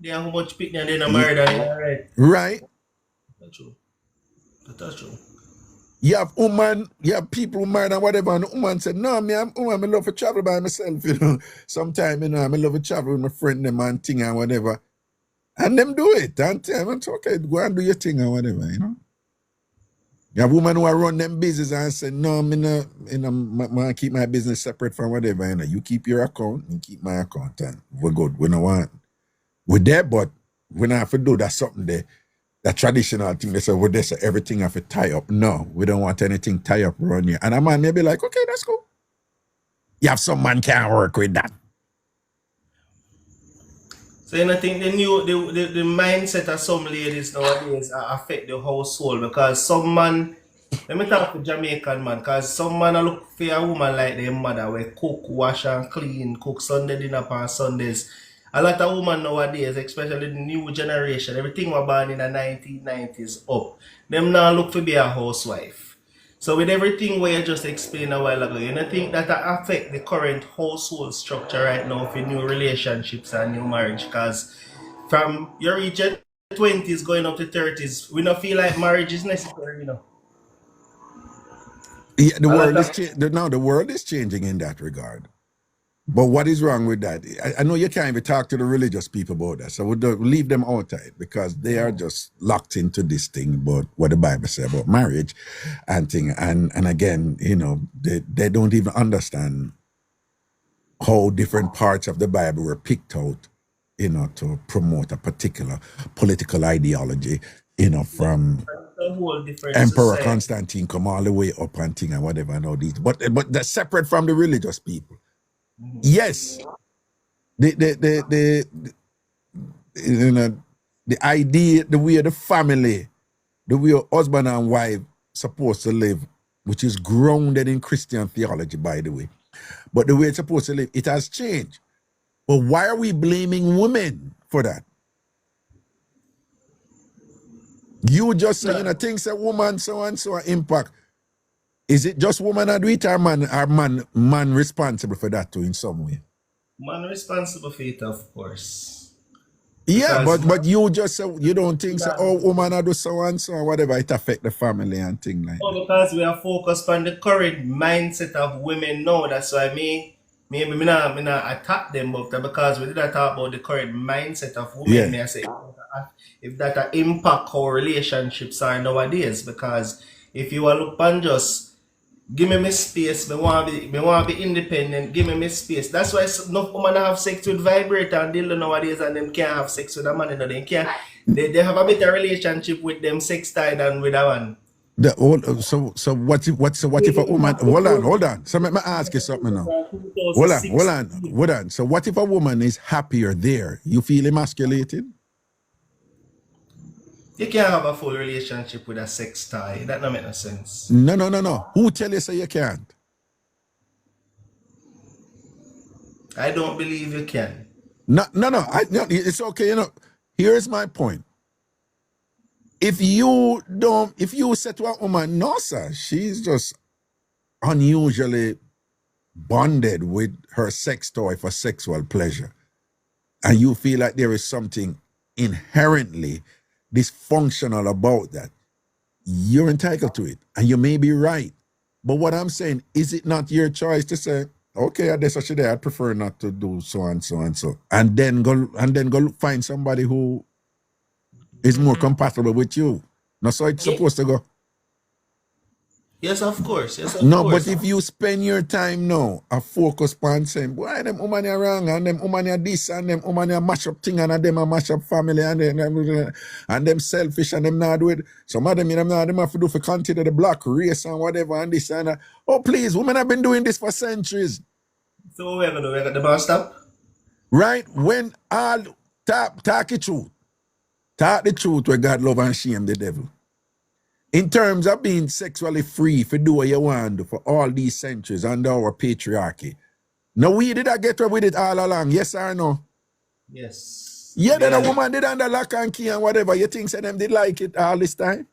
They have how much picnic and then they're married and they're right. Right. That's true. That's true. You have people who married and whatever, and the woman said, no, I love to travel by myself, you know. Sometimes, you know, I love to travel with my friend them and thing and whatever. And them do it. And it's okay, go and do your thing or whatever, you know. You have women who are run them business and say, no, I keep my business separate from whatever, you know. You keep your account, you keep my account, and we're good. We don't want. We're there, but we don't have to do that something there. That traditional thing, they say, well, they say everything have to tie up. No, we don't want anything tie up around here. And a man may be like, okay, that's cool. You have some man can't work with that. So I think the mindset of some ladies nowadays affect the household because some man, let me talk to Jamaican man, because some man look for a woman like their mother where cook, wash and clean, cook Sunday dinner on Sundays. A lot of women nowadays, especially the new generation, everything was born in the 1990s up, them now look to be a housewife. So with everything what you just explained a while ago, you don't think that affect the current household structure right now for new relationships and new marriage? Because from your age 20s going up to 30s, we don't feel like marriage is necessary, you know. Yeah, the world is changing in that regard. But what is wrong with that? I know you can't even talk to the religious people about that, so we'll leave them outside because they are just locked into this thing about what the Bible says about marriage and thing. And again, you know, they don't even understand how different parts of the Bible were picked out, you know, to promote a particular political ideology, you know, from Emperor Constantine come all the way up and thing and whatever and all these. But they're separate from the religious people. Yes, the idea, the way the family, the way husband and wife supposed to live, which is grounded in Christian theology, by the way. But the way it's supposed to live, it has changed. But why are we blaming women for that? You just say, you know, things that woman so and so impact. Is it just woman that do it or man responsible for that too in some way? Man responsible for it, of course. Yeah, but you just say you don't think so, oh, woman I do so and so or whatever, it affect the family and things like that. Because we are focused on the current mindset of women now. That's why me not attack them, but because we did not talk about the current mindset of women, me I say if that impact how relationships are nowadays. Because if you are look on just give me my space, me want to be independent, give me my space. That's why enough women have sex with vibrator and dildo nowadays and them can't have sex with a man. They can't. They have a better relationship with them sex tie than with a man. So what if a woman hold on. So let me ask you something now. Hold on. So what if a woman is happier there? You feel emasculated? You can't have a full relationship with a sex tie. That don't make no sense. No. Who tell you say you can't? I don't believe you can. No. It's okay. You know, here's my point. If you say to a woman, no, sir, she's just unusually bonded with her sex toy for sexual pleasure, and you feel like there is something inherently dysfunctional about that, you're entitled to it, and you may be right. But what I'm saying, is it not your choice to say, okay, I guess I'd prefer not to do so and so and so, and then go find somebody who is more compatible with you? Not so it's supposed to go. Yes, of course. Yes, of No, but course. if you spend your time now a focus on saying, boy, them woman are wrong, and them woman are this, and them woman are mash up thing, and them a mash up family, and them selfish, and them not do it. Some of them, them have to do for consider the black race and whatever, and this and that. Oh, please, women have been doing this for centuries. So what we're going to do? We're going to band stop? Right? When all talk the truth. Talk the truth where God love and shame the devil. In terms of being sexually free for do what you want to do for all these centuries under our patriarchy. No, we did get away with it all along, yes or no? Yes. Yeah, then a woman did under lock and key and whatever. You think them did like it all this time?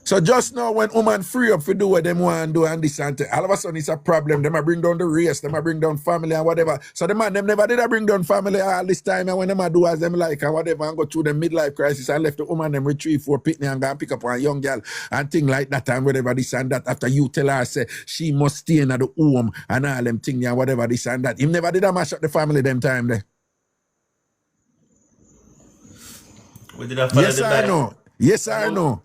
So just now when woman free up for do what them want to do and this and that, all of a sudden it's a problem. Them a bring down the race, them a bring down family and whatever. So the man, them never did a bring down family all this time, and when them a do as them like and whatever and go through the midlife crisis and left the woman them with 3-4 pitney and go and pick up a young girl and thing like that and whatever this and that, after you tell her say she must stay in the home and all them thing and whatever this and that. Him never did a mash up the family them time there. We did follow yes the or Bible. no? Yes or no?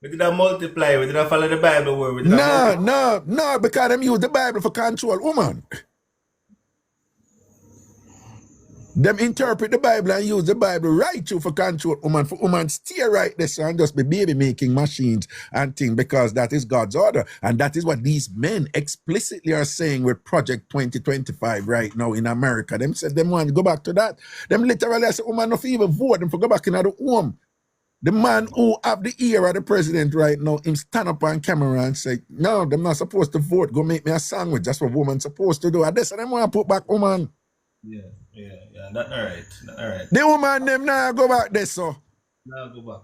We did multiply. We did follow the Bible word. No, because them use the Bible for control woman. Them interpret the Bible and use the Bible right to for control woman. For woman stay right there and just be baby making machines and things, because that is God's order. And that is what these men explicitly are saying with Project 2025 right now in America. Them said them want to go back to that. Them literally say woman not even vote them for go back in the home. The man who have the ear of the president right now, him stand up on camera and say, no, them not supposed to vote. Go make me a sandwich. That's what woman supposed to do. And this, and them want to put back woman. Yeah. Not all right. The woman, them now go back there, so. Now go back.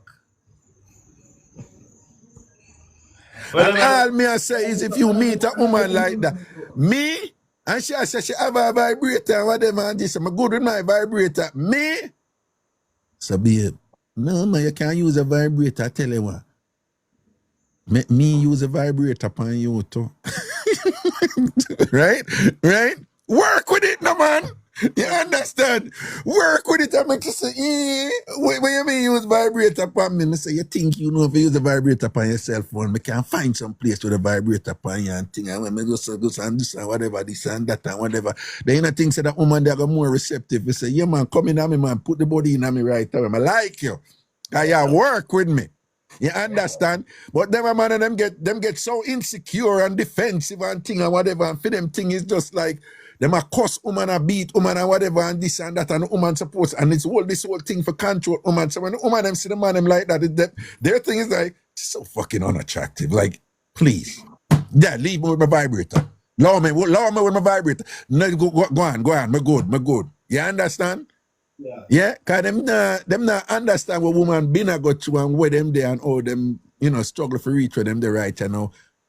And all me I say is if you meet a woman like that, me, and she say she have a vibrator and whatever, and this, I'm good with my vibrator. Me? So babe, no man, you can't use a vibrator, I tell you what. Make me use a vibrator upon you too. Right? Work with it, no man. You understand? Work with it and make you say, when you mean use vibrator upon me, I say, you think you know if you use a vibrator upon your cell phone, I can find some place with a vibrator upon you and thing, and when I go and this and whatever, this and that and whatever. Then you think say that woman they are more receptive. You say, yeah man, come in on me man, put the body in on me right away. I like you. You work with me. You understand? But them man and them get so insecure and defensive and thing and whatever, and for them thing is just like them a cuss woman, a beat woman and whatever and this and that, and the woman supposed, and it's all this whole thing for control woman. So when the woman them see the man them like that, their thing is like so fucking unattractive. Like, please. Yeah, leave me with my vibrator. Allow me with my vibrator. No, go on, me good. You understand? Yeah, cause them not understand what woman been a go through and where them there and how them, struggle for reach where them the right, and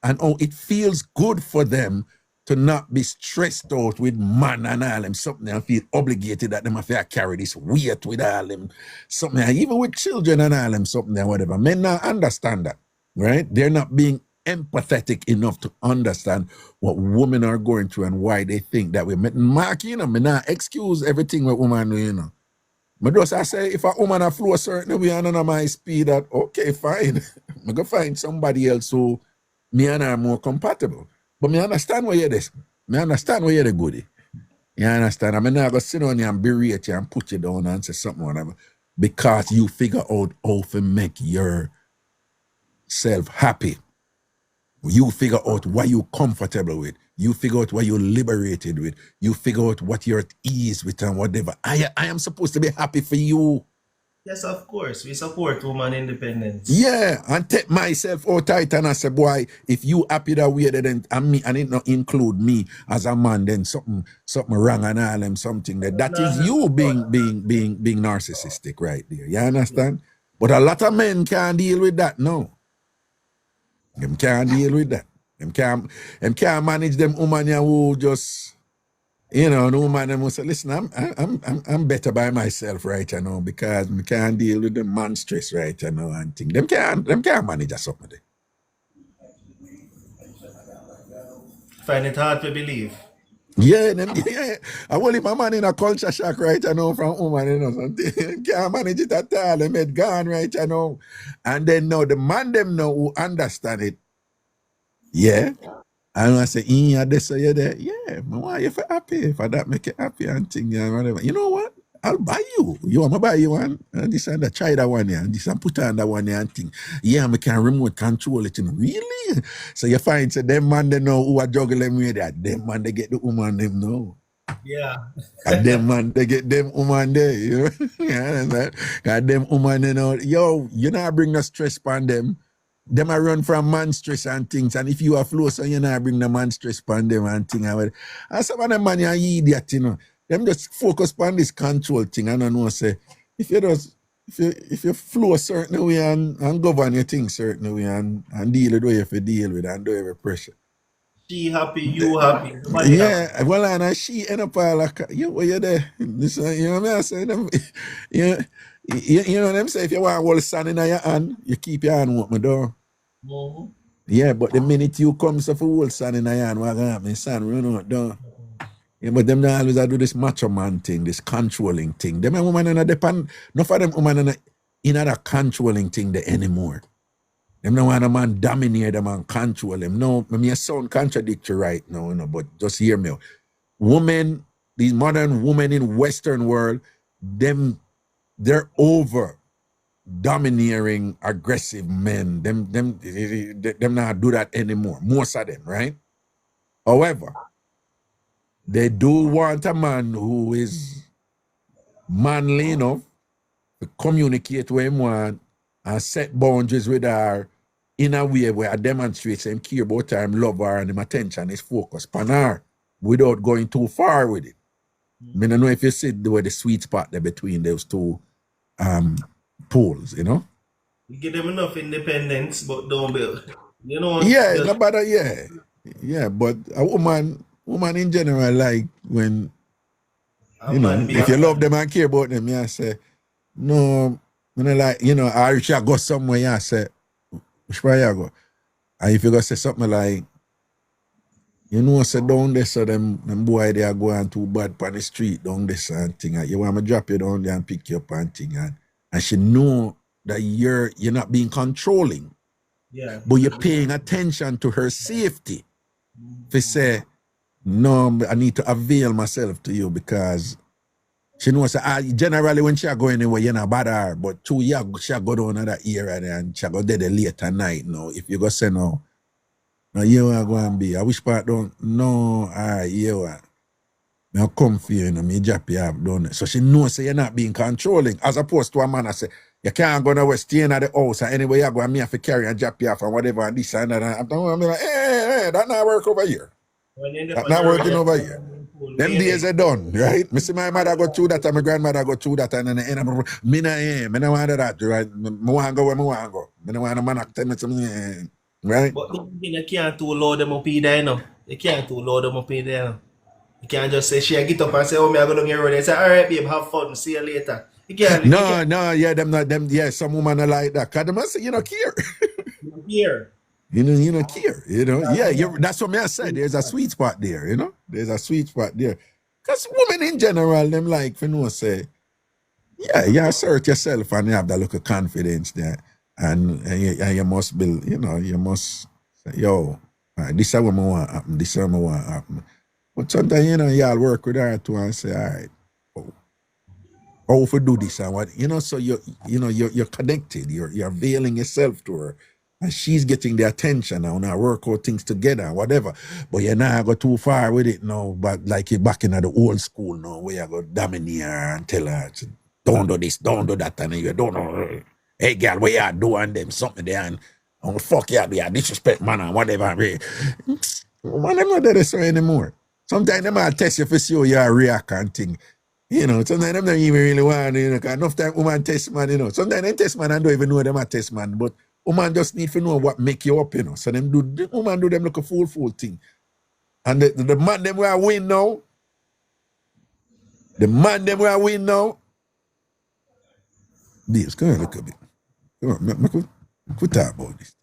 how it feels good for them to not be stressed out with man and all them something and feel obligated that them have to carry this weight with all them something, and even with children and all them something and whatever. Men not understand that, right? They're not being empathetic enough to understand what women are going through and why they think that way. Mark, me not excuse everything with woman, But just I say, if a woman a flow a certain way and on my speed, that okay, fine. I go find somebody else who me and her are more compatible. But me understand where you're this. Me understand where you're the goodie. You understand? I mean, I go sit on you and berate you and put you down and say something whatever, because you figure out how to make yourself happy. You figure out what you're comfortable with. You figure out what you're liberated with. You figure out what you're at ease with and whatever. I am supposed to be happy for you. Yes, of course. We support woman independence. Yeah, and take myself out tight and I say, boy, if you happy that way, then and it not include me as a man, then something wrong and all them something that is you being narcissistic right there. You understand? But a lot of men can't deal with that, no. Them can't deal with that. Them can't manage them woman who just, the woman them will say, listen, I'm better by myself right now because I can't deal with the man stress right now and thing. Them can't manage that something there. Find it hard to believe. Yeah, I will my man in a culture shock right I know from woman, something. Can't manage it at all. They made gone right I know. And then now the man them know who understand it. Yeah. And I say, yeah, this or there. Yeah, man, why you for happy? For that make you happy and thing and whatever. You know what? I'll buy you. You want me buy you one? And this and that, try that one here. And this and put on that one here and thing. Yeah, I can remote control it. Really? So you find so them man they know who are juggling with that. Them man they get the woman them know. Yeah. And them man they get them woman there. You know? Yeah, that. And them woman you know, yo, you not bring no stress upon them. Them a run from man stress and things, and if you are flow, so you know bring the man stress upon them and thing. And some of them man you idiot, you know. Them just focus on this control thing and I know say if you flow a certain way and govern your things certain way and deal with what you have to deal with and do every pressure. She happy, you happy, everybody happy. Yeah, well and she end up all like you where you there. This, you know what I say them you know them say if you want hold sand in your hand, you keep your hand open door. Mm-hmm. Yeah, but the minute you come so for hold sand in your hand, what gonna happen? Sand run out door. Yeah, but them not always do this macho man thing, this controlling thing. Them woman and depend not for them woman in that controlling thing there anymore. Them no want a man dominate them and control them. No, me sound contradictory right now, but just hear me. Women, these modern women in Western world, they're over domineering aggressive men. Them not do that anymore. Most of them, right? However, they do want a man who is manly enough to communicate what him want and set boundaries with her in a way where I demonstrates him care about her, him love her, and him attention is focused on her without going too far with it. I don't know if you see the sweet spot there between those two poles, you know? You give them enough independence, but don't build. You know? Yeah, no matter, yeah. Yeah, but a woman in general, like when, you know, if you love them and care about them, you say, no, when I like, you know, or if you go somewhere, you say, which way you go? And if you go say something like, you know, say down there, so them boy they are going too bad on the street down this and thing. You want me to drop you down there and pick you up and thing. And she know that you're not being controlling. Yeah. But you're paying attention to her safety. If you say, no, I need to avail myself to you because she knows that generally when she go anywhere, you're not bad her, but two years she go down to that area and she go there late at night. No, if you go say no, you are going to be. I wish part don't, no, all right, you are. I'll come for you, me drop you up down there. So she knows that you're not being controlling, as opposed to a man I say, you can't go nowhere, stay in the house, and anyway you go and me have to carry and drop you off and whatever, and this and that. I'm like, hey, that not work over here. That not working over here. Them days are done, right? Me see my mother go through that and my grandmother go through that and then end up, me no want that, right? Me want to go where me want to go. Me no want a man tell me something, right? But you can't too load them up in there, no. You can't too load them up in there, no. You can't just say, she get up and say, oh, me I go down here and say, all right, babe, have fun, see you later. You can't. No, yeah, yeah, some women are like that. Cause them say, you don't care. Here. You don't care, you know. Yeah, that's what I said. There's a sweet spot there, you know. There's a sweet spot there. Because women in general, them like, for no say, yeah, you assert yourself and you have that look of confidence there. And you must build, you know, you must say, yo, this is what I want to happen, this is what I want to happen. But sometimes, you know, y'all work with her too and say, all right, how if we do this and what, you know, so you're connected, you're availing yourself to her. And she's getting the attention now, and work out things together and whatever. But you not go too far with it now, but like you're back in the old school now, where you go dominate her and tell her, don't do this, don't do that, and you don't know, hey girl, what you doing them, something there, and fuck you, be a disrespect man and whatever. Man, I'm not there so anymore. Sometimes they might test you for see how you react and thing. You know, sometimes them don't even really want, you know, because enough time woman test man, you know. Sometimes they test man and don't even know them a test man, but woman just need to know what make you up, you know. So woman do them like a fool thing. And the man them will win now. The man them will win now. Babes, come on, look a bit. Come on, we talk about this.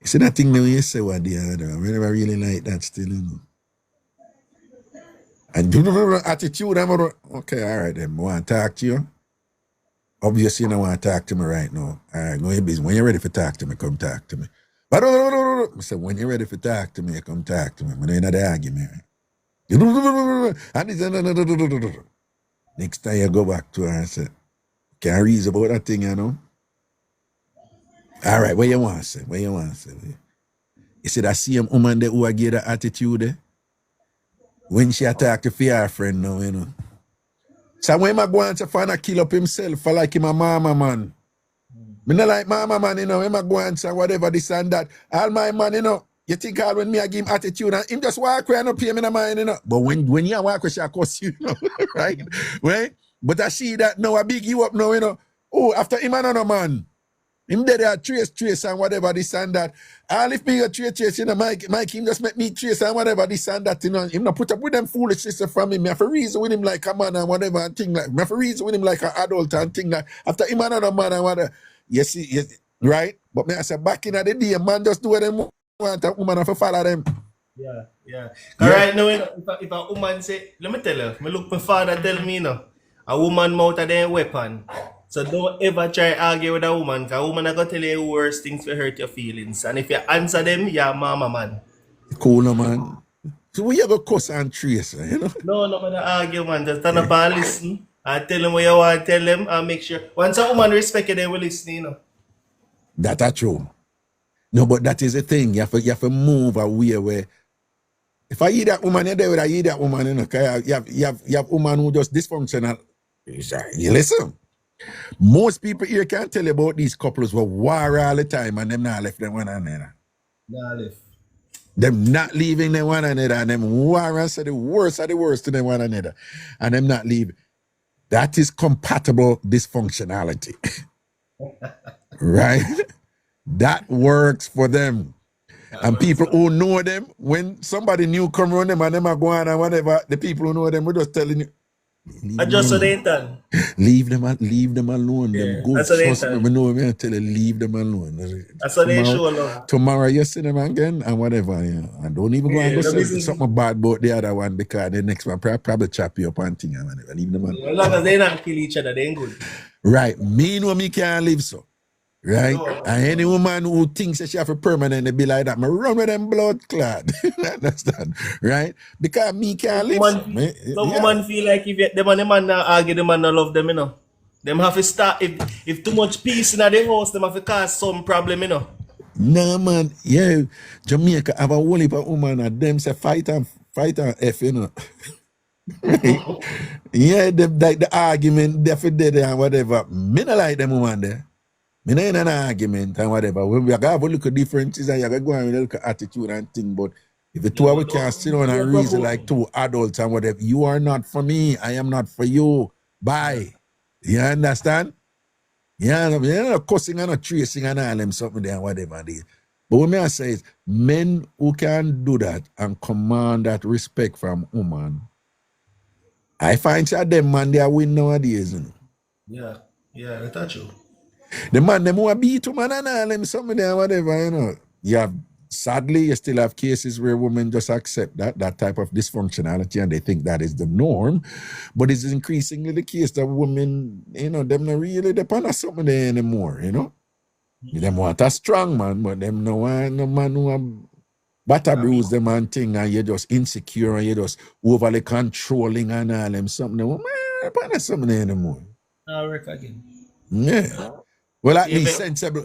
See that thing that you say what the other, I never really like that still, you know. And attitude, okay, all right then, I want to talk to you. Obviously, you don't want to talk to me right now. All right, go your business. When you're ready for talk to me, come talk to me. But I said, when you're ready for talk to me, come talk to me. When you're not the argument. And next time you go back to her and say, can I reason about that thing, you know? All right, what you want to say? What you want to say? You see that same woman there who gave that attitude there? When she attacked to her friend now, you know. So when I go on to find a kill up himself for like him a mama man. Me not like mama man, you know, when I go on to whatever this and that. All my man, you know, you think all when me I give him attitude and him just walk away and not pay me no mind, you know. But when you walk away, she cuss you, you know, right? Right? But I see that now I big you up now, you know. Oh, after him another man. Him there are trace and whatever this and that. All if me a trace, you know, Mike him just make me trace and whatever this and that, you know. Him not put up with them foolishness from him. Me have to reason with him like a man and whatever and thing like. Me have to reason with him like an adult and thing like. After him another man and whatever. You see, right? But me I say back in the day, man just do what them want and woman have to follow them. Yeah. Right now, you know, if a woman say, let me tell you, me look my father tell me, you know, a woman mouth of their weapon. So don't ever try argue with a woman, because a woman are going to tell you worse things to hurt your feelings. And if you answer them, you're mama man. Cool, no, man. So we have a cuss and trace, you know? No, man, argue, man. Just stand up and listen. And tell them what you want to tell them and make sure. Once a woman respect you, they will listen, you know. That's true. No, but that is the thing. You have to move away where if I hear that woman, you're there with I hear that woman, you know, because you have woman who just dysfunctional. You listen. Most people here can't tell you about these couples who war all the time and them not left them one another. Nah, left. Them not leaving them one another and them war and say the worst of the worst to them one another. And them not leaving. That is compatible dysfunctionality. Right? That works for them. And people who know them, when somebody new come around them and them are going and whatever, the people who know them will just telling you, Adjust so they done. Leave them alone. Yeah, them good. that's what they Trust done. me, know me, I tell you, leave them alone. That's what they show love. Tomorrow you see them again and whatever, you know. And don't even go and go say something bad about the other one because the next one probably chop you up and thing and whatever. Leave them alone. As long as they not kill each other, they ain't good. Right. Me know me can't live so. Right? No. And any woman who thinks that she have a permanent be like that, me run with them blood clot. Understand? Right? Because me can't live so. Some woman feel like if the man not argue, the man not love them, you know. Them have to start, if too much peace in the house, them have to cause some problem, you know. No, man. Yeah. Jamaica have a whole heap of woman and them say fight and F, you know. Yeah, the argument, definitely and whatever. Me not like them woman there. Me not in an argument and whatever. We have a look at differences and you have to go and look at attitude and thing. But if the two of us can sit down and reason like two adults and whatever, you are not for me. I am not for you. Bye. You understand? Yeah, you're not cussing and not tracing and all them something there and whatever. But what I say is, men who can do that and command that respect from woman, I find that them man, they are win nowadays. You know? Yeah, that's true. The man, them who beat woman and all them something there and whatever, you know. Sadly, you still have cases where women just accept that type of dysfunctionality and they think that is the norm. But it's increasingly the case that women, you know, them not really depend on something there anymore, you know. Them want a strong man, but them no want no man who batter bruise them and thing and you're just insecure and you're just overly controlling and all them something. They want depend on something there anymore. I'll work again. Yeah. Well, at least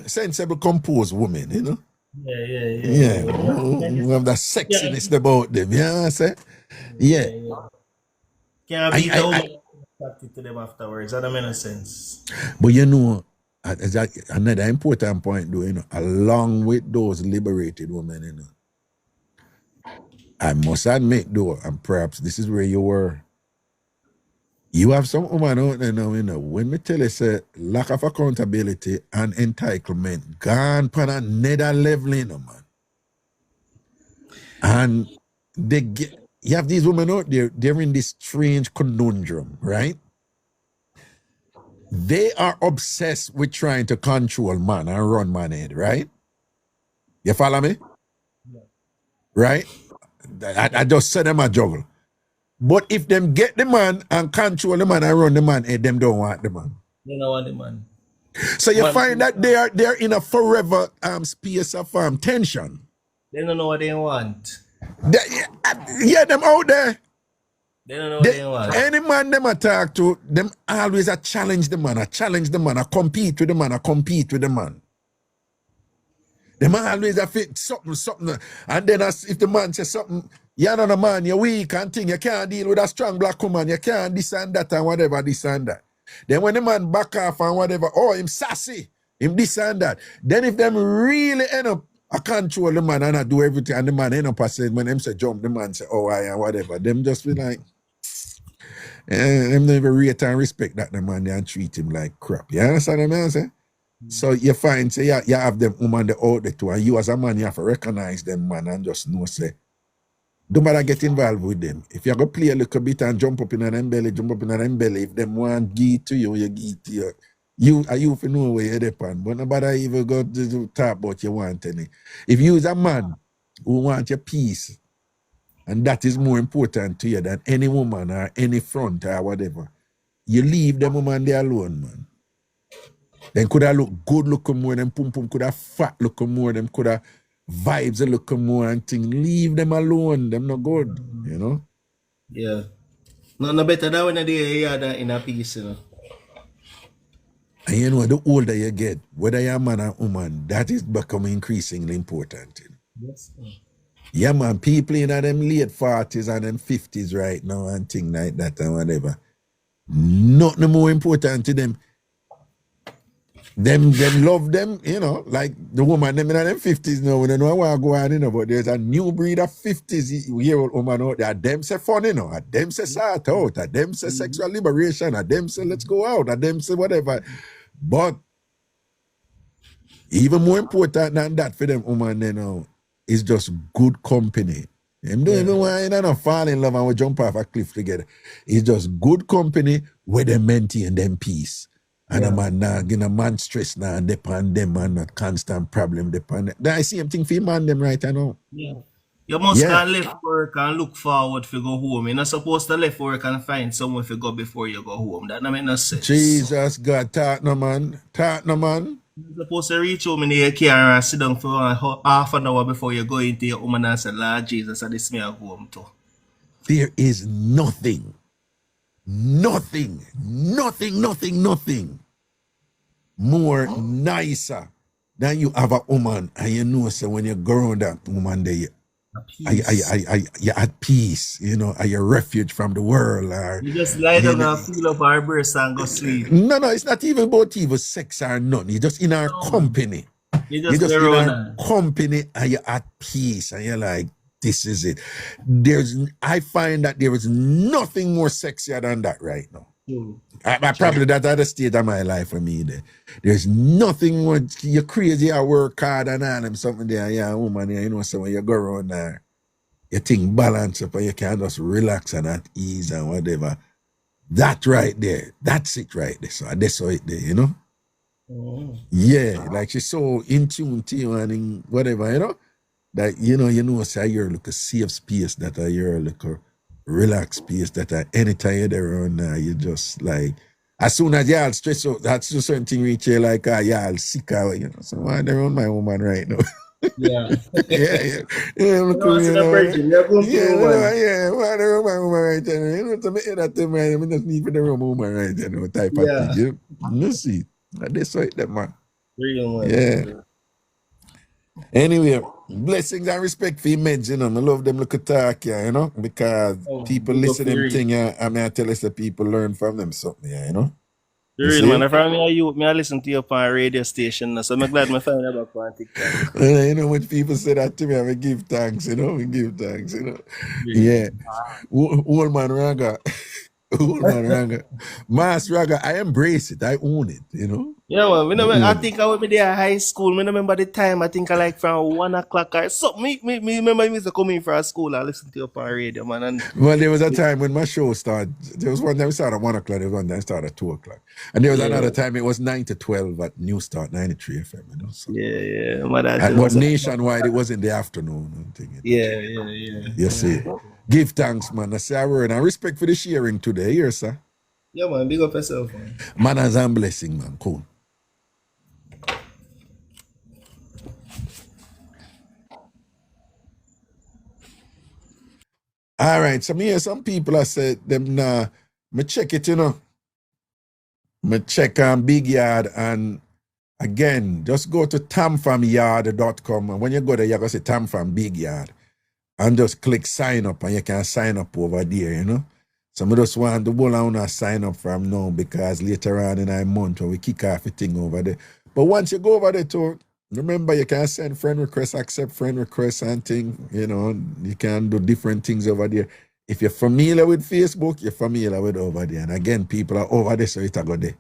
sensible, composed women, you know. Yeah. We have that sexiness about them, you know what I'm saying? Yeah. Can't be attracted to them afterwards. That doesn't make sense. But you know, another important point, though, you know, along with those liberated women, you know, I must admit, though, and perhaps this is where you were. You have some woman out there now, you know, when me tell you, say, lack of accountability and entitlement gone on another level, you know, man. And you have these women out there, they're in this strange conundrum, right? They are obsessed with trying to control man and run man head, right? You follow me? Right? I just said them a juggle. But if them get the man and control the man and run the man, them don't want the man. They don't want the man. So you find that they're in a forever space of tension. They don't know what they want. Them out there. They don't know what they want. Any man them talk to, them always a challenge the man, I compete with the man. The man always a fit something. And then if the man says something, you're not a man, you're weak and thing, you can't deal with a strong black woman, you can't this and that and whatever, this and that. Then when the man back off and whatever, him sassy, him this and that. Then if them really end up I control the man and I do everything, and the man end up saying, when them say jump, the man say, and whatever. Them just be like, them never rate and respect that the man they and treat him like crap. You understand what I'm saying? So you find, say, you have them woman the out there too, and you as a man, you have to recognize them, man, and just know, say, don't matter get involved with them. If you go play a little bit and jump up in them belly, if them want give to you, you give to you. You for know where you're depend, but nobody even go to talk about you want any. If you is a man who want your peace, and that is more important to you than any woman or any front or whatever, you leave them woman there alone, man. Then could have look good looking more, them pum could have fat looking more, them could have vibes a looking more and thing. Leave them alone, them not good, you know? Yeah. No better than when they are in a peace, you know. And you know, the older you get, whether you're a man or woman, that is becoming increasingly important. You know? Yes. Yeah, man, people in them late 40s and them 50s right now and things like that and whatever. Nothing more important to them. Them love them, you know, like the woman them in them 50s now, we don't know what go on, you know, but there's a new breed of 50s-year-old woman out there. Them say fun, you know, them say sort out, them say sexual liberation, them say let's go out, them say whatever. But even more important than that for them woman, you know, is just good company. Them don't even want to fall in love and we jump off a cliff together. It's just good company where they maintain them peace. And a man now, a man stress now and depend them and not constant problem depend. I see same thing for man them right now. Yeah. You must can left work and look forward to go home. You're not supposed to left work and find somewhere to go before you go home. That don't make no sense. Jesus God, talk no man. You're supposed to reach home in your car and sit down for half an hour before you go into your home and say, Lord Jesus, I this me at home too. There is nothing more nicer than you have a woman and you know, so when you go around that woman there, you're at peace, you know, are you refuge from the world. Or, you just lie down and feel up our breast and go sleep. No, it's not even about even sex or nothing. You're just in our company. You're just in our company and you're at peace and you're like, this is it. I find that there is nothing more sexier than that right now. I probably that's at the state of my life for me there. There's nothing more you're crazy, I work hard and all them something there, woman, you know, so when you go around there, you think balance up and you can just relax and at ease and whatever. That right there, that's it right there. So that's how it there, you know? Yeah, like she's so in tune to you and in whatever, you know? That you know, say you're like a safe space, that you're like a relaxed space, that anytime you're there around now, you just like, as soon as y'all stress out, that's just certain thing reach you like, y'all sick out, you know. So I'm around my woman right now. Yeah. Look at me, I'm around my woman right now. You know, to make that thing, man, I just need for the woman right now, type of thing. You see, that's right, that man. Real man. Yeah. Anyway, blessings and respect for your meds, you know. I love them look at talk, you know, because people listen to them thing, I mean, I tell us that people learn from them something, you know. Real man, if I listen to you on a radio station, so I'm glad I found out about on TikTok. You know, when people say that to me, I give thanks, you know. Yeah. Old man Raga. Cool, man, Raga. Mass Raga, I embrace it. I own it, you know? Yeah, man. I Mm. think I was there at high school. I remember the time. I think I like from 1 o'clock or something. Me remember I used to come in from school. I listen to you on radio, man. And Well, there was a time when my show started. There was one time we started at 1 o'clock. There was one time we started at 2 o'clock. And there was yeah, another time it was 9 to 12 at New Start 93 FM, you know? So. yeah. Man, But nationwide, it was in the afternoon. And thing, you know? yeah. You see. Give thanks, man. I say a word. And respect for the sharing today. Here, sir. Yeah, man. Big up yourself, man. Manners and blessing, man. Cool. All right. So me hear some people I said them nah. Me check it, you know. Me check on Big Yard, and again, just go to tamfamyard.com, and when you go there, you're gonna say Tamfam Big Yard. And just click sign up, and you can sign up over there, you know. So I just want the whole I sign up from now, because later on in a month when we kick off the thing over there. But once you go over there too, remember you can send friend requests, accept friend requests and thing, you know, you can do different things over there. If you're familiar with Facebook, you're familiar with over there. And again, people are over there, so it'll go there.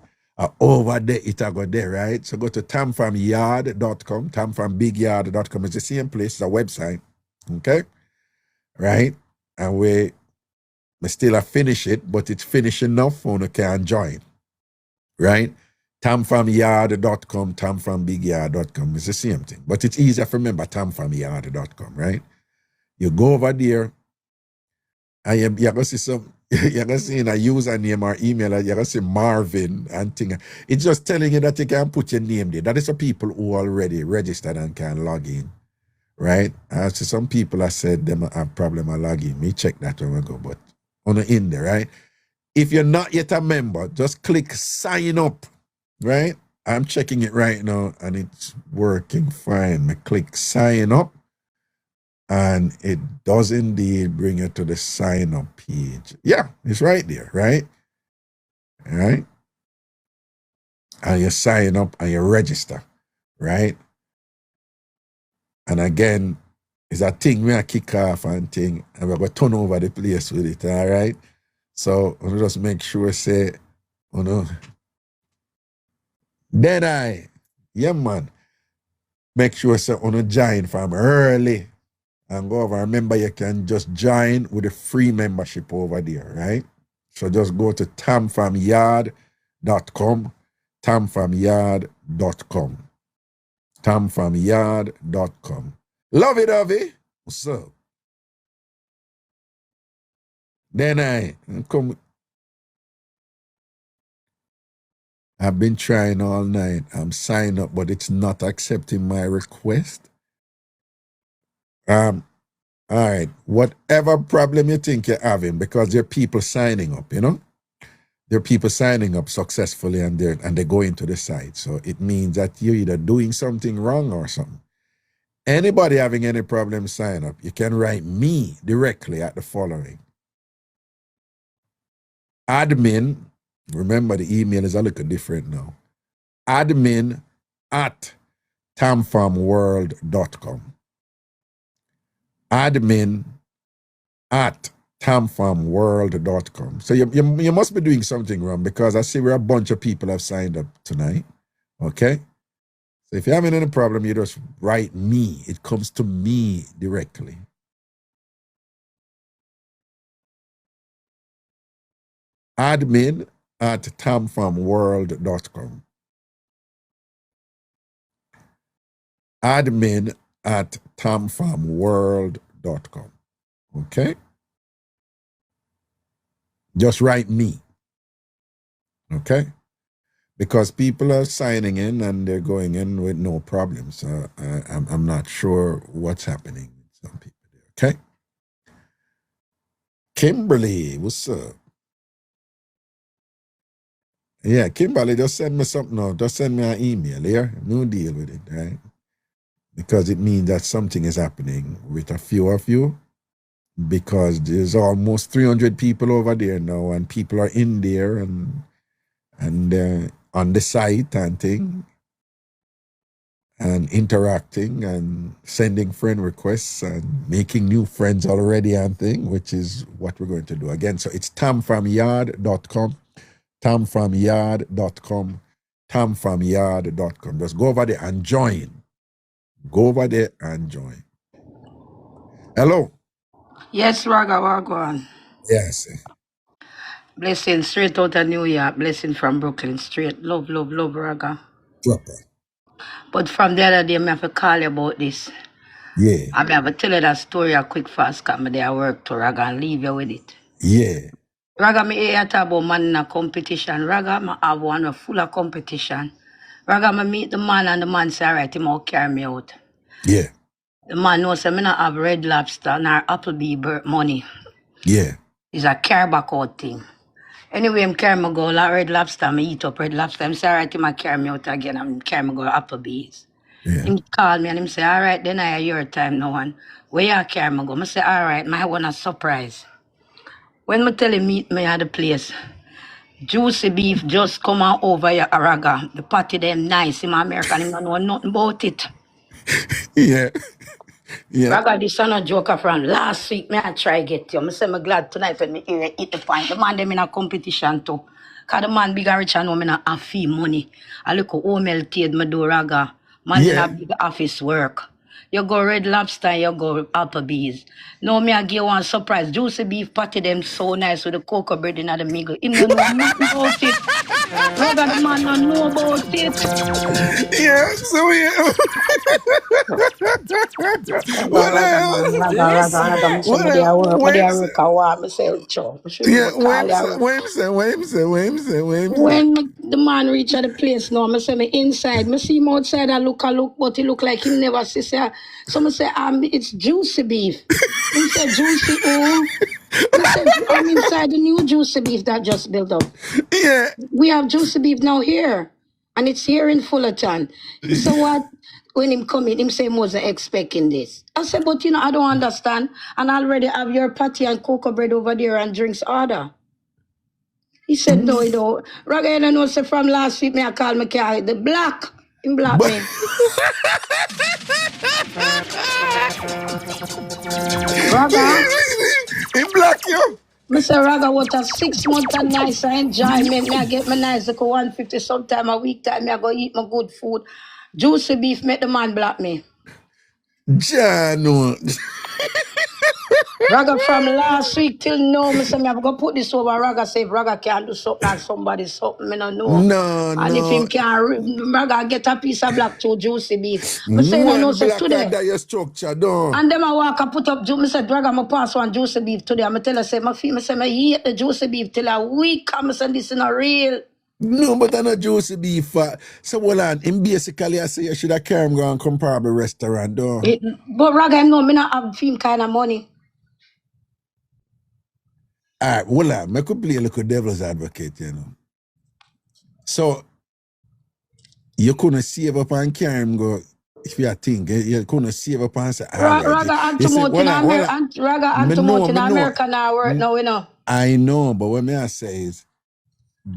Over there, it'll go there, right? So go to tamfamyard.com, tamfambigyard.com. It's the same place, it's a website, okay? Right? And we still have finish it, but it's finished enough for you can join. Right? tamfamyard.com, tamfambigyard.com. It's the same thing. But it's easier to remember tamfamyard.com, right? You go over there and you're going to see some, you're going to see in a username or email, you're going to see Marvin and thing. It's just telling you that you can put your name there. That is for people who already registered and can log in. Right? I see some people have said them have problem with logging. Me check that when we go, but on the in there, right? If you're not yet a member, just click sign up, right? I'm checking it right now and it's working fine. I click sign up and it does indeed bring you to the sign up page. Yeah, it's right there, right? All right? And you sign up and you register, right? And again, it's a thing we kick off and thing, and we're going to turn over the place with it, all right? So, we'll just make sure, say, you know, then yeah, man, make sure, say, you know, join from early and go over. Remember, you can just join with a free membership over there, right? So, just go to tamfamyard.com, tamfamyard.com. tamfamyard.com. Love it, Avi. What's up? Then I've been trying all night. I'm signed up, but it's not accepting my request. All right. Whatever problem you think you're having, because there are people signing up, you know? There are people signing up successfully and they go into the site. So it means that you're either doing something wrong or something. Anybody having any problem, sign up. You can write me directly at the following. Admin, remember the email is a little different now. Admin at tamfamworld.com. Admin at tamfamworld.com. So you must be doing something wrong, because I see where a bunch of people have signed up tonight. Okay? So if you're having any problem, you just write me. It comes to me directly. Admin at tamfamworld.com. Admin at tamfamworld.com. Okay? Just write me. Okay? Because people are signing in and they're going in with no problem. So I'm not sure what's happening with some people there. Okay? Kimberly, what's up? Yeah, Kimberly, just send me something now. Just send me an email here. No deal with it, right? Because it means that something is happening with a few of you. Because there's almost 300 people over there now, and people are in there and on the site and thing. and interacting and sending friend requests and making new friends already and thing, which is what we're going to do. Again, so it's tamfamyard.com, tamfamyard.com, tamfamyard.com. Just go over there and join. Go over there and join. Hello. Yes, Raga, Wagwan. Yes. Blessing straight out of New York. Blessing from Brooklyn. Straight. Love, love, love, Raga. Proper. But from the other day, I have to call you about this. Yeah. I have to tell you that story a quick fast, because I there work to Raga and leave you with it. Yeah. Raga, me hear talk about man in a competition. Raga, I have one full of competition. Raga, I meet the man and the man say, all right, he will carry me out. Yeah. The man knows I not have Red Lobster and our Applebee money. Yeah. It's a carry back out thing. Anyway, I'm carry me go like Red Lobster, I eat up Red Lobster. I'm say, all right, him carry me out again. I'm carry me go Applebee's. Yeah. Him call me and him say, all right, then I your time no one. Where you carry me go? I say, all right, I want a surprise. When I tell him meet me at the place, Juicy Beef just come on over here, Raga. The party them nice. Him American, him don't know nothing about it. Yeah. Yeah. Raga, this is not a joke from last week. I try get you. I say I'm glad tonight when me hear eat the point. The man them in a competition too. Cause the man big and rich and know me not have fee money. I look at home health aid, me do Raga. Man in a big office work. You go Red Lobster, you go Applebee's. Now me I give one surprise. Juicy Beef patty them so nice with the cocoa bread in the middle. Him don't know nothing about it. Raga, the man don't know about it. Yeah, so yeah. When the man reach at the place now, I say me inside. I see him outside, I look, but he look like him never see. So I say, it's Juicy Beef. He said, Juicy, oh. I said, I'm inside the new Juicy Beef that just built up. Yeah. We have Juicy Beef now here. And it's here in Fullerton. So what? When him come in, him say, I wasn't expecting this. I said, but I don't understand. And I already have your patty and cocoa bread over there and drinks order. He said, no, you don't. Raga, you know, say from last week, I call my car the black. In black me. Raga. In black, yo. I say, Raga, what a 6 month and nice enjoyment. I get my nice like 150 sometime a week time. I go eat my good food. Juicy Beef make the man black me. Jano. Raga, from last week till now, I say, I'm going to put this over Raga, say if Raga can't do something and somebody something, I don't know. No, and if him can't, Raga get a piece of black to Juicy Beef. I say, no, say today. Your structure, don't. And then I walk and put up, I said, Raga, I'm pass one Juicy Beef today. I'm tell her, say, I hate the Juicy Beef till a week. I'm saying this is not real. No, but I know Juicy Beef. So, well, in basically, I say you should have carry him go and comparable restaurant, though. But Raga, no, I not have him kind of money. All right, well, I could play a little devil's advocate, So, you couldn't save up and carry him go, if you think, you couldn't save up and say, Raga, Anthropologist in America now work now, I know, but what I say is,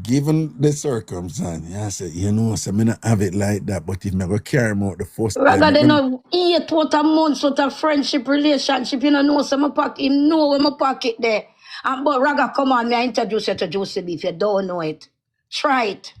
given the circumstance, I say, so I don't have it like that, but if I go carry him out the first time. Raga, they know 8 months with a friendship relationship, so my pocket, him know where my pocket there. But Raga, come on, I introduce you to Juicy Beef. You don't know it. Try it.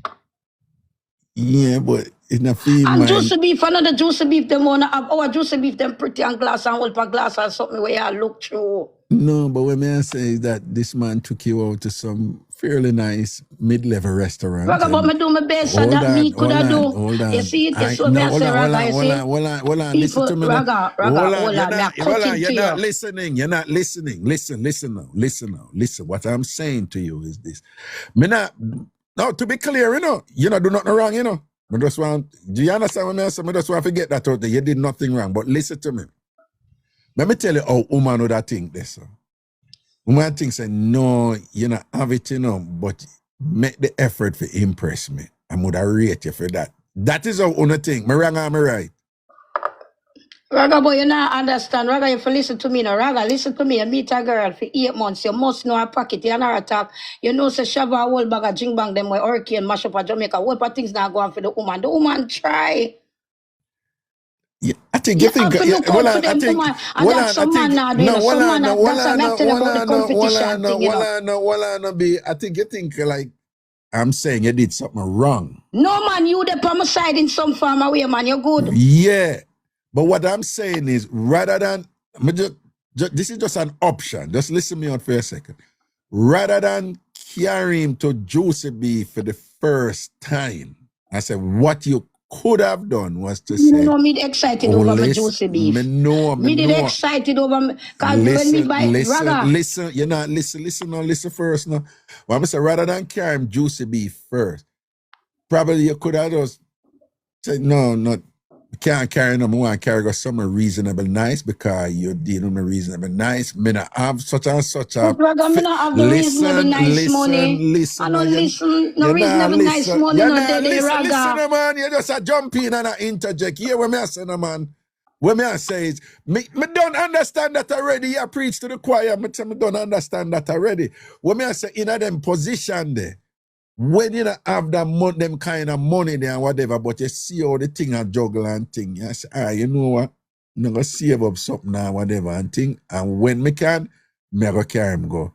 Yeah, but it's not feeling. And Juicy Beef, another Juicy Beef, them wanna have our Juicy Beef, them pretty and glass and hold for glass or something where you look through. No, but what I say is that this man took you out to some fairly nice mid-level restaurant. Raga, but I do my best and that me could I do. Hold on. You see it? It's what I say, Raga, you see? Hold on. Listen to me. Raga, You're not listening. You're not listening. Listen now. What I'm saying to you is this. Now, to be clear, you not do nothing wrong, I just want, do you understand what I'm saying? I just want to forget that out there. You did nothing wrong, but listen to me. Let me tell you how woman would think this. Woman thinks, no, you not have it, but make the effort to impress me. I would rate you for that. That is how woman think. Me wrong or me right? Raga, boy, you not understand. Raga, if you listen to me now, Raga, listen to me. You meet a girl for 8 months. You must know her pocket. You know her talk. You know, say, shove a whole bag of drink bang them where hurricane mash up at Jamaica. What things not going for the woman? The woman try. Yeah, I think You you think. have to Yeah, look well, out for I them think. woman. And Well, that's I some man think. now, you No, know. well, Some man, no, that's why I'm well, telling about the competition thing, you know. well, be. I think you think like I'm saying you did something wrong. No, man, you the on my side in some form of way, man. You're good. Yeah, but what I'm saying is, rather than this is just an option. Just listen me out for a second. Rather than carry him to Juicy B for the first time, I said what you could have done was to say, No, me excited over my juicy beef. Me did excited over me. Cause when me buy Raga. Listen, you're not listen first now. Well, I say rather than carry him Juicy Beef first, probably you could have just said, no, can't carry no more and carry go somewhere reasonable nice because you're dealing with reasonable nice. Me not have such and such a. But Raga, me not have the reasonable nice money. I don't listen, no reasonable nice money, no dead Raga. Listen, man, you just a jump in and a interject. Here what me I say, no, man. What me I say is, me don't understand that already. I preach to the choir. Me say me don't understand that already. What me I say, in a them position there, when you don't have that them kind of money there and whatever, but you see how the thing a juggle and thing, you say, you know what? I'm going to save up something and whatever and thing. And when me can, me go carry him go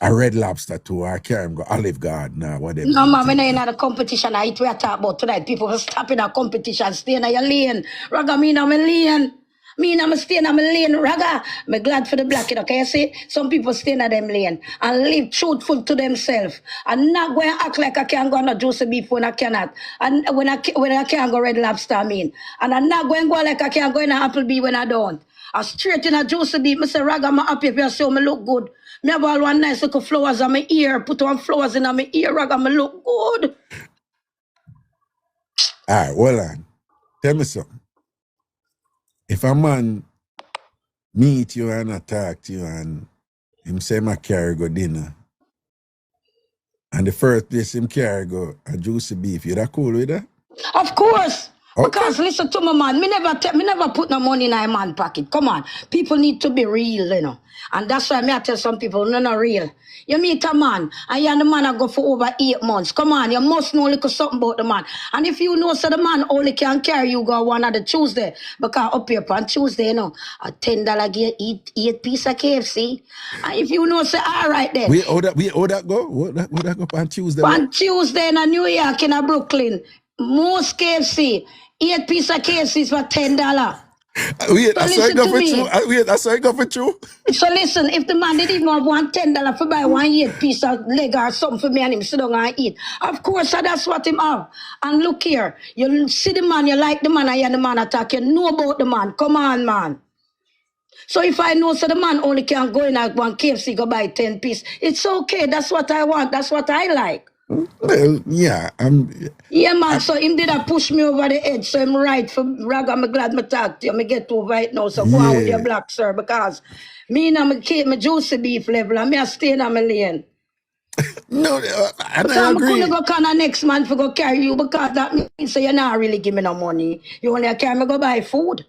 a Red Lobster too, or carry him go Olive Garden or whatever. No, man, when I in a competition, I we are talking about tonight. People will stop in a competition, stay in your lane. Raga, me in my lane. Me and I'm staying in my lane, Raga. I'm glad for the black, you know, can you see? Some people stay in them lane and live truthful to themselves. And not go and act like I can't go on a juicy beef when I cannot. And when I can't go Red Lobster, I mean. And I'm not going to go like I can't go in a Applebee when I don't. I straight in a juicy beef. I say, Raga, I'm happy if you see me look good. Me have all one nice little flowers on my ear. Put on flowers in my ear, Raga, me look good. All right, well on. Tell me something. If a man meet you and attack you and him say my carry go dinner, and the first place him carry go a juicy beef, you that cool with that? Of course. Okay. Because listen to me, man. Me never put no money in a man pocket. Come on. People need to be real, you know. And that's why I tell some people, no, not real. You meet a man, and you and the man a go for over 8 months. Come on, you must know a little something about the man. And if you know, so the man only can carry you go one of the Tuesday. Because up here on Tuesday, you know, a $10 get eat 8 piece of KFC. And if you know, say, all right then. We owe that go? What that go on Tuesday? On Tuesday in New York, in Brooklyn, most KFC, 8 piece of KFC is for $10. Wait, So I saw it listen go to for me. true. Wait, I saw it go for true. So listen, if the man didn't even have one $10 for buy one 8 piece of leg or something for me and him sit down and eat, of course that's what him have. And look here, you see the man, you like the man, and you the man attack, you know about the man. Come on, man. So if I know so the man only can go in at one KFC go buy 10 piece, it's okay. That's what I want. That's what I like. Well, yeah, Yeah, man, so him did a push me over the edge. So I'm right for Raga, I'm glad me talk to you. I get over it now. So go on with your black, sir, because me and I keep my juicy beef level and me a stay in my lane. No, and I agree. I couldn't go kind of next month for go carry you because that means so you're not really giving me no money. You only carry me go buy food.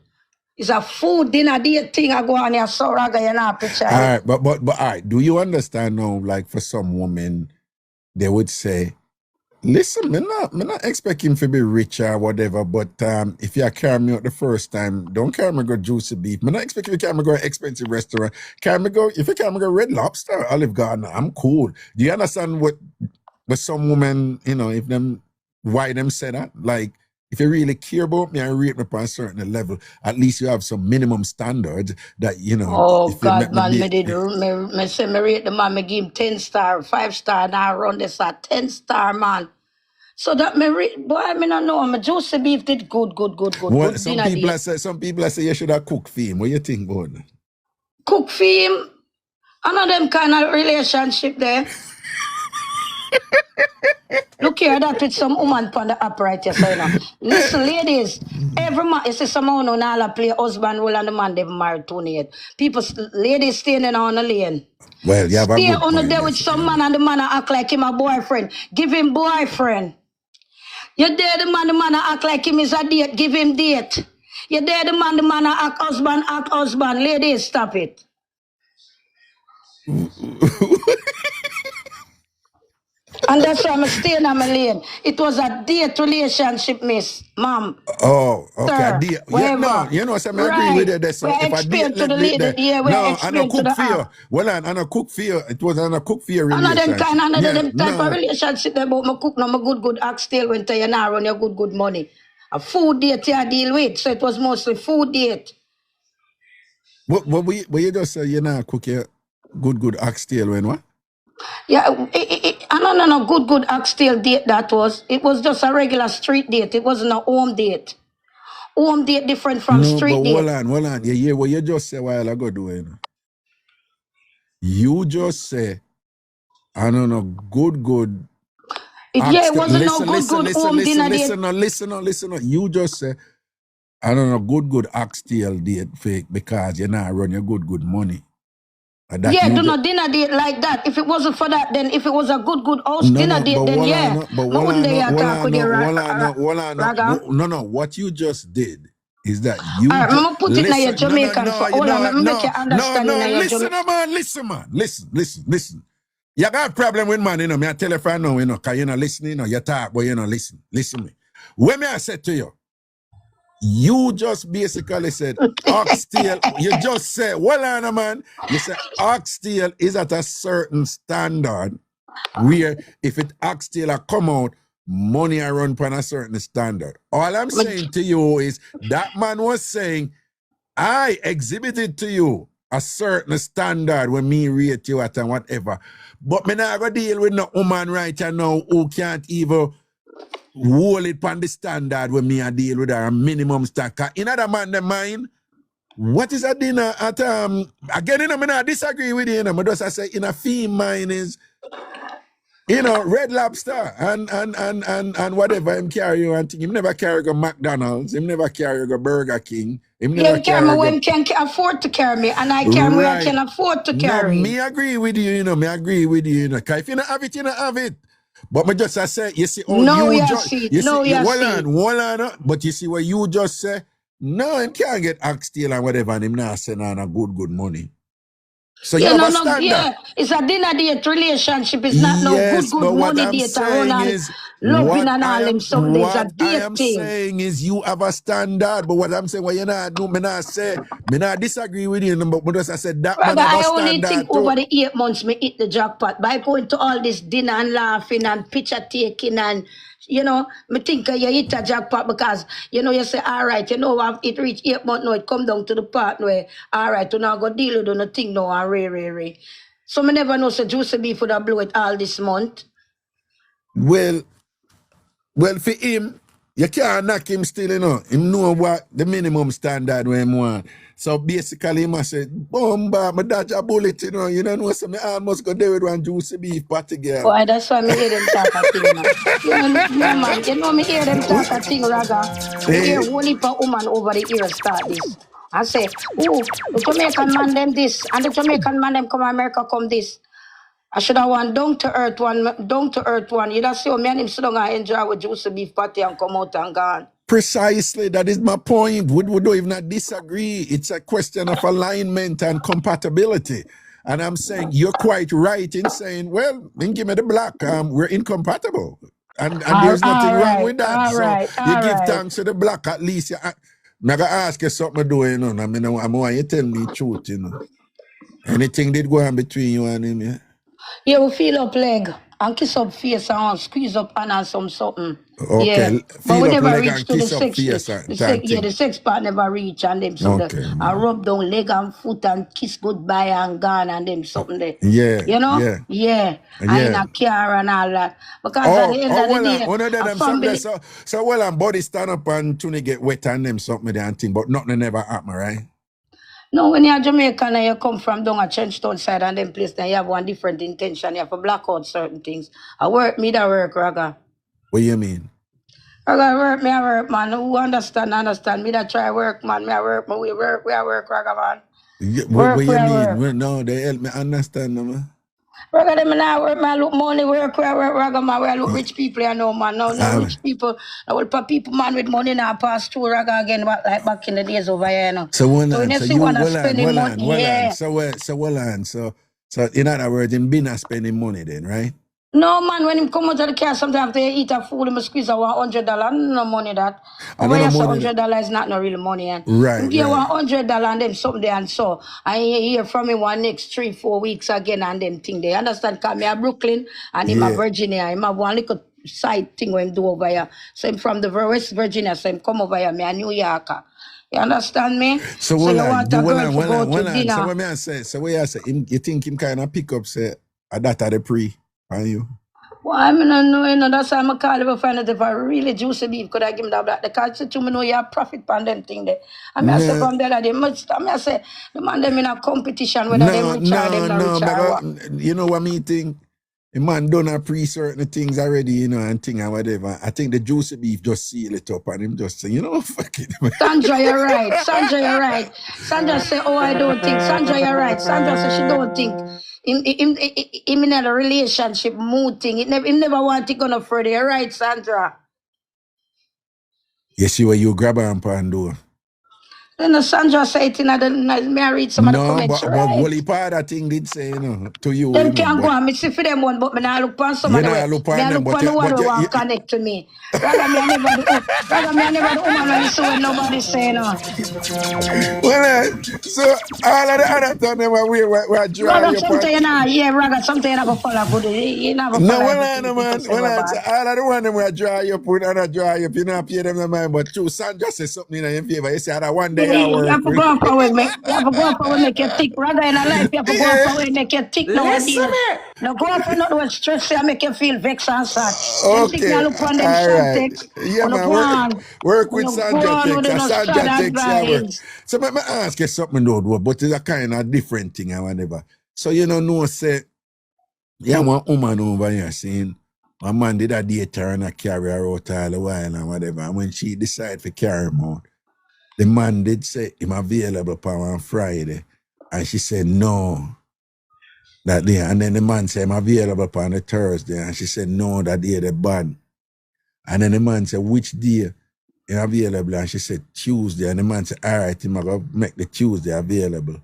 It's a food dinner date thing I go on here, so Raga, you're not picture. All right, but all right, do you understand now, like for some women, they would say, listen, me not expect him to be rich or whatever, but if you carry me out the first time, don't carry me go juicy beef. Me not expect you to carry me go expensive restaurant. If you carry me go Red Lobster, Olive Garden, I'm cool. Do you understand what some women, you know, if them, why them say that? Like, if you really care about me and rate me on a certain level, at least you have some minimum standards that, you know. Oh, God, man, me say me rate the man, me give him 10 star, 5 star, and I run this at 10 star, man. So that me boy, I mean, I know, my juicy beef did good. Well, some people say you should have cooked for him. What you think about that? Cook for him? I know them kind of relationship there. Look here, that with some woman on the app right here, so you know. Listen, ladies, every man, you see someone who now play husband role and the man they've married 28. People, ladies staying in on the lane. Well, you have a good point. Stay on there with some man and the man act like him a boyfriend. Give him boyfriend. You dare the man act like him is a date, give him date. You dare the man act husband. Ladies, stop it. And that's why I'm staying on my lane. It was a date relationship, miss, ma'am. Oh, okay. Sir, Yeah, no, whatever. you know, so I agree with Right. you there. So Where I if I date explained to left the date lady, there, yeah, where I no, I no explained to cook the for you. app. Well, I no cook for you. It was on a cook for your Another them kind, relationship. another Yeah, them type of no. relationship there, but my cook no my good oxtail when you now run your good money. A food date you deal with. So it was mostly food date. What you just say you know cook your good oxtail when what? Yeah, no, good oxtail date that was. It was just a regular street date. It wasn't a home date. Home date different from No, but street date. hold on. You hear what you just say a while ago doing. You just say I don't know good Yeah, it oxtail. wasn't no good home dinner date. Listen. You just say I don't know good oxtail date fake because you not run your good money. That Yeah, you do not dinner date like that. If it wasn't for that, then if it was a good house no, dinner date, but then hold yeah. on, but I wouldn't dare talk with you, Raga. no. What you just did is that you Alright, I'm just gonna put it in your Jamaican for hold on, let me make you understand in your listen, Jamaican. man, listen. You got a problem with man, you know, me I tell you for now, you know, cause you're not listening, you know, you talk, but you know, listen me. When me I said to you, you just basically said oxtail. You just said, well, on man. You said oxtail is at a certain standard where if it oxtail come out, money I run on a certain standard. All I'm saying to you is that man was saying, I exhibited to you a certain standard when me rate you at and whatever. But me not gonna deal with no woman right now who can't even hold it on the standard when me I deal with her minimum standard. In other man the mind, what is a dinner at again, you know, me not disagree with you, you know, but just I say in a theme mine is, you know, Red Lobster and whatever him carry you and thing. Him never carry go McDonald's, him never carry go Burger King, him Yeah, never he carry me carry go when he can afford to carry me, and I carry me where I right. can afford to No, carry me him. agree with you, you know, me agree with you, you know. Cause if you don't have it, you don't have it. But me just I say, you see, oh, No, you you just, see, you see, no, you see. hold on, but you see what you just say, no, him can't get oxtail and whatever, and him not send on a good money. So you Yeah, have no, a no, standard. yeah. It's a dinner date relationship. It's not no Yes, good but what money I'm date around saying all is, loving and all them something. It's a date thing. saying is you have a standard. But what I'm saying, well, you not do, me not say, me not disagree with you, but just I said that man Rather, have a I only think standard too. over the 8 months me hit the jackpot by going to all this dinner and laughing and picture taking and you know, me think you hit a jackpot because you know you say, all right, you know it reach 8 months now, it come down to the part where all right, you now go deal with nothing now and ray. So me never know so juicy beef would have blew it all this month. Well, for him, you can't knock him still, you know. Him know what the minimum standard when him want. So basically, he must say, Bomba, me dodge a bullet, you know. You don't know, so me almost go there with one juicy beef patty girl. Boy, that's why me hear them talk a thing, man. You know, yeah, man. You know me hear them talk a thing, Raga. Me hear whole heap of woman over the ear start this. I say, oh, the Jamaican man them this, and the Jamaican man them come America come this. I should have one down to earth one. You don't see how me and him sit down and enjoy with juicy beef patty and come out and gone. Precisely, that is my point. We don't even disagree. It's a question of alignment and compatibility. And I'm saying you're quite right in saying, well, then give me the black. We're incompatible. And there's nothing wrong with that. So you give thanks to the black, at least. I'm going to ask you something doing, you know. I mean, I want you to tell me the truth, you know. Anything did go on between you and him, yeah? Yeah, we feel up leg and kiss up face and squeeze up hand and something. Okay, Yeah, but feel we up never leg reach and to the kiss up sex. face and thing. The sex part never reach and them something. Okay, I rub down leg and foot and kiss goodbye and gone and them something there. Yeah, You know? yeah. I in a car and all that. Because at the end of the day, one of a them family. so well and body stand up and tune get wet and them something there and thing, but nothing never happen, right? No, when you're Jamaican and you come from down a Trenchtown side and them place, then you have one different intention. You have to block out certain things. I work, Raga. What you mean? I work, man. Who understand? Me that try work, man. I work, we work, Raga, man. What you mean? Well, no, they help me understand, man. Raga, them now work, man. Look money, work, Raga, man. Where look rich people, you know, man. No rich people. I will put people, man, with money now pass through Raga again, like back in the days over here, you know. So when you see one spending money, yeah. So in other words, him been spending money then, right? No, man, when him come out of the car, sometimes after you eat a food, him squeeze a $100. No money that. I Over don't here, know so money. $100 is not no real money. And Right, him give right. $100 and then something there and so. And you hear from him one next 3-4 weeks again and them thing there. Understand? Cause me a Brooklyn and him a Yeah. Virginia. Him have one little side thing when him do over here. So him from the West Virginia, so him come over here, me a New Yorker. You understand me? So you want a girl to go to So dinner. what me I say? So what you say? You think him kind of pick up say that at the pre on you? Well, I mean, I know, you know, that's why I'm calling to find out if I really juicy beef could I give him that black. The card to me know you have profit on them thing there. I mean, I say No, from there, they must, I mean, I say, the man them in a competition, whether them rich or them not rich or what. you know what me think? The man done a pre certain things already, you know, and thing and whatever. I think the juicy beef just seal it up and him just say, you know, fuck it. Sandra, you're right. Sandra, you're right. Sandra say, oh, I don't think. Sandra, you're right. Sandra say she don't think. Him in a relationship mood thing. Him never want to go no further. You're right, Sandra. You see what you grab and pan do. Then Sandra say it in the married some of the comments, but right? Wally part that thing did say, you know, to you. Them You know, can go on. Me see for them one, but me not look on some you of the know, way. look Me on I them, look on the one who want you, connect to me. Rather me I never do. Rather me I never do woman when you see what nobody say no. well, so all of the other time them we dry Rather your part. something you know, yeah, rather something you not go follow good. You not go No, follow well, everything no, people man. say Well, about. all of the one them we dry you put and I dry up. You know, pay them the mind, but true, Sandra say something in your favor. You say that one day I You have work to with. go off away, make you have to go off away, make you thick. Rather in a life, you have to go off Yeah. away, make you thick nowadays. No go off and not with stress, you make you feel vexed and sad. Them think you Okay, look on them all sad right. text. Yeah, On the man, go on. work On with the go Sandra on with text. no Sandra sad text your work. advice. So let me ask you something though, but it's a kind of different thing or whatever. So you know, say, yeah, one woman over here saying, my man did a date her and I carry her out all the while and whatever. And when she decided to carry him out, the man did say him available on Friday. And she said no. That day. And then the man said I'm available on the Thursday. And she said no, that day the bad. And then the man said, which day you available? And she said Tuesday. And the man said, all right, I'm going to make the Tuesday available.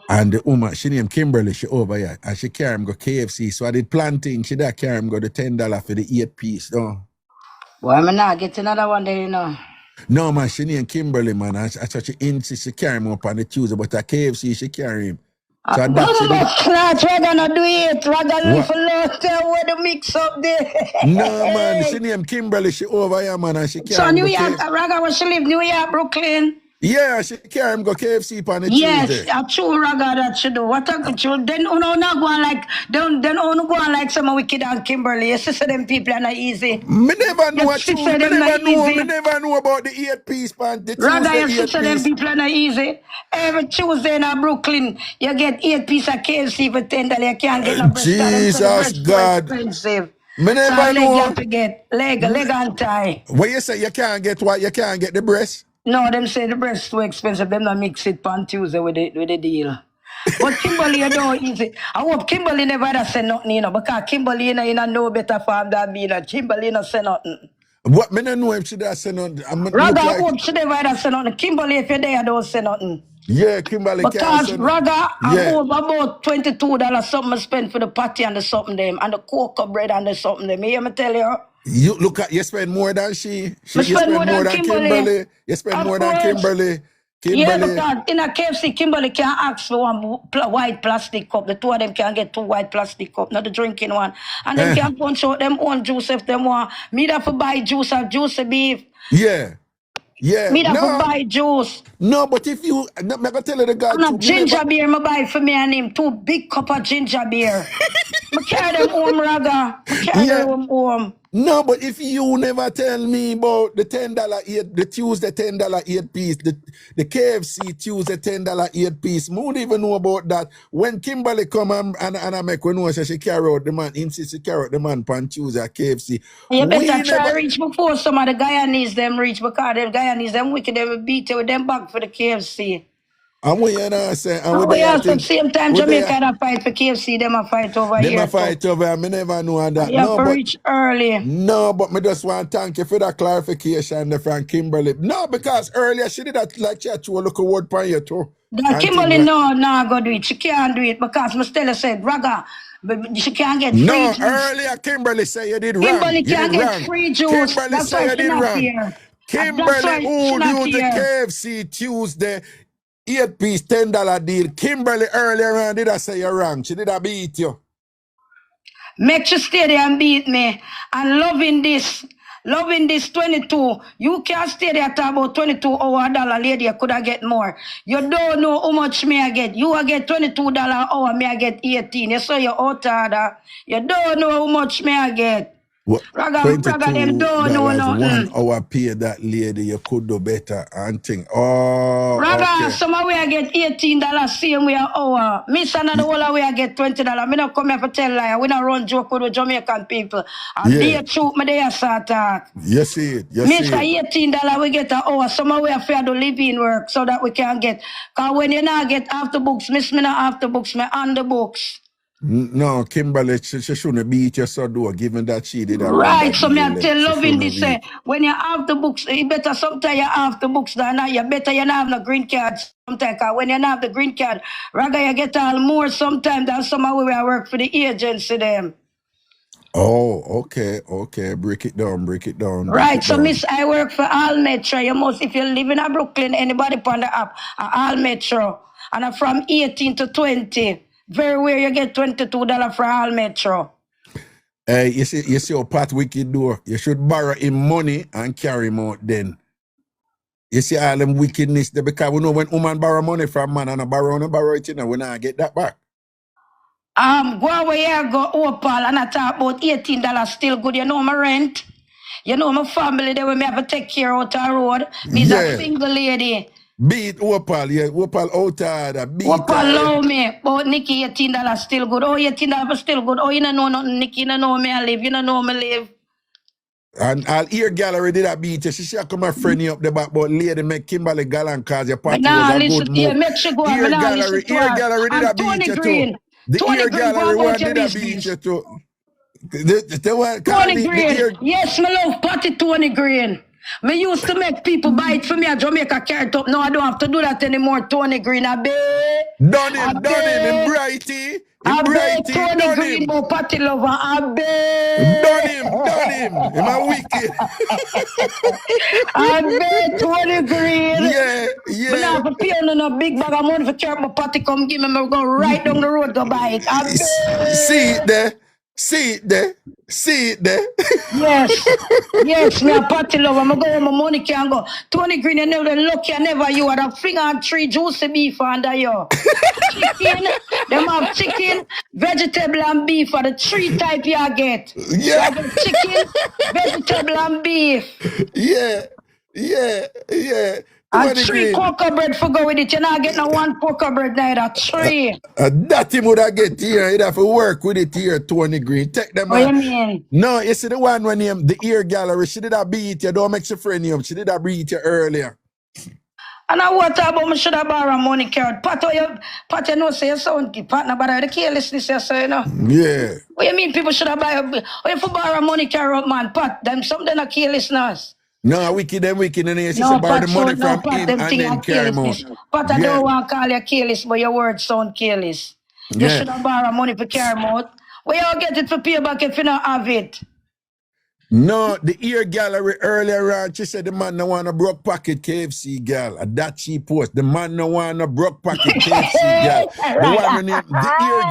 And the woman, she named Kimberly, she over here. And she carry him go KFC. So I did planting. She did carry him go the $10 for the 8 piece. No. Boy, I'm not get another one there, you know. No, man, she named Kimberly, man. I thought she insists she carry him up on the Tuesday, but at KFC, she carry him. So that she did. Class, we're gonna do it. We're gonna live for later with the mix up there. No, man, she named Kimberly, she over here, man, and she carry So him New go York, KFC. Raga, where she live, New York, Brooklyn. Yeah, she carry him go KFC on the Yes, Tuesday. a true Raga that she do. What a good true. Then uno not go on like, then uno go on like some wicked and Kimberly. You see, them people are not easy. Me never know You see, them not me easy. never know about the 8 piece pan, the Raga, you Tuesday 8 see, them piece. people are not easy. Every Tuesday in Brooklyn, you get 8 piece of KFC for $10. You can't get no breast. Jesus God. Too expensive. Me never so leg you know. have to get leg and tie. What you say you can't get what? You can't get the breast? No, them say the breast too expensive. Them not mix it on Tuesday with the deal. But Kimberly, you know, easy. I hope Kimberly never had say nothing, you know, because Kimberly, you know no better farm than me. You know. Kimberly, you know, say nothing. What? Me don't know if she does say nothing. Raga, I hope she never had say nothing. Kimberly, if you're there, don't say nothing. Yeah, Kimberly can't say Because nothing. Raga, I hope about $22 something spent for the patty and the something them, and the cocoa bread and the something them. You hear me tell you? You look at you spend more than she. You spend more than Kimberly. You spend Of more than course. Kimberly. Yeah, because in a KFC, Kimberly can ask for one white plastic cup. The two of them can get 2 white plastic cups, not the drinking one. And they can punch out them own juice if they want. Me that for buy juice or juice beef. Yeah. Yeah. Me that for buy juice. No, but if you, I'm going to tell you the guy. And a ginger beer, me buy for me and him 2 big cup of ginger beer. I carry them home, Raga. I carry them home. No, but if you never tell me about the $10 the Tuesday $10 8 piece, the KFC Tuesday $10 8 piece, I don't even know about that. When Kimberly come and I make her know she carry out the man, insist she carry out the man on Tuesday at KFC. You better try reach before some of the Guyanese them reach, because them Guyanese them wicked, they will beat you with them back for the KFC. And what you know say? And we at the same time Jamaica a fight for KFC, them a fight over here. Them a fight over here, I never know that. You have to reach early. No, but me just want to thank you for that clarification from Kimberly. No, because earlier she did that like she had to look a word for you too. That Kimberly no go do it. She can't do it because Mr. said, Raga, But she can't get free No, juice. earlier Kimberly said you did wrong. Kimberly You did can't get wrong. free juice. Kimberly That's said why you she did not wrong. here. That's Kimberly why she who not used the here. KFC Tuesday 8-piece $10 deal. Kimberly earlier on did I say you're wrong? She did I beat you? Make you stay there and beat me. And loving this 22. You can't stay there talk about $22 dollar lady. You could have get more. You don't know how much me I get. You will get $22 hour, me I get 18. You saw your out order. You don't know how much me I get. What? Raga them don't know nothing. 1 hour pay that lady, you could do better and think. Oh, Raga, okay. some way I get $18 same way an hour. Miss another whole way I get $20. Me not come here for tell lie. We not run joke with the Jamaican people. And they truth me they start talk. You see it. You Miss see it. $18 we get an hour. Some way I fair do living work so that we can get. Cause when you not get after books, miss me not after books, me on the books. No, Kimberly, she shouldn't beat you so do, given that she did that. Right, so me I tell loving this when you have the books, you better sometimes you have the books than not. You better you not have no green card sometimes. Cause when you not have the green card, rather you get all more sometimes than some of we work for the agency them. Oh, okay. Break it down. Right, so miss, I work for All Metro. You must, if you live in a Brooklyn, anybody on the app, All Metro. And I'm from 18 to 20. Very where you get $22 for All Metro. You see how Pat wicked do. You should borrow him money and carry him out then. You see all them wickedness there because we know when woman borrow money from man and borrow it, you know, we not get that back. Go away here, go Opal, and I talk about $18 still good. You know my rent. You know my family, they will me have to take care out the road. Me's a single lady. Beat Opal, Opal out of beat Opal love me, but Nikki $18 still good. Oh, $18 still good. Oh, you don't know nothing, Nikki, you don't know me I live. You don't know me live. And all ear gallery did that beat you. She should come and friend you up the back, but lady make Kimberly Gallant cause your party was a good move. Make she go ear gallery did that beat you too. The ear gallery one did that beat you too. The one Tony Green. Yes, my love party Tony Green. Me used to make people buy it for me at Jamaica carrot up. No, I don't have to do that anymore. Tony Green, I bet. Done him, in Brighty. I bet Tony Green, my party lover, I bet. Done him. Am I wicked? I bet Tony Green. Yeah. But now if I pay on a big bag of money for carrot, my party come give me, I go right down the road to buy it. I bet. See it there. Yes, me a party lover. I'm going my money can go. Tony Green, you never lucky, never you had a finger and 3 juicy beef under you. Chicken, them have chicken, vegetable and beef are the 3 type you get. Yeah. So chicken, vegetable and beef. Yeah. And 3 cocoa bread for go with it. You not get no 1 cocoa bread neither. 3. That him would have get here. He'd have to work with it here, Tony Green. Take them out. What you mean? No, you see the one when him, the ear gallery, she did have beat you. Don't make your friend him. She did have beat you earlier. And I what about me should have borrow money carrot. Pat, you know, say you sound partner, but the carelessness, you know. Yeah. What you mean people should have borrow money carrot, man? Pat, them something a carelessness. No, wicked, and you should borrow the money from him and then carry him out. But I don't want to call you careless, but your words sound careless. You should have borrow money for carry him out. Where you get it for payback if you don't have it? No, the ear gallery earlier on, she said the man no want a broke pocket KFC girl. That she post. The man no want a broke pocket KFC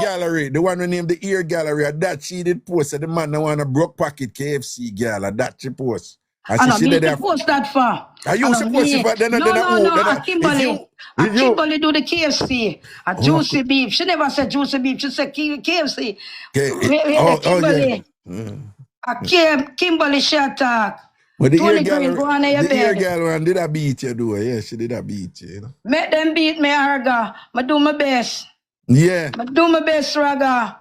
girl. The one who named the ear gallery, that she did post. The man no want a broke pocket KFC girl. That she post. And she did post that for. Are you supposed to? No. Kimberly do the KFC. A juicy beef. She never said juicy beef. She said KFC. Kimberly. Kimberly shall talk. But the ear gallery did I beat you, do? Yeah, she did I beat you. Know? Make them beat me, Raga. I do my best. Yeah. I do my best, Raga.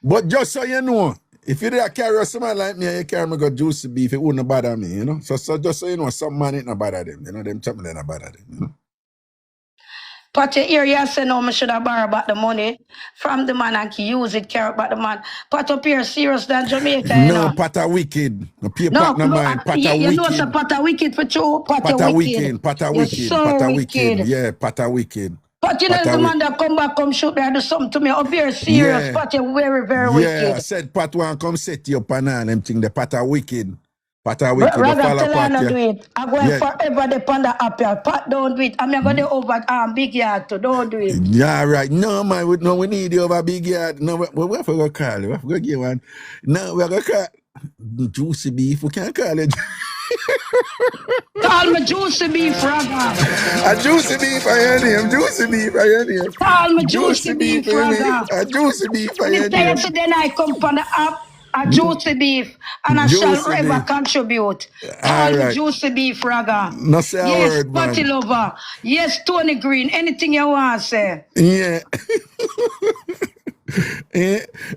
But just so you know, if you did carry someone like me and you carry me go juicy beef, it wouldn't bother me, you know. So just so you know, some man it not bother them, you know, them something they not bother them, you know. Pat your ear, you say no, I should have borrowed back the money from the man and use it, carry back the man. Pat up here serious than Jamaica, you know. No, Pat a wicked. No, Pat no mind. Pat a wicked. You know, so Pat a wicked for true. Pat a wicked. Pat a wicked. Yeah, Pat a wicked. But you know, the man that come back, come shoot me and do something to me. I'm very serious. Yeah. Pat, you're very, very Yeah, wicked. said Pat want come set you up and all them thing. The Pat are wicked. Pat are wicked. Rather follow tell her Pat, not yeah. do it. I'm going forever depend on up here. Pat, don't do it. I'm going to over big yard too. Don't do it. Yeah, right. No, man, we need you over big yard. No, we have to go call you. We have to go give one. No, we have to call Juicy Beef. We can't call it. Call me Juicy Beef, Raga. A Juicy Beef, I hear him. Juicy Beef, I hear him. Call me Juicy Beef, Raga. A Juicy Beef, I hear him. Yesterday I come from the app. A Juicy Beef, and I shall ever contribute. Call me Juicy Beef, Raga. No say a word, man. Patty Lover. Yes, Tony Green. Anything you want to say. Yeah.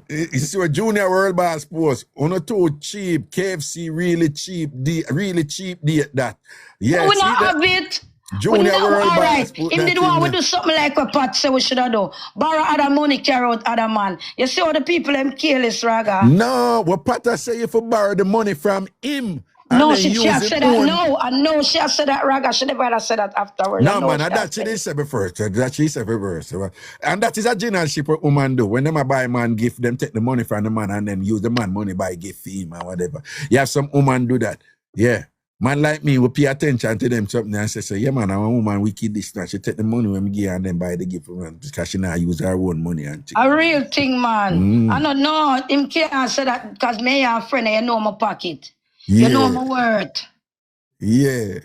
You see what Junior World Boss post? Uno too cheap. KFC really cheap. Really cheap date that. Yeah, we not have it. Junior World Boss. Right. Him did want we do something like what Pat say we should have do. Borrow other money, carry out other man. You see how the people them careless, Raga? No, what Pat say if you borrow the money from him. No, she has said that. No, I know she has said that, Raga. She never had said that afterwards. No, man, that she didn't say first. That she said first. And that is a generalship what woman do. When them a buy man gift, them take the money from the man and then use the man money buy gift for him or whatever. You have some woman do that. Yeah. Man like me will pay attention to them something and say, yeah, man, I'm a woman wicked this now. She take the money when we give her and then buy the gift for man because she not use her own money. And a real thing, man. I don't know. Him can't say that because me and a friend, you know my pocket. Yeah. You know my word. Yeah.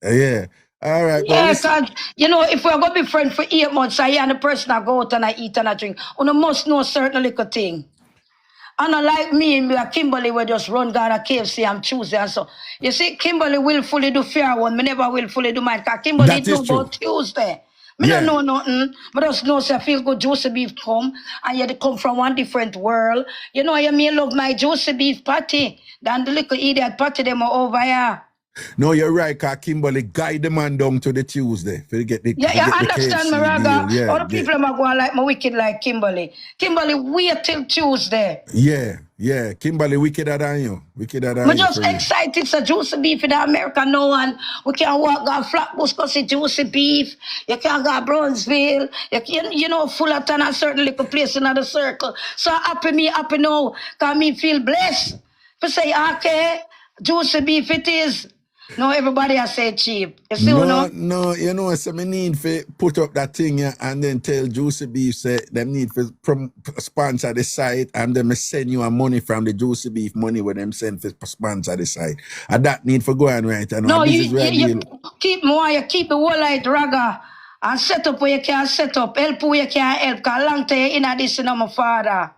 Yeah. All right. Yeah, because, you know, if we're going to be friends for 8 months, I and the person I go out and I eat and I drink, you must know certain little thing. And like me and Kimberly, we just run down a KFC on Tuesday and so. You see, Kimberly will fully do fair one. Me never will fully do mine. Because Kimberly know about Tuesday. Me don't know nothing. But just know say I feel good Juicy Beef come. And you come from one different world. You know, I may love my Juicy Beef patty than the little idiot patty them over here. No, you're right, because Kimberly guide the man down to the Tuesday. To get the, yeah, you understand me, Raga? Yeah, all the people are going like my wicked like Kimberly. Kimberly, wait till Tuesday. Yeah. Kimberly wickeder than you. Wickeder than you. I'm just excited. So Juicy Beef in the America no one. We can walk down Flatbush go see Juicy Beef. You can go Brownsville. You know, Fullerton and certain little place in the circle. So happy now. Because me feel blessed. To say, okay, Juicy Beef it is. No, everybody has said cheap. You see no, you know, so me need to put up that thing here and then tell Juicy Beef say them need to sponsor the site and then me send you a money from the Juicy Beef money where them send for sponsor the site. And that need for go on right. No, you keep the whole light, Raga, and set up where you can set up, help where you can help, because long time in addition to my father.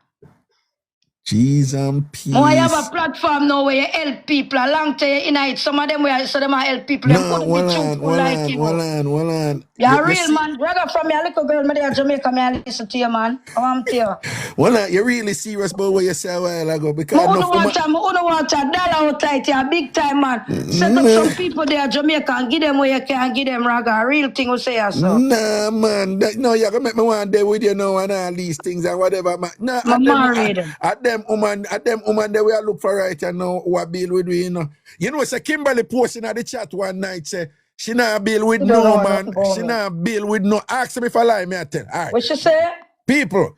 Cheese and peace. I have a platform now where you help people. A long time in it. Some of them where so them help people. No, hold on. You're a real man. Brother from me, a little girl, me there in Jamaica, me I listen to you, man. I'm here. Well, you're really serious about what you said a while ago. Because I don't want a dollar out tight here, big time, man. Set up some people there in Jamaica and give them where you can give them, Raga. A real thing we say so. Nah, man. No, you're going to make me one day with you now and all these things and whatever, man. Nah, I'm married. At them woman that we are look for right now who are bill with we, you know. You know, say Kimberly posting at the chat one night, say, she not bill with no man. She not bill with no. Ask me if I lie, me I tell. All right. What she say? People,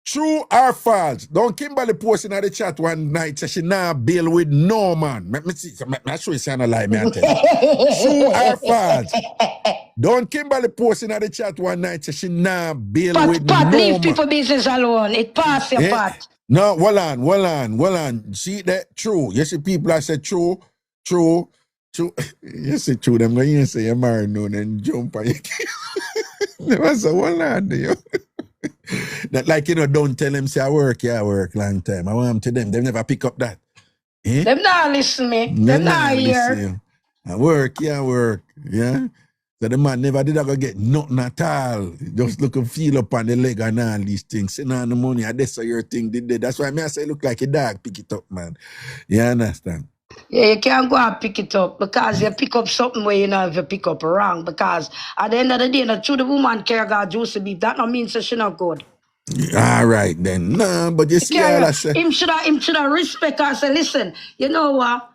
true or false? Don't Kimberly posting at the chat one night, say she not bill with no man. Let me see. I'm sure it's not lie, me I tell. True or false? Don't Kimberly posting at the chat one night, say she not bill with no man. Pat, leave people business alone. It pass your Pat. No, hold on. See that true. You see people that say true. You say true. Them going to say you're married now and jump on you. Never say hold on to you. That like, you know, don't tell them say I work long time. I want them to them. They never pick up that. Eh? Them not listen me. Them not hear. I work. Yeah. So the man never did ever get nothing at all. Just look and feel up on the leg and all these things. Sitting on the money, and that's your thing did that. That's why I say look like a dog, pick it up, man. You understand? Yeah, you can't go and pick it up because you pick up something where you know if you pick up wrong. Because at the end of the day, the true the woman care got Juicy Beef. That not means that she not good. All right then. No, but you see all I say. Him should have respect her and say, listen, you know what?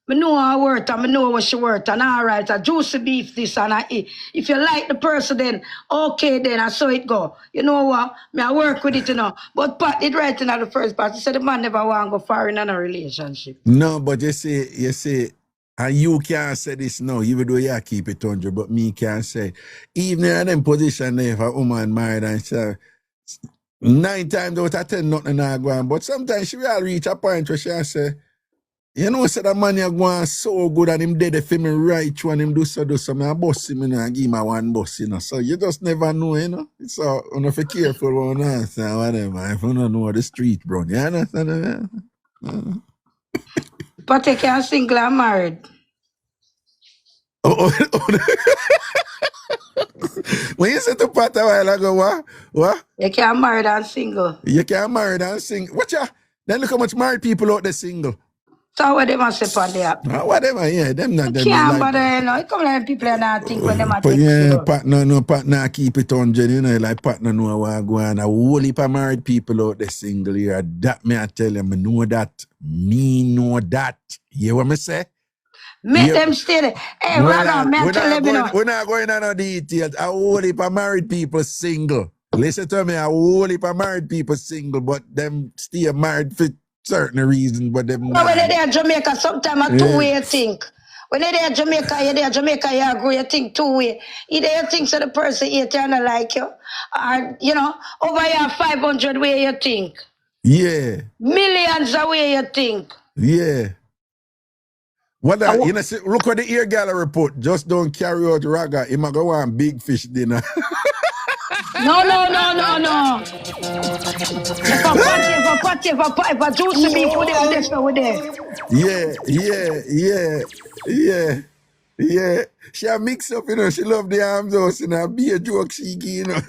I know her worth and I know what she worth. And all right, a juicy beef this and if you like the person, then okay, then I saw it go. You know what? I work with it, you know. But Pat did right in the first part. He said the man never want to go far in a relationship. No, but you see, and you can't say this now, even though you keep it 100, but me can't say. Even in them position there, if a woman married and say, 9 times out of 10, nothing not going. But sometimes she will reach a point where she say, you know, say that man you going so good and him dead for me right when him do so, me a boss him, you know, and give him a one boss, you know. So you just never know, you know. So, you know, if you careful when you answer, whatever, if you don't know the street, bro. You understand? But you can't single and married. When you said to Pat a while ago, what? You can't married and single. You can't married and single. Watch ya. Then look how much married people out there single. So what they must say on the app? Whatever, yeah. Them not You them can't like. bother, you know. Come like people are not think when they might But text yeah, you. partner keep it 100, you know, like partner know what go on. A whole heap of married people out there single here. That me I tell you, me know that. Me know that. You hear what me say? Make them stay. Hey, Raga, me I tell them, you know. We're not going into no details. A whole heap of married people single. Listen to me, a whole heap of married people single, but them stay married for certain reasons, but them No, when they're there in Jamaica, sometimes a two-way you think. When they're there in Jamaica, you agree, you think two-way. Either you think so the person hate you and not like you, or, you know, over here 500 way you think. Yeah. Millions of way you think. Yeah. What that, you know, see, look at the ear gallery report. Just don't carry out Raga. He might go want big fish dinner. No. If a juicy beef with them, that's what Yeah. She a mix up, you know. She love the arms house, you know. Be a joke she give, you know.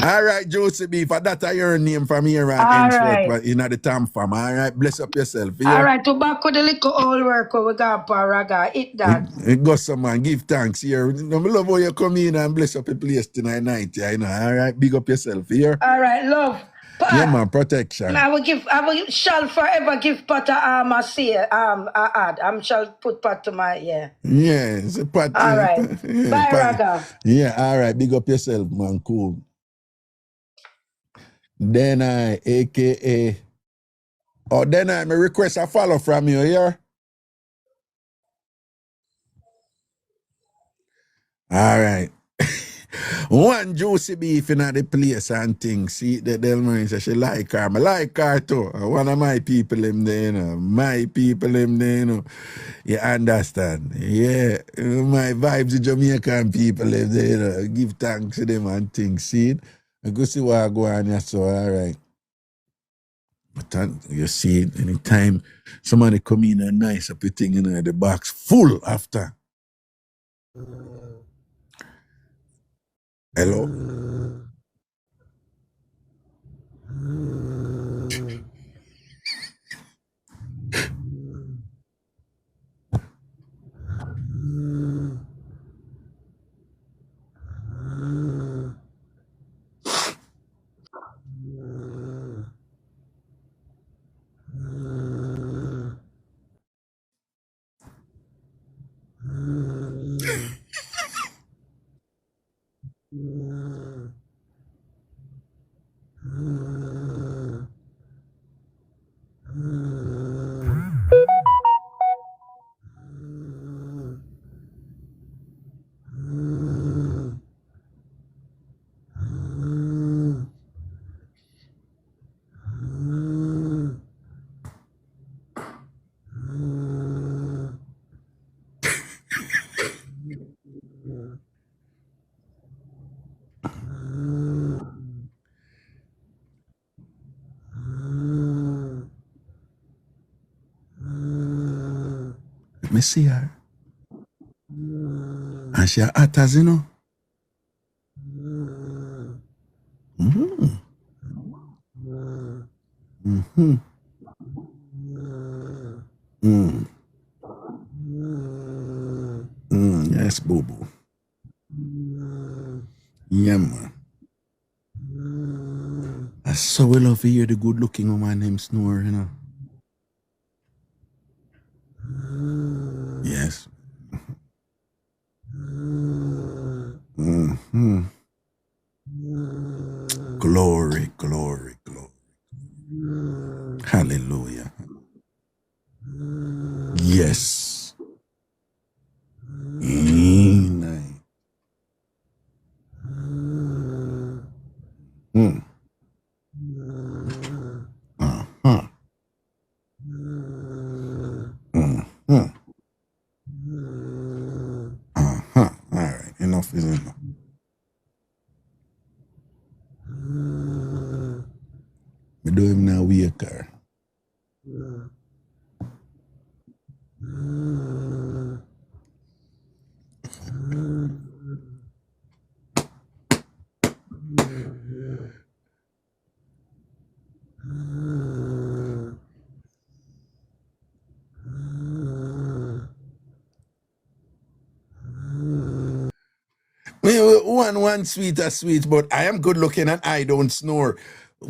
All right, Josie Beef, that's your name from here on henceforth, but in the TamFam. All right, bless up yourself. All right, tobacco the little old work we got for Raga. Eat that. It goes some man, give thanks here. I love how you come in and bless up your place tonight night, yeah, you know. All right, big up yourself here. All right, love. Pat, yeah, man, protection. I will shall forever give Pat a ad. I shall put Pat to my, yeah. Yeah, it's a Pat. All right. Yeah, bye, Pat. Raga. Yeah, all right, big up yourself, man, cool. Then I, aka, then I may request a follow from you here. All right. One juicy beef in the place and things. See, the Delmarine says she like her. I like her too. One of my people in there, you know. My people in there, you know. You understand? Yeah. My vibes, the Jamaican people in there, you know. Give thanks to them and things. See it? I go see what I go on here, so all right. But you see it, anytime somebody come in and nice up your thing, you know, the box full after. Hello? Let me see her. And she hot as, you know. Yes, boo-boo. Yeah, man. I so love to hear the good-looking woman named Snore, you know. Enough is enough. We do him now wake her. One sweet, but I am good looking and I don't snore.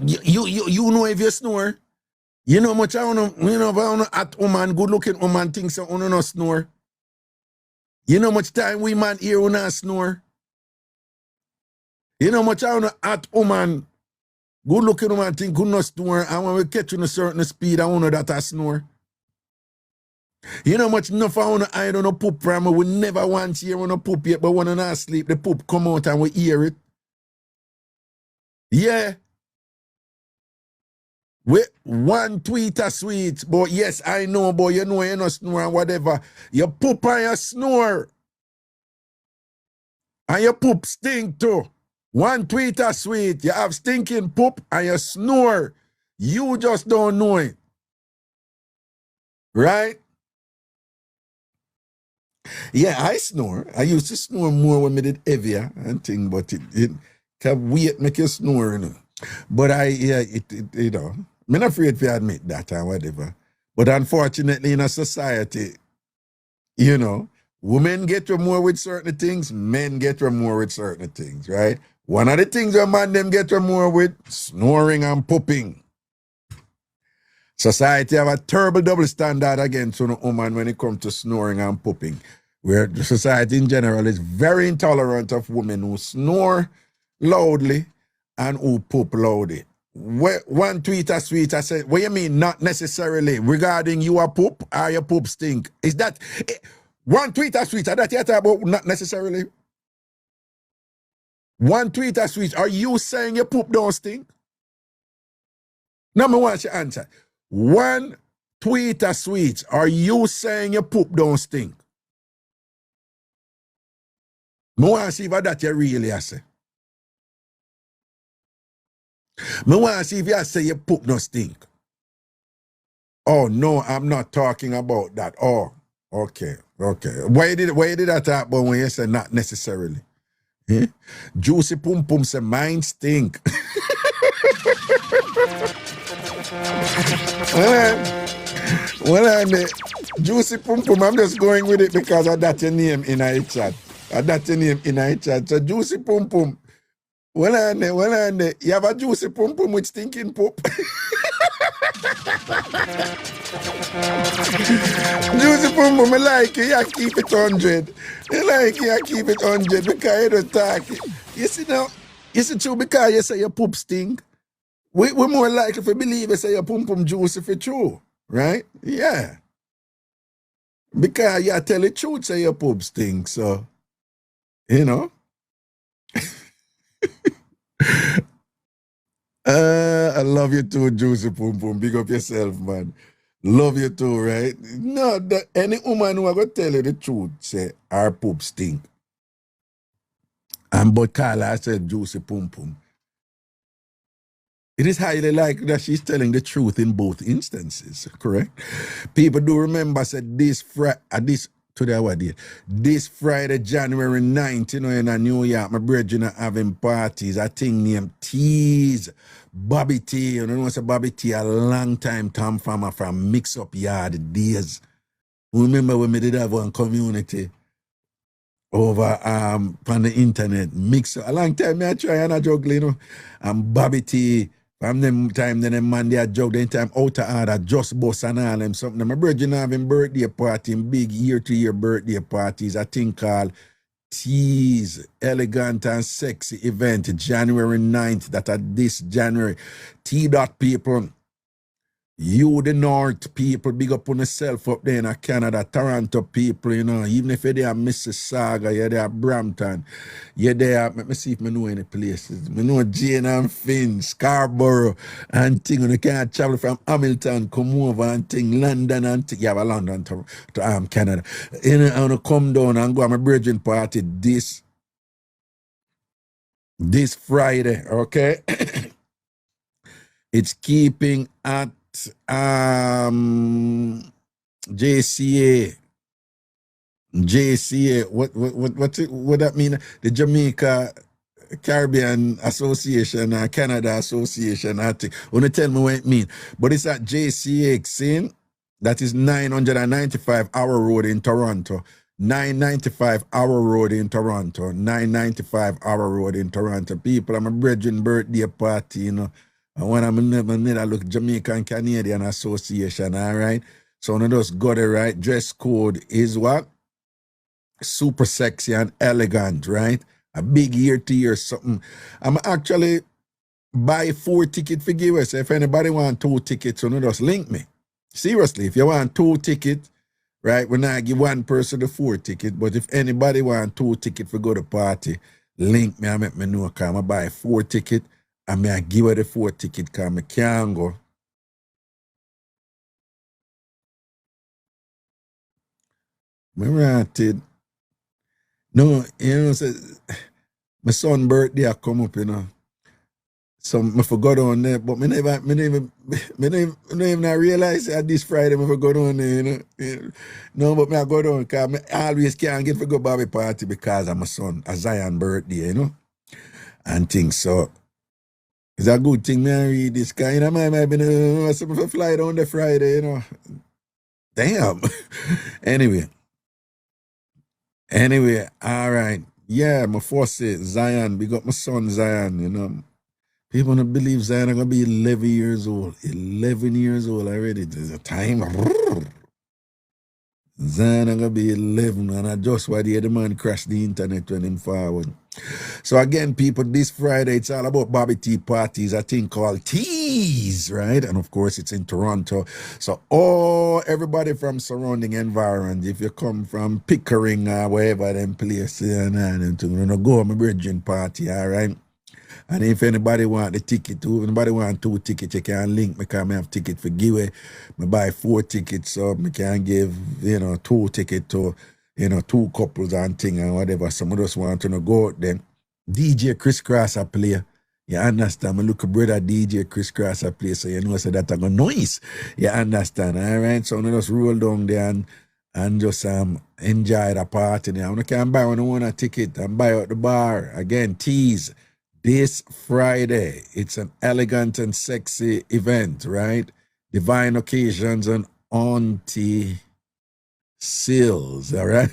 You know if you snore. You know much I wanna, if I wanna at woman, good looking woman thinks so wanna not snore. You know much time we man here wanna snore. You know much I wanna at woman, good looking woman think could not snore, and when we catch you in a certain speed, I wanna that I snore. You know much enough I wanna hide on a poop from me. We never once hear on a poop yet, but when I sleep, the poop come out and we hear it. Yeah. We one tweet a sweet, but yes, I know, but you know you not snore and whatever. You poop and you snore. And your poop stink too. One tweet a sweet, you have stinking poop and you snore. You just don't know it. Right? Yeah, I snore. I used to snore more when I did heavier and thing, but it can weight make you snore, you know. But you know, I'm not afraid to admit that or whatever. But unfortunately, in a society, you know, women get you more with certain things, men get you more with certain things, right? One of the things a man them get you more with, snoring and pooping. Society have a terrible double standard against a woman when it comes to snoring and pooping, where the society in general is very intolerant of women who snore loudly and who poop loudly. One tweet a sweet, I said, what you mean not necessarily regarding you a poop or your poop stink? Is that one tweet a sweet? Are that you talk about not necessarily? One tweet a sweet, are you saying your poop don't stink? Now me want you to answer. One tweet a sweet, are you saying your poop don't stink? Me want to see if that you really say. Me want to see if you say your poop don't stink. Oh, no, I'm not talking about that. Oh, okay. Why did I talk about when you say not necessarily? Eh? Juicy Pum Pum say mine stink. Well, Juicy Pum Pum, I'm just going with it because of that your name in a chat. So Juicy Pum Pum. Well, you have a Juicy Pum Pum with stinking poop. Juicy Pum Pum, I like it, I keep it 100. I like it, I keep it 100 because you don't talk. You see now, true because you say your poop stink. We're more likely to believe you say your pum pum juicy for true, right? Yeah. Because you tell the truth, say your poop stink, so, you know. I love you too, Juicy Pum Pum. Big up yourself, man. Love you too, right? No, any woman who are going to tell you the truth, say, our poop stink. And but Carla said Juicy Pum Pum. It is highly likely that she's telling the truth in both instances, correct? People do remember, said this Friday, this Friday, January 9th, you know, in New York, my brethren are having parties. I think named Tease, Bobby T. You know, say Bobby T, a long time TamFam from Mixup Yard days. Remember when we did have one community over on the internet, Mixup. A long time I try and I juggle, you know, and Bobby T. From them time, then them man they a joke, then time out of order, just boss and all them something. My brethren having birthday party, big year-to-year birthday parties, a thing called Tease, Elegant and Sexy event, January 9th, that at this January. T-Dot people, you the North people, big up on yourself up there in Canada, Toronto people, you know, even if you're there Mississauga, you're there Brampton, you're there, let me see if I know any places. I know Jane and Finn, Scarborough, and thing, and you can't travel from Hamilton, come over and thing, London and thing. You have a London to Canada. You know, I want to come down and go on my brethren party this this Friday, okay? It's keeping at JCA. What that mean? The Jamaica Caribbean Association or Canada Association, I think. Wanna tell me what it mean? But it's at JCA, see? That is 995 Hour Road in Toronto. 995 Hour Road in Toronto. 995 Hour Road in Toronto. People, I'm a brethren birthday party, you know. And when I'm never look Jamaican Canadian Association, all right? So when I just got it right, dress code is what? Super sexy and elegant, right? A big ear to ear something. I'm actually buy 4 tickets for giveaway. So if anybody want 2 tickets, so no just link me. Seriously, if you want 2 tickets, right, we're not give one person the 4 ticket, but if anybody want 2 tickets for go to party, link me and make me know, because I buy 4 tickets and I give her the 4 ticket because I can't go. I rented. No, you know, so, my son's birthday come up, you know. So I forgot on there, but me never even realize that this Friday I forgot on there, you know. No, but I go down because I always can't get to go Bobby party because of my son, a Zion birthday, you know. And things. So it's a good thing me I read this guy. You know, I might be fly down the Friday, you know. Damn. Anyway, all right. Yeah, my first say Zion, big up my son Zion, you know. People don't believe Zion are going to be 11 years old. 11 years old already. There's a time. Zion are going to be 11. And I just why the man crashed the internet when him forward. So again, people, this Friday, it's all about Bobby Tea parties, a thing called Teas, right? And of course, it's in Toronto. So everybody from surrounding environment, if you come from Pickering or wherever them places, and go on my bridging party, all right? And if anybody want the ticket, anybody want 2 tickets, you can link me because I have ticket for giveaway. I buy 4 tickets, so I can give, 2 tickets to, 2 couples and thing and whatever. Some of us want to go out then. DJ Chris Cross a play. You understand? My look brother DJ Chris Cross a play, so you know so that I go noise. You understand? All right. So I just roll down there and just enjoy the party now. I can buy when I want a ticket and buy out the bar. Again, tease. This Friday, it's an elegant and sexy event, right? Divine occasions and auntie Sills, all right?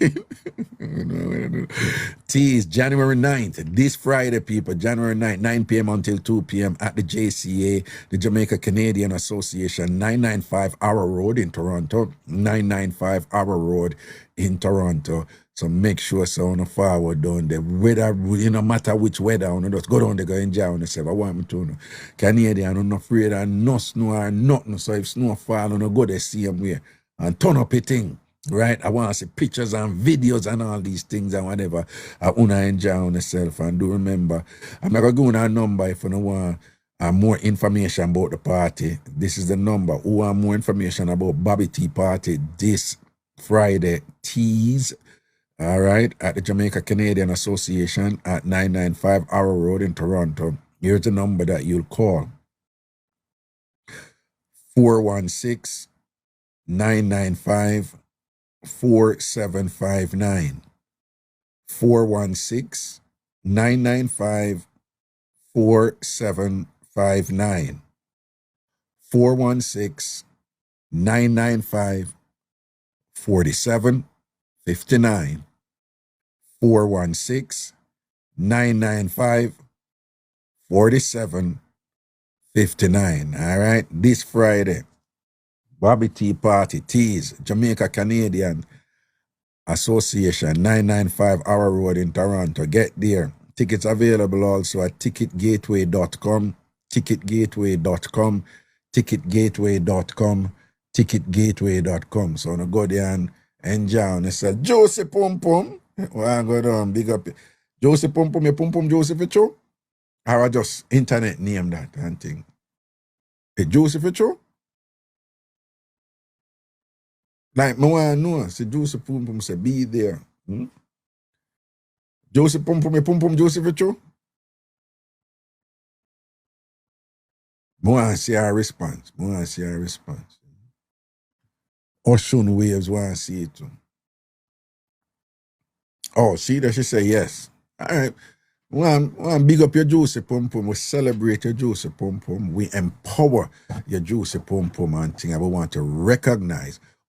Tease, January 9th, this Friday, people, January 9th, 9 p.m. until 2 p.m. at the JCA, the Jamaica Canadian Association, 995 Hour Road in Toronto, 995 Hour Road in Toronto. So make sure so on the forward down there. Whether, no matter which weather, just go down there, go enjoy on yourself. I want me to know. Canadian, I'm not afraid of no snow or nothing. So if snow fall, go there same way and turn up a thing. Right? I want to see pictures and videos and all these things and whatever. I want to enjoy on yourself. And do remember, I'm not going to go on a number if you don't want more information about the party. This is the number. Who want more information about Bobby Tea Party this Friday? Tease. All right, at the Jamaica Canadian Association at 995 Hour Road in Toronto. Here's the number that you'll call. 416-995-4759. 416-995-4759. 416-995-4759. 416-995-4759. All right, this Friday, Bobby Tea Party, Teas, Jamaica Canadian Association, 995 Hour Road in Toronto. Get there. Tickets available also at ticketgateway.com, ticketgateway.com, ticketgateway.com, ticketgateway.com. So now go there and enjoy. And say, Josie Pum Pum. Well, I go down, big up. Josie Pum Pum, you Pum Pum Josie for true? Or I just internet name that and thing. Hey, Josie for true? Like, I want to know, say Joseph Pum Pum say, be there. Joseph Pum Pum, Pum Pum Joseph for true? want to see our response. Ocean Waves want to see it too. Oh, see that she say yes. All right. One big up your juicy pum pum. We celebrate your juicy pum pum. We empower your juicy pum pum and thing. I want to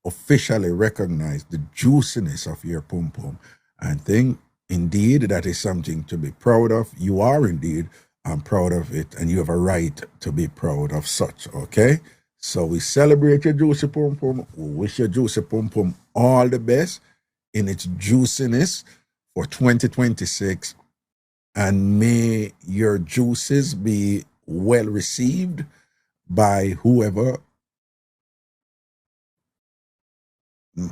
officially recognize the juiciness of your pum pum. And think indeed that is something to be proud of. You are indeed proud of it, and you have a right to be proud of such. Okay. So we celebrate your juicy pum pum. We wish your juicy pum pum all the best in its juiciness for 2026. And may your juices be well received by whoever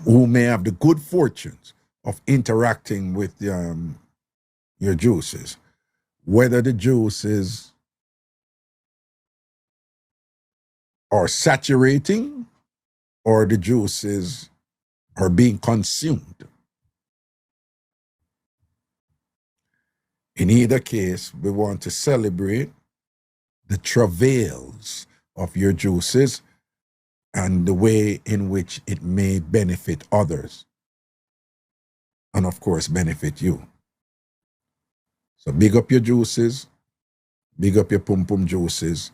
who may have the good fortunes of interacting with your juices. Whether the juices are saturating or the juices are being consumed. In either case, we want to celebrate the travails of your juices and the way in which it may benefit others. And of course, benefit you. So big up your juices, big up your pum pum juices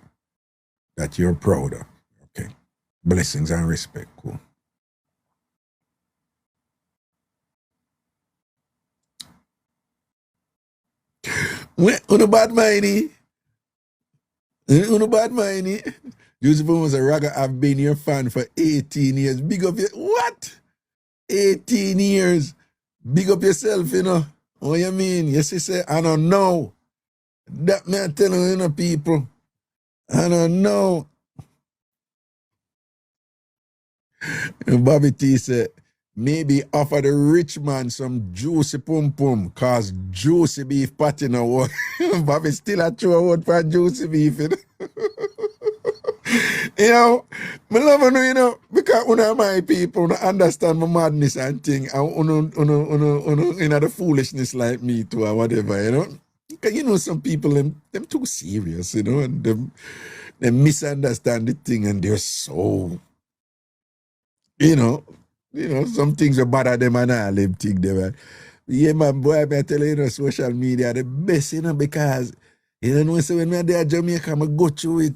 that you're proud of. Okay. Blessings and respect. Cool. Uno bad mindy. Juicy Pum was a ragga. I've been your fan for 18 years. Big up your what? 18 years. Big up yourself, you know. What you mean? Yes, you say, I don't know. That me I tell you, people. I don't know. Bobby T said, maybe offer the rich man some juicy pum pum, cause juicy beef patty no work. Bobby still a throw a word for juicy beef. You know, me love you know, because one of my people don't understand my madness and thing, and you know, the foolishness like me too, or whatever, you know. Because you know, some people, them too serious, you know, and they misunderstand the thing, and they're so, you know, some things are bother them and all them things there. Yeah, man, boy, I tell you, social media the best, you know, because, you know, so when I'm there in Jamaica, I go through it.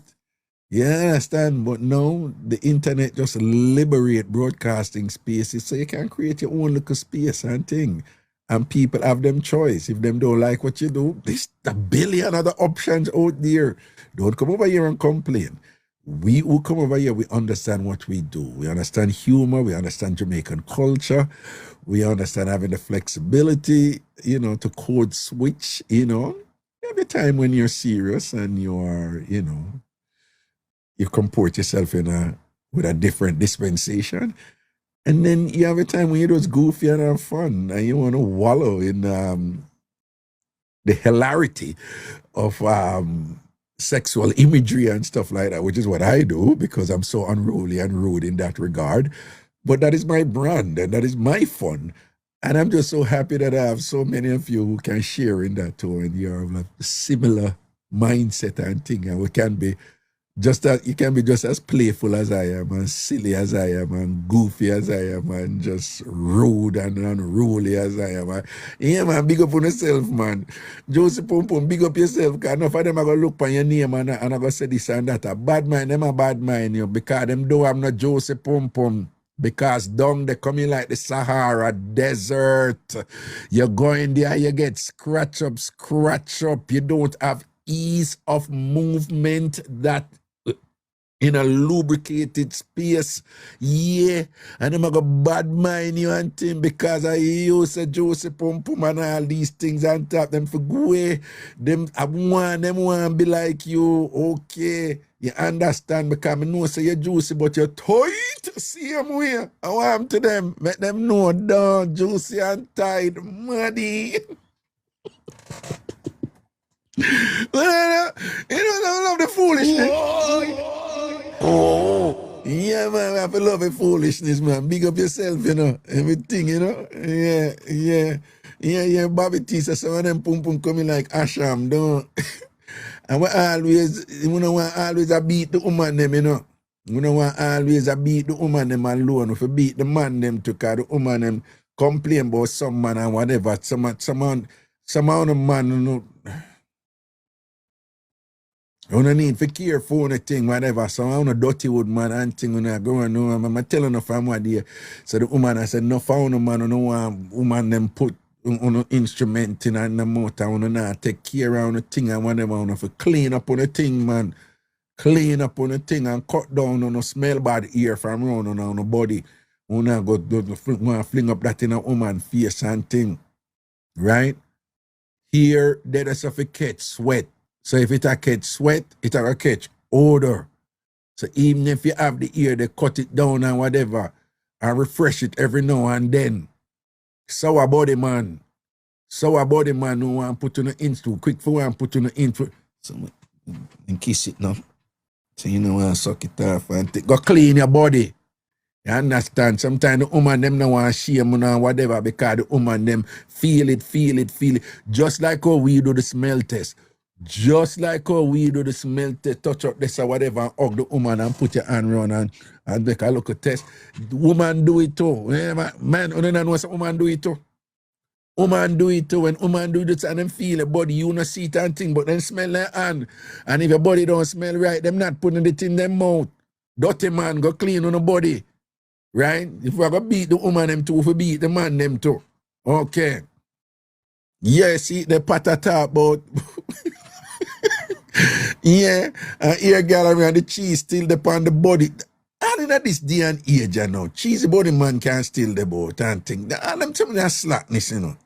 You understand? But now, the internet just liberate broadcasting spaces, so you can create your own little space and thing. And people have them choice. If them don't like what you do, there's a billion other options out there. Don't come over here and complain. We who come over here, we understand what we do. We understand humor. We understand Jamaican culture. We understand having the flexibility, you know, to code switch, you know. Every time when you're serious and you are, you know, you comport yourself with a different dispensation. And then you have a time when you're just goofy and have fun and you want to wallow in the hilarity of sexual imagery and stuff like that, which is what I do because I'm so unruly and rude in that regard. But that is my brand and that is my fun. And I'm just so happy that I have so many of you who can share in that too, and you're of a similar mindset and thing, and we can be just as you can be just as playful as I am, and silly as I am, and goofy as I am, and just rude and unruly as I am. Yeah, man, big up on yourself, man. Josie Pum Pum, big up yourself, because enough of them are going to look on your name and I go say this and that. A bad mind, them a bad mind, you, because them do I'm not Josie Pum Pum. Because down they coming like the Sahara Desert. You're going there, you get scratch up. You don't have ease of movement that in a lubricated space. Yeah. And them a go bad mind you and thing because I use a juicy pum pum and all these things on top. Them for go away. Them want to be like you. Okay. You understand because I know say you're juicy but you're tight. Same way. I want to them. Make them know down juicy and tight. Muddy. You know, I love the foolishness. Oh, yeah, man, I have to love the foolishness, man. Big up yourself, you know, everything, you know. Yeah. Bobby T says some of them pum pum coming like Asham, don't. And we don't want always a beat the woman them, you know. We don't want always a beat the woman them alone. If we beat the man them to cause the woman them complain about some man and whatever. Some of the man, you know, you don't need to care for anything, whatever. So I want dirty wood man and thing when I go and know. I'm telling her from what day. So the woman I said, no found a man, I don't want woman them put on an instrument in and the motor, I want to take care of the thing and whatever. I want to clean up on the thing, man. Clean up on the thing and cut down on the smell bad ear from around on the body. I want to fling up that in a woman's face and thing. Right? Here, there is a catch sweat. So if it a catch sweat, it a catch odor. So even if you have the ear, they cut it down and whatever, and refresh it every now and then. Sour body man who want to put on the intro, quick for one put on the intro. So and kiss it now. So you know want to suck it off and go clean your body. You understand? Sometimes the woman them don't want to shame or whatever because the woman them feel it. Just like how we do the smell test. Just like how we do the smell test, touch up this or whatever, and hug the woman and put your hand around and make a look at test. The woman do it too. Man, you don't know what woman do it too. Woman do it too. When woman do it and them feel a body, you don't see it and thing, but then smell their hand. And if your body don't smell right, them not putting it in their mouth. Dirty man, go clean on the body. Right? If we go beat the woman them too, if we beat the man them too. Okay. Yeah, see the patata about yeah, ear gallery and the cheese still upon the body. And in this day and age, you know, cheesy body man can still the boat and thing. And them tell me that slackness, you know.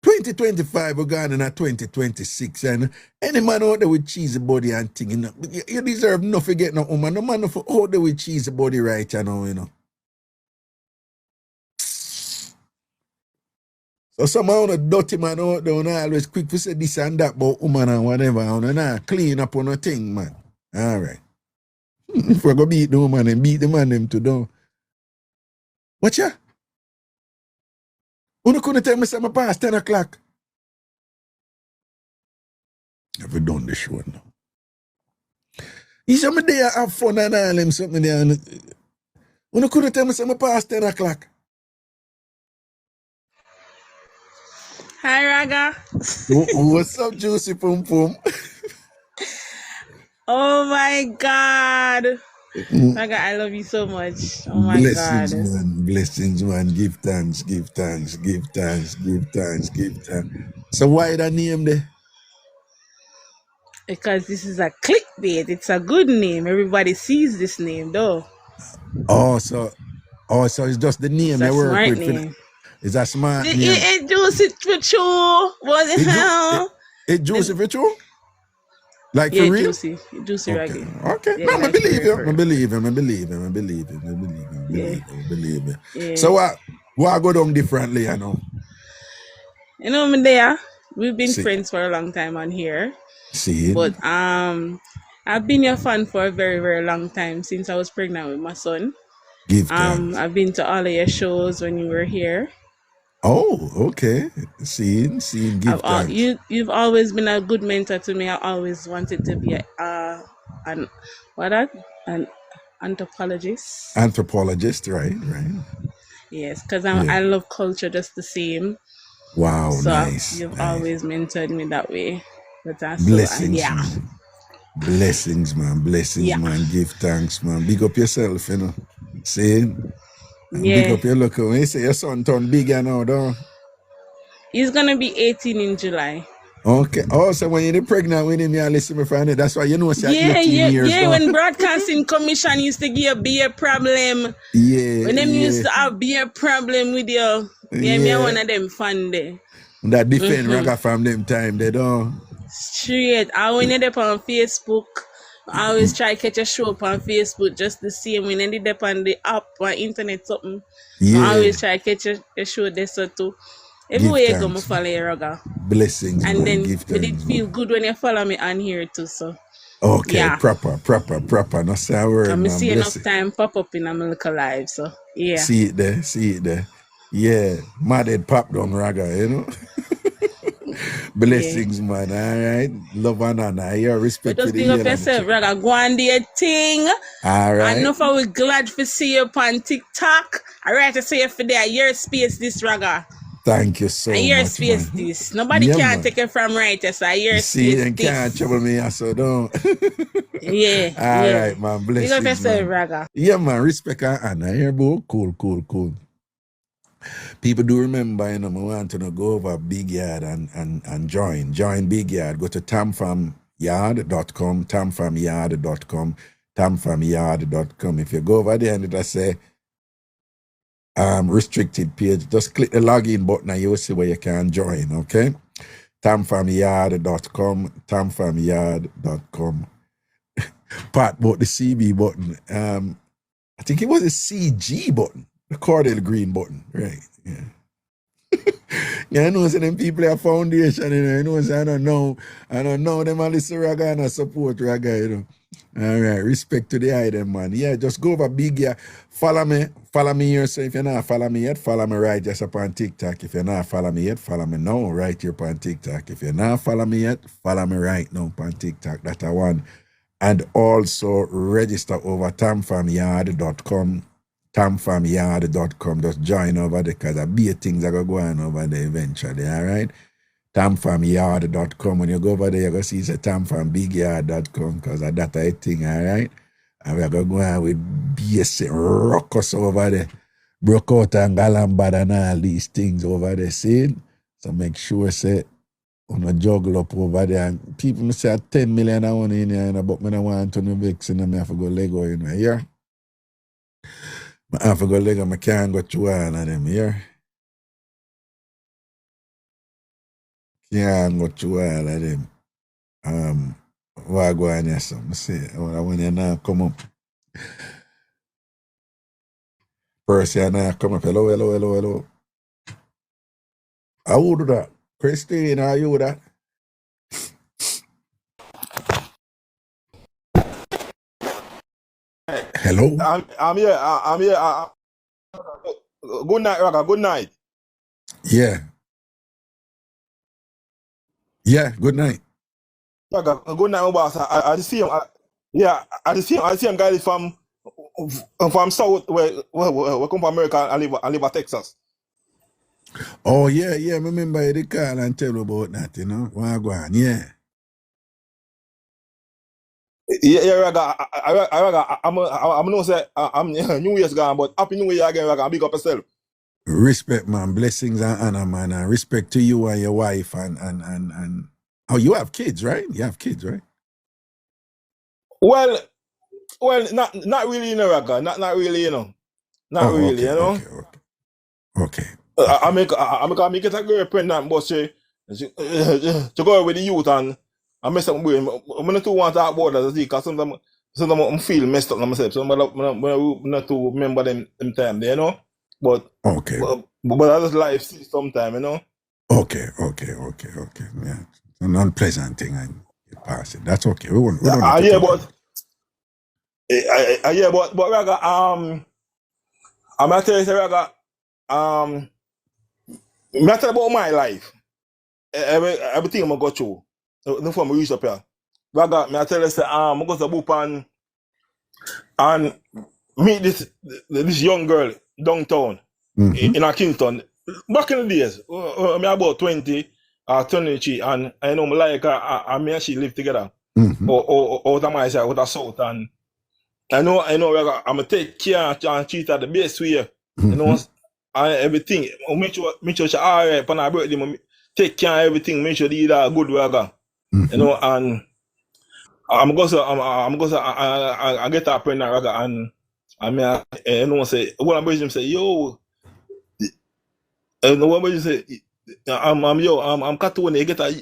2025, we're going in at 2026, and any man out there with cheesy body and thing, you know, you deserve nothing to get no woman. No man out there with cheesy body right, you know. So somehow the dirty man out there and always quick to say this and that about woman and whatever, and clean up on a thing, man. All right. If we're going to beat the woman and beat the man them to do. What ya? You couldn't tell me something past 10 o'clock. Never done the show now. You some day have fun and all them something there. You couldn't tell me something past 10 o'clock. Hi, Raga. What's up, Juicy Pum Pum? Oh my God. Raga, I love you so much. Oh my Blessings, God. man. Blessings, man. Give thanks. So why that name there? Because this is a clickbait. It's a good name. Everybody sees this name, though. Oh, so it's just the name It's a you work smart with. name. It's a smart name. It juicy for true. What the hell? It juicy for true? Like Yeah, for real? juicy Okay. Reggae. Okay. Yeah, No, I like believe you. for I real. believe it. Yeah. So what go down differently, you know? You know, Medea, we've been See. friends for a long time on here. See. But I've been your fan for a very, very long time since I was pregnant with my son. Give thanks. I've been to all of your shows when you were here. Oh, okay. Seeing, give thanks. You've always been a good mentor to me. I always wanted to be an anthropologist. Anthropologist, right. Yes, because I love culture just the same. Wow, So nice. you've always mentored me that way. But Blessings, yeah. man. Blessings, man. Man. Give thanks, man. Big up yourself, you know. See? And big up your local. When you say your son turned bigger now, though. He's gonna be 18 in July. Okay. Oh, so when you're pregnant with him, you listen to me find it. That's why you know it's 18 years. Yeah, when Broadcasting Commission used to give a beer problem. Yeah. When them used to have beer problem with you. Me one of them fan there. That defend Raga from them time, they don't. Straight. I when you up on Facebook, I always try to catch a show up on Facebook just the same. When I did up on the app or internet something, I always try to catch a show there so too. Everywhere you go, I follow you, Raga. Blessings, and man. then Give it did feel good when you follow me on here too. So okay, yeah. proper. No sour. I see enough time pop up in a little live, so yeah. See it there. Yeah, mad head pop down Raga, you know. Blessings, man. All right. Love and honor. Your respect But for just the big up year and the yourself, children. Raga. Go on your thing. All And right. enough, I will glad to see you on TikTok. I write to say you for there. Your space this, Raga. Thank you so And your much, space man. this. Nobody Yeah, can man. take it from right. So your You see, space and can't this. trouble me, so don't. Yeah, All yeah. right, man. Big up Blessings, yourself, man. Raga. Yeah, man. Respect and honor. Here, bro. Cool. People do remember, you know, I want to go over Big Yard and join. Join Big Yard. Go to tamfamyard.com, tamfamyard.com, tamfamyard.com. If you go over there and it'll say restricted page, just click the login button and you will see where you can join, okay? tamfamyard.com, tamfamyard.com. Part bought the CB button. I think it was a CG button, the Cordell Green button, right? Yeah. Yeah, I know some them people are foundation, you know, so I don't know them a listen Raga and I support Raga, you know. All right, respect to the item, man. Yeah, just go over Big Yeah. Follow me here. So if you're not follow me yet, follow me right just up on TikTok. If you're not follow me yet, follow me now right here on TikTok. If you're not follow me yet, follow me right now on TikTok. That's a one. And also register over tamfamyard.com. tamfamyard.com. Just join over there because there'll be things that go on over there eventually, all right? tamfamyard.com. When you go over there, you're going to see it's a tamfambigyard.com because that's a thing, all right? And we're going to go on with basic ruckus over there. Broke out and galambad and all these things over there, see? So make sure, say, on a juggle up over there. And people say 10 million I want in here, you know, but I don't want to no vex, and I have to go Lego, you know, here. I have to go Lego, I can't go through all of them, here. Can't go through all of them. What I go on here, so I say, when you now come up. Percy, now come up, hello. How would do that? Christine, how you with that? Hello? I'm here. Good night, Raga. Good night. Yeah. Yeah, good night. Raga, good night, my boss. I see him. I see him guys from South, where come from America and live in Texas. Oh, yeah, I remember the call and tell about that, you know. Wagwan, yeah. Yeah, Raga. Raga, I'm not say I'm New Year's gone, but Happy New Year again, Raga. Big up yourself. Respect, man. Blessings and honor, man. And respect to you and your wife and oh, you have kids, right? You have kids, right? Well, not really, you know, Raga. Not really, you know. Not really, you know. Okay. I make it a girl pregnant, but she go with the youth and I mess up my brain. I don't too want to talk about that because sometimes I feel messed up myself. So I not to remember them time, you know. But I just life see sometime, you know. Okay. Yeah. It's an unpleasant thing and you pass it. That's okay. We don't have to talk about but Raga, I'm gonna tell you, Raga, matter about my life. Everything I'm gonna go through. No for me reach up here. Raga, I tell you, I'm going to book and meet this young girl downtown in a Kingston. Back in the days, I'm about 20 or 23, and I know I like her, and me and she live together. Or out of my side, out of South, and I know, I'm gonna take care and treat her the best way, you know, and everything. Make sure she alright for her birthday. Take care of everything. Make sure they eat a good Raga, you know, and I'm going to I get her pregnant, Raga, and I mean, you know, say one of them say, yo, and one of them say, I'm cartoon. You get a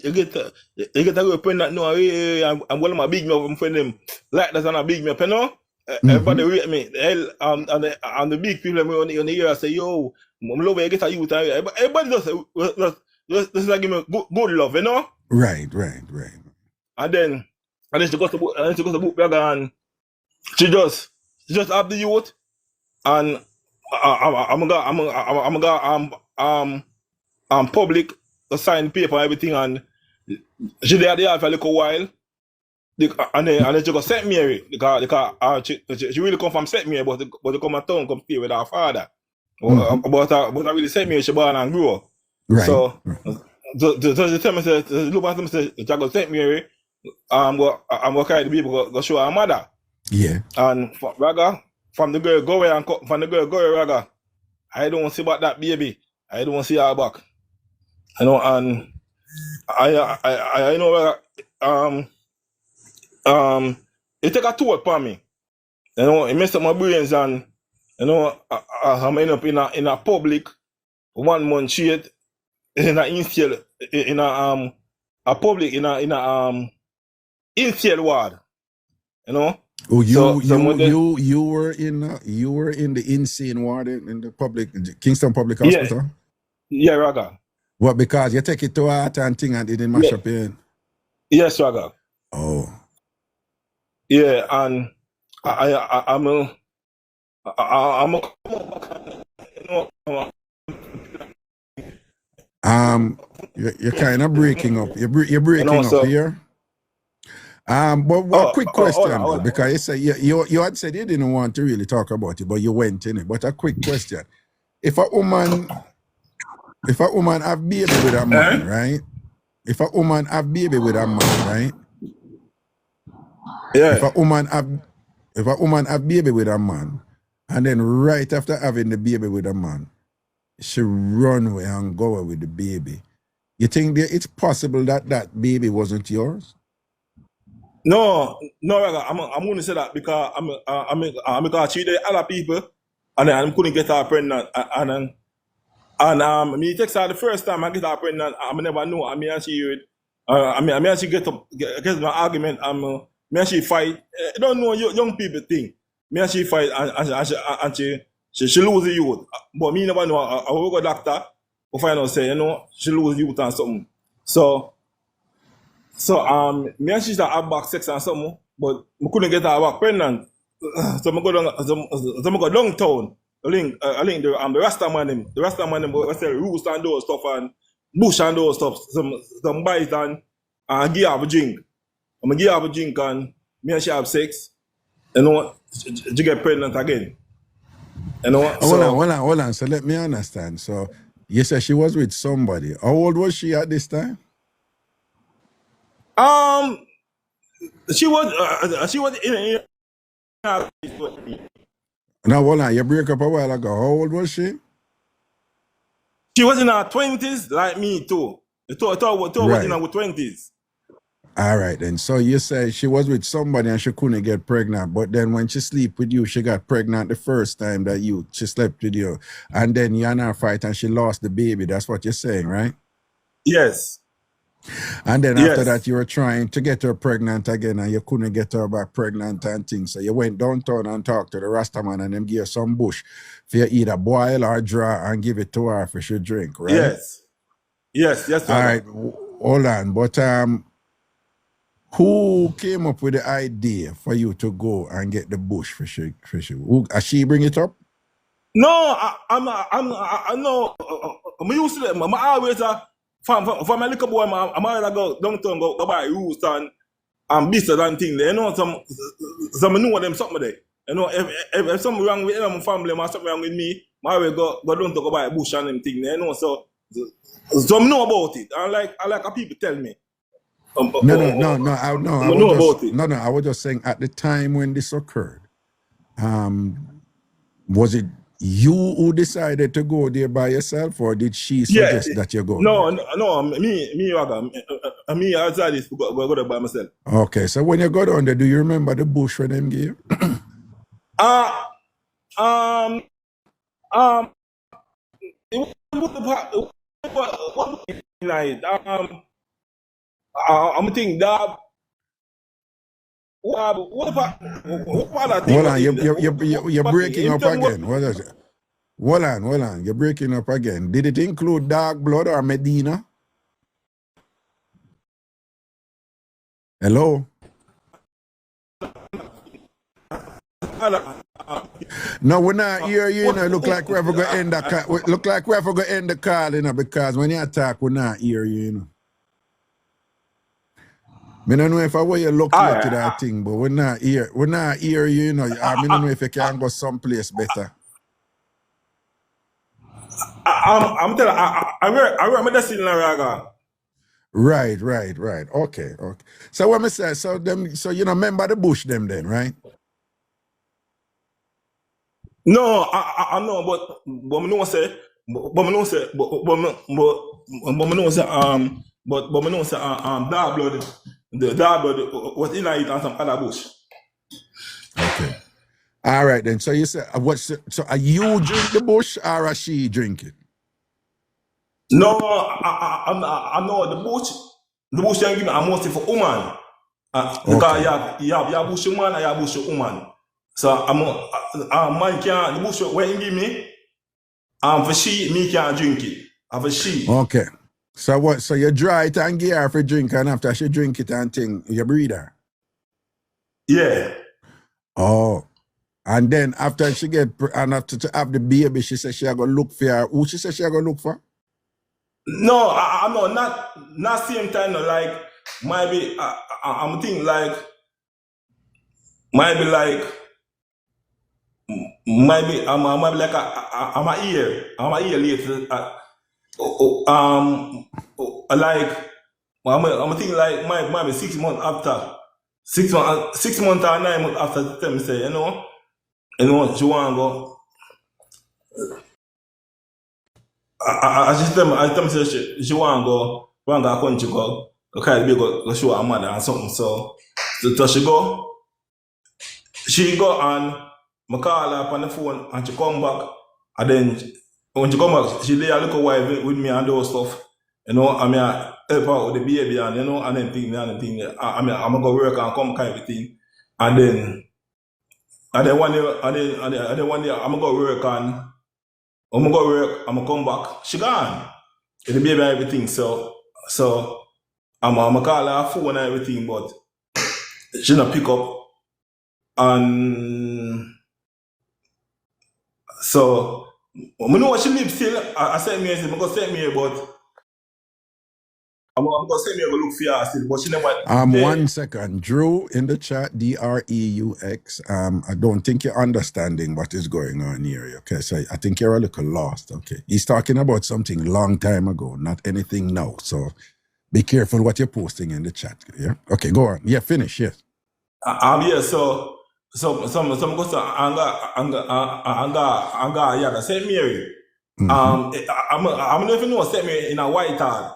girl pregnant. No, I'm one of my big me. I'm friend them like that and a big me, you know. Everybody rate me. And the big people on the ear say, yo, I'm love you get a youth. Everybody just like give me good love, you know. Right. And then she goes to book Raga, and she just have the youth, and I'm public to sign paper and everything, and she there for a little while. And then she go St. Mary because she really come from St. Mary, but they come to town, come stay with her father. But I really St. Mary, she born and grew up. Right. So she tell me, say, look at them, say, she go St. Mary, I'm going to carry the baby, go show her mother. Yeah. And Raga, from the girl go away, Raga, I don't see about that baby. I don't see her back. You know, and I know it take a toll upon me. You know, it messed up my brains, and you know, I'm end up in a public 1 month straight in a instill in a public in a instill ward. You know. Oh, you were in the insane ward in the public Kingston Public Hospital. Yeah, Raga. What, because you take it to heart and thing and it didn't mash up your head? Yes, Raga. Oh. Yeah, and I'm a you're kind of breaking up. You're breaking up here. But one quick question though, because you say you had said you didn't want to really talk about it, but you went in it. But a quick question: if a woman have baby with a man, right? If a woman have baby with a man, right? Yeah. If a woman have baby with a man, and then right after having the baby with a man, she run away and go away with the baby, you think that it's possible that that baby wasn't yours? No, I'm going to say that because I'm because she did other people, and then I couldn't get her pregnant, and me text her the first time I get her pregnant, I never know. I mean, she heard, I she get an argument, me and she fight. I don't know young people think. Me and she fight, and she lose the youth, but me never know. I will go doctor, we find out say, you know, she lose youth and something. So me and she start have back sex and something, but we couldn't get her back pregnant. So I go downtown. I link the Rasta man them. The Rasta man them will sell roost and those stuff and bush and those stuff. Some bite and give her a drink. I'm gonna give her a drink and me and she have sex. You know, she get pregnant again. You know. Hold on. So let me understand. So you said she was with somebody. How old was she at this time? She was in now hold on, you break up a while ago. How old was she? She was in her 20s, like me too. I thought was in her 20s. All right then. So you say she was with somebody and she couldn't get pregnant, but then when she sleep with you, she got pregnant the first time that she slept with you, and then you and her fight and she lost the baby. That's what you're saying, right? Yes. And then after that, you were trying to get her pregnant again, and you couldn't get her back pregnant and things. So you went downtown and talked to the Rastaman, and them give her some bush for you either boil or draw and give it to her for she drink, right? Yes. All right, hold on. But who came up with the idea for you to go and get the bush for she? Has she bring it up? No, I'm no. I'm used to it. I'm always from my little boy, I'm always go downtown, go buy roost and beasts and things. You know, some know them something there. You know, if something wrong with them family or something wrong with me, I always go down to go buy bush and them things. You know, so I know about it. I like how people tell me. I was just saying at the time when this occurred, was it you who decided to go there by yourself, or did she suggest that you go? No, me outside this go there by myself. Okay, so when you go down there, do you remember the bush when them gave? I'm thinking that. What about hold on, you're breaking up again. What is it? Hold on, you're breaking up again. Did it include dark blood or Medina? Hello? No, we're not here, you know. Look like we're ever going to end the call. Look like we're ever going to end the call, you know, because when you attack, we're not here, you know. Me don't know if I want you located that thing, but we're not here you know. Me don't know if you can go someplace better. I'm telling I remember that in Raga. Right. Okay. So what me say, so you know, remember the bush them then, right? No, I know, but me know say, but me know say, but me know say, but me know say, dark blood, the dark blood was in it and some other bush. Okay. All right then. So you say, so are you drink the bush or are she drink it? No, I know the bush you give me are mostly for woman. Because you have bush man and you have bush woman. So man can't the bush when you give me, for she me can't drink it. For she. Okay. So what? So you dry it and give her for drink, and after she drink it and thing, you breed her. Yeah. Oh. And then after she get and after to have the baby, she says she gonna look for her. Who she says she gonna look for? No, I know not same time. No, like maybe I'm thinking like maybe like I'm a year later. Like I'm thinking like maybe 6 months after 6 months or 9 months after the time say you know she want to go. I just tell me say she want to go country go okay go show her mother and something so she go and I call her up on the phone and she come back and then when she come back she lay a little while with me and those stuff you know I mean I help her with the baby and you know and then thing I mean I'm gonna go work and come kind of thing and then one day I'm gonna go work and I'm gonna come back. She gone. The baby and everything. So I'm gonna call her phone and everything, but she not pick up. And so I know what she lives still. I sent me I'm gonna send me here, but I'm gonna send me go look for her still, but she never 1 second. Drew in the chat, DREUX. I don't think you're understanding what is going on here. Okay, so I think you're a little lost. Okay. He's talking about something long time ago, not anything now. So be careful what you're posting in the chat. Yeah. Okay, go on. Yeah, finish, yes. Yeah, so some go to anga yeah, St. Mary. I'm never know St. Mary in a white hall.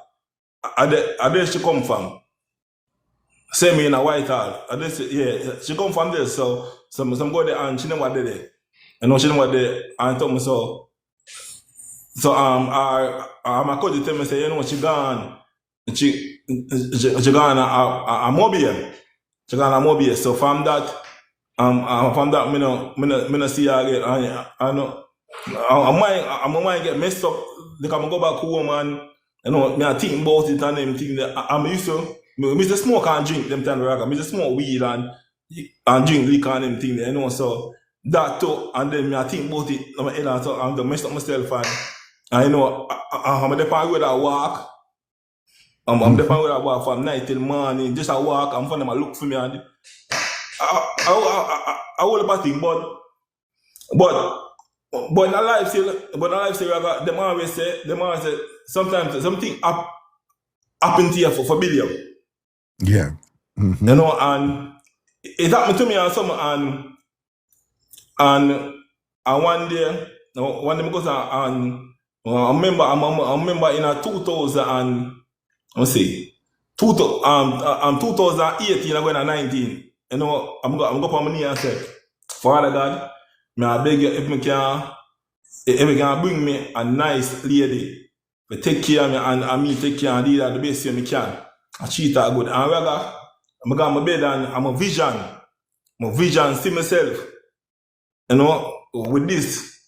I there she come from. St. Mary in a white hall. Yeah, she come from there. So some go there and she never did it. You know she never there and told me so. So my cousin tell me say you know she gone. She gone a mobile. She gone a mobile. So from that me no see her again. I know I might get messed up. Like I'm go back home and you know me I think about it and everything. I'm used to me just smoke and drink them time Raga. Me just smoke weed and drink liquor and everything. You know so that too and then me I think about it. I'm the messed up myself and you know I'm the part where I walk. I'm the part where I walk from night till morning. Just I walk. I'm finding my look for me and I hold up a thing, but in a life say, them always say sometimes something happen to you for billion. Yeah. You know, and it happened to me and some and one day because I remember in a 2000 and let's see 2018 I'm going to 19. You know, I'm going on my knee and say, Father God, may I beg you if you can bring me a nice lady to take care of me and me take care and do that the best way I can. I treat her good. And rather, I'm going to my bed and I'm a vision. My vision, see myself. You know, with this.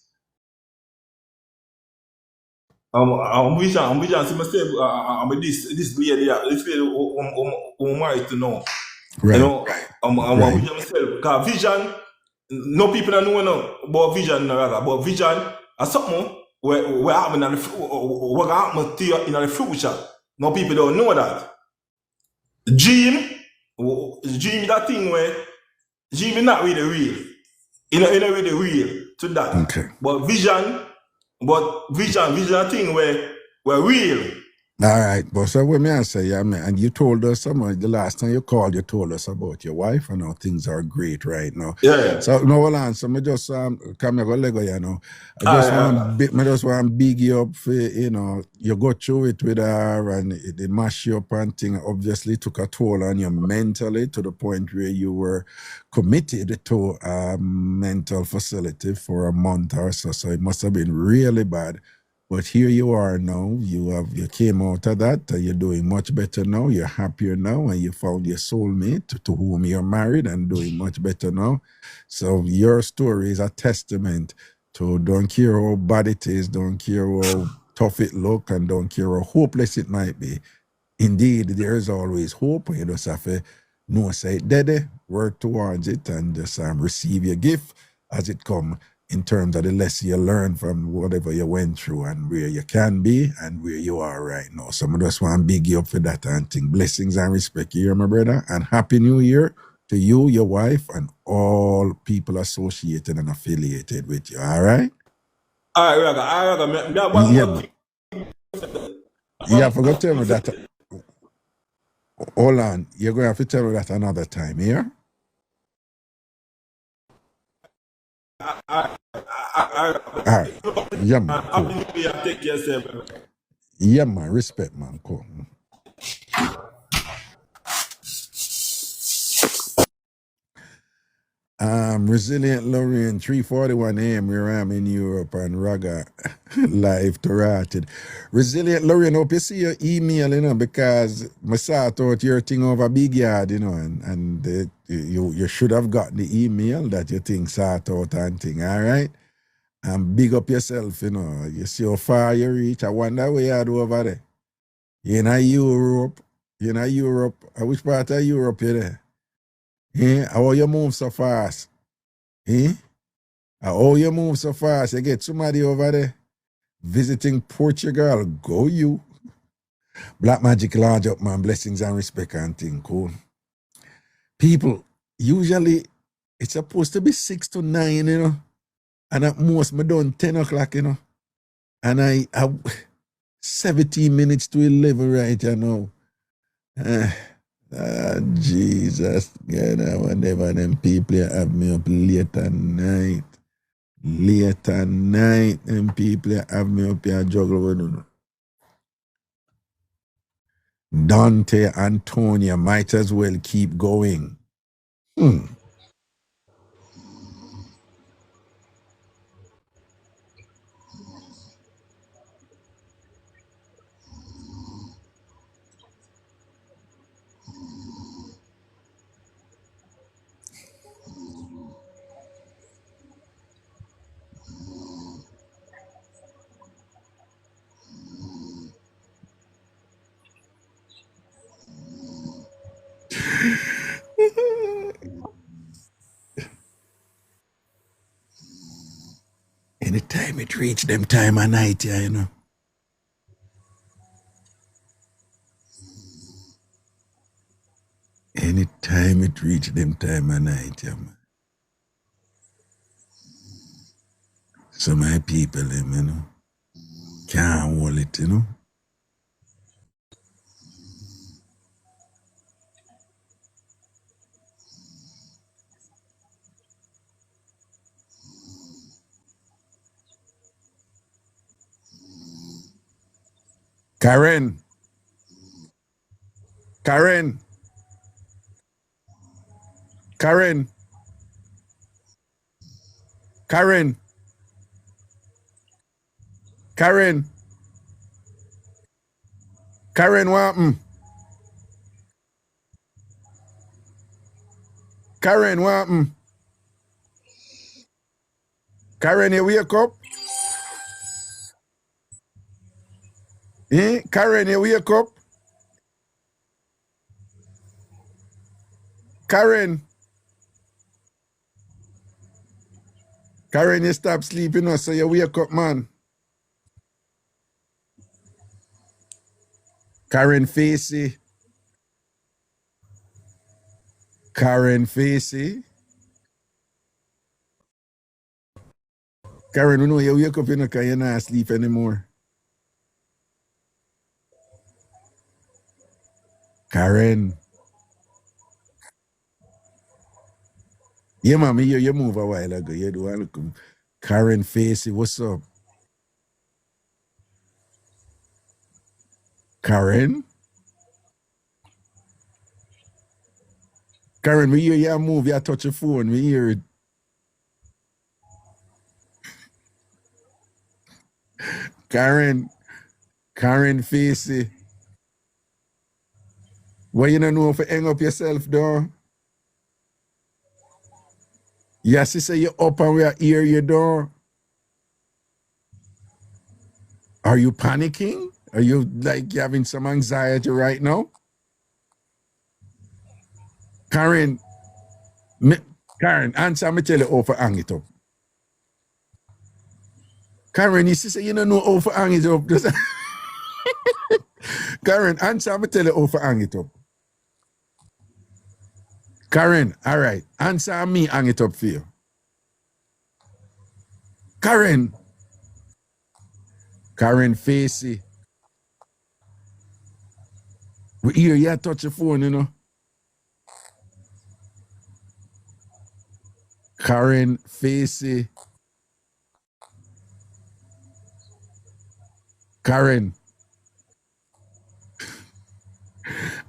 I'm vision, see myself. I'm with this lady who I'm married to know. Right. You know, I'm vision myself. Because vision, no people don't know about vision, but vision is something where happen in what happen to you in the future. No people don't know that. Dream Dream that thing where dream is not really real. You know really real to that. Okay. But vision a thing where real. All right, but so what me I say, yeah, man, and you told us the last time you called, you told us about your wife and how things are great right now. Yeah. So no, hold on. So me just come here go Lego, you know. I just want big you up for, you know, you go through it with her and it mash you up and thing obviously took a toll on you mentally to the point where you were committed to a mental facility for a month or so. So it must have been really bad. But here you are now. You came out of that. You're doing much better now. You're happier now, and you found your soulmate to whom you're married and doing much better now. So your story is a testament to don't care how bad it is, don't care how tough it look, and don't care how hopeless it might be. Indeed, there is always hope. You just have to know, say, Daddy, work towards it, and just receive your gift as it come. In terms of the lesson you learn from whatever you went through and where you can be and where you are right now. So I just want to big you up for that and think blessings and respect you, my brother. And Happy New Year to you, your wife, and all people associated and affiliated with you. All right? All right, Raga. Yeah, forgot to tell me that. Hold on. You're going to have to tell me that another time, yeah? All right. Yeah, man. Cool. Take yourself. Yeah, man. Respect, man. Cool. Resilient Lorraine, 3:41 a.m. where I'm in Europe and Raga live to Rotted. Resilient Lorraine, hope you see your email, you know, because I sort out your thing over Big Yard, you know, and you should have got the email that you think sort out and thing, all right? And big up yourself, you know. You see how far you reach. I wonder where you are over there. You're in Europe. Which part of Europe you there? Yeah, how you move so fast? Eh? How you move so fast? You get somebody over there visiting Portugal. Go you. Black Magic large up, man. Blessings and respect and thing. Cool. People, usually it's supposed to be 6 to 9, you know. And at most, me done 10 o'clock, you know. And I 17 minutes to 11 right you know. Jesus. God, whenever them people have me up late at night. Late at night, them people have me up here juggle with them. Dante Antonia might as well keep going. Anytime it reach them time of night, yeah, you know. Anytime it reach them time of night, yeah, man. So my people, them, you know, can't hold it, you know. Karen. Karen. Karen. Karen. Karen. Karen, what happened? Karen, what happened? Karen, you wake up? Eh? Karen, you wake up? Karen. Karen, you stop sleeping now, so you wake up, man. Karen Facey. Karen Facey. Karen, you know you wake up in because you're not asleep anymore. Karen. Yeah, mama, you move a while ago. You do look. Karen Facey, what's up? Karen? Karen, we hear you move, you touch your phone, we hear it. Karen Facey. What you don't know if you hang up yourself, though? Yes, say you up and we hear you, though. Are you panicking? Are you like having some anxiety right now? Karen, answer me tell you how to hang it up. Karen, you say you don't know how to hang it up. Karen, answer me tell you how to hang it up. Karen, all right. Answer me, hang it up for you. Karen Facey. We hear you touch your phone, you know. Karen Facey. Karen.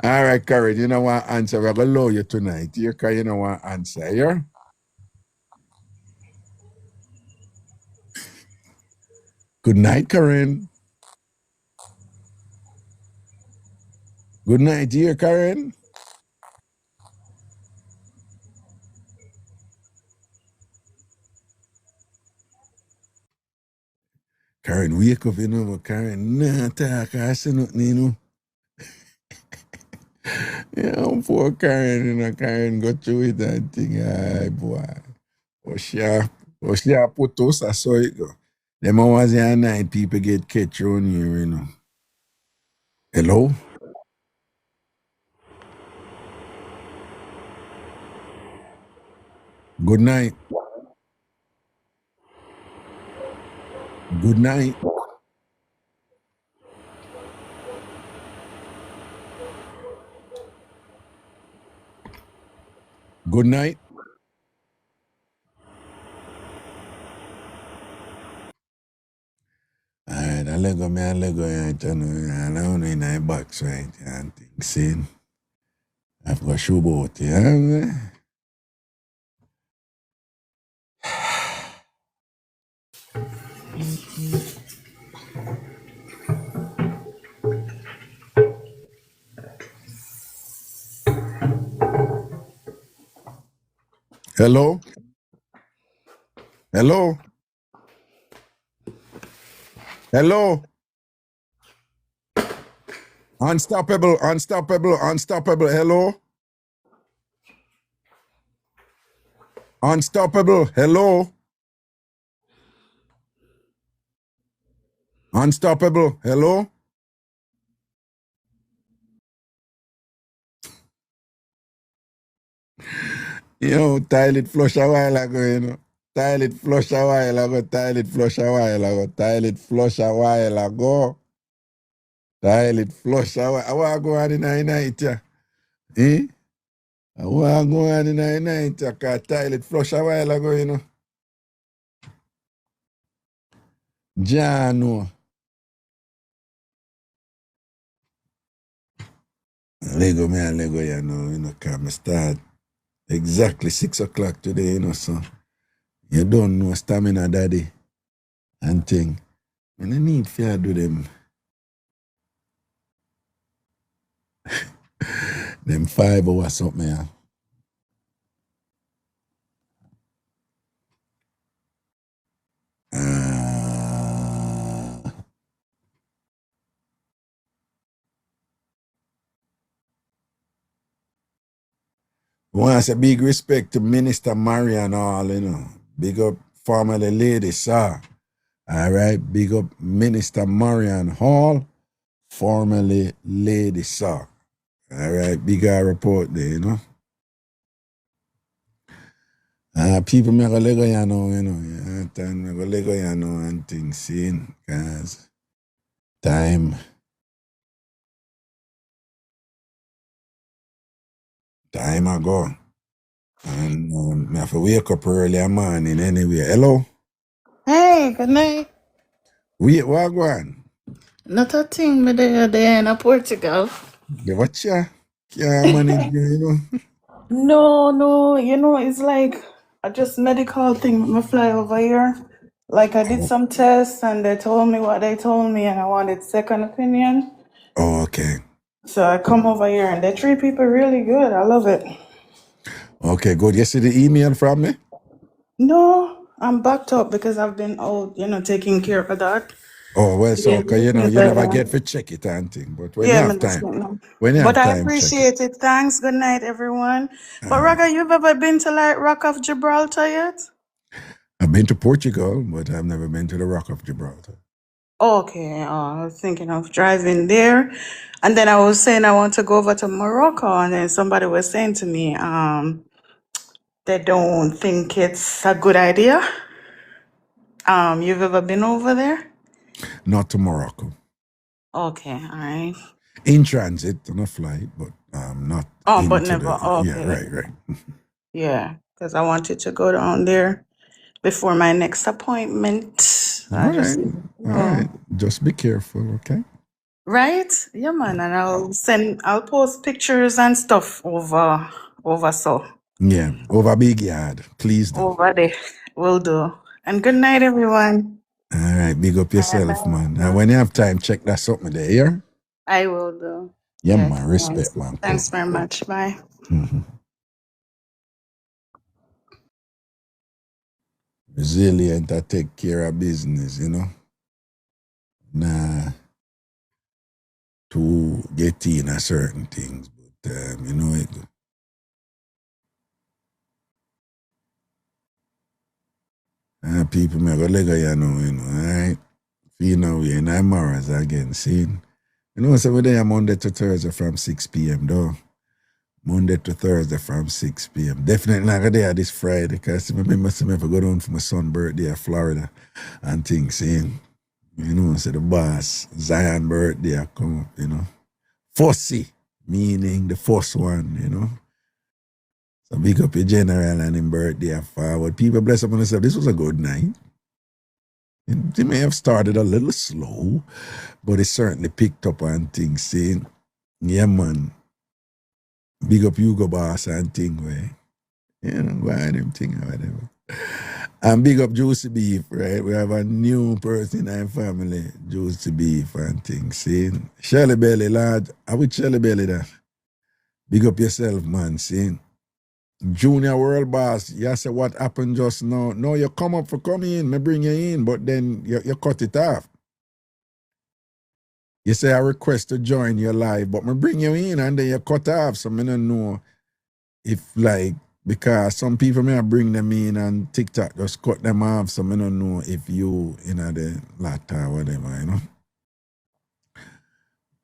All right, Karen, you know what answer? We're going to allow you tonight. You know what answer, yeah? Good night, Karen. Good night, dear Karen. Karen, wake up, you know, Karen, nah, talk, I say nothing, you know. Yeah, poor Karen, you know, Karen go through it and thing, ay, boy. Oh, she put us, I saw it go. Them hours and night, people get catch on you know. Hello? Good night. Good night. Good night. Alright, I let go, and I don't know in my box, right? And things saying, I've got shoe boat, yeah. Hello? Hello? Hello? Unstoppable. Hello? Unstoppable. Hello? Unstoppable. Hello? Yo, toilet flush a while ago, you know. Toilet flush a while ago. Toilet flush a while ago. I want to go on in the night, yeah. Eh? I want to go on in the night, yeah, because toilet flush a while ago, you know. Jano. Lego, you know, because I start exactly 6 o'clock today, you know, so you don't know stamina, daddy, and thing. And I need to do them 5 hours something, yeah. Want to say big respect to Minister Marian all, you know. Big up formerly Lady Sir. All right, big up Minister Marian Hall, formerly Lady Sir. All right, big report there, you know. People make a Lego, you know, and make a Lego, you know, and things, see, because time ago. And I have to wake up early morning anyway. Hello? Hey, good night. Wait, what going? Not a thing, me there in Portugal. Yeah, what ya? Can't manage, you know. No, it's like I just medical thing. Me fly over here. Like I did some tests and they told me what they told me and I wanted second opinion. Oh, okay. So I come over here and they treat people really good. I love it. Okay, good. You see the email from me? No, I'm backed up because I've been out, taking care of that. Oh, well, so, Yeah, okay, you know, you never get to check it and thing. But when you yeah, have man, time, no. when you But have I time, check it. appreciate it. Thanks. Good night, everyone. But Raga, you've ever been to like Rock of Gibraltar yet? I've been to Portugal, but I've never been to the Rock of Gibraltar. Okay, I was thinking of driving there. And then I was saying I want to go over to Morocco, and then somebody was saying to me, they don't think it's a good idea. You've ever been over there? Not to Morocco. Okay, all right. In transit on a flight, but not Oh, but into never. the, yeah, Okay. right. Yeah, because I wanted to go down there before my next appointment. All I just, right. Just be careful, okay? right? Yeah, man. And I'll post pictures and stuff over so. Yeah, over big yard. Please do. Over there. Will do. And good night, everyone. All right, big up yourself, man. And when you have time, check that something there, yeah? I will do. Yeah, Yes. man. Respect, man. Cool. Thanks very much. Bye. Resilient, I take care of business, you know? Nah, to get in a certain things, but, you know, it. People may go leg you know, all right? You know, we in Amaras again, see? You know, so we're there Monday to Thursday from 6 p.m., though. Monday to Thursday from 6 p.m. Definitely not there this Friday, because I remember if I go down for my son's birthday in Florida and things, see? You know, so the boss, Zion birthday, come up, you know. Fussy, meaning the first one, you know. So big up your general and his birthday forward. People bless up on themselves. This was a good night. It may have started a little slow, but it certainly picked up on things, saying, yeah, man, big up Hugo Boss and thing where, you know, go on them thing or whatever. And big up Juicy Beef, right? We have a new person in our family, Juicy Beef and things, saying, Shelly Belly, lad, how with Shelly Belly that? Big up yourself, man, saying, Junior World Boss, you say what happened just now? No, you come up for coming in, me bring you in, but then you cut it off. You say I request to join your live, but me bring you in and then you cut off. So me don't know if like, because some people may bring them in and TikTok just cut them off. So me don't know if you the latter or whatever, you know.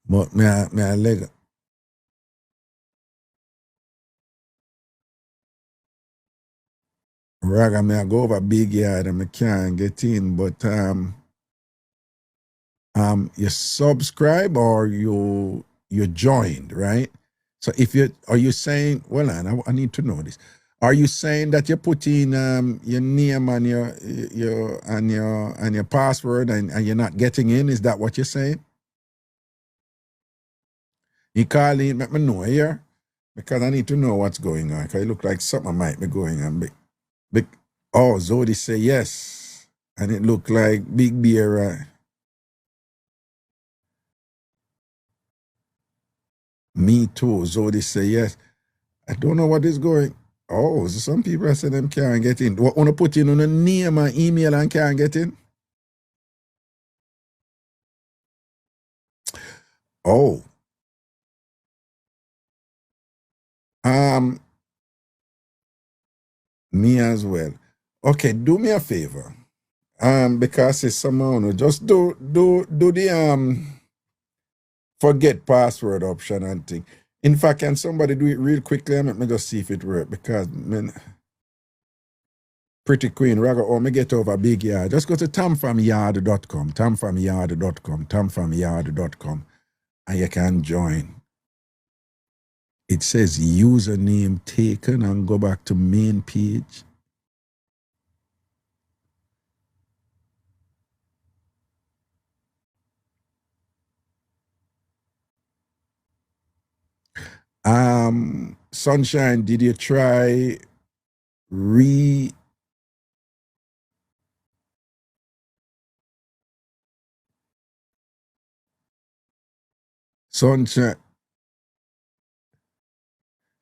But me I leg. Raga, me I go over big yard and me can't get in, but you subscribe or you joined, right? So if are you saying, well, I need to know this. Are you saying that you put in your name and your password and you're not getting in? Is that what you're saying? You call in, let me know here, because I need to know what's going on. Because it look like something might be going on. Oh, Zodi say yes, and it look like Big Bear. Me too. Zodi say yes. I don't know what is going. Oh, so some people say them can't get in. What want to put in on a name and email and can't get in? Oh. Me as well. Okay, do me a favor. Because it's someone just do the forget password option and thing. In fact, can somebody do it real quickly and let me just see if it works, because Pretty Queen, Raga, oh, me get over Big Yard. Just go to tamfamyard.com, tamfamyard.com, and you can join. It says username taken, and go back to main page. Sunshine, did you try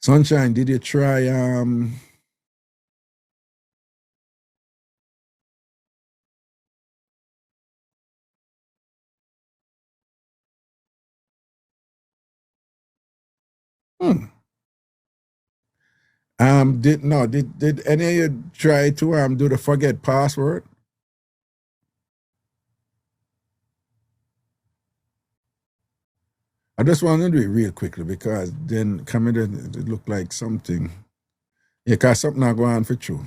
Sunshine, did you try did any of you try to do the forget password? I just want to do it real quickly because then it look like something. Yeah, because something not going on for you.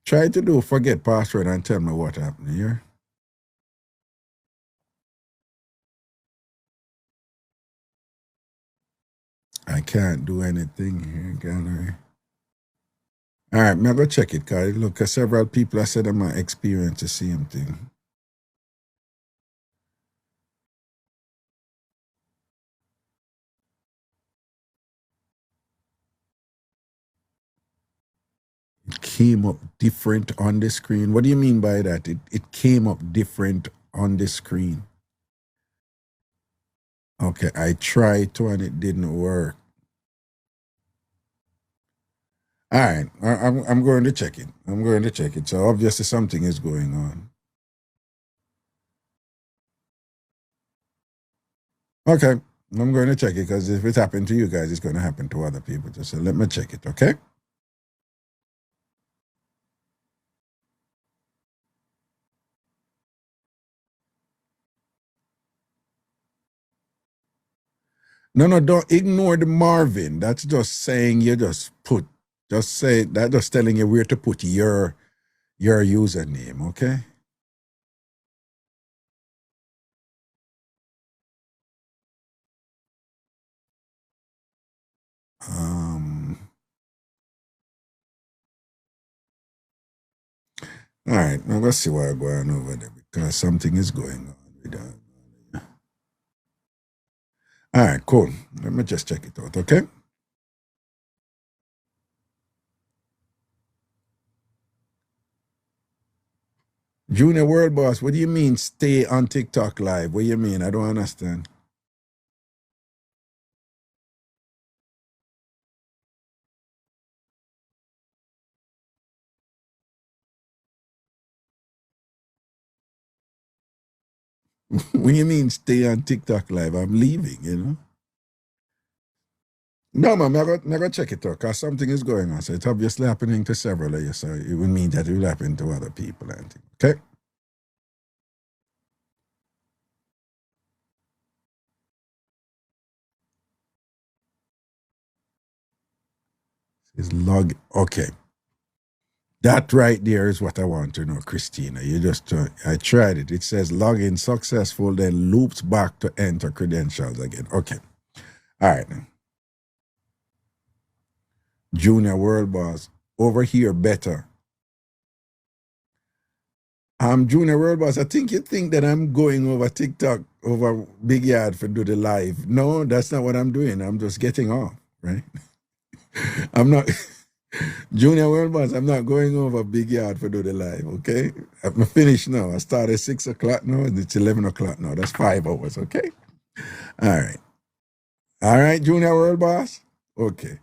Try to do forget password and tell me what happened here. I can't do anything here, gallery. All right, I'm going to check it, because look, several people have said they might experience the same thing. It came up different on the screen. What do you mean by that? It came up different on the screen. Okay, I tried to and it didn't work. All right, I'm going to check it. So obviously something is going on. Okay, I'm going to check it because if it happened to you guys, it's going to happen to other people. So let me check it, okay? No, don't ignore the Marvin. That's just saying just telling you where to put your username, okay? All right, now let's see what I'm going over there because something is going on with that. All right, cool. Let me just check it out, okay? Junior World Boss, what do you mean stay on TikTok live? What do you mean? I don't understand. What do you mean stay on TikTok live? I'm leaving, you know? No, man, I'm going to check it out because something is going on. So it's obviously happening to several of you. So it would mean that it will happen to other people. Okay? It's log. Okay. That right there is what I want to know, Christina. I tried it. It says login successful, then loops back to enter credentials again. Okay. All right. Junior World Boss, over here better. Junior World Boss, I think you think that I'm going over TikTok, over Big Yard for do the live. No, that's not what I'm doing. I'm just getting off, right? I'm not... Junior World Boss, I'm not going over Big Yard for do the live, okay? I'm finished now. I started 6 o'clock now, and it's 11 o'clock now. That's 5 hours, okay? All right. All right, Junior World Boss? Okay.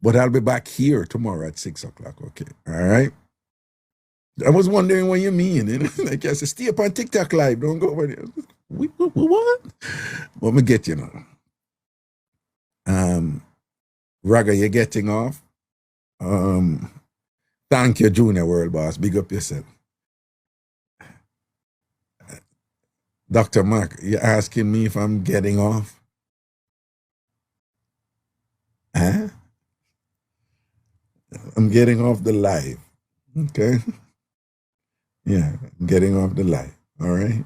But I'll be back here tomorrow at 6 o'clock, okay? All right? I was wondering what you mean. You know? Like I said, stay up on TikTok live. Don't go over there. What? Let me get you now. Raga, you're getting off. Thank you, Junior World Boss. Big up yourself. Dr. Mark, you're asking me if I'm getting off? Huh? I'm getting off the live. Okay. Yeah, I'm getting off the live. All right.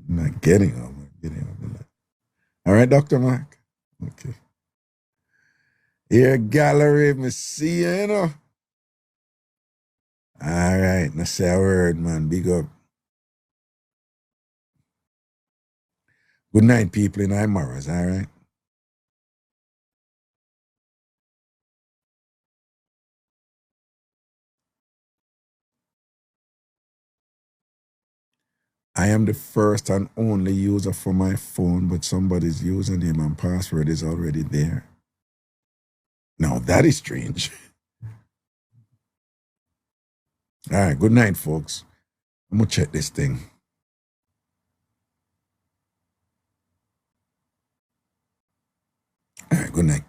I'm not getting off. I'm getting off the live. All right, Dr. Mark. Okay. Here, gallery, me see you, you know. All right. Now say a word, man. Big up. Good night, people in Morris. All right. I am the first and only user for my phone, but somebody's username and password is already there. Now, that is strange. All right, good night, folks. I'm going to check this thing. All right, good night.